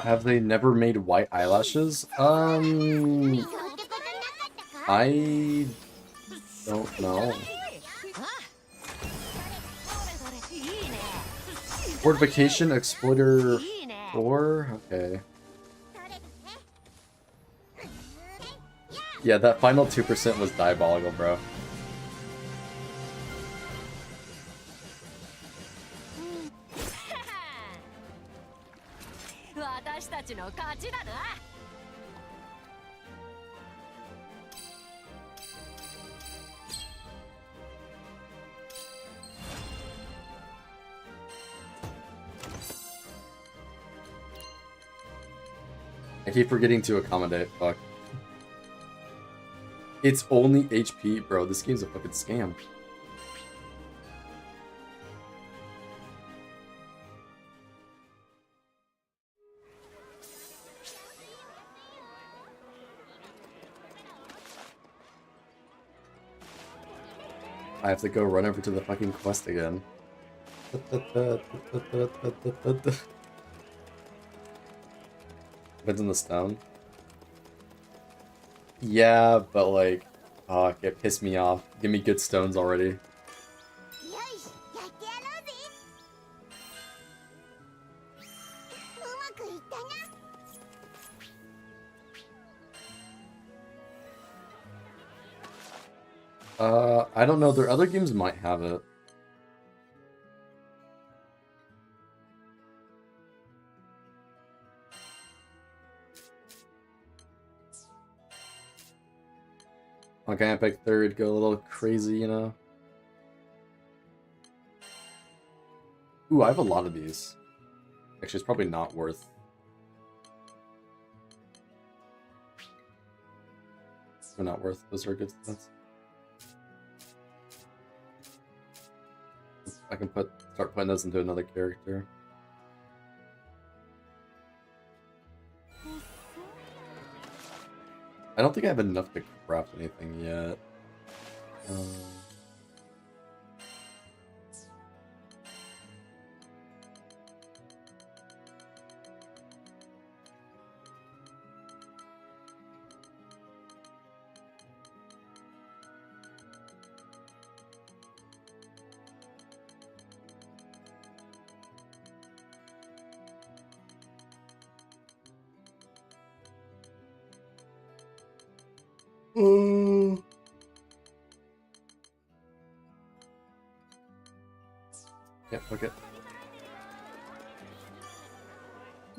Have they never made white eyelashes? I don't know. Fortification Exploiter 4? Okay. Yeah, that final 2% was diabolical, bro. I keep forgetting to accommodate, fuck. It's only HP, bro. This game's a fucking scam. I have to go run over to the fucking quest again. Depends on the stone. Yeah, but like, fuck, it pissed me off. Give me good stones already. I don't know. Their other games might have it. Okay, I pick third, go a little crazy, you know? Ooh, I have a lot of these. Actually, it's probably not worth. They're not worth. Those are good stats. I can start putting those into another character. I don't think I have enough to craft anything yet. Yeah, okay.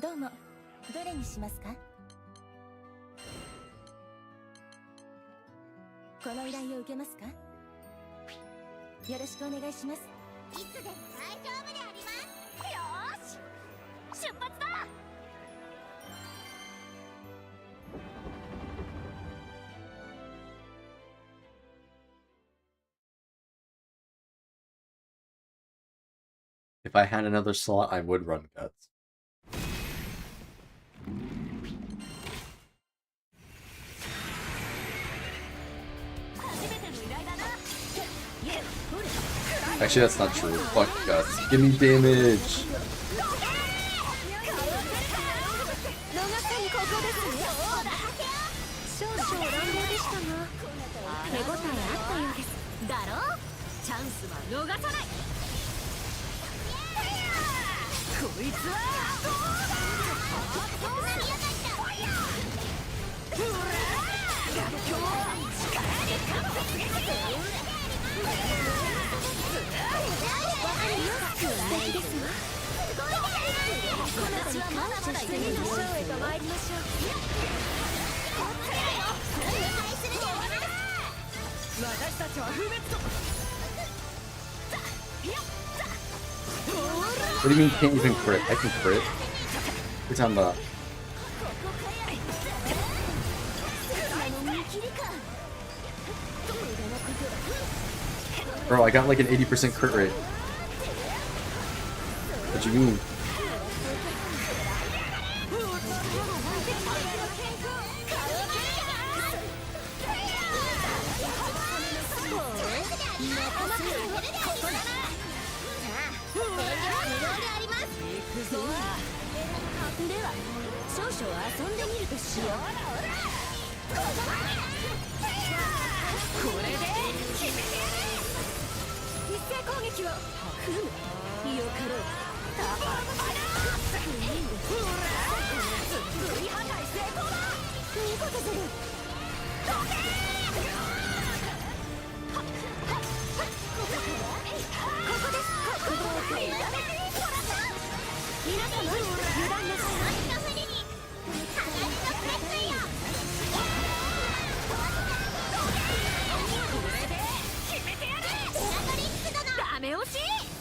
どうも、どれにしますか？この依頼を受けますか？よろしくお願いします。いつでも大丈夫であります。よーし、出発だ。If I had another slot, I would run guts. Actually, that's not true. Fuck guts. Give me damage. What do you mean can't even crit? I can crit. What are you talking about? Bro, I got like an 80% crit rate. What do you mean?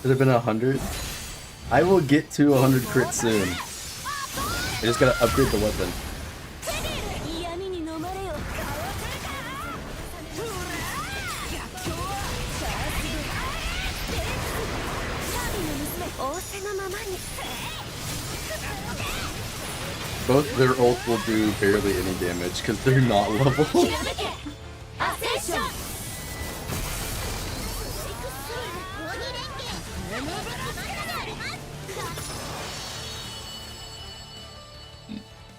Should have been 100. I will get to 100 crit soon. I just gotta upgrade the weapon. Both their ults will do barely any damage because they're not level.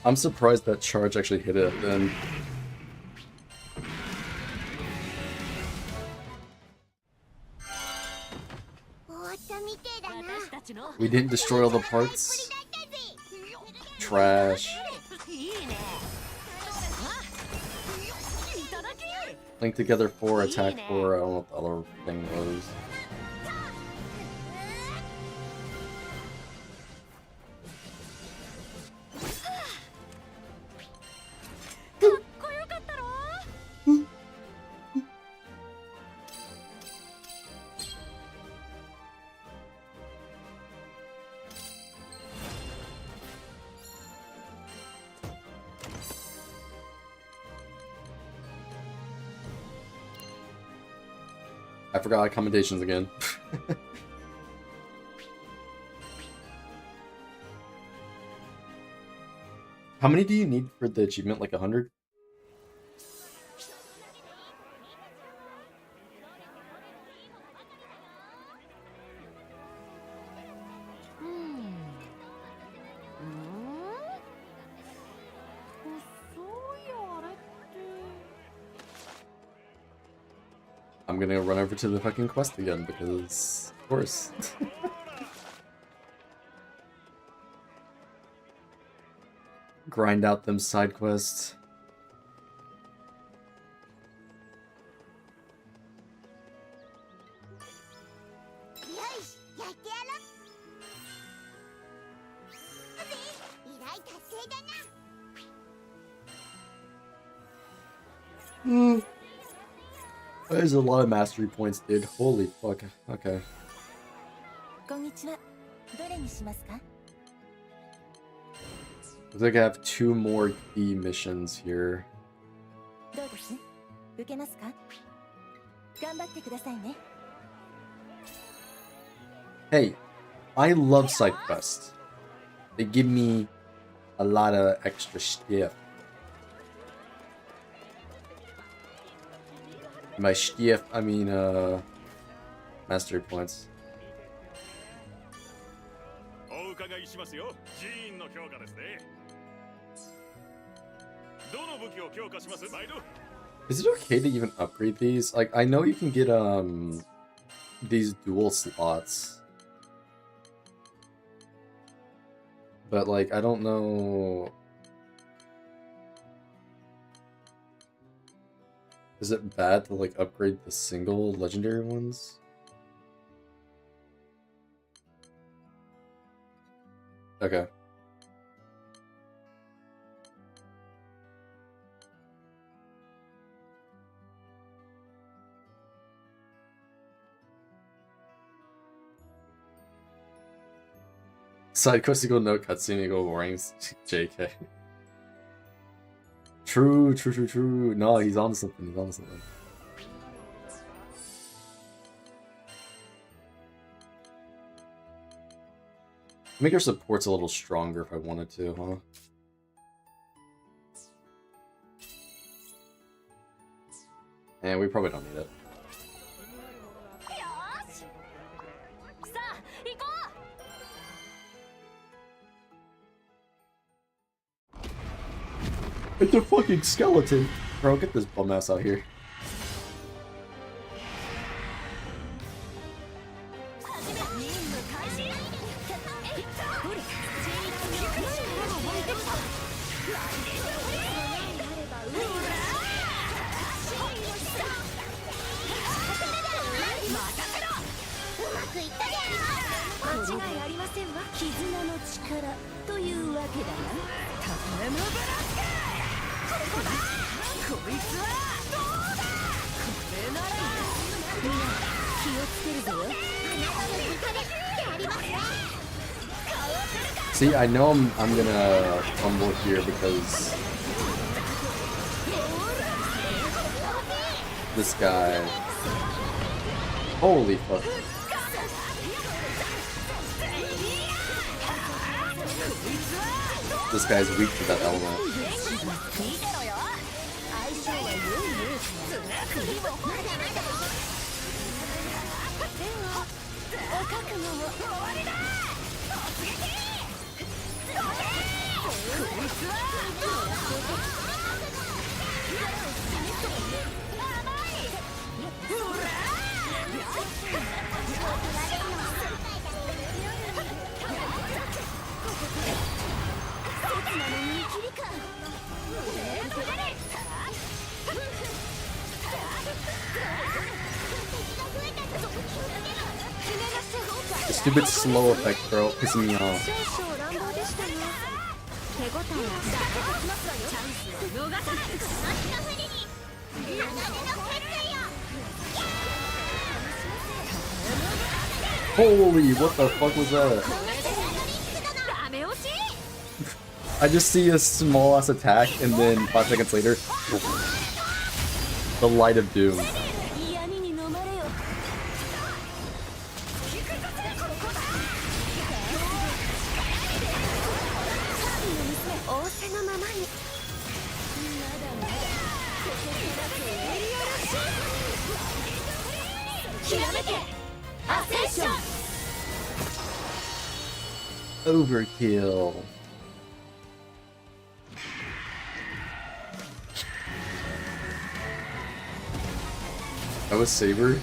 I'm surprised that charge actually hit it then. We didn't destroy all the parts. Trash. Link together 4, attack 4. I don't know what the other thing was. I forgot accommodations again. How many do you need for the achievement? Like 100? I'm gonna run over to the fucking quest again because, of course. Grind out them side quests. There's a lot of mastery points, dude. Holy fuck. Okay. Looks like I have 2 more key missions here. Hey, I love side quests. They give me a lot of extra stuff. My stiff, I mean, mastery points. Is it okay to even upgrade these? Like, I know you can get, these dual slots. But, like, I don't know... Is it bad to like upgrade the single legendary ones? Okay. Side quest equal no cutscene equal warnings. JK. True. No, he's on something. He's on something. Make your support's a little stronger if I wanted to, huh? And we probably don't need it. It's a fucking skeleton! Bro, get this bum ass out here. See, I know I'm gonna fumble here because this guy. Holy fuck. This guy's weak to that element. The stupid slow effect, bro, pissing me off. Holy, what the fuck was that? I just see a small ass attack and then 5 seconds later, the light of doom. Overkill. That was Saber?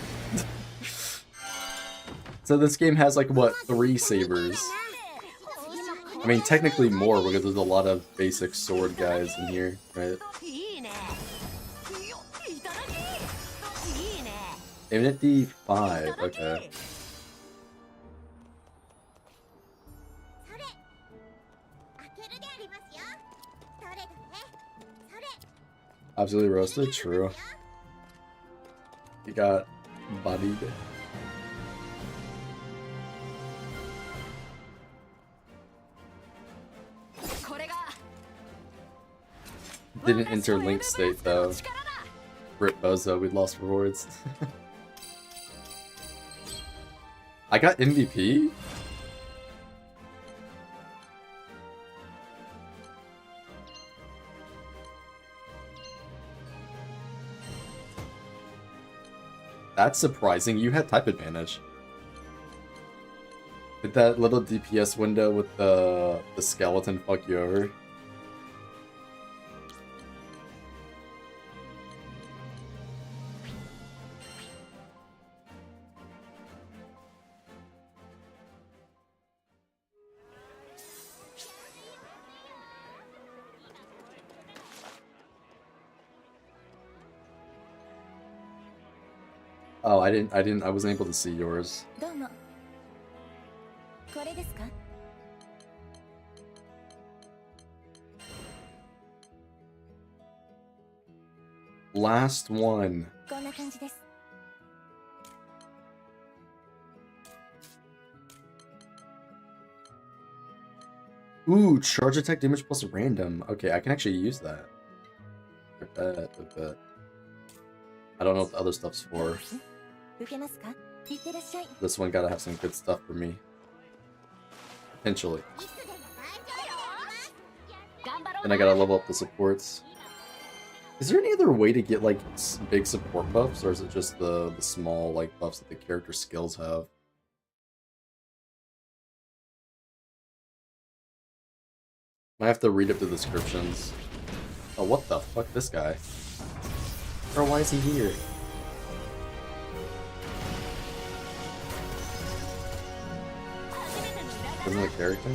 So this game has like, what, 3 sabers? I mean, technically more because there's a lot of basic sword guys in here, right? Immunity 5, okay. Absolutely roasted, true. You got bodied. Didn't enter link state though. Rip Bozo, we lost rewards. I got MVP? That's surprising, you had type advantage. Did that little DPS window with the skeleton fuck you over? Oh, I wasn't able to see yours. どうも。これですか？ Last one. こんな感じです。 Ooh, charge attack damage plus random. Okay, I can actually use that. I bet. I don't know what the other stuff's for. 受けますか？いってらっしゃい。 This one gotta have some good stuff for me. Potentially. And I gotta level up the supports. Is there any other way to get like big support buffs, or is it just the small like buffs that the character skills have? I have to read up the descriptions. Oh, what the fuck, this guy? Bro, why is he here? Isn't it a character?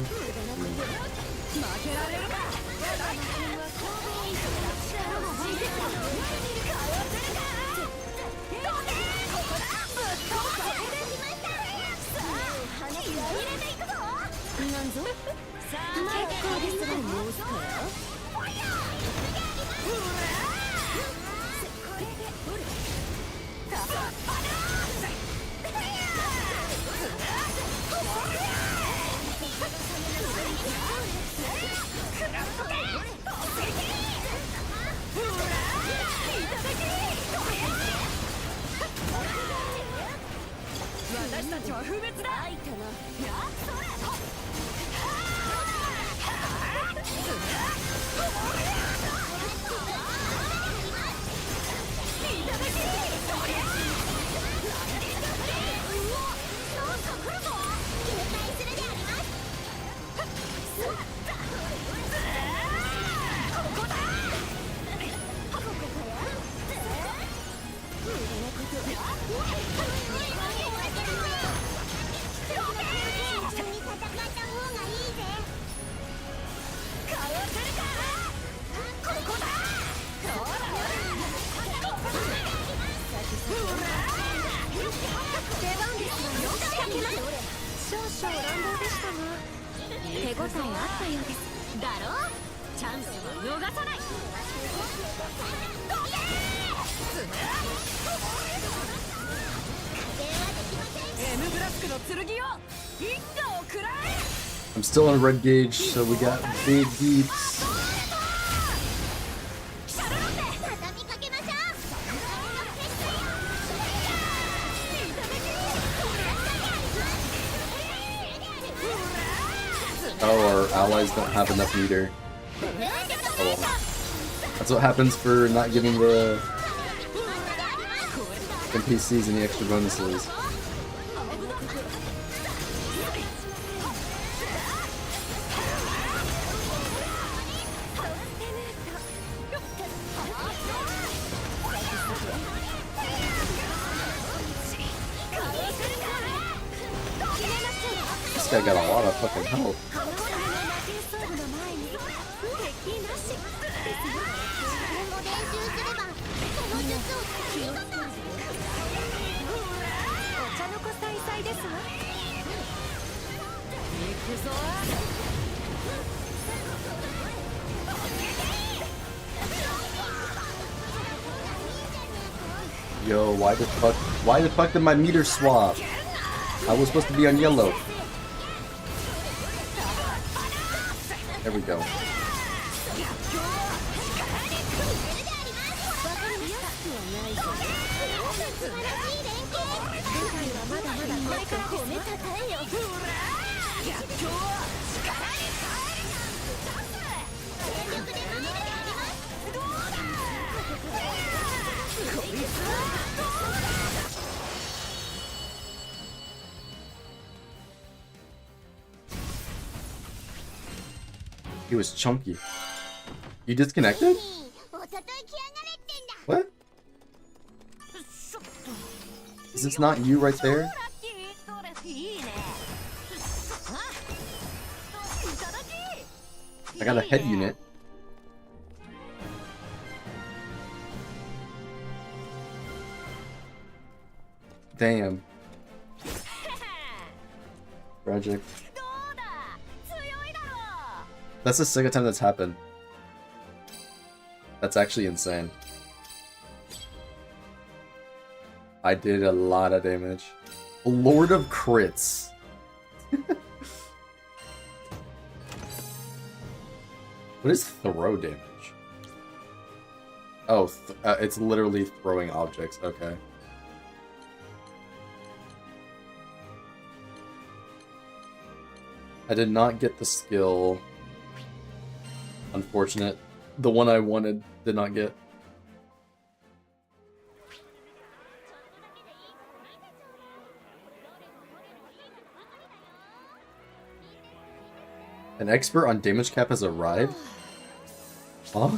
I'm still on red gauge, so we got big beats. Oh, our allies don't have enough meter. Oh well. That's what happens for not giving the NPCs any extra bonuses. This guy got a lot of fucking help. Yo, why the fuck did my meter swap? I was supposed to be on yellow. There we go. He was chunky. You disconnected? What? Is this not you right there? I got a head unit. Damn. Tragic. That's the second time that's happened. That's actually insane. I did a lot of damage. Lord of crits. What is throw damage? Oh, it's literally throwing objects. Okay. I did not get the skill. Unfortunate. The one I wanted did not get. An expert on damage cap has arrived? Huh?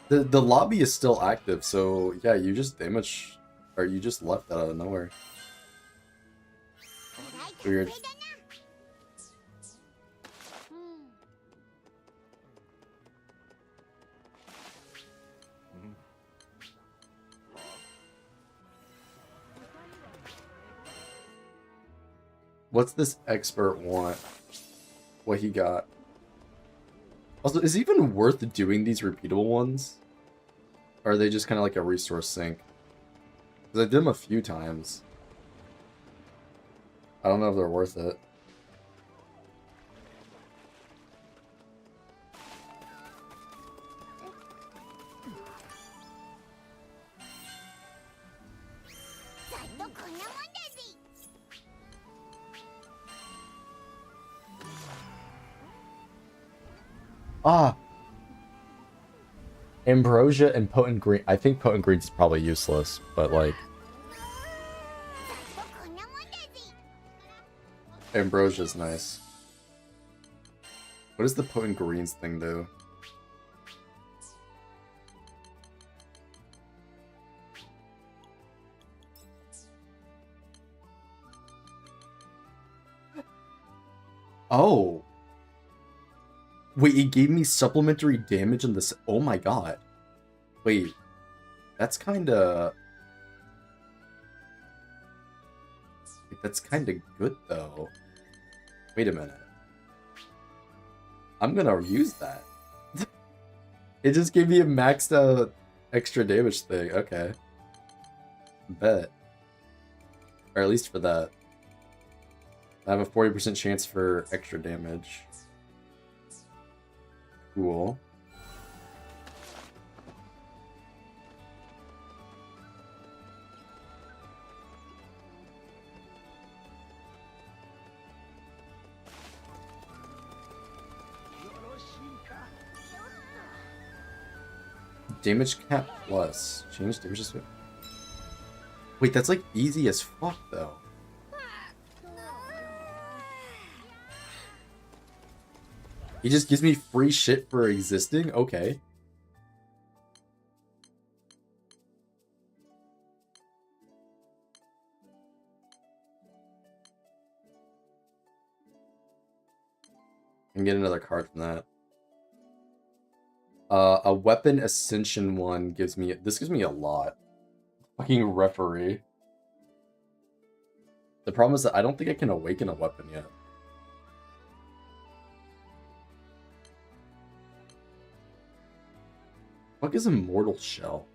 The lobby is still active, so yeah, you just damage, or you just left out of nowhere. Weird. What's this expert want? What he got? Also, is it even worth doing these repeatable ones? Or are they just kind of like a resource sink? Because I did them a few times. I don't know if they're worth it. Ah! Ambrosia and Potent Green. I think Potent Green is probably useless, but like... Ambrosia's nice. What does the Potent Greens thing do? Oh! Wait, it gave me supplementary damage in this. Oh my god. Wait. That's kinda. That's kinda good though. Wait a minute. I'm gonna use that. It just gave me a maxed out extra damage thing. Okay. Bet. Or at least for that. I have a 40% chance for extra damage. Cool. Damage cap plus. Change damage. Wait, that's like easy as fuck though. He just gives me free shit for existing? Okay. I can get another card from that. A weapon ascension one gives me... This gives me a lot. Fucking referee. The problem is that I don't think I can awaken a weapon yet. What is Immortal Shell?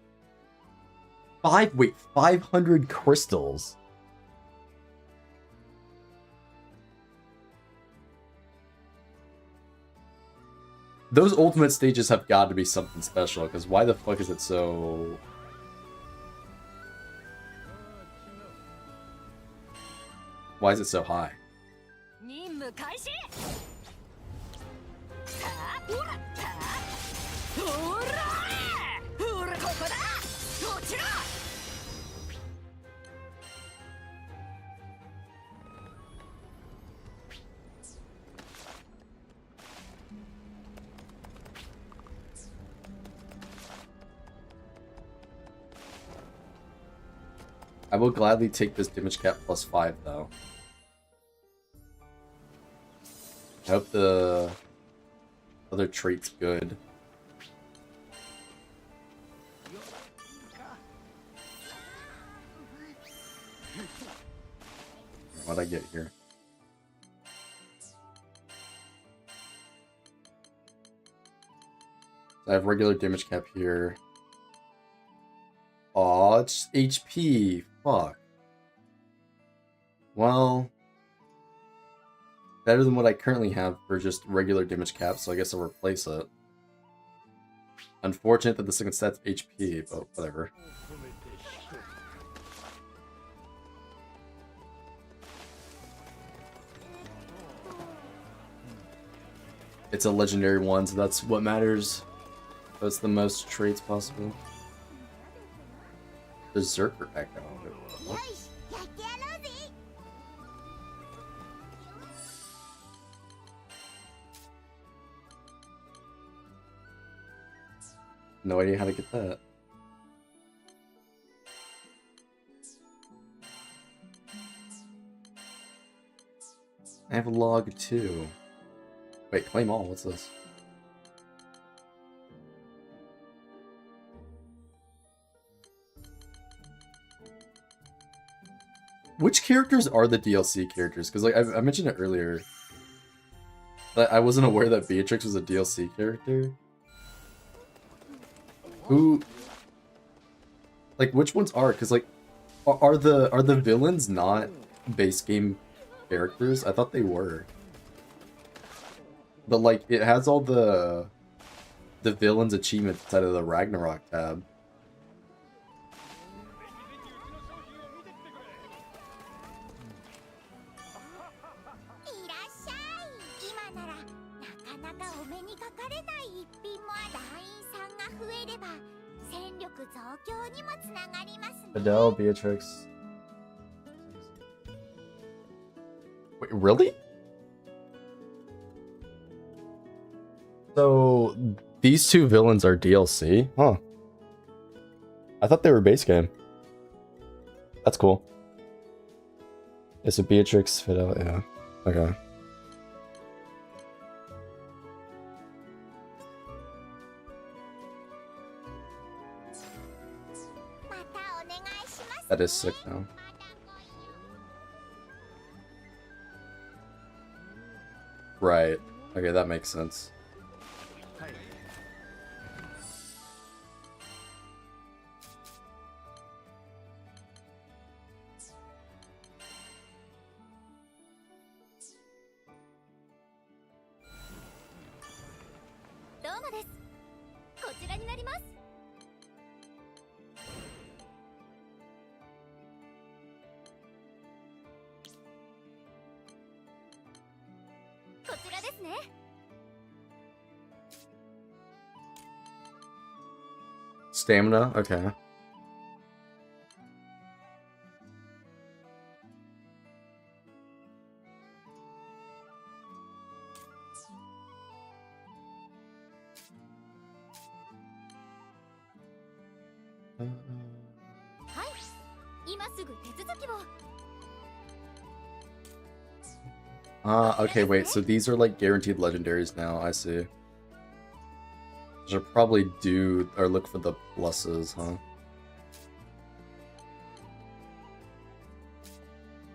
500 crystals. Those ultimate stages have got to be something special, because why the fuck is it so... Why is it so high? I will gladly take this damage cap plus 5 though. I hope the other trait's good. What'd I get here? I have regular damage cap here. Aw, it's HP. Fuck. Well, better than what I currently have for just regular damage cap, so I guess I'll replace it. Unfortunate that the second stat's HP, but whatever. It's a legendary one, so that's what matters. That's the most traits possible. Berserker Echo. No idea how to get that. I have a log too. Wait, claim all. What's this? Which characters are the DLC characters? Because like I mentioned it earlier, but I wasn't aware that Beatrix was a DLC character. Who? Like which ones are? Because like, are the villains not base game characters? I thought they were. But like it has all the villains achievements inside of the Ragnarok tab. Belle, Beatrix. Wait, really? So these two villains are DLC? Huh. I thought they were base game. That's cool. It's a Beatrix, Fidel, yeah. Okay. That is sick now. Right. Okay, that makes sense. Stamina? Okay. Okay, wait, so these are like guaranteed legendaries now, I see. Should probably do or look for the pluses, huh?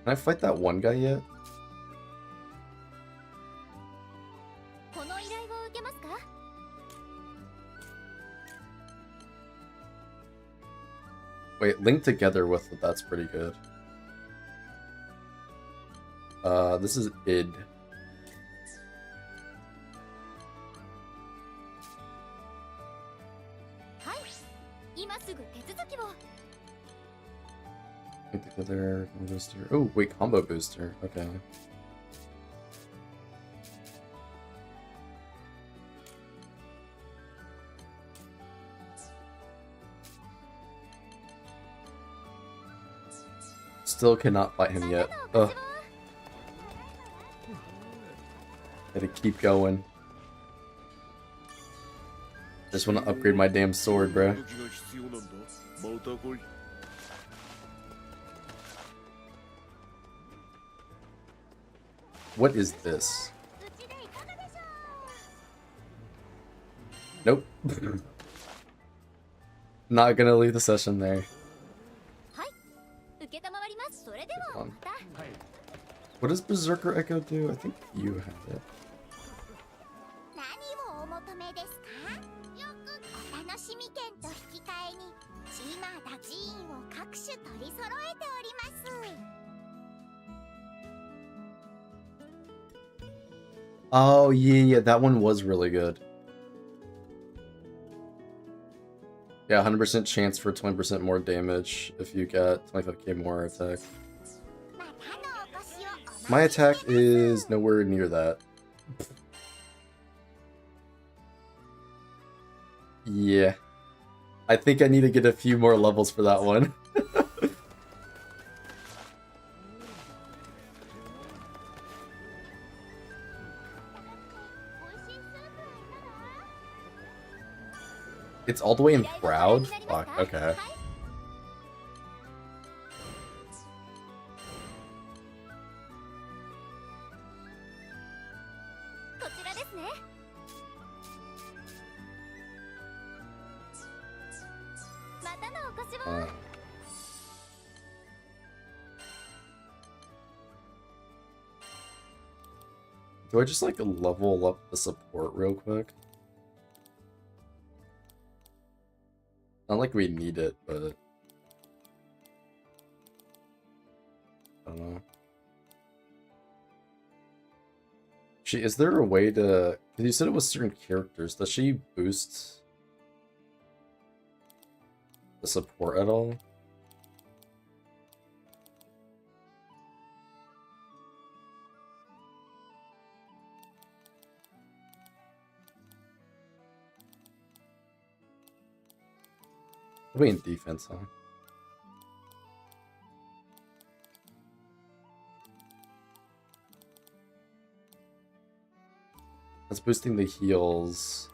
Can I fight that one guy yet? Wait, link together with it, that's pretty good. This is id. Link together, booster. Oh, wait, combo booster. Okay. Still cannot fight him yet. Ugh. Gotta keep going. Just want to upgrade my damn sword, bro. What is this? Nope. Not gonna leave the session there. What does Berserker Echo do? I think you have it. Oh, yeah, that one was really good. Yeah, 100% chance for 20% more damage if you get 25k more attack. My attack is nowhere near that. Yeah. I think I need to get a few more levels for that one. It's all the way in Proud? Fuck, okay. Do I just like level up the support real quick? Not like we need it, but I don't know. Is there a way to? Because you said it was certain characters. Does she boost the support at all? Probably in defense, huh? That's boosting the heals.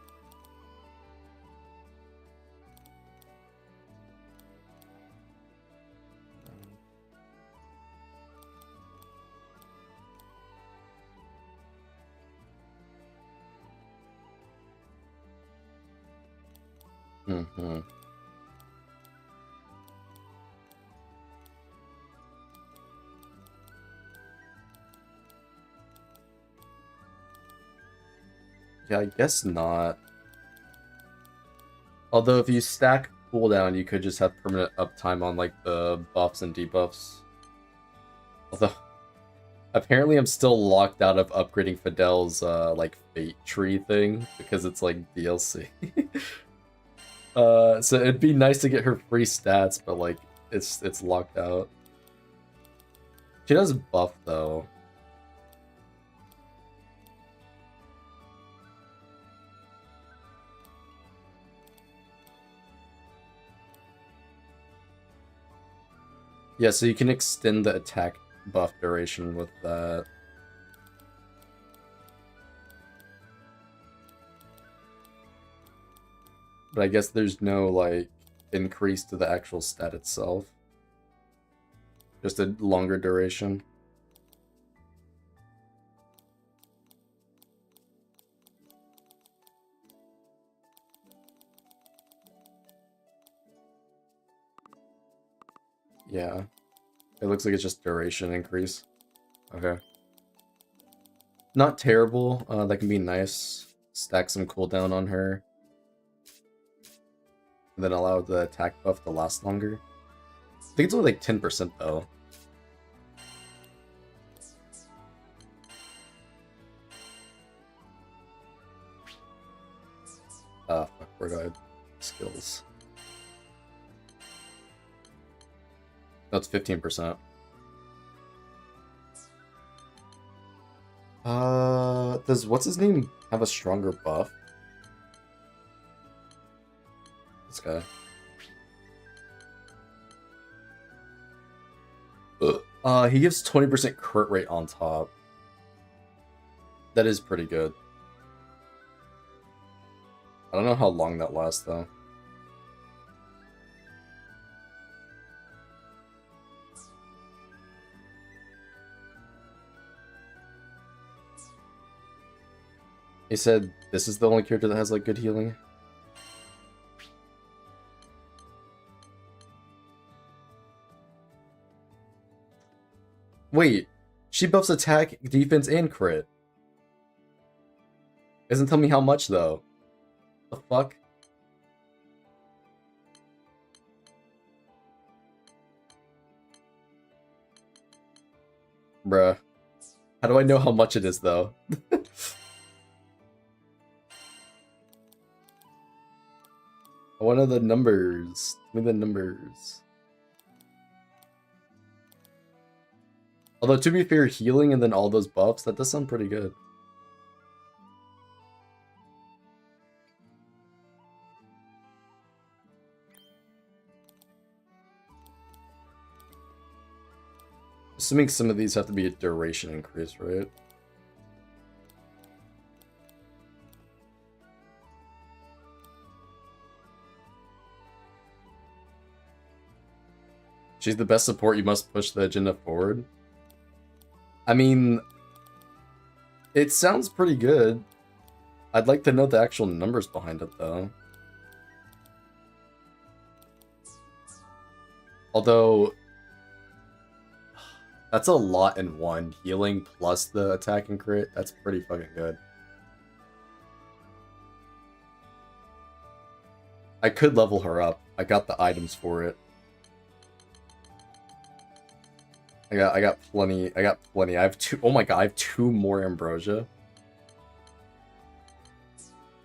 Mm-hmm. Yeah, I guess not. Although if you stack cooldown, you could just have permanent uptime on like the buffs and debuffs. Although apparently I'm still locked out of upgrading Fidel's like fate tree thing because it's like DLC. So it'd be nice to get her free stats, but like it's locked out. She does buff though. Yeah, so you can extend the attack buff duration with that. But I guess there's no, like, increase to the actual stat itself. Just a longer duration. Yeah. It looks like it's just duration increase. Okay. Not terrible. That can be nice. Stack some cooldown on her. And then allow the attack buff to last longer. I think it's only like 10% though. Fuck, where do I have skills? That's 15%. Does what's his name have a stronger buff? This guy. He gives 20% crit rate on top. That is pretty good. I don't know how long that lasts though. He said this is the only character that has like good healing. Wait, she buffs attack, defense, and crit. Doesn't tell me how much though. The fuck? Bruh. How do I know how much it is though? What are the numbers? Give me the numbers. Although, to be fair, healing and then all those buffs, that does sound pretty good. Assuming some of these have to be a duration increase, right? She's the best support, you must push the agenda forward. I mean, it sounds pretty good. I'd like to know the actual numbers behind it, though. Although, that's a lot in one. Healing plus the attack and crit, that's pretty fucking good. I could level her up. I got the items for it. I got plenty. I have two. Oh my god, I have 2 more ambrosia.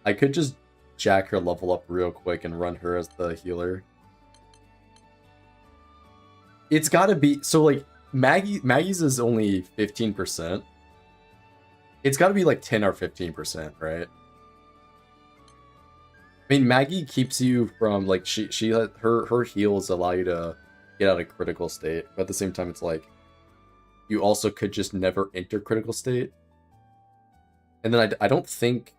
I could just jack her level up real quick and run her as the healer. It's gotta be so like Maggie's is only 15%. It's gotta be like 10 or 15%, right? I mean, Maggie keeps you from like her heals allow you to get out of critical state, but at the same time, it's like you also could just never enter critical state. And then I don't think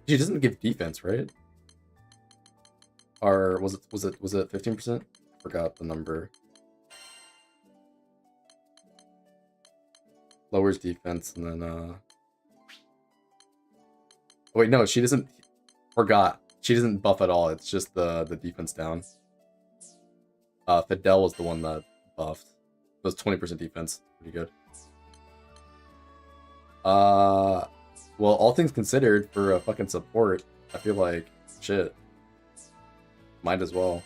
she doesn't give defense, right? Or was it 15%? Forgot the number. Lowers defense and then oh, wait, no, she doesn't. Forgot. She doesn't buff at all. It's just the defense down. Fidel was the one that buffed. It was 20% defense. Pretty good. Well, all things considered, for a fucking support, I feel like shit. Might as well.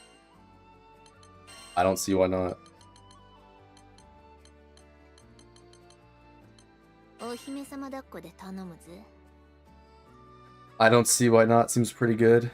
I don't see why not. I don't see why not. Seems pretty good.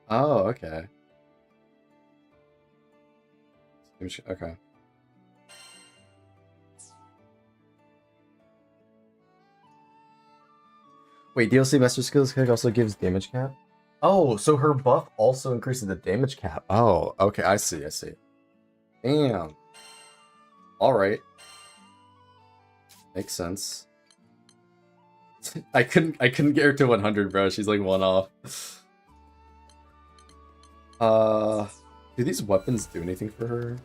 Oh, okay. Okay. Wait, DLC Master Skills kick also gives damage cap? Oh, so her buff also increases the damage cap. Oh, okay, I see. Damn. Alright. Makes sense. I couldn't get her to 100, bro. She's like 1 off. Do these weapons do anything for her?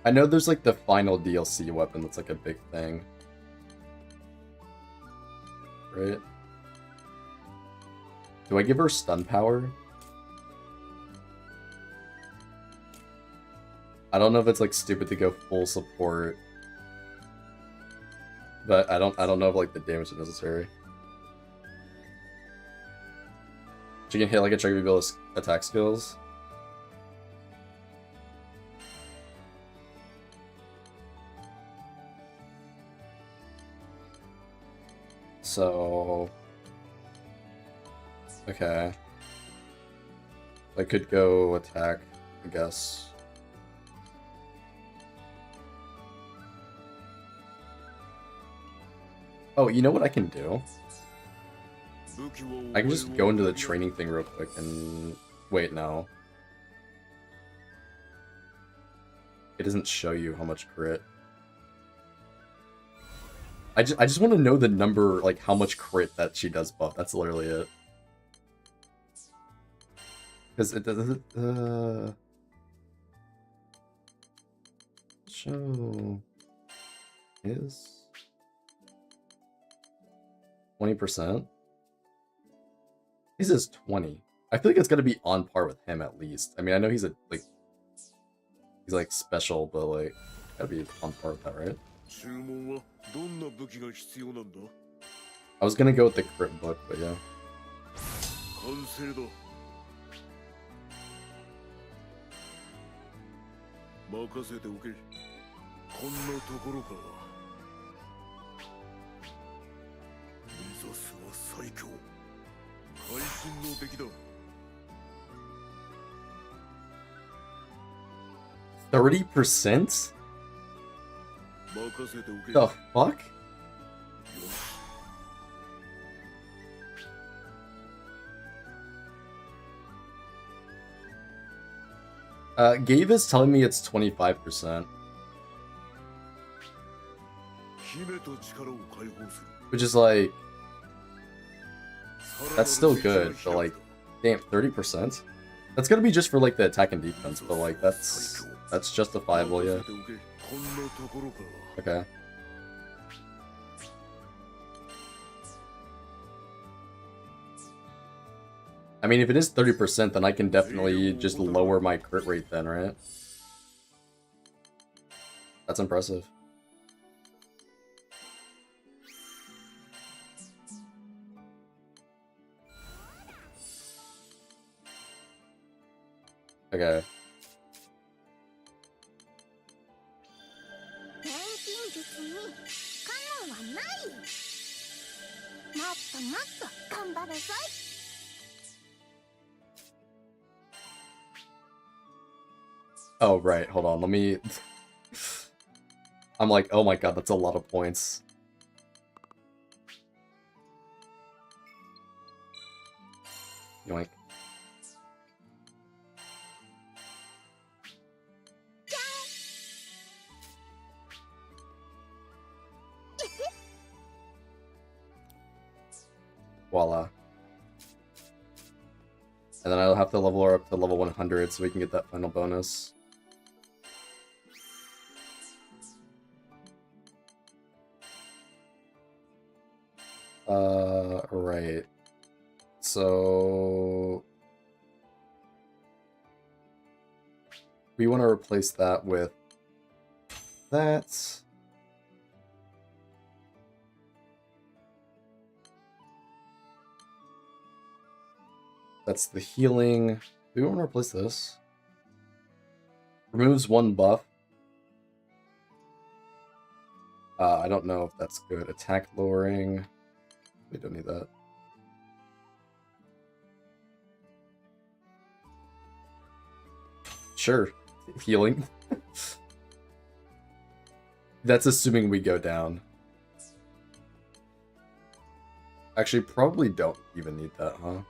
I know there's like the final DLC weapon that's like a big thing. Right? Do I give her stun power? I don't know if it's like stupid to go full support. But I don't know if like the damage is necessary. She can hit like a trigger reveal attack skills. So... Okay. I could go attack, I guess. Oh, you know what I can do? I can just go into the training thing real quick and... Wait, no. It doesn't show you how much crit. I just want to know the number, like, how much crit that she does buff. That's literally it. Because it doesn't... Show... Is... 20%? His is 20. I feel like it's gonna be on par with him at least. I mean, I know he's he's like special, but like gotta be on par with that, right? I was gonna go with the crit book, but yeah. %? The fuck? Gabe is telling me it's 25%. Which is like... That's still good, but like... Damn, 30%? That's gonna be just for like the attack and defense, but like that's justifiable, yeah. Okay. I mean, if it is 30%, then I can definitely just lower my crit rate then, right? That's impressive. Okay. Oh, right. Hold on. Let me... I'm like, oh my god, that's a lot of points. Yoink. Voila. And then I'll have to level her up to level 100 so we can get that final bonus. Right. So... we want to replace that with... that... That's the healing. Do we want to replace this? Removes 1 buff. I don't know if that's good. Attack lowering. We don't need that. Sure. Healing. That's assuming we go down. Actually, probably don't even need that, huh?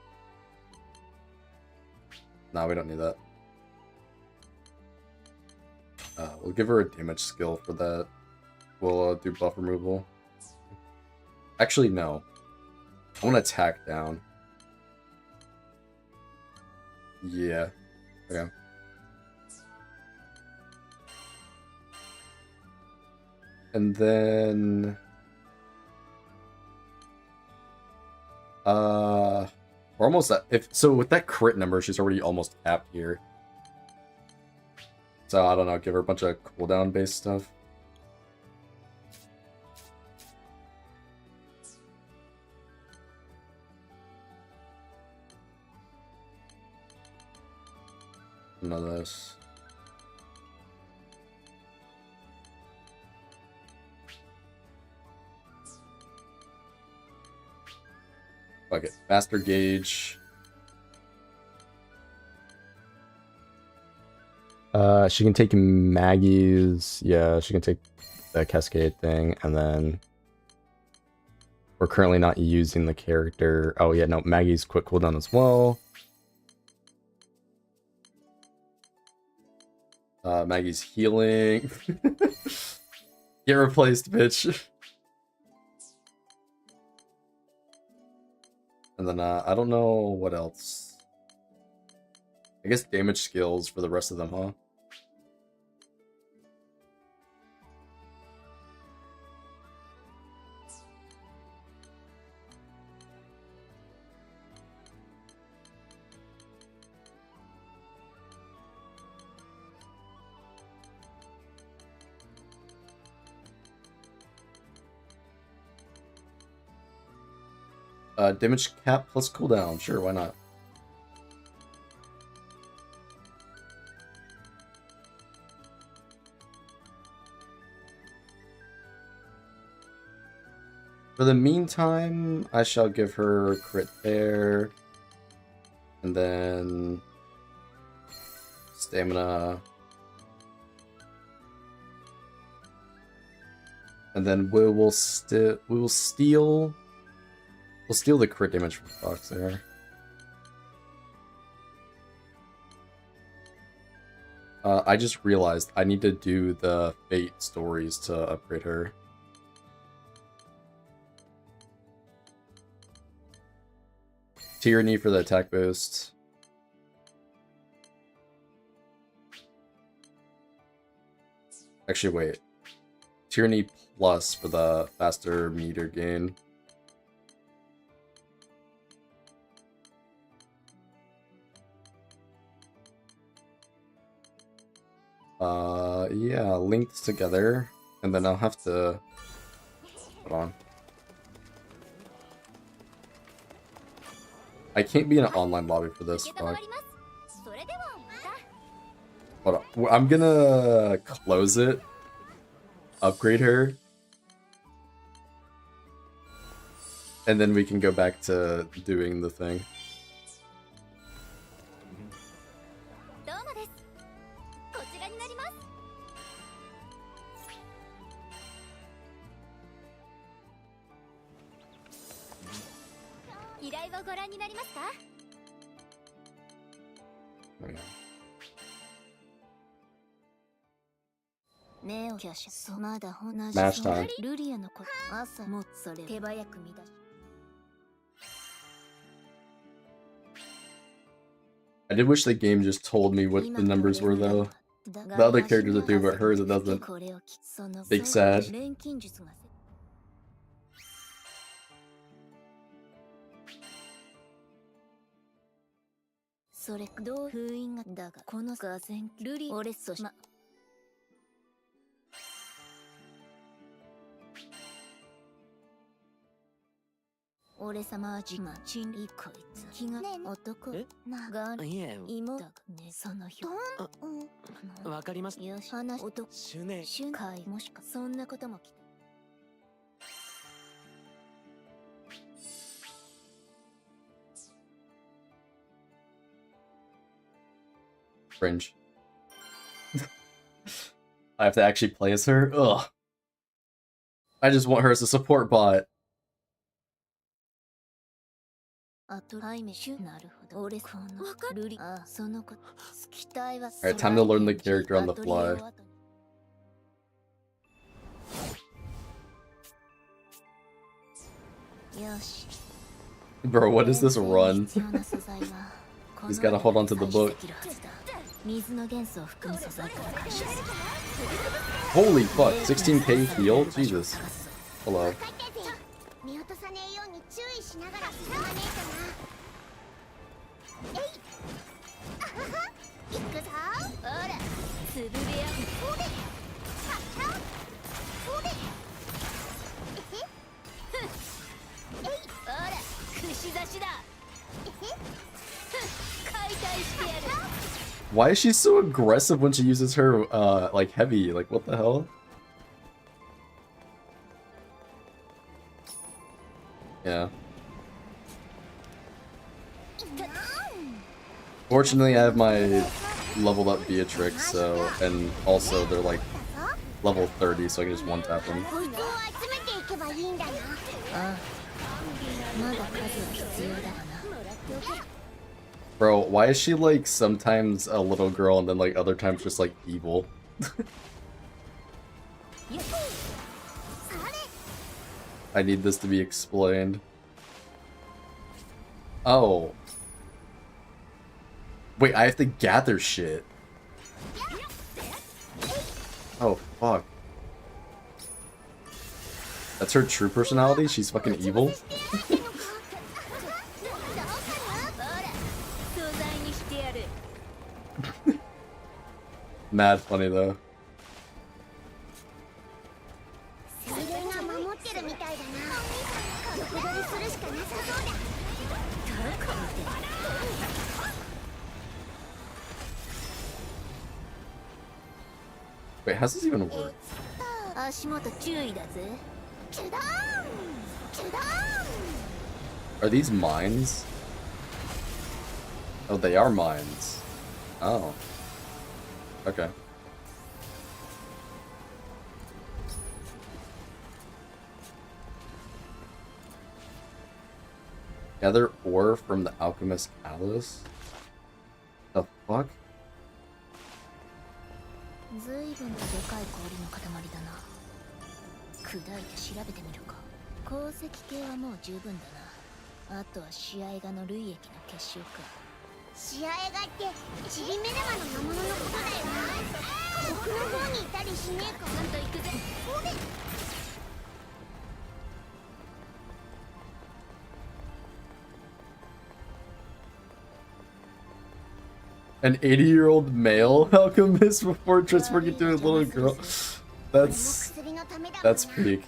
No, we don't need that. We'll give her a damage skill for that. We'll do buff removal. Actually, no. I want to attack down. Yeah. Okay. And then... we're almost at... So with that crit number, she's already almost capped here. So, I don't know, give her a bunch of cooldown-based stuff. None of this. Fuck it. Faster gauge. She can take Maggie's. Yeah, she can take the Cascade thing, and then we're currently not using the character. Oh yeah, no, Maggie's quick cooldown as well. Maggie's healing. Get replaced, bitch. And then I don't know what else. I guess damage skills for the rest of them, huh? Damage cap plus cooldown. Sure, why not? For the meantime, I shall give her crit there. And then stamina. And then we'll steal the crit damage from Fox there. I just realized I need to do the Fate stories to upgrade her. Tyranny for the attack boost. Actually, wait. Tyranny plus for the faster meter gain. Yeah, linked together, and then I'll have to... Hold on. I can't be in an online lobby for this, fuck. Hold on. I'm gonna close it, upgrade her, and then we can go back to doing the thing. Match time. I did wish the game just told me what the numbers were though. The other characters it do, but hers it doesn't. Big sad. Cringe. I have to actually play as her? Ugh. I just want her as a support bot. Alright, time to learn the character on the fly. Bro, what is this run? He's gotta hold on to the book. Holy fuck, 16k heal? Jesus. Hello. Why is she so aggressive when she uses her, like, heavy? Like, what the hell? Yeah. Fortunately, I have my leveled up Beatrix, so, and also they're like level 30, so I can just one tap them. Bro, why is she like sometimes a little girl and then like other times just like evil? I need this to be explained. Oh. Wait, I have to gather shit. Oh, fuck. That's her true personality? She's fucking evil? Mad funny though. Wait, how's this even work? Are these mines? Oh, they are mines. Oh. Okay. Gather ore from the alchemist Alice? The fuck? 随分とでかい氷の塊だな。砕いて調べてみるか。鉱石系はもう十分だな。あとはシアエガの類液の結晶か。シアエガってチリメルマの魔物のことだよな。奥の方にいたりしねえか。ちゃんと行くぜ。おれ。 An 80-year-old male alchemist before transforming into a little girl. That's peak.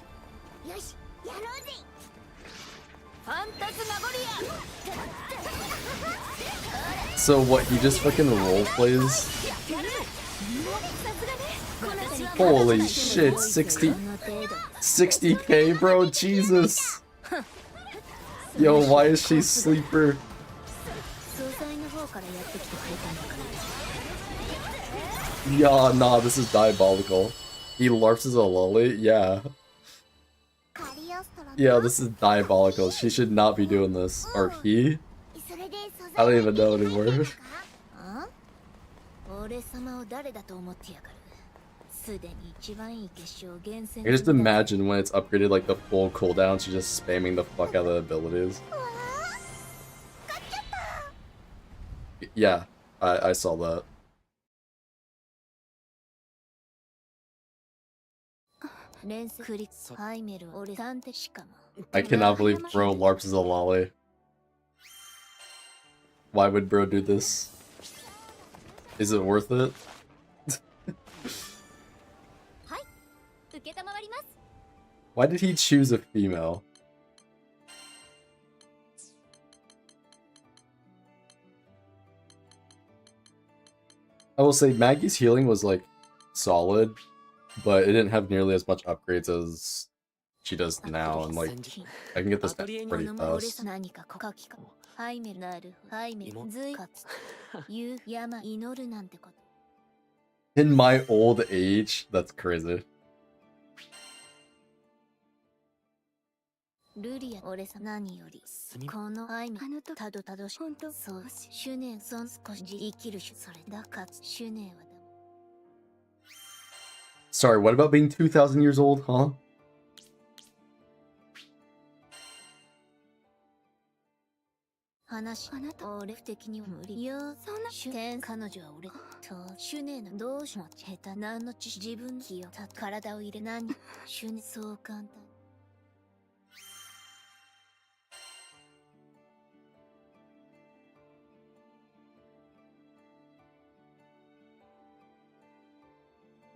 So what, he just fucking role plays? Holy shit, 60k, bro, Jesus. Yo, why is she sleeper? Yeah, nah, this is diabolical. He LARPs as a lolly? Yeah. Yeah, this is diabolical. She should not be doing this. Or he? I don't even know anymore. I can just imagine when it's upgraded like the full cooldown, she's just spamming the fuck out of the abilities. Yeah, I saw that. I cannot believe bro LARPs as a lolly. Why would bro do this? Is it worth it? Why did he choose a female? I will say Maggie's healing was like solid, but it didn't have nearly as much upgrades as she does now, and like I can get this pretty fast. In my old age, that's crazy. Sorry, what about being 2,000 years old, huh?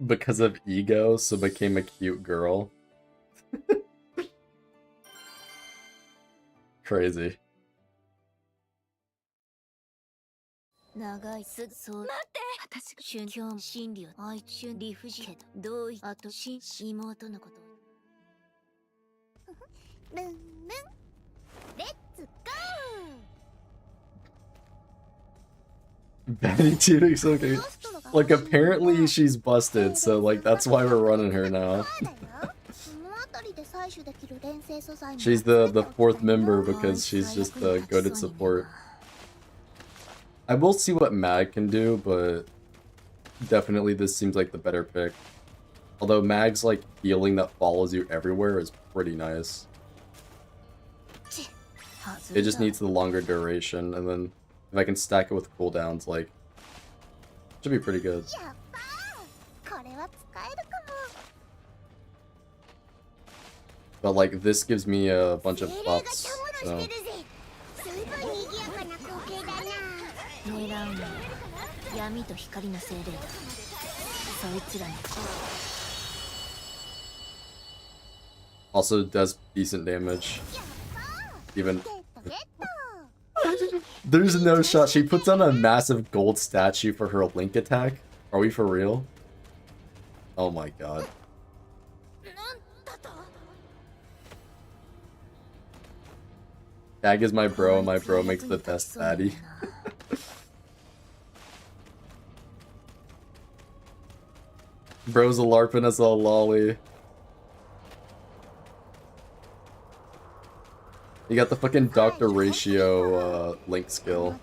Because of ego, so became a cute girl. Crazy. Betty 2 weeks, okay. Like, apparently she's busted, so, like, that's why we're running her now. She's the fourth member because she's just good at support. I will see what Mag can do, but definitely this seems like the better pick. Although Mag's, like, healing that follows you everywhere is pretty nice. It just needs the longer duration, and then if I can stack it with cooldowns, like, should be pretty good. But like this gives me a bunch of buffs, so. Also does decent damage. Even there's no shot. She puts on a massive gold statue for her Link attack. Are we for real? Oh my god. Tag is my bro, and my bro makes the best baddie. Bro's a larpin as a lolly. You got the fucking Dr. Ratio Link skill.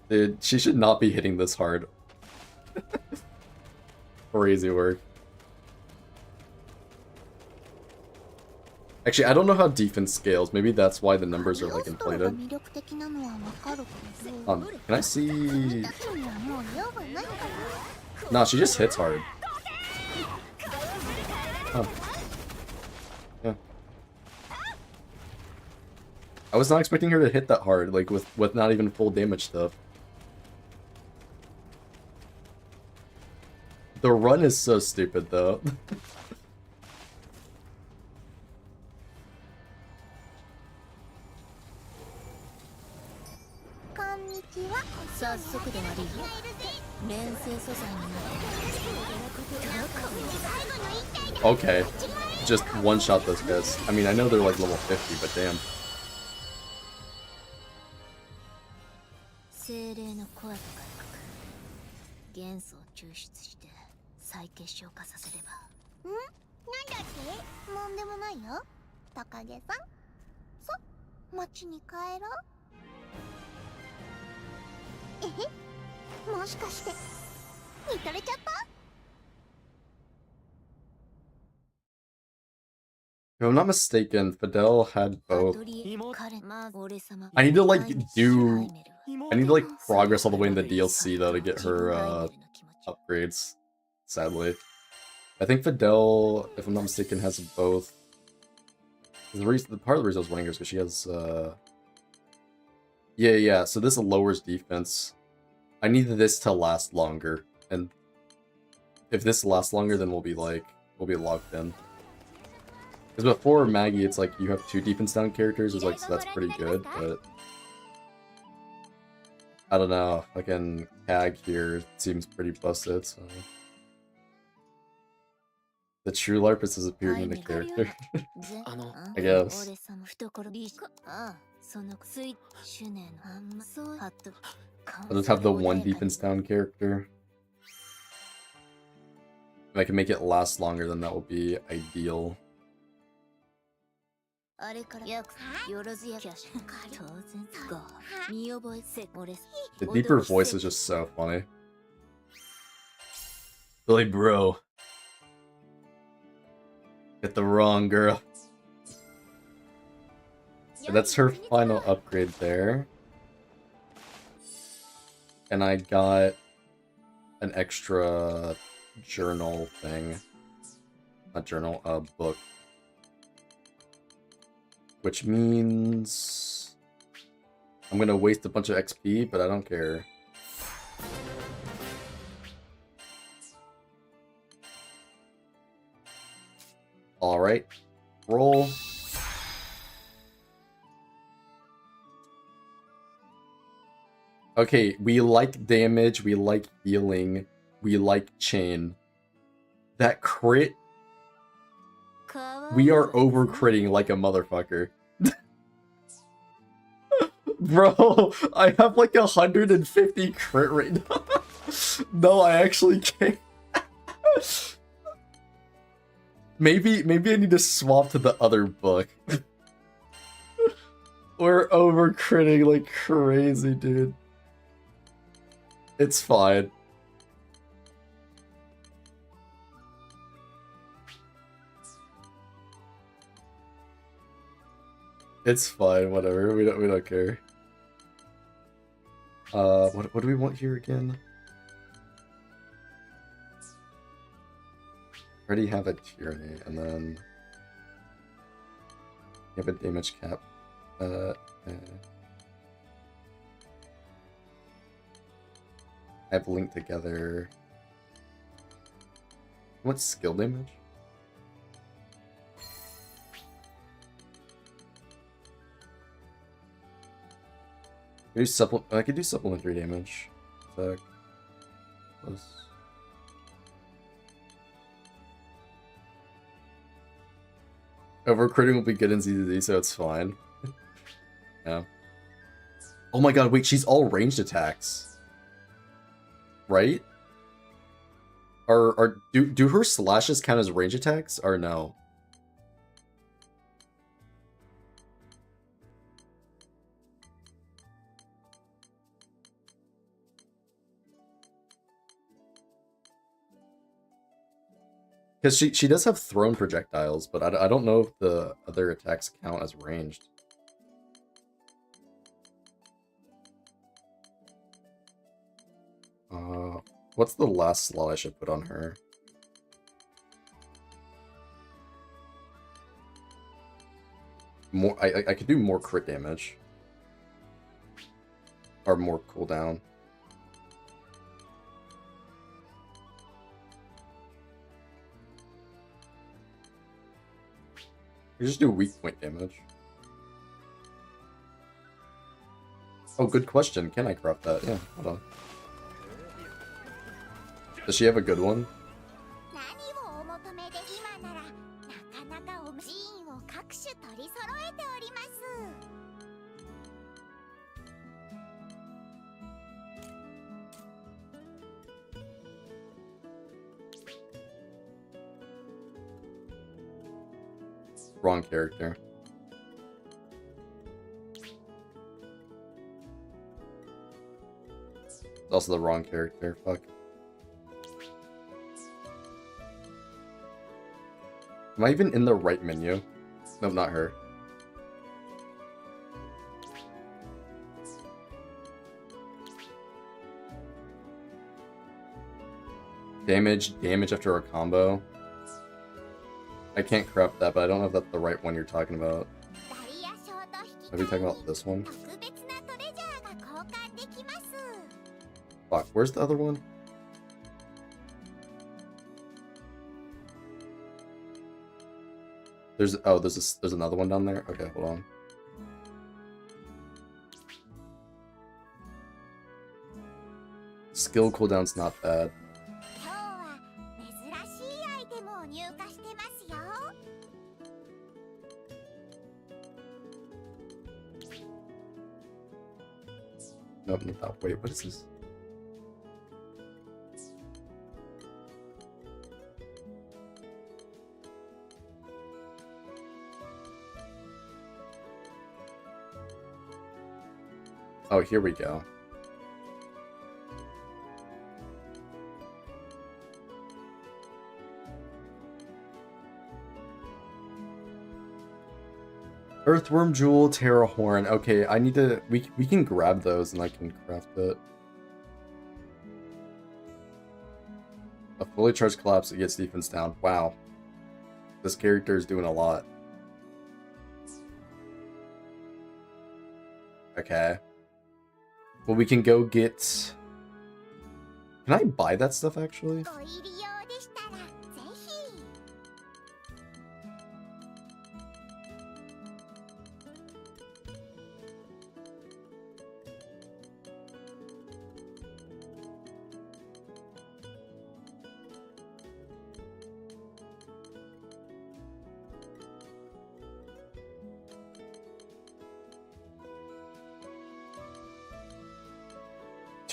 Dude, she should not be hitting this hard. Crazy work. Actually, I don't know how defense scales. Maybe that's why the numbers are like inflated. Can I see? Nah, she just hits hard. Oh. Yeah. I was not expecting her to hit that hard, like with not even full damage stuff. The run is so stupid though. Okay, just one shot those guys. I mean, I know they're like level 50, but damn. If I'm not mistaken, Fidel had both. I need to like progress all the way in the DLC though to get her upgrades. Sadly, I think Fidel, if I'm not mistaken, has both. The part of the reason I was winning is because she has yeah. So this lowers defense. I need this to last longer, and if this lasts longer, then we'll be locked in. Because before Maggie, it's like you have 2 defense down characters, it's like so that's pretty good, but I don't know. Fucking Tag here seems pretty busted. So the true LARPist has appeared in the character, I guess. I'll just have the 1 defense down character. If I can make it last longer, then that will be ideal. The deeper voice is just so funny. Billy bro. Get the wrong girl. So that's her final upgrade there. And I got an extra journal thing. Not journal, book. Which means I'm gonna waste a bunch of XP, but I don't care. Alright, roll. Okay, we like damage, we like healing, we like chain. That crit. We are over critting like a motherfucker. Bro, I have like 150 crit right now. No, I actually can't. Maybe I need to swap to the other book. We're over critting like crazy, dude. It's fine. It's fine, whatever. We don't care. What do we want here again? Already have a tyranny, and then you have a damage cap. I have linked together. What's skill damage? I could do supplementary damage. Attack. Plus. Overcritting will be good in ZZZ, so it's fine. Yeah. Oh my god, wait, she's all ranged attacks. Right? Do her slashes count as range attacks, or no? Because she does have thrown projectiles, but I don't know if the other attacks count as ranged. What's the last slot I should put on her? More, I could do more crit damage. Or more cooldown. You just do weak point damage. Oh, good question. Can I craft that? Yeah, hold on. Does she have a good one? Wrong character. It's also the wrong character, fuck. Am I even in the right menu? No, not her. Damage after a combo. I can't craft that, but I don't know if that's the right one you're talking about. Are we talking about this one? Fuck, where's the other one? There's another one down there? Okay, hold on. Skill cooldown's not bad. Nope, not that. Wait, what is this? Oh, here we go. Earthworm Jewel, Terra Horn. Okay, I need to... We can grab those and I can craft it. A fully charged collapse that gets defense down. Wow. This character is doing a lot. Okay. Well, we can go get... Can I buy that stuff, actually?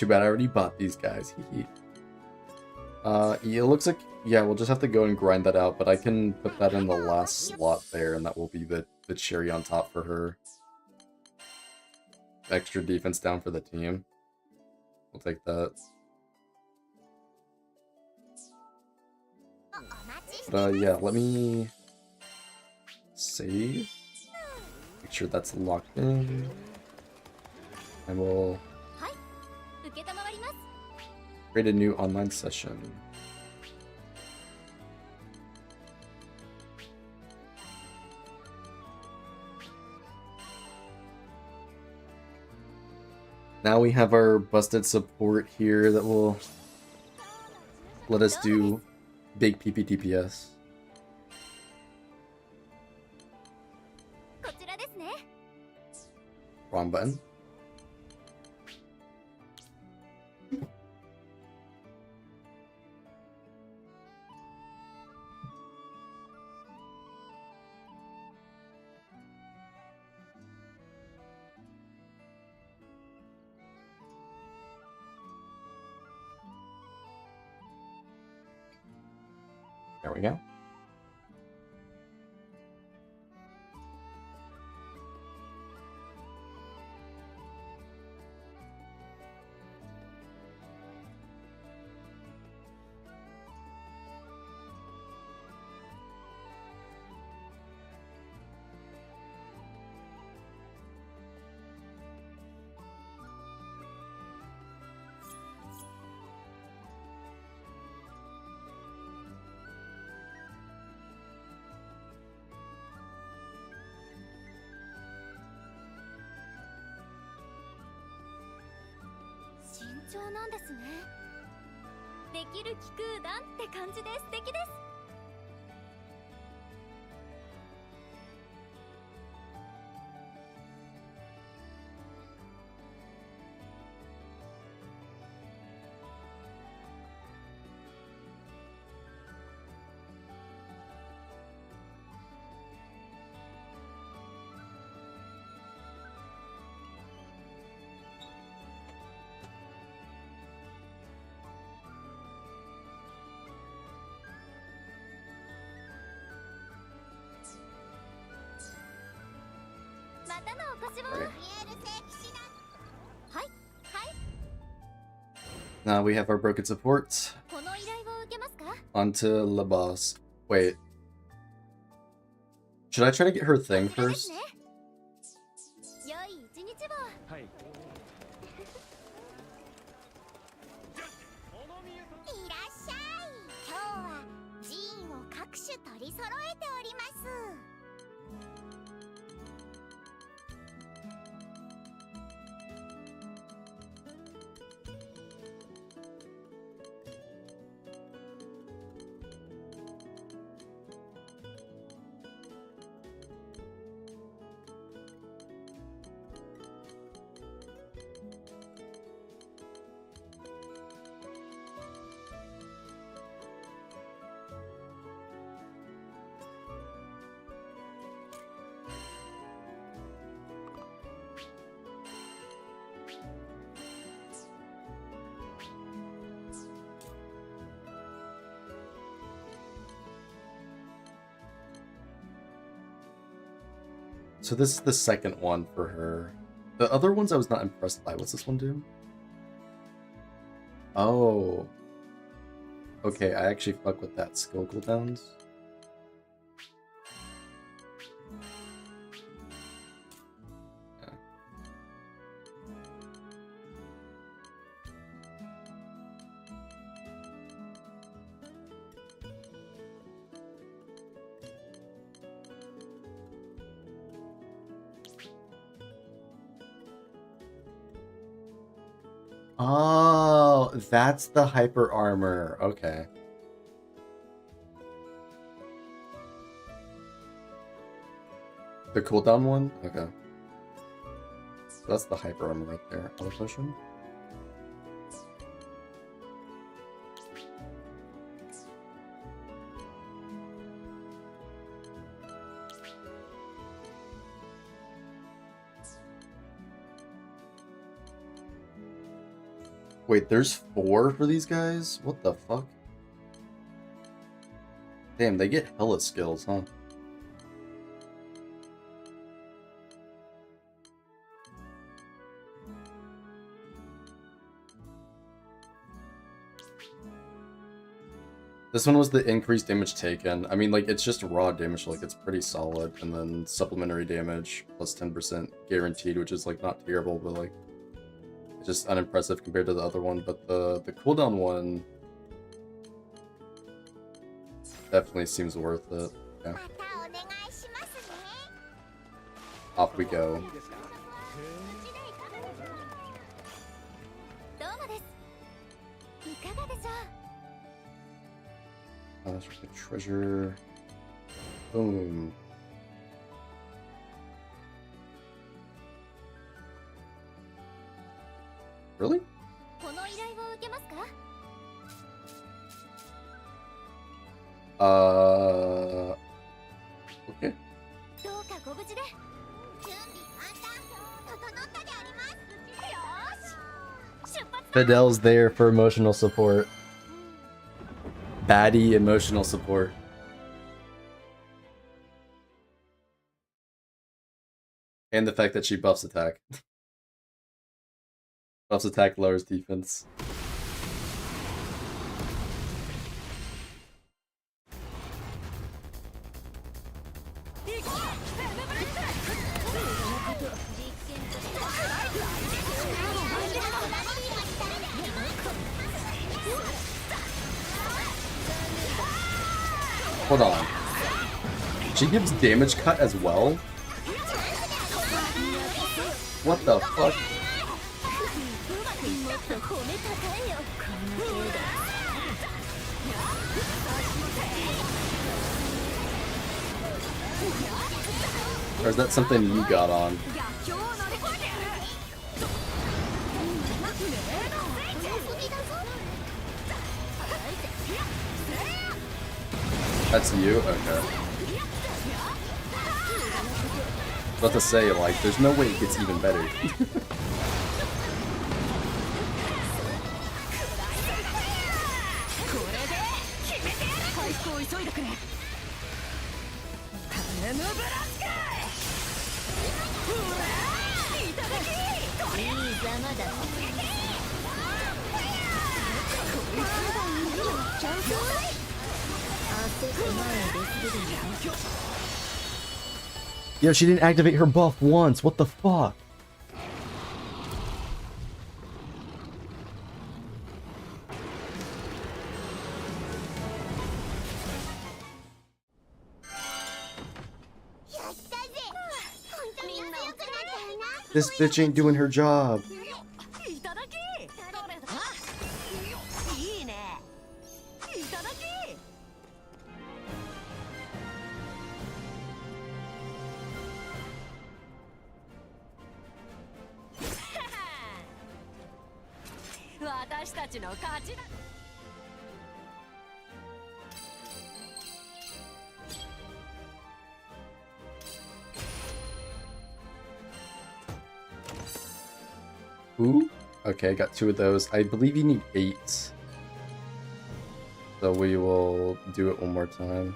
Too bad I already bought these guys. Yeah, it looks like, yeah, we'll just have to go and grind that out, but I can put that in the last slot there, and that will be the cherry on top for her. Extra defense down for the team. We'll take that. But yeah, let me save. Make sure that's locked in. And we'll create a new online session. Now we have our busted support here that will let us do big PPTPS. Wrong button. There we go. Now we have our broken support. Onto the boss. Wait. Should I try to get her thing first? So this is the second one for her. The other ones I was not impressed by. What's this one do? Oh. Okay, I actually fuck with that. Skill cooldowns. Oh, that's the hyper armor. Okay. The cooldown one? Okay. So that's the hyper armor right there. Other potion? Wait, there's 4 for these guys? What the fuck? Damn, they get hella skills, huh? This one was the increased damage taken. I mean, like, it's just raw damage, like, it's pretty solid. And then supplementary damage, plus 10% guaranteed, which is, like, not terrible, but, like, it's just unimpressive compared to the other one. But the cooldown one definitely seems worth it. Yeah. Off we go. That's the treasure. Boom. Really? Okay. Fidel's there for emotional support. Baddie emotional support. And the fact that she buffs attack. Buffs attack, lowers defense. Hold on. She gives damage cut as well? What the fuck? Or is that something you got on? That's you? Okay. About to say, like, there's no way it gets even better. Yo, she didn't activate her buff once. What the fuck? This bitch ain't doing her job. Ooh. Okay, got 2 of those. I believe you need 8. So we will do it one more time.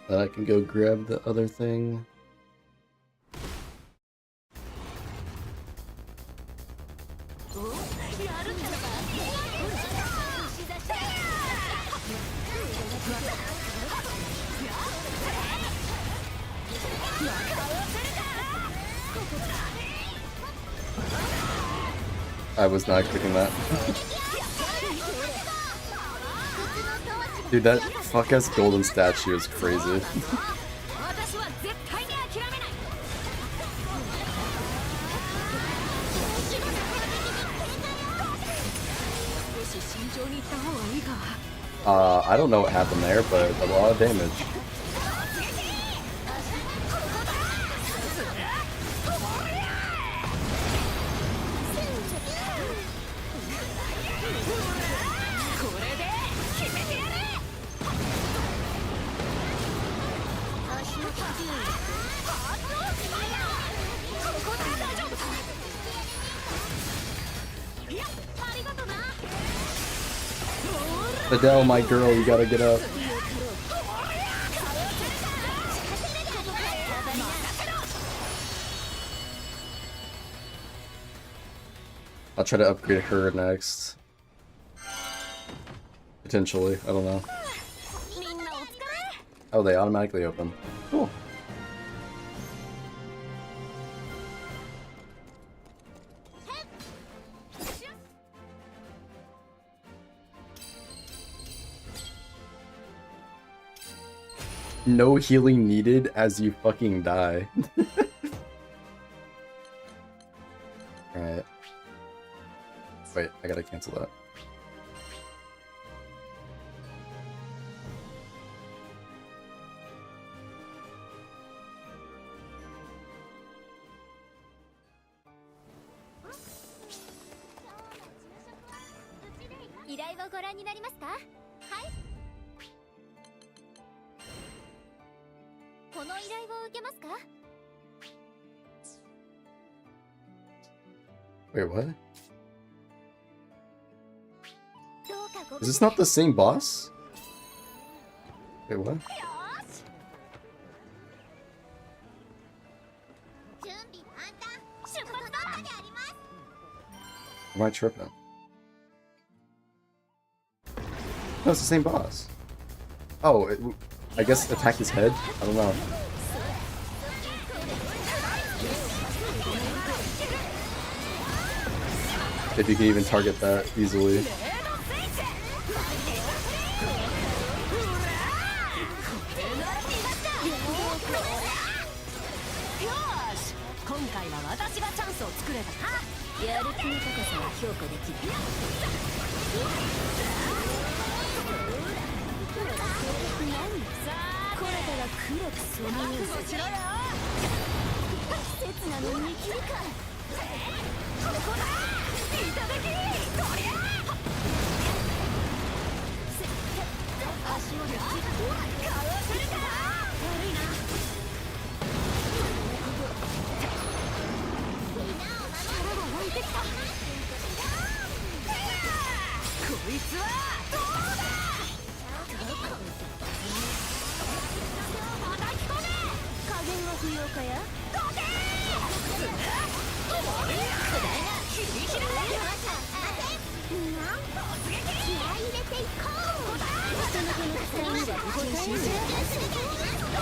Then I can go grab the other thing. I was not expecting that. Dude, that fuck-ass golden statue is crazy. I don't know what happened there, but a lot of damage. Adele, my girl, you gotta get up. I'll try to upgrade her next. Potentially, I don't know. Oh, they automatically open. Cool. No healing needed as you fucking die. Alright. Wait, I gotta cancel that. Wait, what? Is this not the same boss? Wait, what? Am I tripping? No, it's the same boss. Oh, I guess attack his head? I don't know. If you can even target that easily.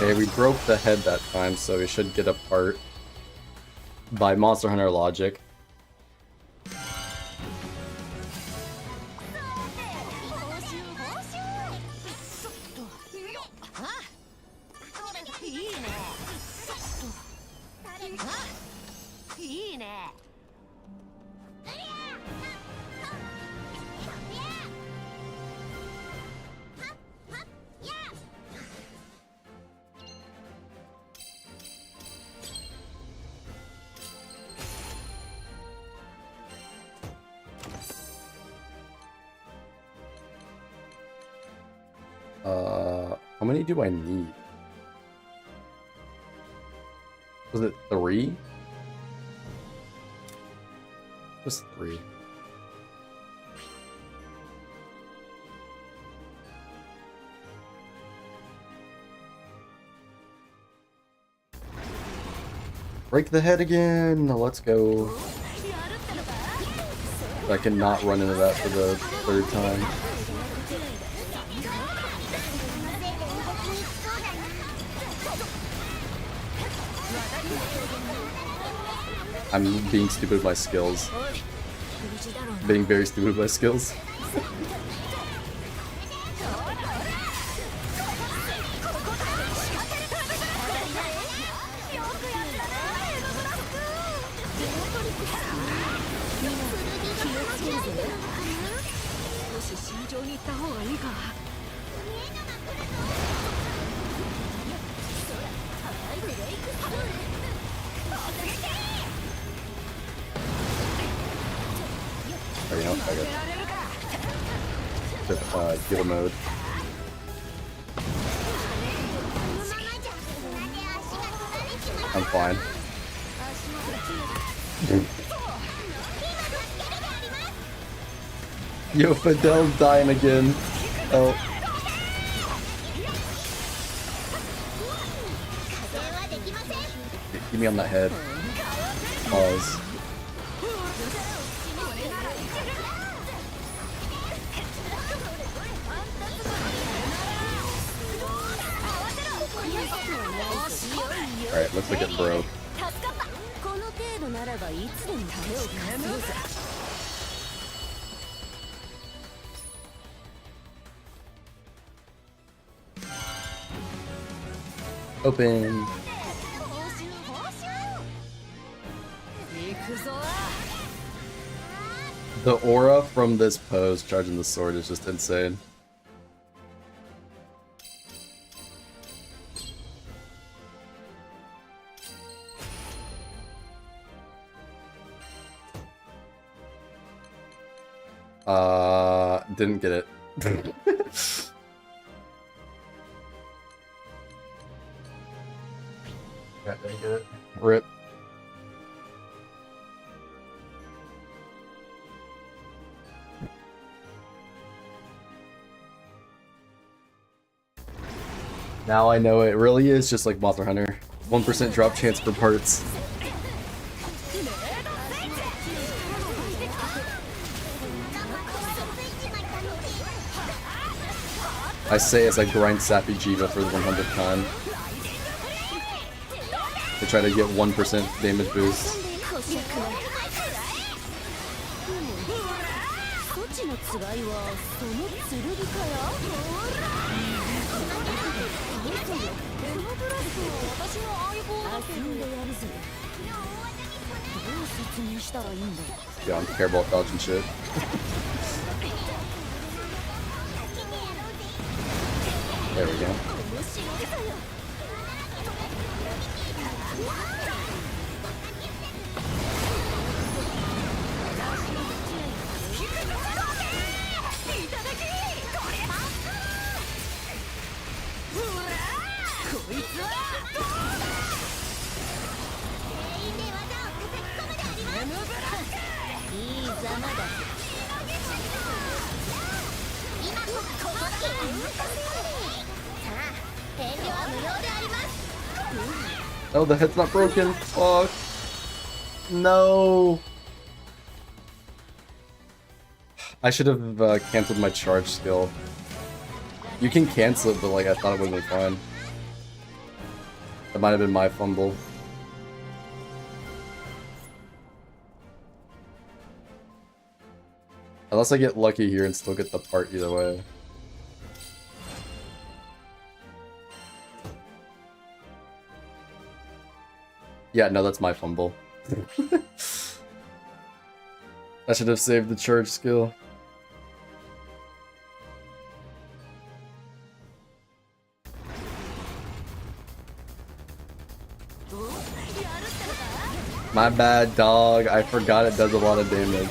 Okay, we broke the head that time, so we should get a part by Monster Hunter logic. How many do I need? Was it 3? Just 3. Break the head again! Let's go. I cannot run into that for the 3rd time. I'm being stupid with my skills. Being very stupid with my skills. Heal mode. I'm fine. Yo, Fidel's dying again. Oh. Get me on that head. Pause. Alright, looks like it broke. Open. The aura from this pose charging the sword is just insane. Didn't get it. Yeah, didn't get it. Rip. Now I know it really is just like Monster Hunter. 1% drop chance for parts. I say as I grind Sappy Jiva for the 100th time. To try to get 1% damage boost. Yeah, I don't care about dodging shit. There we go. Oh, the head's not broken. Fuck. No. I should have canceled my charge skill. You can cancel it, but like I thought it would have been fine. That might have been my fumble. Unless I get lucky here and still get the part either way. Yeah, no, that's my fumble. I should have saved the charge skill. My bad, dog. I forgot it does a lot of damage.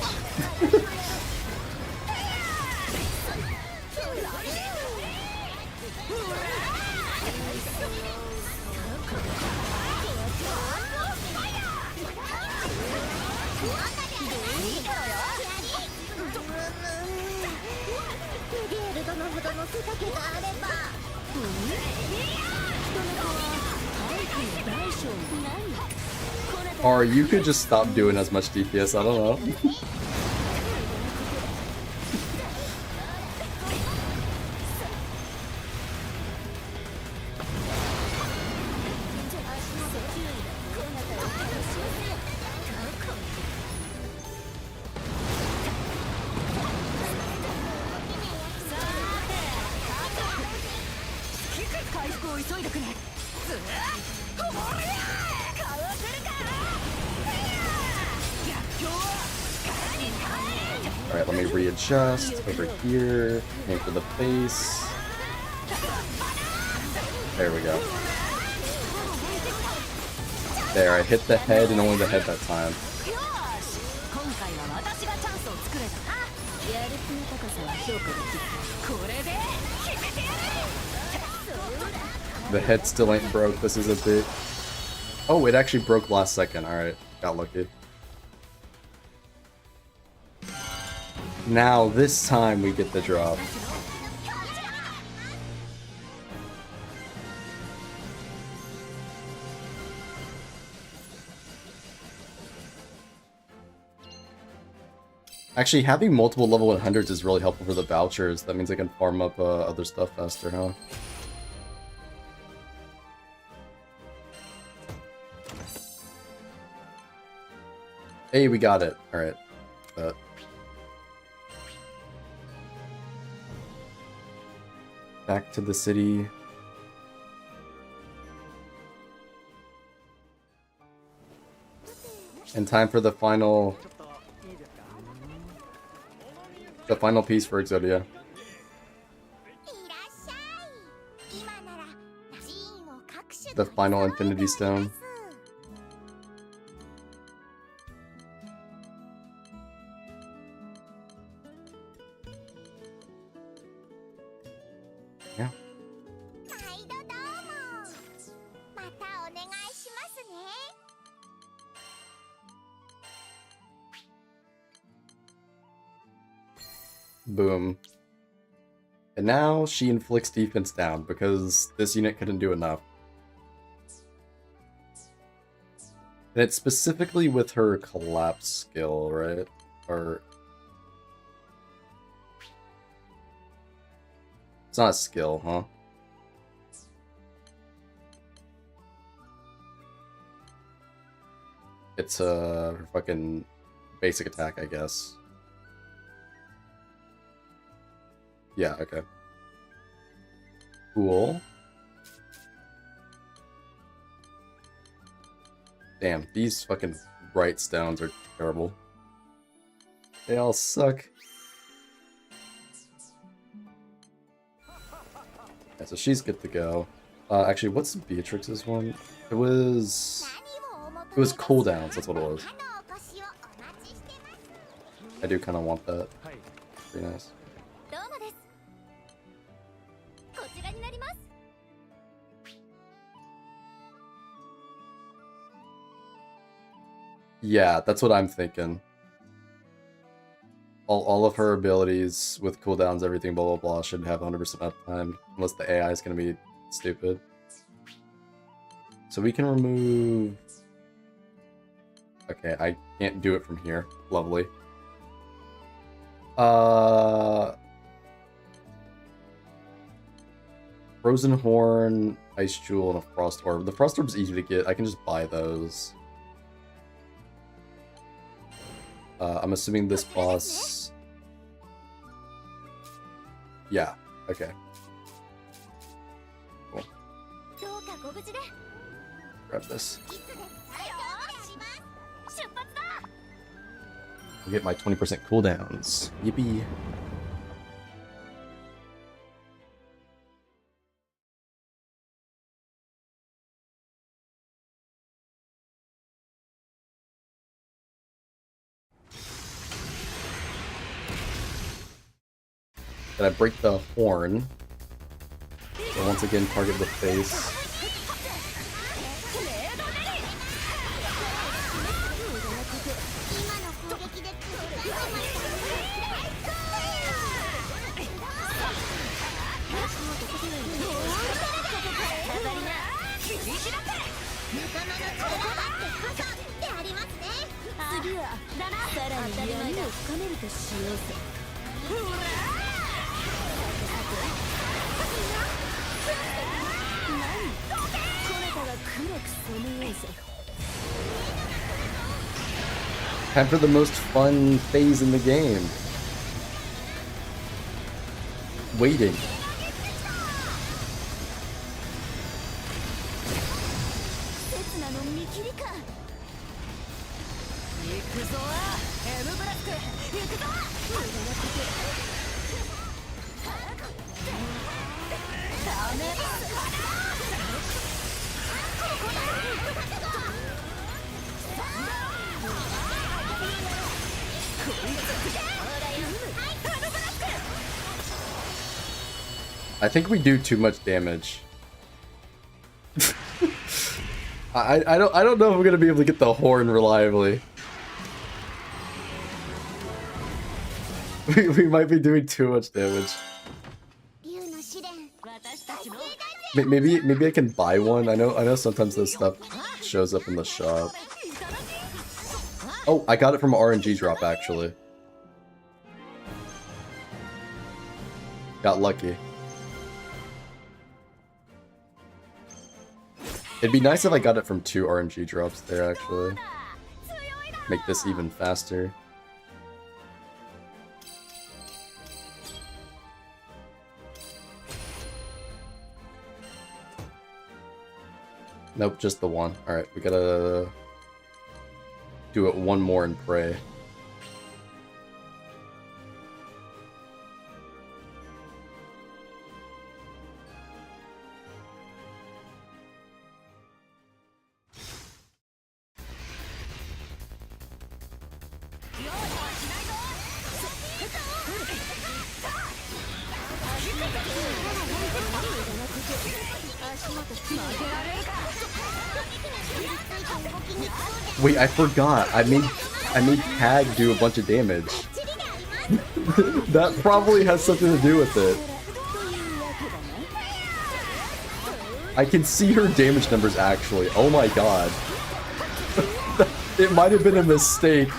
Or you could just stop doing as much DPS, I don't know. Alright, let me readjust over here, aim for the face. There we go. There, I hit the head and only the head that time. The head still ain't broke, this is a bit... Oh, it actually broke last second, alright, got lucky. Now, this time we get the drop. Actually, having multiple level 100s is really helpful for the vouchers. That means I can farm up other stuff faster, huh? Hey, we got it. Alright. Back to the city. And time for the final piece for Exodia. The final Infinity Stone. Yeah. Boom. And now she inflicts defense down because this unit couldn't do enough. And it's specifically with her collapse skill, right? Or... It's not a skill, huh? It's her fucking basic attack, I guess. Yeah, okay. Cool. Damn, these fucking bright stones are terrible. They all suck. Yeah, so she's good to go. Actually, what's Beatrix's one? It was cooldowns, that's what it was. I do kind of want that. Pretty nice. Yeah, that's what I'm thinking. All of her abilities with cooldowns, everything, blah blah blah, should have 100% uptime, unless the AI is gonna be stupid. So we can remove... Okay, I can't do it from here. Lovely. Frozen Horn, Ice Jewel, and a Frost Orb. The Frost Orb's easy to get. I can just buy those. I'm assuming this boss... Yeah, okay. Cool. Grab this. I'll get my 20% cooldowns. Yippee. Then I break the horn. So once again, target the face. Time for the most fun phase in the game. Waiting. I think we do too much damage. I don't know if we're gonna be able to get the horn reliably. We might be doing too much damage. Maybe I can buy one. I know sometimes this stuff shows up in the shop. Oh, I got it from RNG drop actually. Got lucky. It'd be nice if I got it from 2 RNG drops there, actually. Make this even faster. Nope, just the one. Alright, we gotta do it one more and pray. Wait, I forgot. I made Tag do a bunch of damage. That probably has something to do with it. I can see her damage numbers actually. Oh my god. It might have been a mistake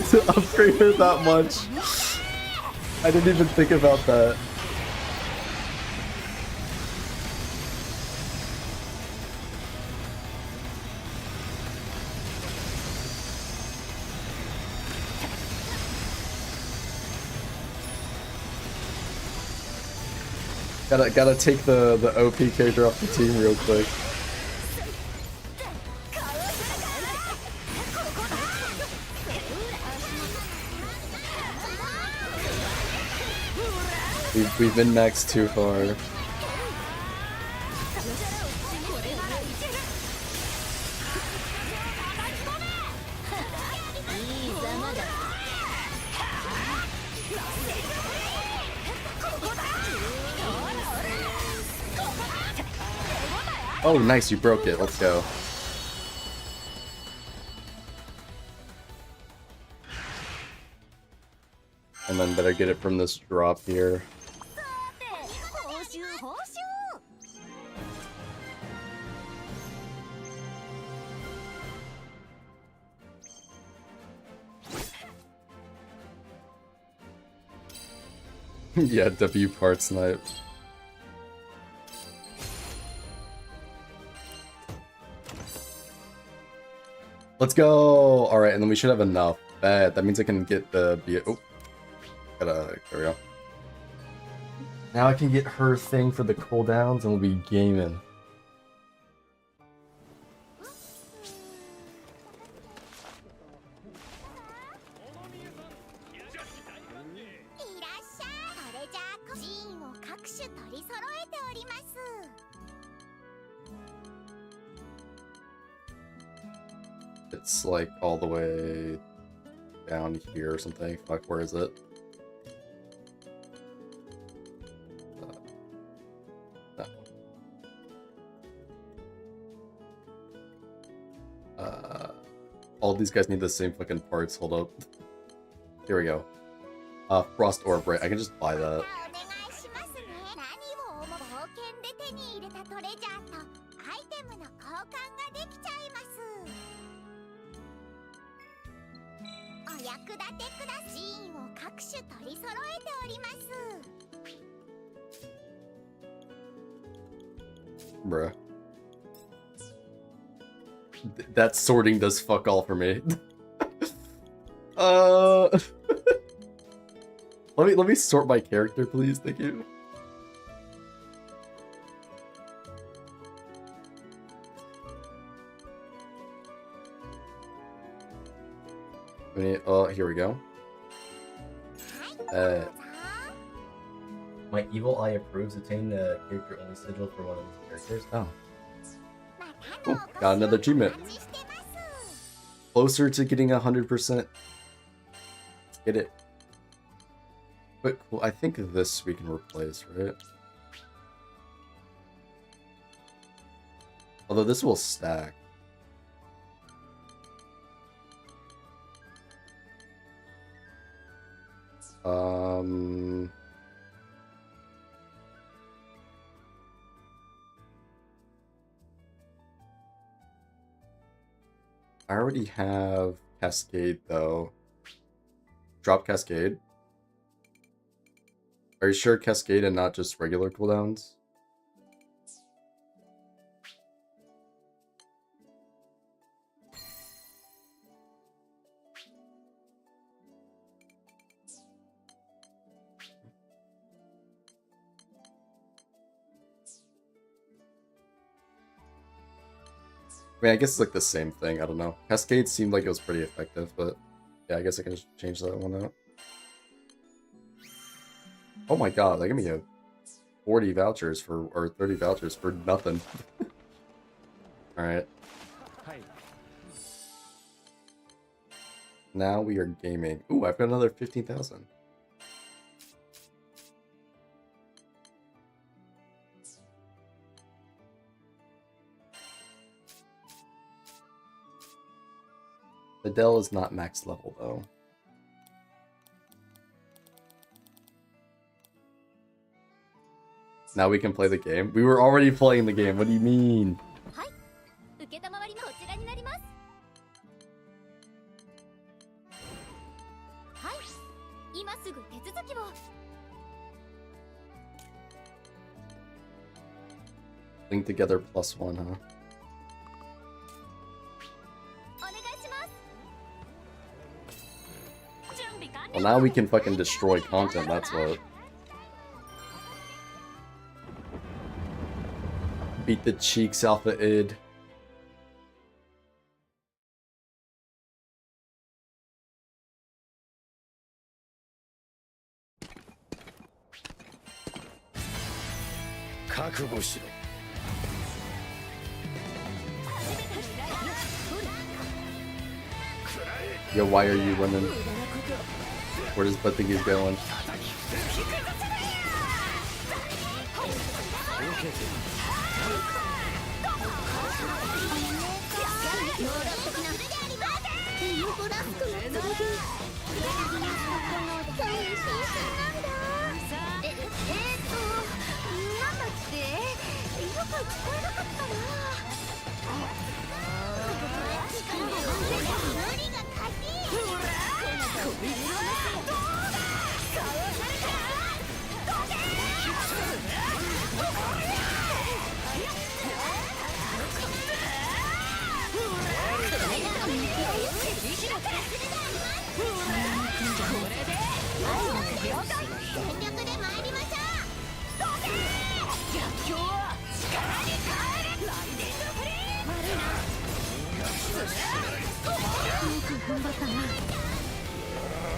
to upgrade her that much. I didn't even think about that. Gotta take the OP character off the team real quick. We've been maxed too far. Oh, nice, you broke it. Let's go. And then better get it from this drop here. Yeah, W part snipe. Let's go! Alright, and then we should have enough. Bet. That means I can get the... Oh. There we go. Now I can get her thing for the cooldowns and we'll be gaming. It's like all the way down here or something. Fuck, where is it? That one. All these guys need the same fucking parts. Hold up. Here we go. Frost Orb, right? I can just buy that. Bruh. That sorting does fuck all for me. Let me sort my character, please. Thank you. Here we go. My evil eye approves. Attain the character only sigil for one of these characters. Oh. Cool. Got another achievement. Closer to getting 100%. Let's get it. But cool. I think this we can replace, right? Although this will stack. I already have Cascade though. Drop Cascade. Are you sure Cascade and not just regular cooldowns? I mean, I guess it's like the same thing. I don't know. Cascade seemed like it was pretty effective, but yeah, I guess I can just change that one out. Oh my god, they give me a 40 vouchers for, or 30 vouchers for nothing. Alright. Now we are gaming. Ooh, I've got another 15,000. Belle is not max level though. Now we can play the game. We were already playing the game. What do you mean? Link together +1, huh? Well, now we can fucking destroy content, that's what. Beat the cheeks off the id. Yo, why are you winning? Where does Bud think he's going?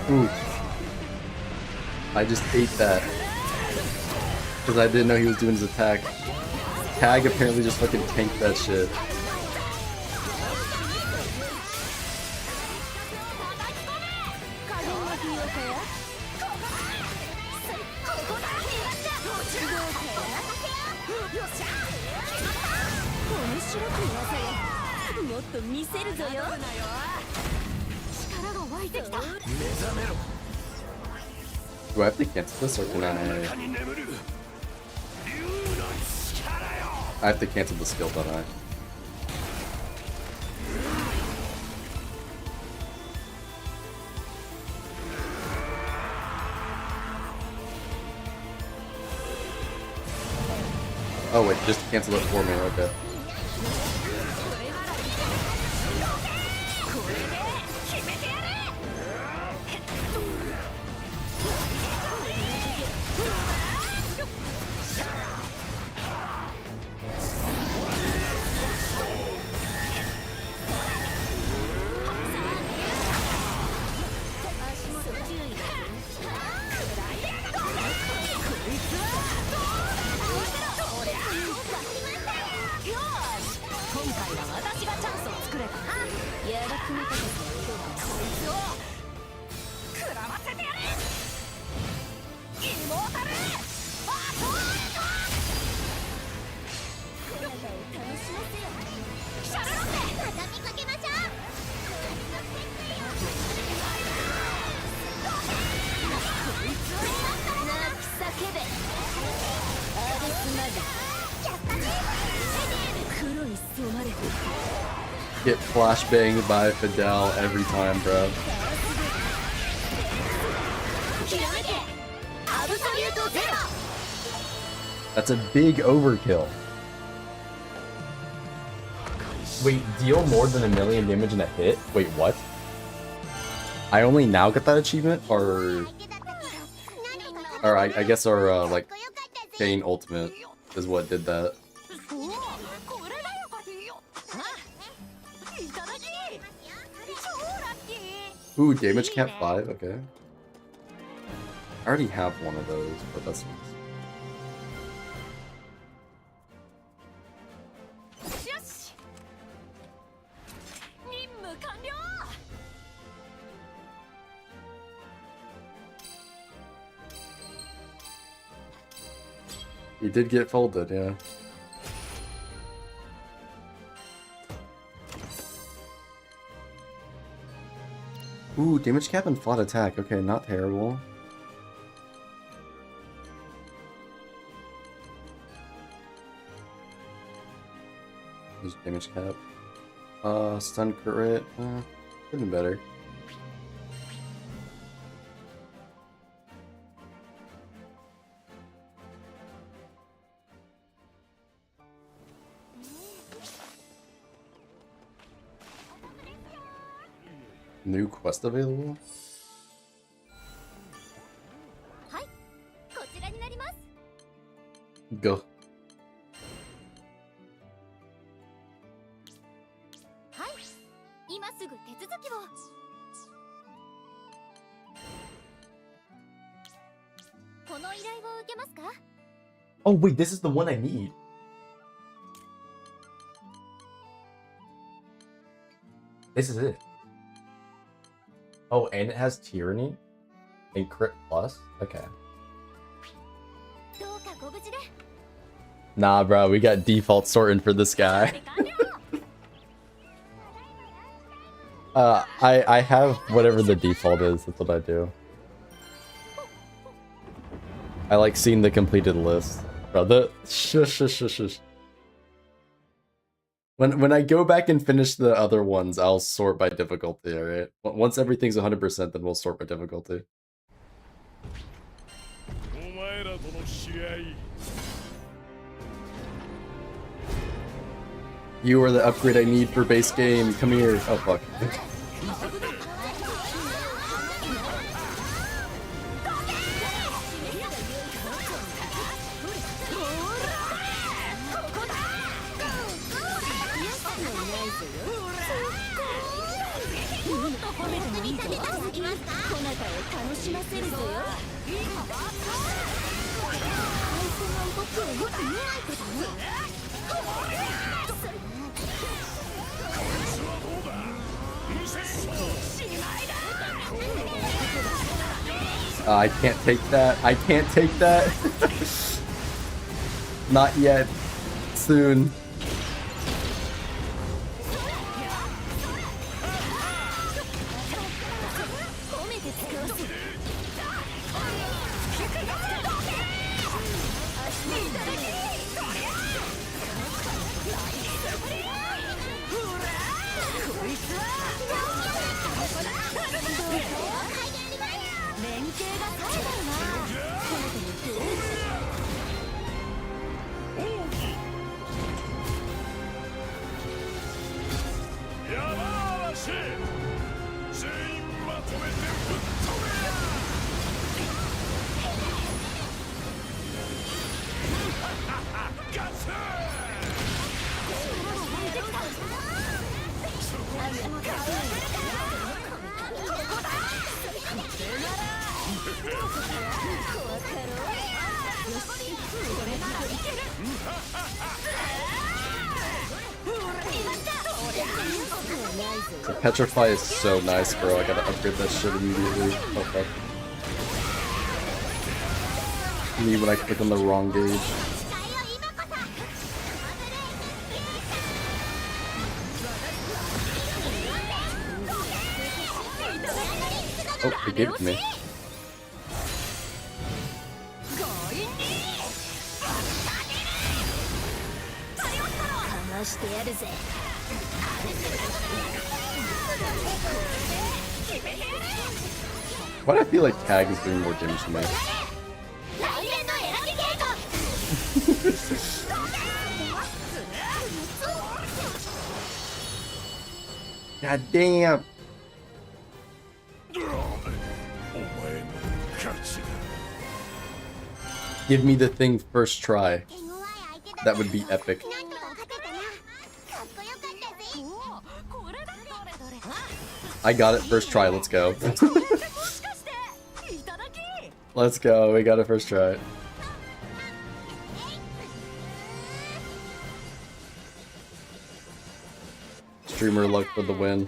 Ooh. I just ate that. Because I didn't know he was doing his attack. Tag apparently just fucking tanked that shit. Do I have to cancel this or can I have to cancel the skill, don't I? Oh wait, just cancel it for me, okay. Get flashbanged by Fidel every time, bro. That's a big overkill. Wait, deal more than 1 million damage in a hit? Wait, what? I only now get that achievement, or I guess our like Kane ultimate is what did that. Ooh, damage cap 5. Okay. I already have one of those, but that's nice. You did get folded, yeah. Ooh, damage cap and flat attack. Okay, not terrible. There's damage cap. Stun crit. Could be better. New quest available? Go. Oh wait, this is the one I need. This is it. Oh, and it has Tyranny? And Crit Plus? Okay. Nah, bro, we got default sorting for this guy. I have whatever the default is, that's what I do. I like seeing the completed list. Bro, shush. When I go back and finish the other ones, I'll sort by difficulty, alright? Once everything's 100%, then we'll sort by difficulty. You are the upgrade I need for base game. Come here. Oh, fuck. I can't take that. I can't take that. Not yet. Soon. The Petrify is so nice, bro. I gotta upgrade that shit immediately. Oh fuck. Me when I click on the wrong gauge. Oh, they gave it to me. Why do I feel like Tag is doing more damage than me? God damn. Give me the thing first try. That would be epic. I got it first try, let's go. Let's go, we got it first try. Streamer luck for the win.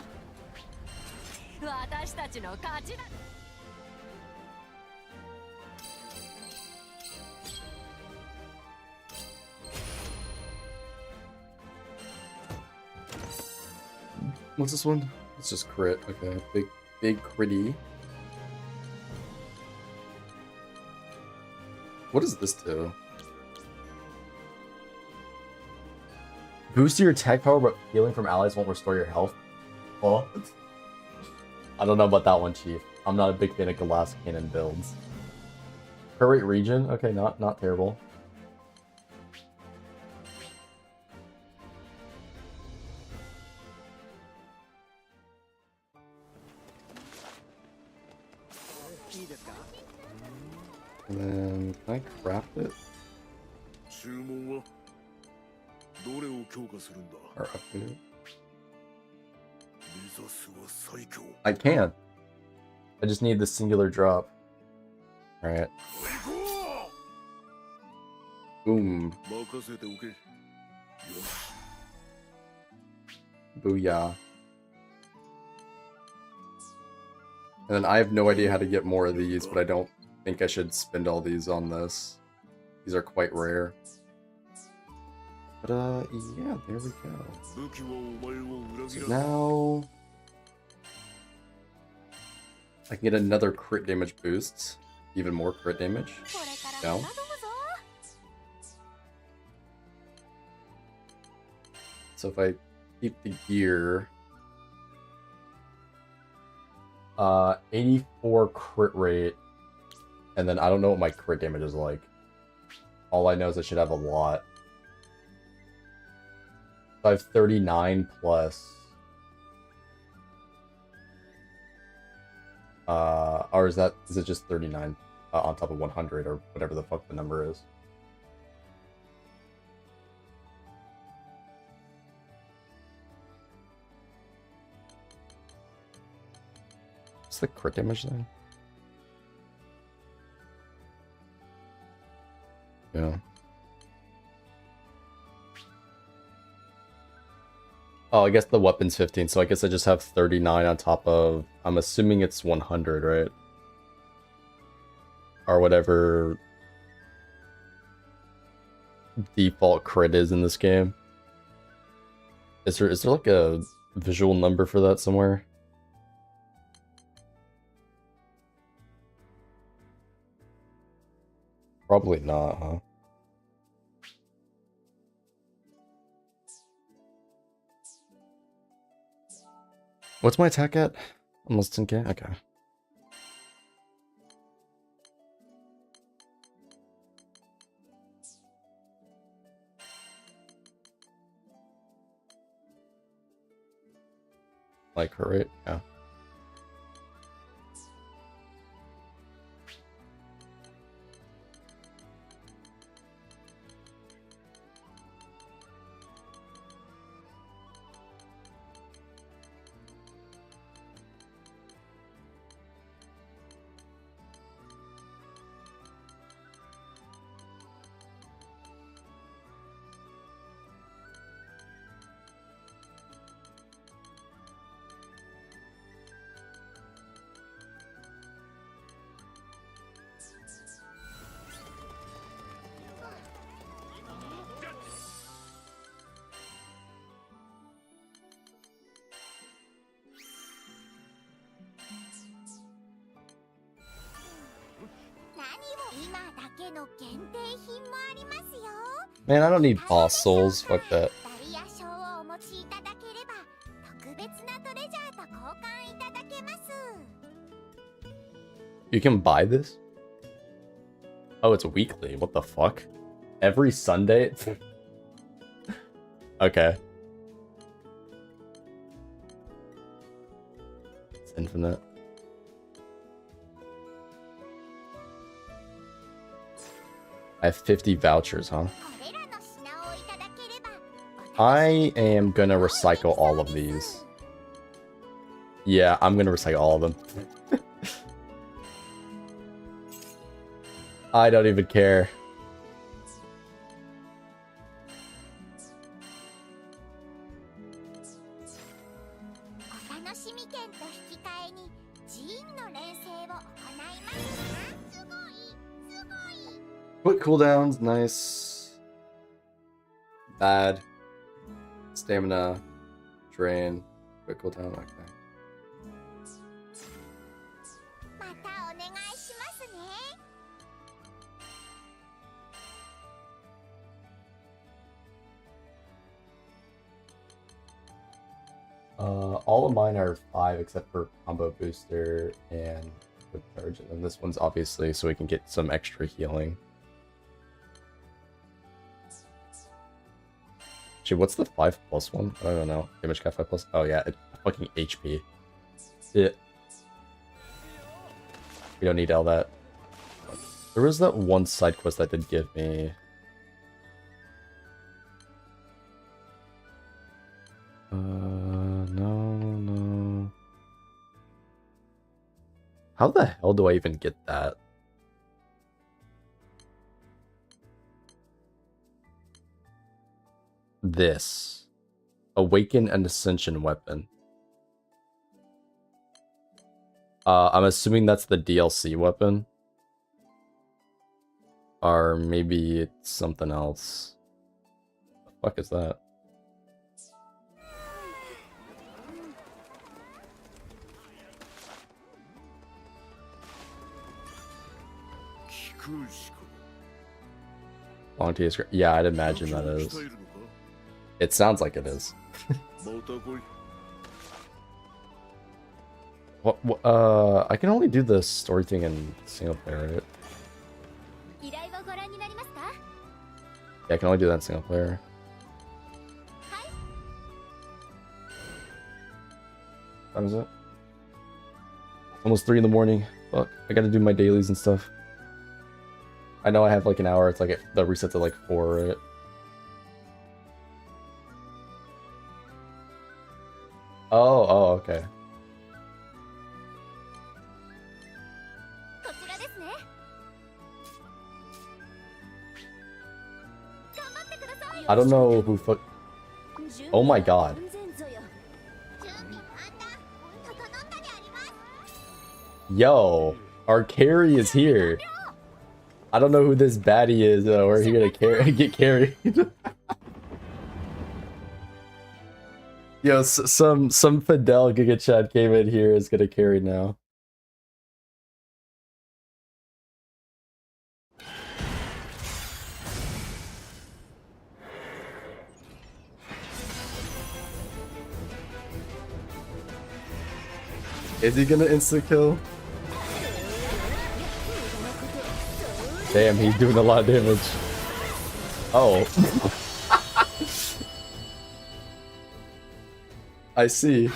What's this one? It's just crit. Okay, big critty. What does this do? Boost your attack power, but healing from allies won't restore your health. Well, I don't know about that one, Chief. I'm not a big fan of glass cannon builds. Crit rate region? Okay, not terrible. And then, can I craft it? Or upgrade it? I can. I just need the singular drop. Alright. Boom. Booyah. And then I have no idea how to get more of these, but I don't think I should spend all these on this. These are quite rare. But yeah, there we go. So now I can get another crit damage boost. Even more crit damage. No. So if I keep the gear, 84 crit rate, and then I don't know what my crit damage is like. All I know is I should have a lot. So I have 39 plus. Or is it just 39 on top of 100 or whatever the fuck the number is? What's the crit damage then? Yeah. Oh, I guess the weapon's 15, so I guess I just have 39 on top of... I'm assuming it's 100, right? Or whatever default crit is in this game. Is there like a visual number for that somewhere? Probably not, huh? What's my attack at? Almost 10k? Okay. Like her, right? Yeah. Man, I don't need boss souls. Fuck that. You can buy this? Oh, it's weekly. What the fuck? Every Sunday? Okay. It's infinite. I have 50 vouchers, huh? I am gonna recycle all of these. Yeah, I'm gonna recycle all of them. I don't even care. Quick cooldowns, nice. Bad. Stamina. Drain. Quick cooldown, okay. All of mine are 5 except for combo booster and quick charge, and this one's obviously so we can get some extra healing. Actually, what's the 5+ one? I don't know. Damage cap 5+. Oh yeah, it's fucking HP. Yeah. We don't need all that. There was that one side quest that did give me. No. How the hell do I even get that? This. Awaken and Ascension weapon. I'm assuming that's the DLC weapon. Or maybe it's something else. What the fuck is that? Long T is great. Yeah, I'd imagine that is. It sounds like it is. What? I can only do the story thing in single player, right? Yeah, I can only do that in single player. What time is it? Almost 3 in the morning. Fuck, I gotta do my dailies and stuff. I know I have like an hour. It's like the reset's at like 4, right? Oh, okay. I don't know who fuck. Oh my god. Yo, our carry is here. I don't know who this baddie is. We're here to get carried. Yo, some Fidel GigaChad came in here is gonna carry now. Is he gonna insta kill? Damn, he's doing a lot of damage. Oh. I see.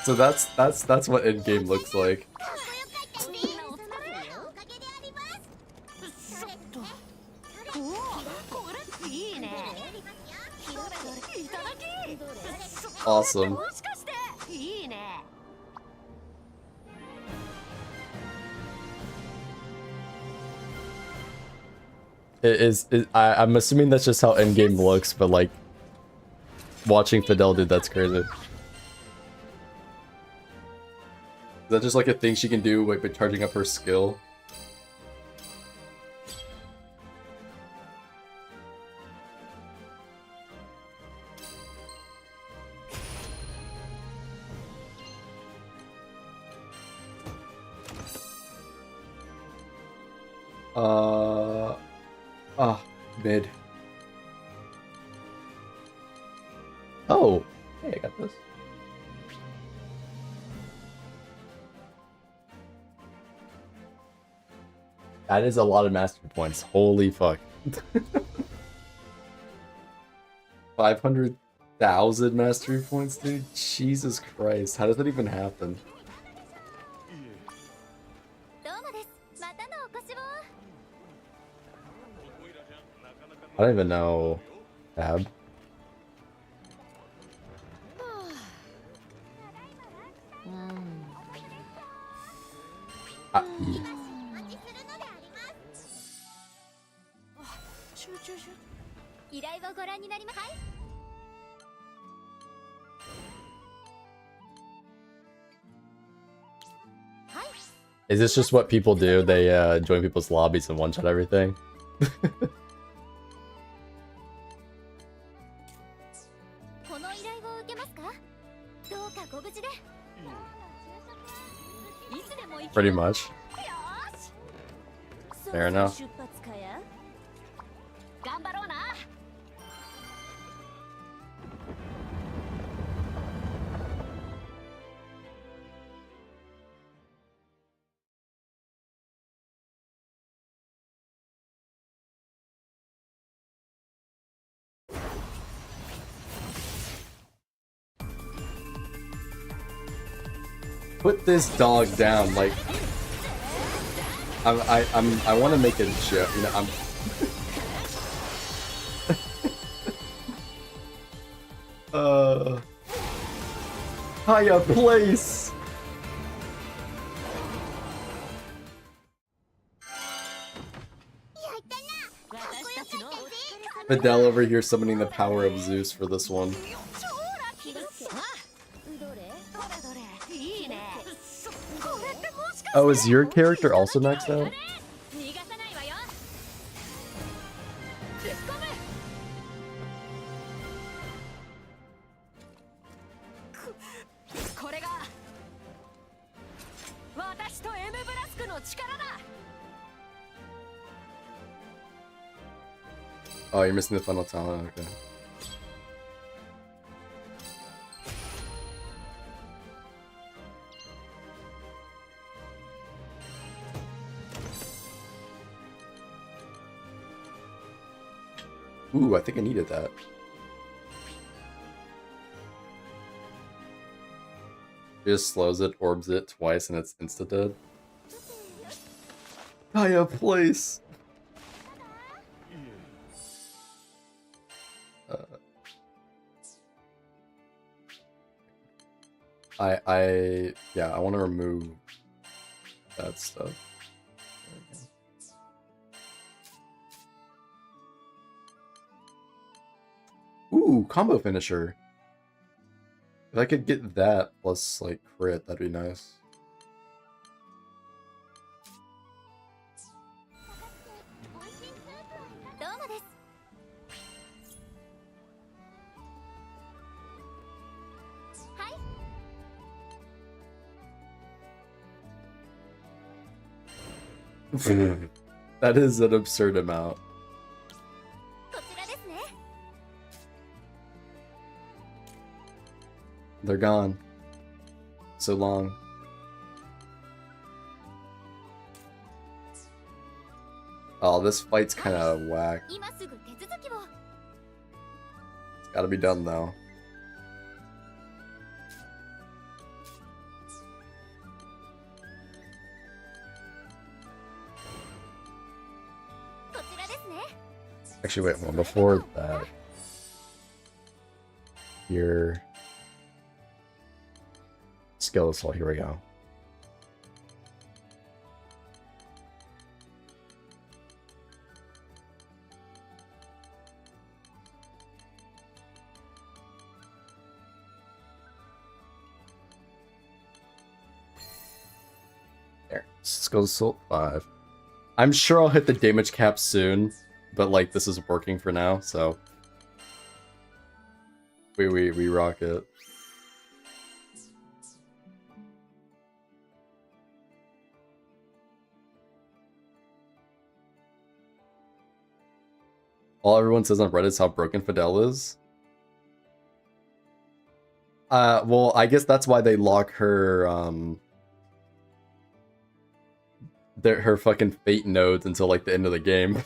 So that's what in-game looks like. Awesome. I'm assuming that's just how endgame looks, but like watching Fidel do that's crazy. Is that just like a thing she can do like by charging up her skill? Mid. Oh, hey, I got this. That is a lot of mastery points. Holy fuck. 500,000 mastery points, dude? Jesus Christ, how does that even happen? I don't even know. Tab. Is this just what people do? They join people's lobbies and one-shot everything? Pretty much. Fair enough. Put this dog down, like I want to make a joke, you know. Higher place. Belle over here summoning the power of Zeus for this one. Oh, is your character also maxed out? Oh, you're missing the final talent, okay. Ooh, I think I needed that. It just slows it, orbs it twice, and it's insta-dead. Higher place! Yeah, I want to remove that stuff. Ooh, combo finisher. If I could get that plus like crit, that'd be nice. That is an absurd amount. They're gone. So long. Oh, this fight's kind of whack. It's gotta be done though. Actually, wait, well, before that, here, skill assault, here we go. There, skill assault 5. I'm sure I'll hit the damage cap soon. But like this is working for now, so we rock it. All everyone says on Reddit is how broken Belle is. Well, I guess that's why they lock her her fucking fate nodes until like the end of the game.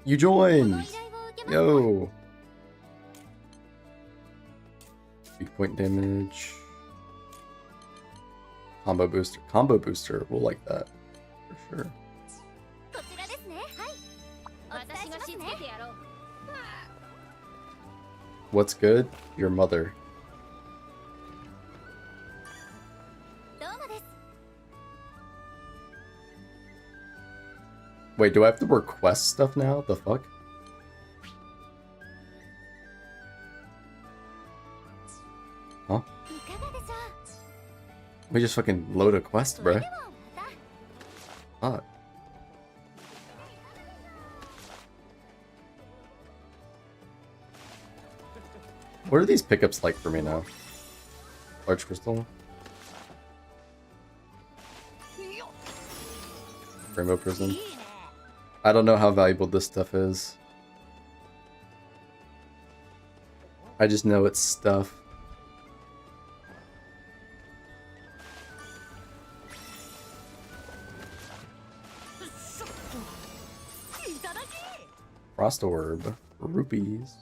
You joined! Yo! Weak point damage. Combo booster. Combo booster. We'll like that. For sure. What's good? Your mother. Wait, do I have to request stuff now? The fuck? Huh? We just fucking load a quest, bruh. Fuck. What are these pickups like for me now? Large crystal? Rainbow prism? I don't know how valuable this stuff is. I just know it's stuff. Frost orb. Rupees.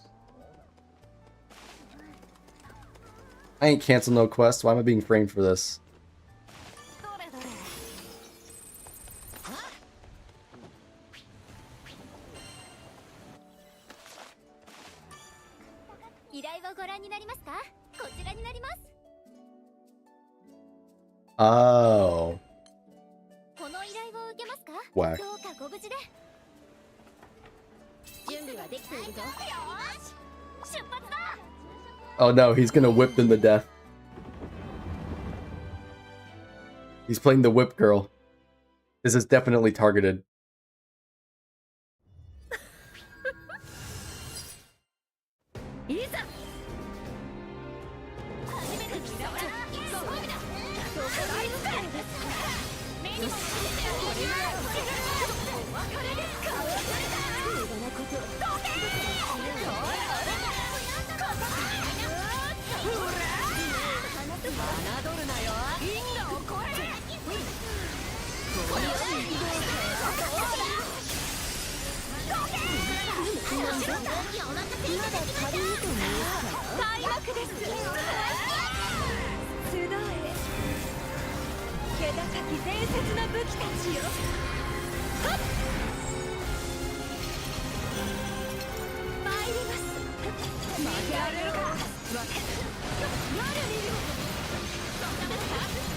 I ain't cancel no quest. Why am I being framed for this? Oh. Whack. Oh no, he's gonna whip them to death. He's playing the whip girl. This is definitely targeted.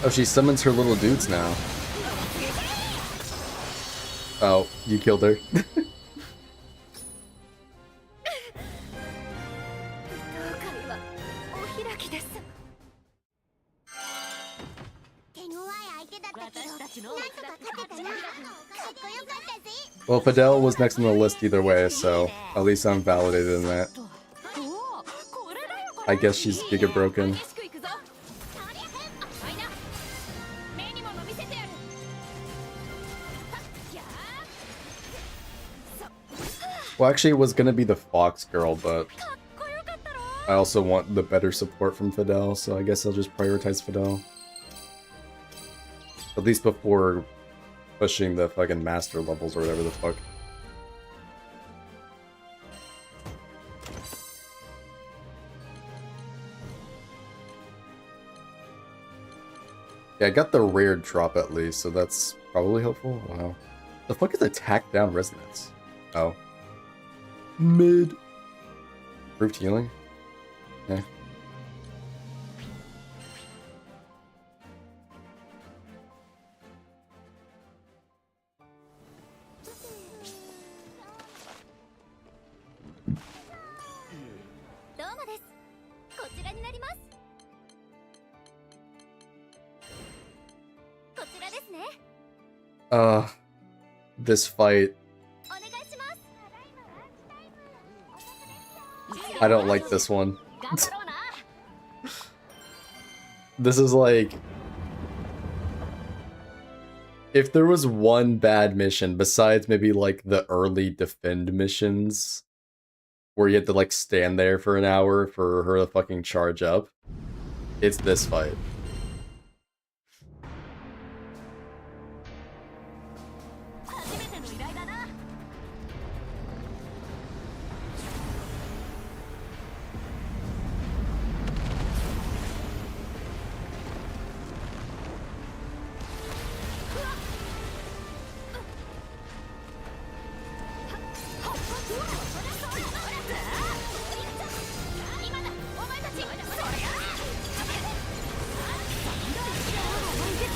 Oh, she summons her little dudes now. Oh, you killed her. Well, Fidel was next on the list either way, so at least I'm validated in that. I guess she's giga broken. Well, actually, it was gonna be the Fox girl, but I also want the better support from Fidel, so I guess I'll just prioritize Fidel. At least before pushing the fucking master levels or whatever the fuck. Yeah, I got the rare drop at least, so that's probably helpful. I don't know. The fuck is attack down resonance? Oh. Mid. Improved healing? Yeah. This fight. I don't like this one. This is like... If there was one bad mission, besides maybe like the early defend missions, where you had to like stand there for an hour for her to fucking charge up, it's this fight.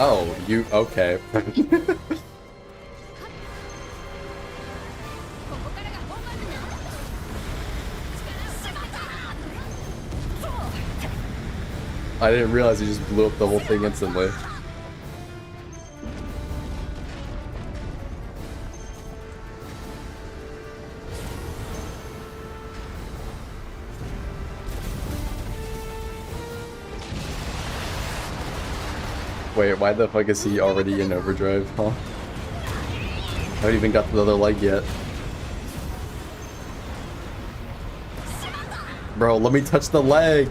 Oh, you okay. I didn't realize he just blew up the whole thing instantly. Wait, why the fuck is he already in overdrive, huh? I haven't even got the other leg yet. Bro, let me touch the leg!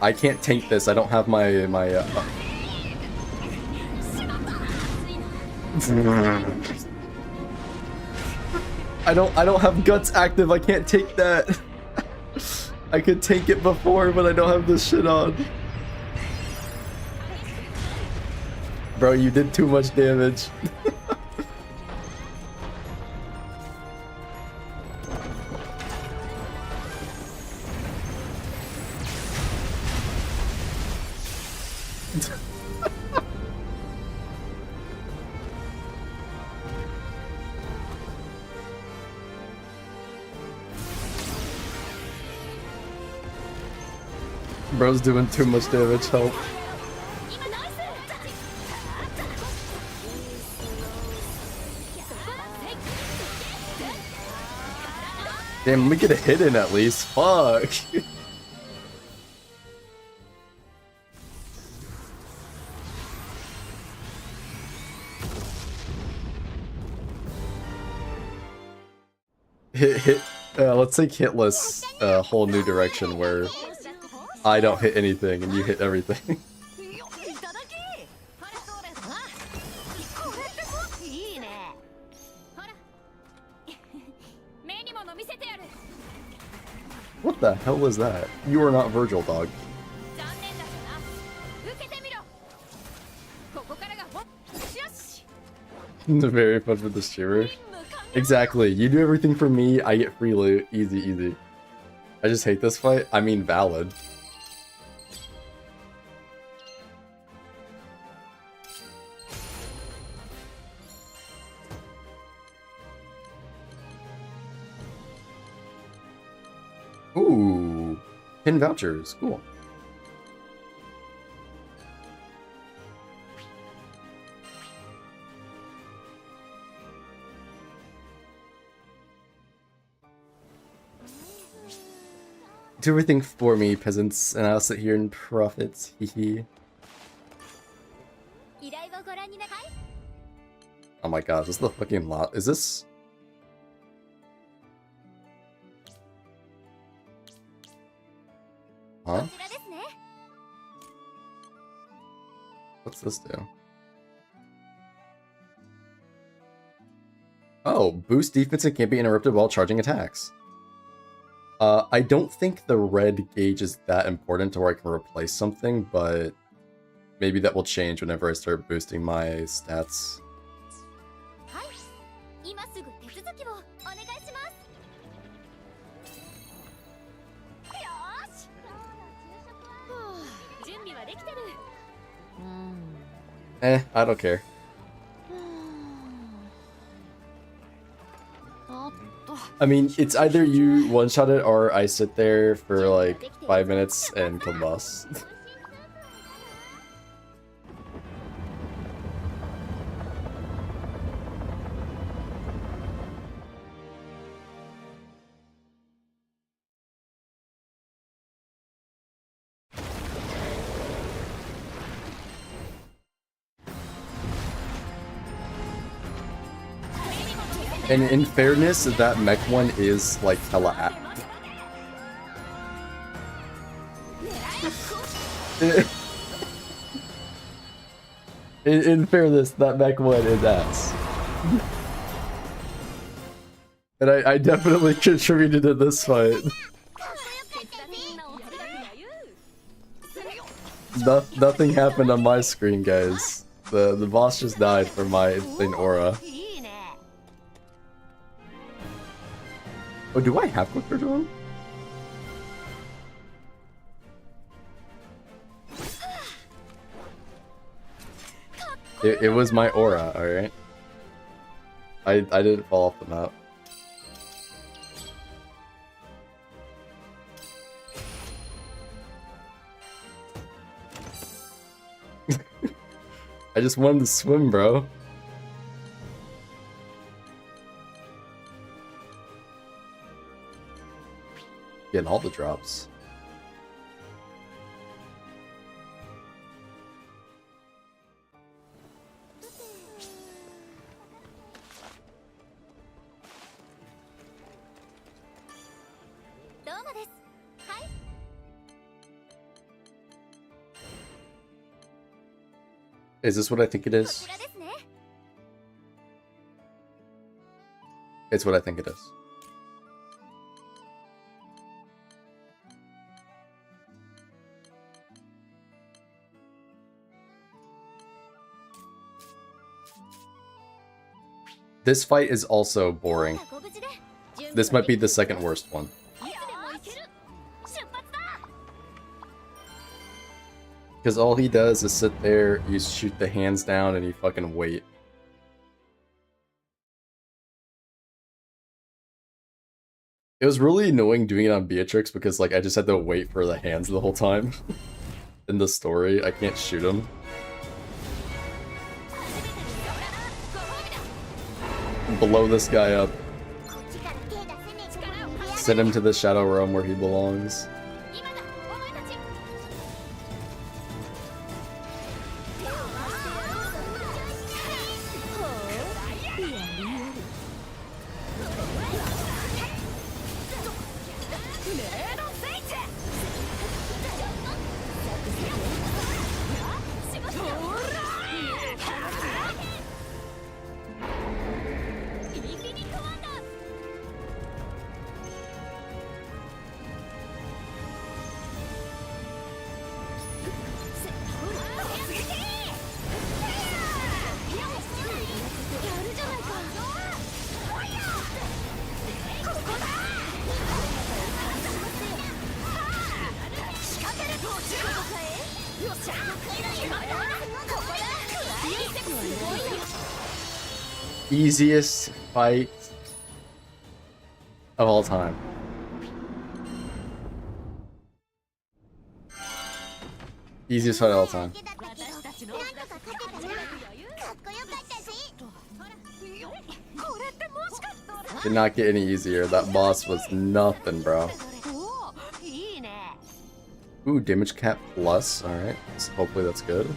I can't tank this. I don't have my I don't have guts active. I can't take that. I could take it before, but I don't have this shit on. Bro, you did too much damage. Bro's doing too much damage, help. Damn, let me get a hit in at least. Fuck. Let's take hitless a whole new direction where I don't hit anything and you hit everything. What the hell was that? You are not Virgil, dog. Very fun for the streamer. Exactly. You do everything for me, I get free loot. Easy, easy. I just hate this fight. I mean, valid. Ooh, 10 vouchers, cool. Do everything for me, peasants, and I'll sit here and profit. Hehe. Oh my god, this is the fucking lot. Is this? Huh? What's this do? Oh, boost defense and can't be interrupted while charging attacks. I don't think the red gauge is that important to where I can replace something, but maybe that will change whenever I start boosting my stats. I don't care. I mean, it's either you one-shot it or I sit there for like 5 minutes and combust. And in fairness, that mech one is like hella act. In fairness, that mech one is ass. And I definitely contributed to this fight. Nothing happened on my screen, guys. The boss just died from my insane aura. Oh, do I have quick return? It was my aura, alright? I didn't fall off the map. I just wanted to swim, bro. Getting all the drops. Is this what I think it is? It's what I think it is. This fight is also boring. This might be the second worst one. Because all he does is sit there, you shoot the hands down, and you fucking wait. It was really annoying doing it on Beatrix because like I just had to wait for the hands the whole time. In the story, I can't shoot him. Blow this guy up. Send him to the Shadow Realm where he belongs. Easiest fight of all time. Easiest fight of all time. Did not get any easier. That boss was nothing, bro. Ooh, damage cap plus. Alright. So hopefully that's good.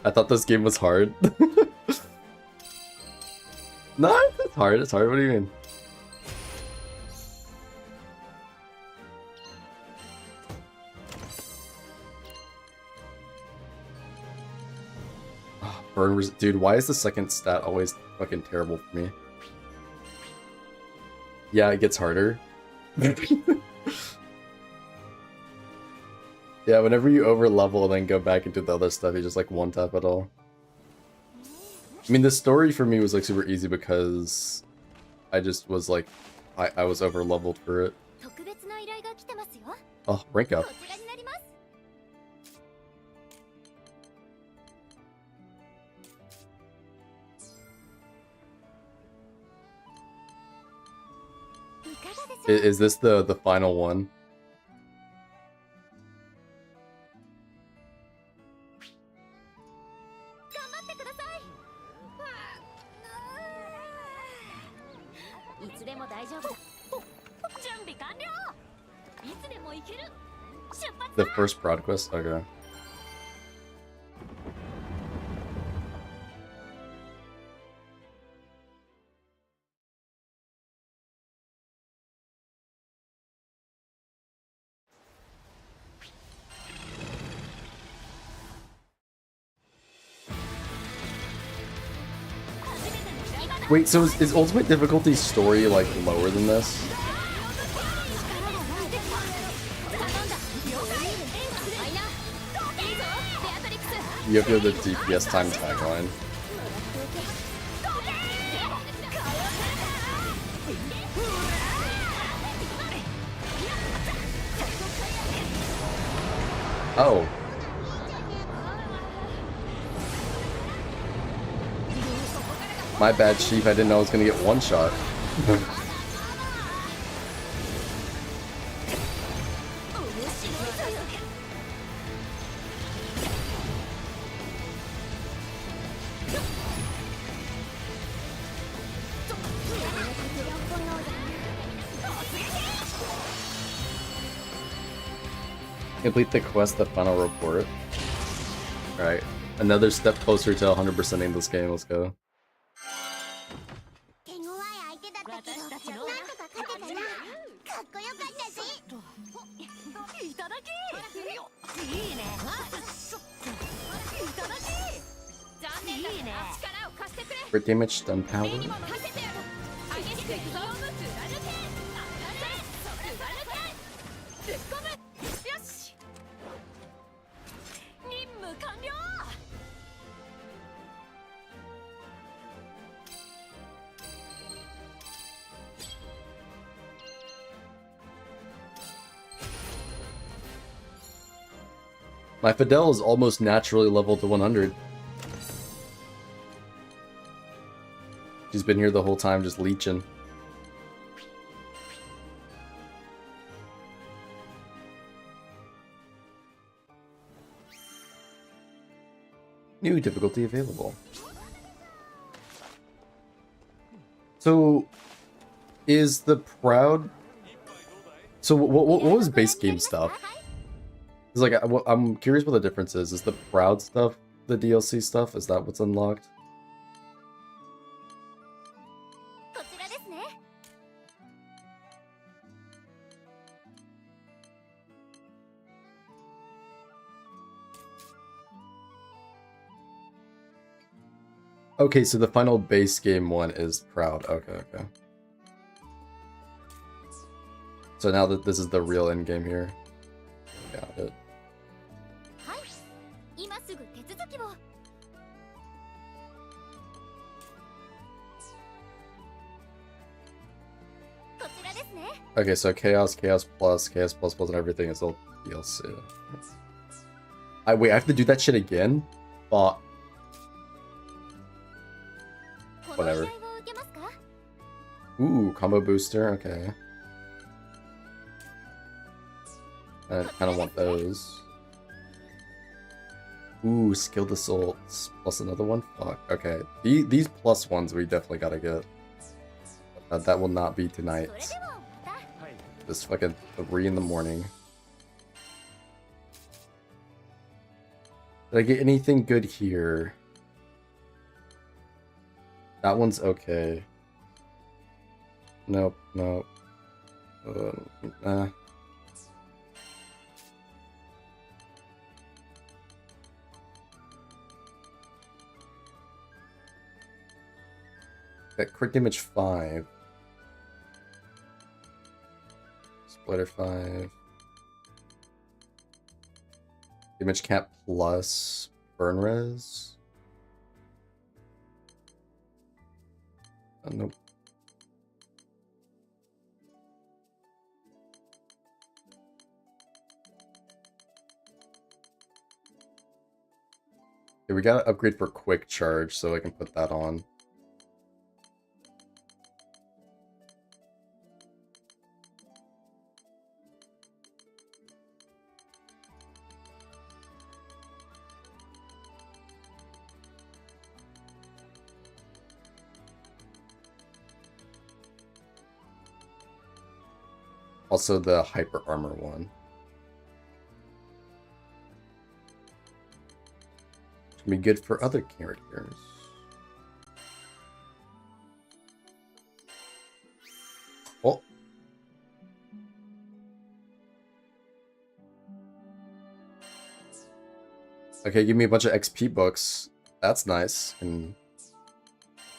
I thought this game was hard. No, it's hard. It's hard. What do you mean? Oh, burn dude, why is the second stat always fucking terrible for me? Yeah, it gets harder. Yeah, whenever you over level and then go back into the other stuff, you just like one tap it all. I mean, the story for me was like super easy because I just was like, I was over leveled for it. Oh, rank up. Is this the final one? The first prod quest? Okay. Wait, so is ultimate difficulty story like lower than this? You have to have the DPS time tagline. Oh. My bad, Chief. I didn't know I was gonna get one shot. Complete the quest, the final report. Alright, another step closer to 100%ing this game, let's go. For damage stun power. My Fidel is almost naturally leveled to 100. She's been here the whole time just leeching. New difficulty available. So, is the Proud... So what was base game stuff? It's like, I'm curious what the difference is. Is the Proud stuff the DLC stuff? Is that what's unlocked? Okay, so the final base game one is Proud. Okay, okay. So now that this is the real end game here. Got it. Okay, so Chaos, Chaos Plus, and everything is all DLC. Wait, I have to do that shit again? Fuck. Whatever. Ooh, combo booster, okay. I kind of want those. Ooh, skilled assaults plus another one? Fuck, okay. These plus ones we definitely gotta get. That will not be tonight. This fucking 3 in the morning. Did I get anything good here? That one's okay. Nope, nope. Got crit damage 5. Splitter 5. Damage cap plus burn res. Nope. Okay, we gotta upgrade for quick charge so I can put that on. Also the hyper armor one. Can be good for other characters. Oh. Okay, give me a bunch of XP books. That's nice. And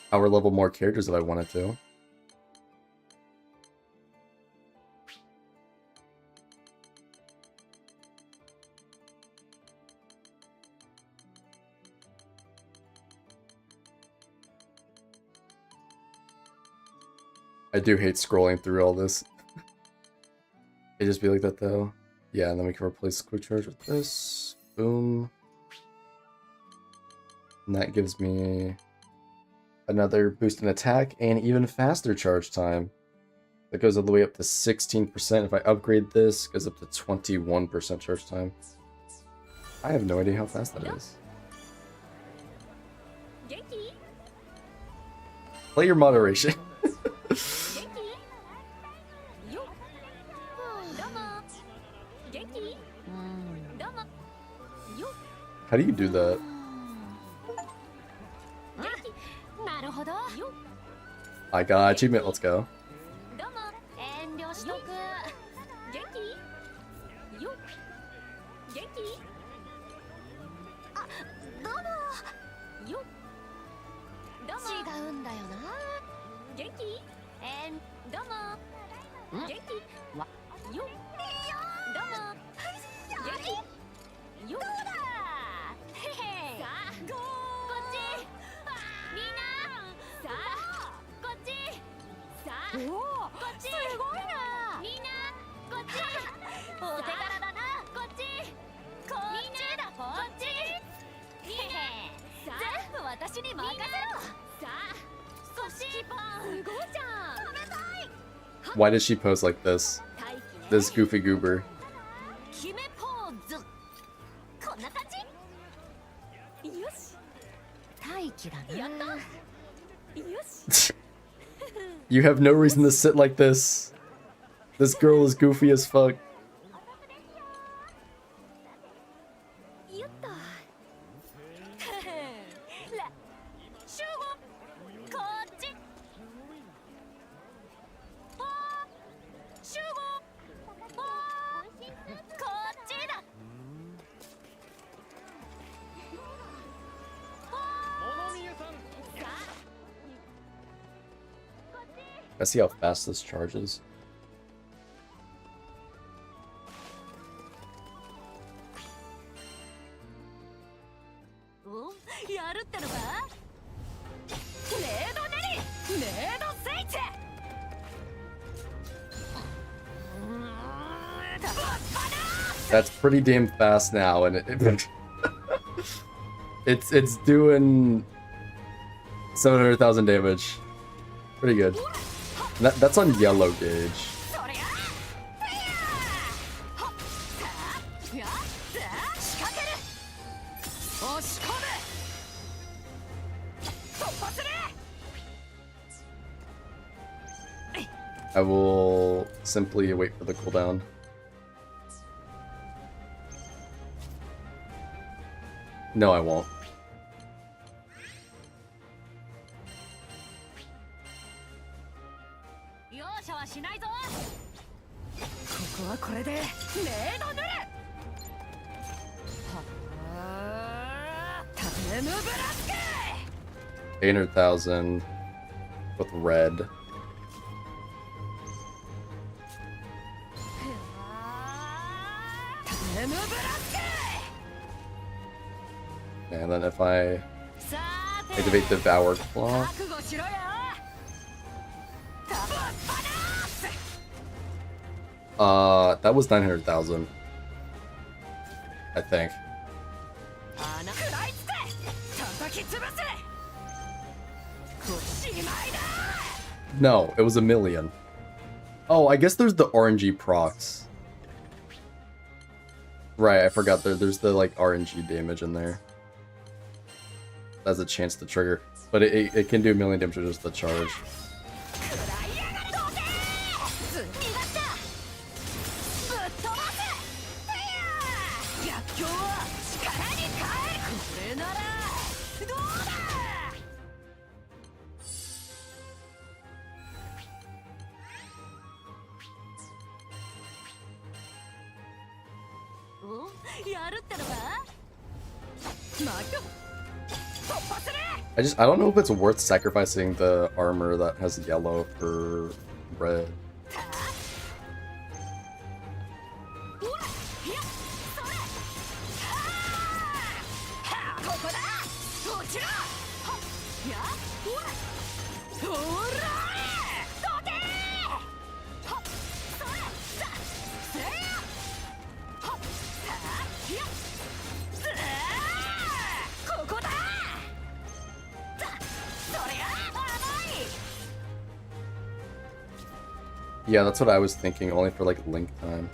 power level more characters if I wanted to. I do hate scrolling through all this. It just be like that though. Yeah, and then we can replace quick charge with this. Boom. And that gives me another boost in attack and even faster charge time. That goes all the way up to 16%. If I upgrade this, it goes up to 21% charge time. I have no idea how fast that is. Play your moderation. How do you do that? I got achievement, let's go. Why does she pose like this? This goofy goober. You have no reason to sit like this. This girl is goofy as fuck. Let's see how fast this charges. That's pretty damn fast now, and it's doing 700,000 damage. Pretty good. That's on yellow gauge. I will simply wait for the cooldown. No, I won't. $800,000 with red. And then if I activate Devour Claw, that was 900,000, I think. No, it was 1 million. Oh, I guess there's the RNG procs. Right, I forgot there's the like RNG damage in there. That's a chance to trigger, but it can do 1 million damage with just the charge. I don't know if it's worth sacrificing the armor that has yellow for red. Yeah, that's what I was thinking, only for like link time.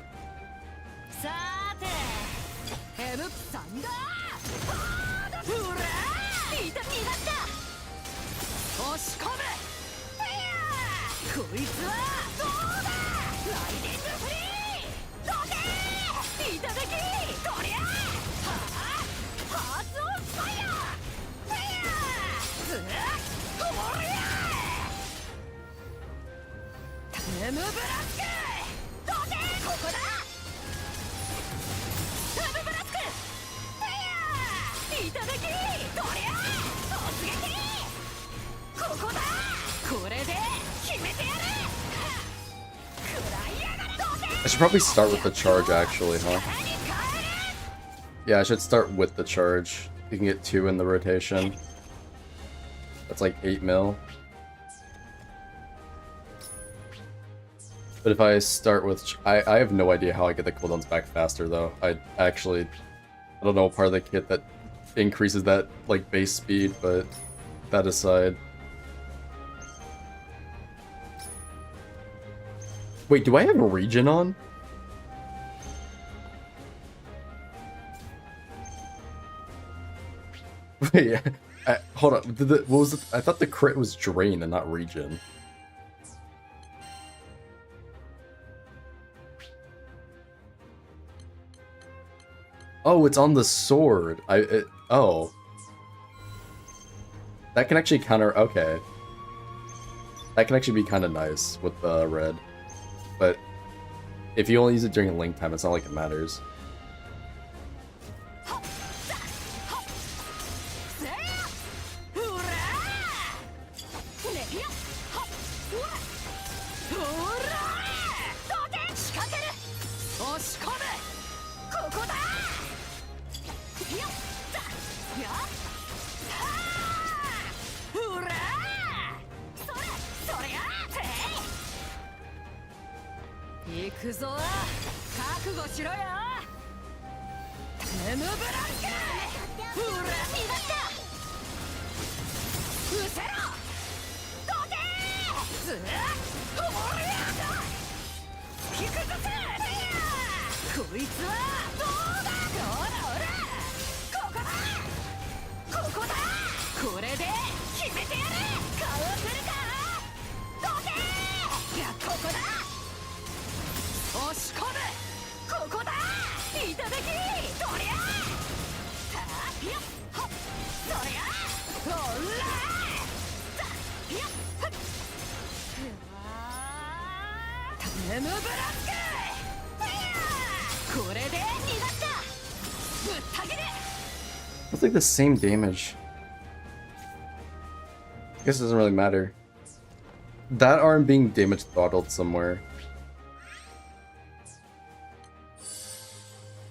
I should probably start with the charge actually, huh? Yeah, I should start with the charge. You can get 2 in the rotation. That's like 8 mil. But if I start with... I have no idea how I get the cooldowns back faster though. I don't know part of the kit that increases that like base speed, but that aside. Wait, do I have a regen on? Wait, hold on. What was it? I thought the crit was drain and not regen. Oh, it's on the sword. Oh. That can actually counter... Okay. That can actually be kind of nice with the red. But if you only use it during link time, it's not like it matters. It's like the same damage. I guess it doesn't really matter. That arm being damage throttled somewhere.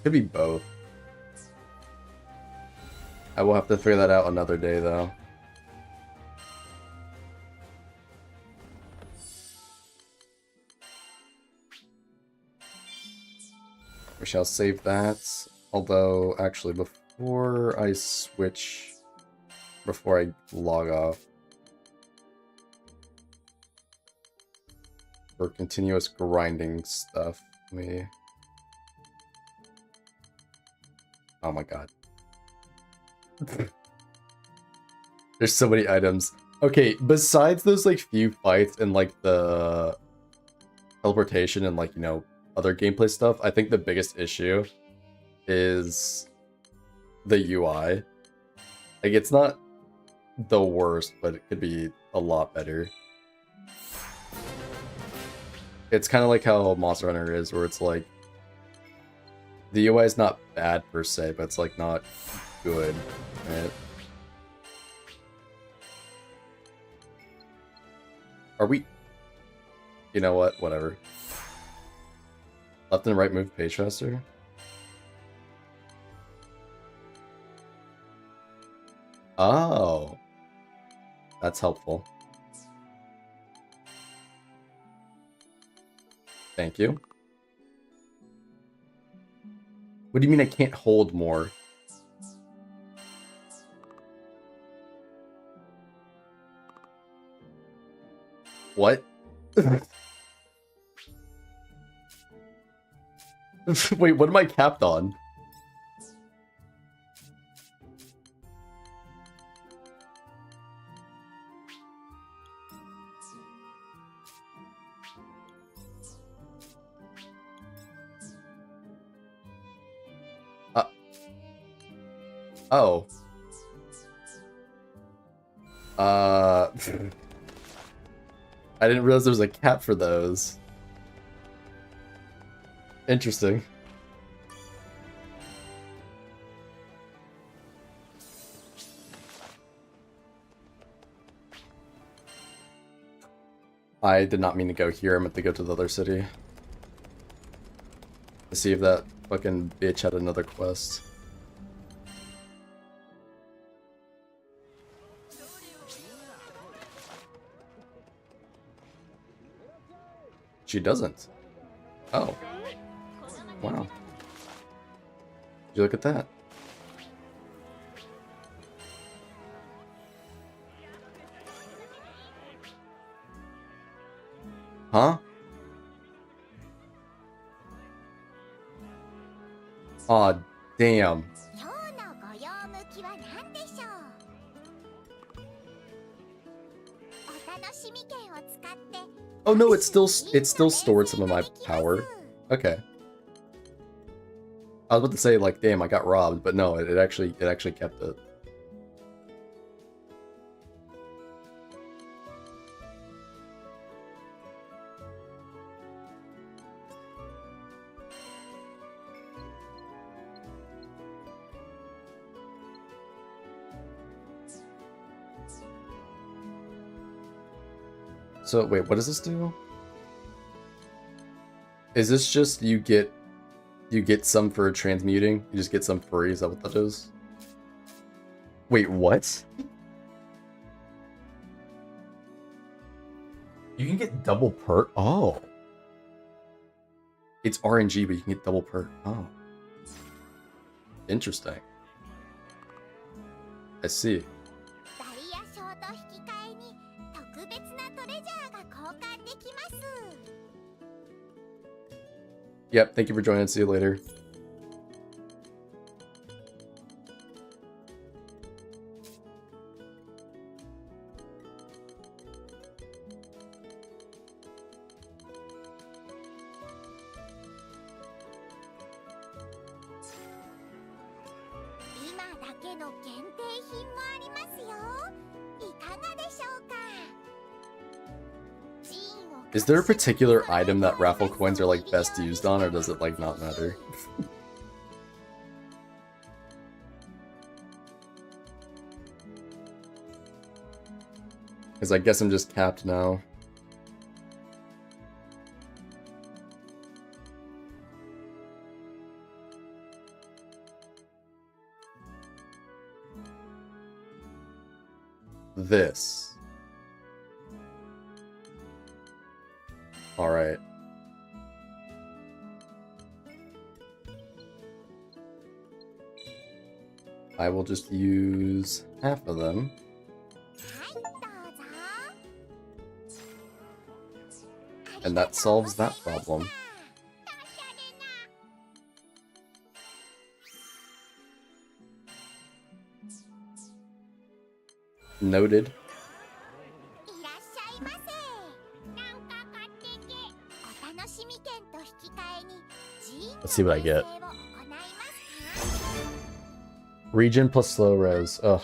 Could be both. I will have to figure that out another day though. We shall save that. Although, actually, before I switch, before I log off, for continuous grinding stuff, oh my god. There's so many items. Okay, besides those like few fights and like the teleportation and like, you know, other gameplay stuff, I think the biggest issue is the UI. Like, it's not the worst, but it could be a lot better. It's kind of like how Monster Hunter is, where it's like the UI is not bad per se, but it's like not good, right? Are we... You know what? Whatever. Left and right move page faster? Oh. That's helpful. Thank you. What do you mean I can't hold more? What? Wait, what am I capped on? Oh. I didn't realize there was a cap for those. Interesting. I did not mean to go here. I meant to go to the other city. To see if that fucking bitch had another quest. She doesn't. Oh. Wow. Did you look at that? Huh? Aw, damn. Oh no, it's still stored some of my power. Okay. I was about to say like, damn, I got robbed, but no, it actually kept it. So wait, what does this do? Is this just you get some for transmuting? You just get some free? Is that what that is? Wait, what? You can get double perk? Oh. It's RNG, but you can get double perk. Oh. Interesting. I see. Yep, thank you for joining. See you later. Is there a particular item that raffle coins are like best used on, or does it like not matter? Because I guess I'm just capped now. This. Alright. I will just use half of them. And that solves that problem. Noted. Let's see what I get. Regen plus slow res. Ugh.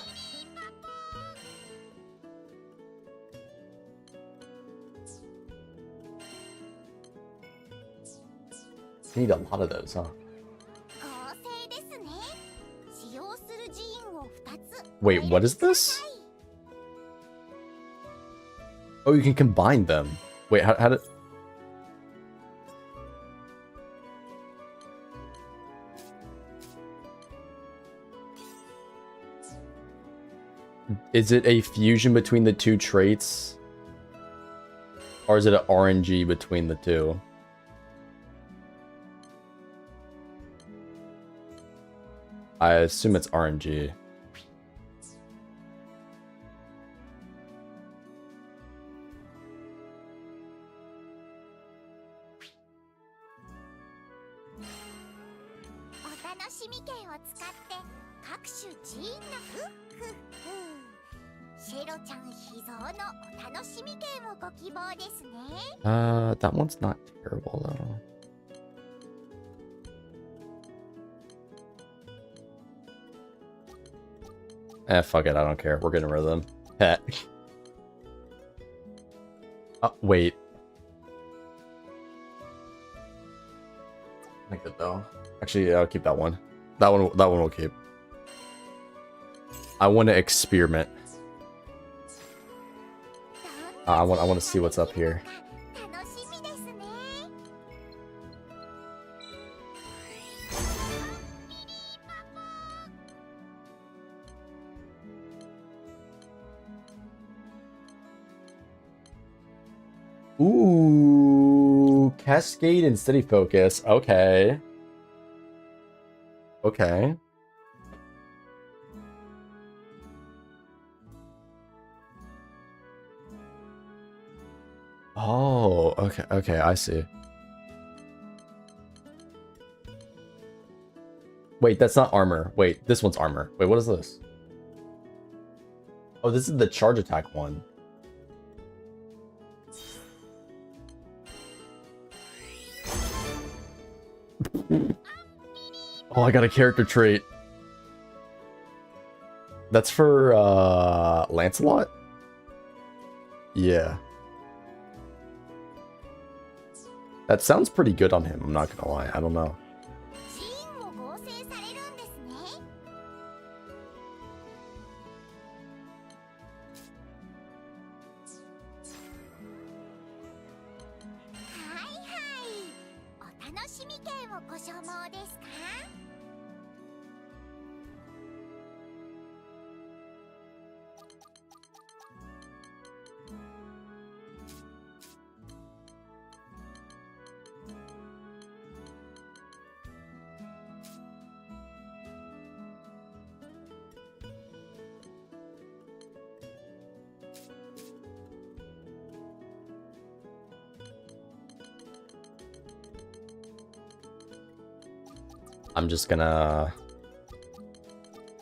I need a lot of those, huh? Wait, what is this? Oh, you can combine them. Wait, how did... Is it a fusion between the two traits? Or is it an RNG between the two? I assume it's RNG. That one's not terrible though. Fuck it, I don't care. We're getting rid of them. Heck. Wait. I think that though. Actually, I'll keep that one. That one will keep. I want to experiment. I want to see what's up here. Ooh, Cascade and Steady Focus. Okay. Okay. Oh, okay, okay, I see. Wait, that's not armor. Wait, this one's armor. Wait, what is this? Oh, this is the charge attack one. Oh, I got a character trait. That's for Lancelot? Yeah. That sounds pretty good on him, I'm not gonna lie. I don't know. I'm just gonna...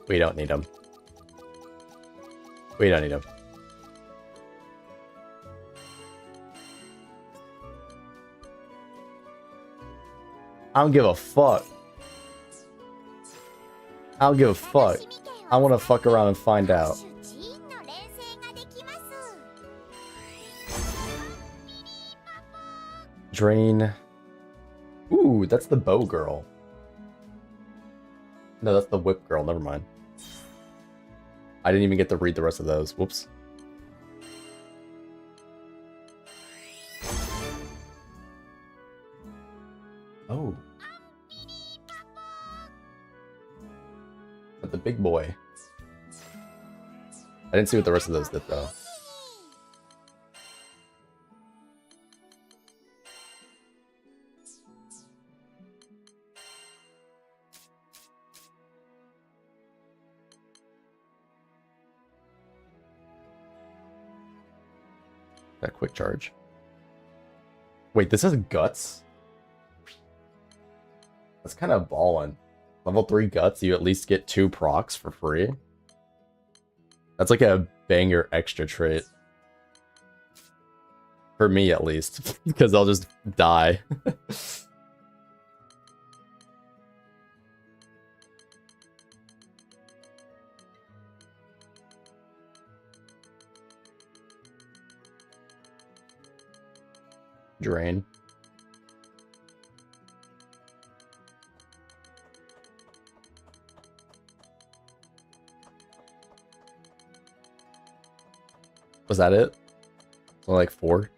We don't need him. We don't need him. I don't give a fuck. I don't give a fuck. I want to fuck around and find out. Drain. Ooh, that's the bow girl. No, that's the whip girl. Never mind. I didn't even get to read the rest of those. Whoops. Oh. But the big boy. I didn't see what the rest of those did, though. That quick charge. Wait, this has guts? That's kind of ballin'. Level 3 guts, you at least get 2 procs for free. That's like a banger extra trait. For me, at least. Because I'll just die. Drain. Was that it? Only like 4?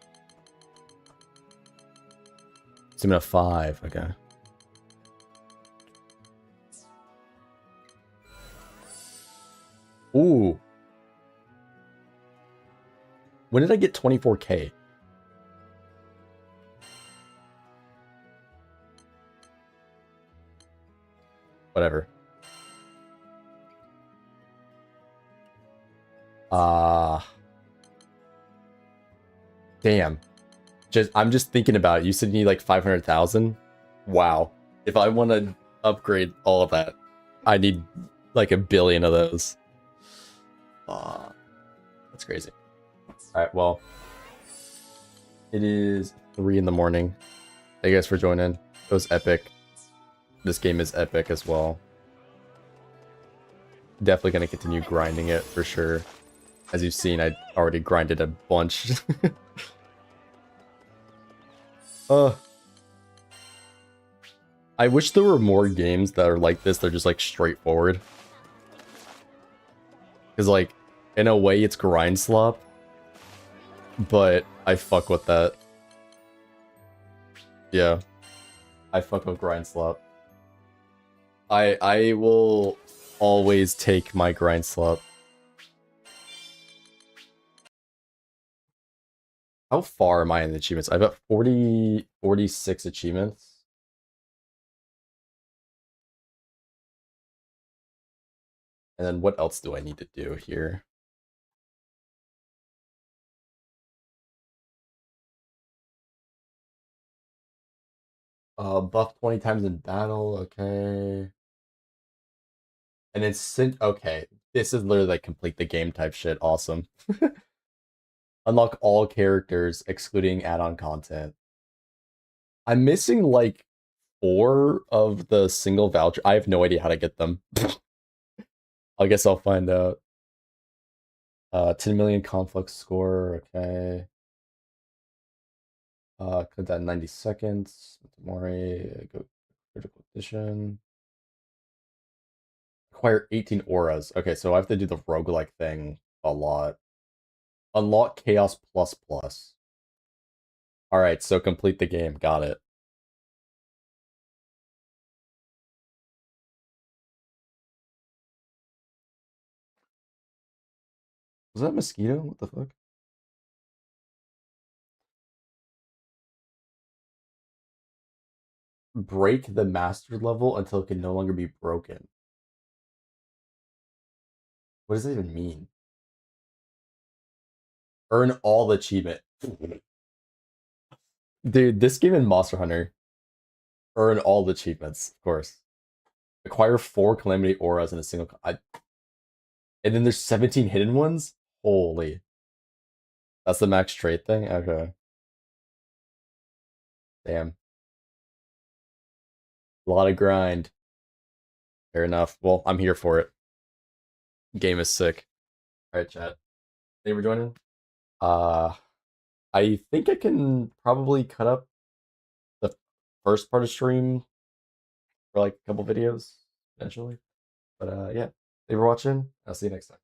It's even a 5. Okay. Ooh. When did I get 24k? Whatever. Damn. I'm just thinking about it. You said you need like 500,000. Wow. If I want to upgrade all of that, I need like 1 billion of those. That's crazy. All right. Well, it is 3 in the morning. Thank you guys for joining. It was epic. This game is epic as well. Definitely gonna continue grinding it for sure. As you've seen, I already grinded a bunch. I wish there were more games that are like this. They're just like straightforward. Because like, in a way, it's grind slop. But I fuck with that. Yeah. I fuck with grind slop. I will always take my grind slop. How far am I in the achievements? I've got 46 achievements. And then what else do I need to do here? Buff 20 times in battle, okay. And then okay. This is literally like complete the game type shit. Awesome. Unlock all characters, excluding add-on content. I'm missing like 4 of the single voucher. I have no idea how to get them. I guess I'll find out. 10 million conflict score, okay. Click that in 90 seconds. Mori, go critical edition. Acquire 18 auras. Okay, so I have to do the roguelike thing a lot. Unlock chaos plus plus. Alright, so complete the game. Got it. Was that mosquito? What the fuck? Break the master level until it can no longer be broken. What does that even mean? Earn all achievement. Dude, this game in Monster Hunter. Earn all the achievements, of course. Acquire 4 Calamity Auras in a single... and then there's 17 hidden ones? Holy. That's the max trait thing? Okay. Damn. A lot of grind. Fair enough. Well, I'm here for it. Game is sick. Alright, chat. Thank you for joining. I think I can probably cut up the first part of stream for like a couple videos eventually. But yeah, thank you for watching. I'll see you next time.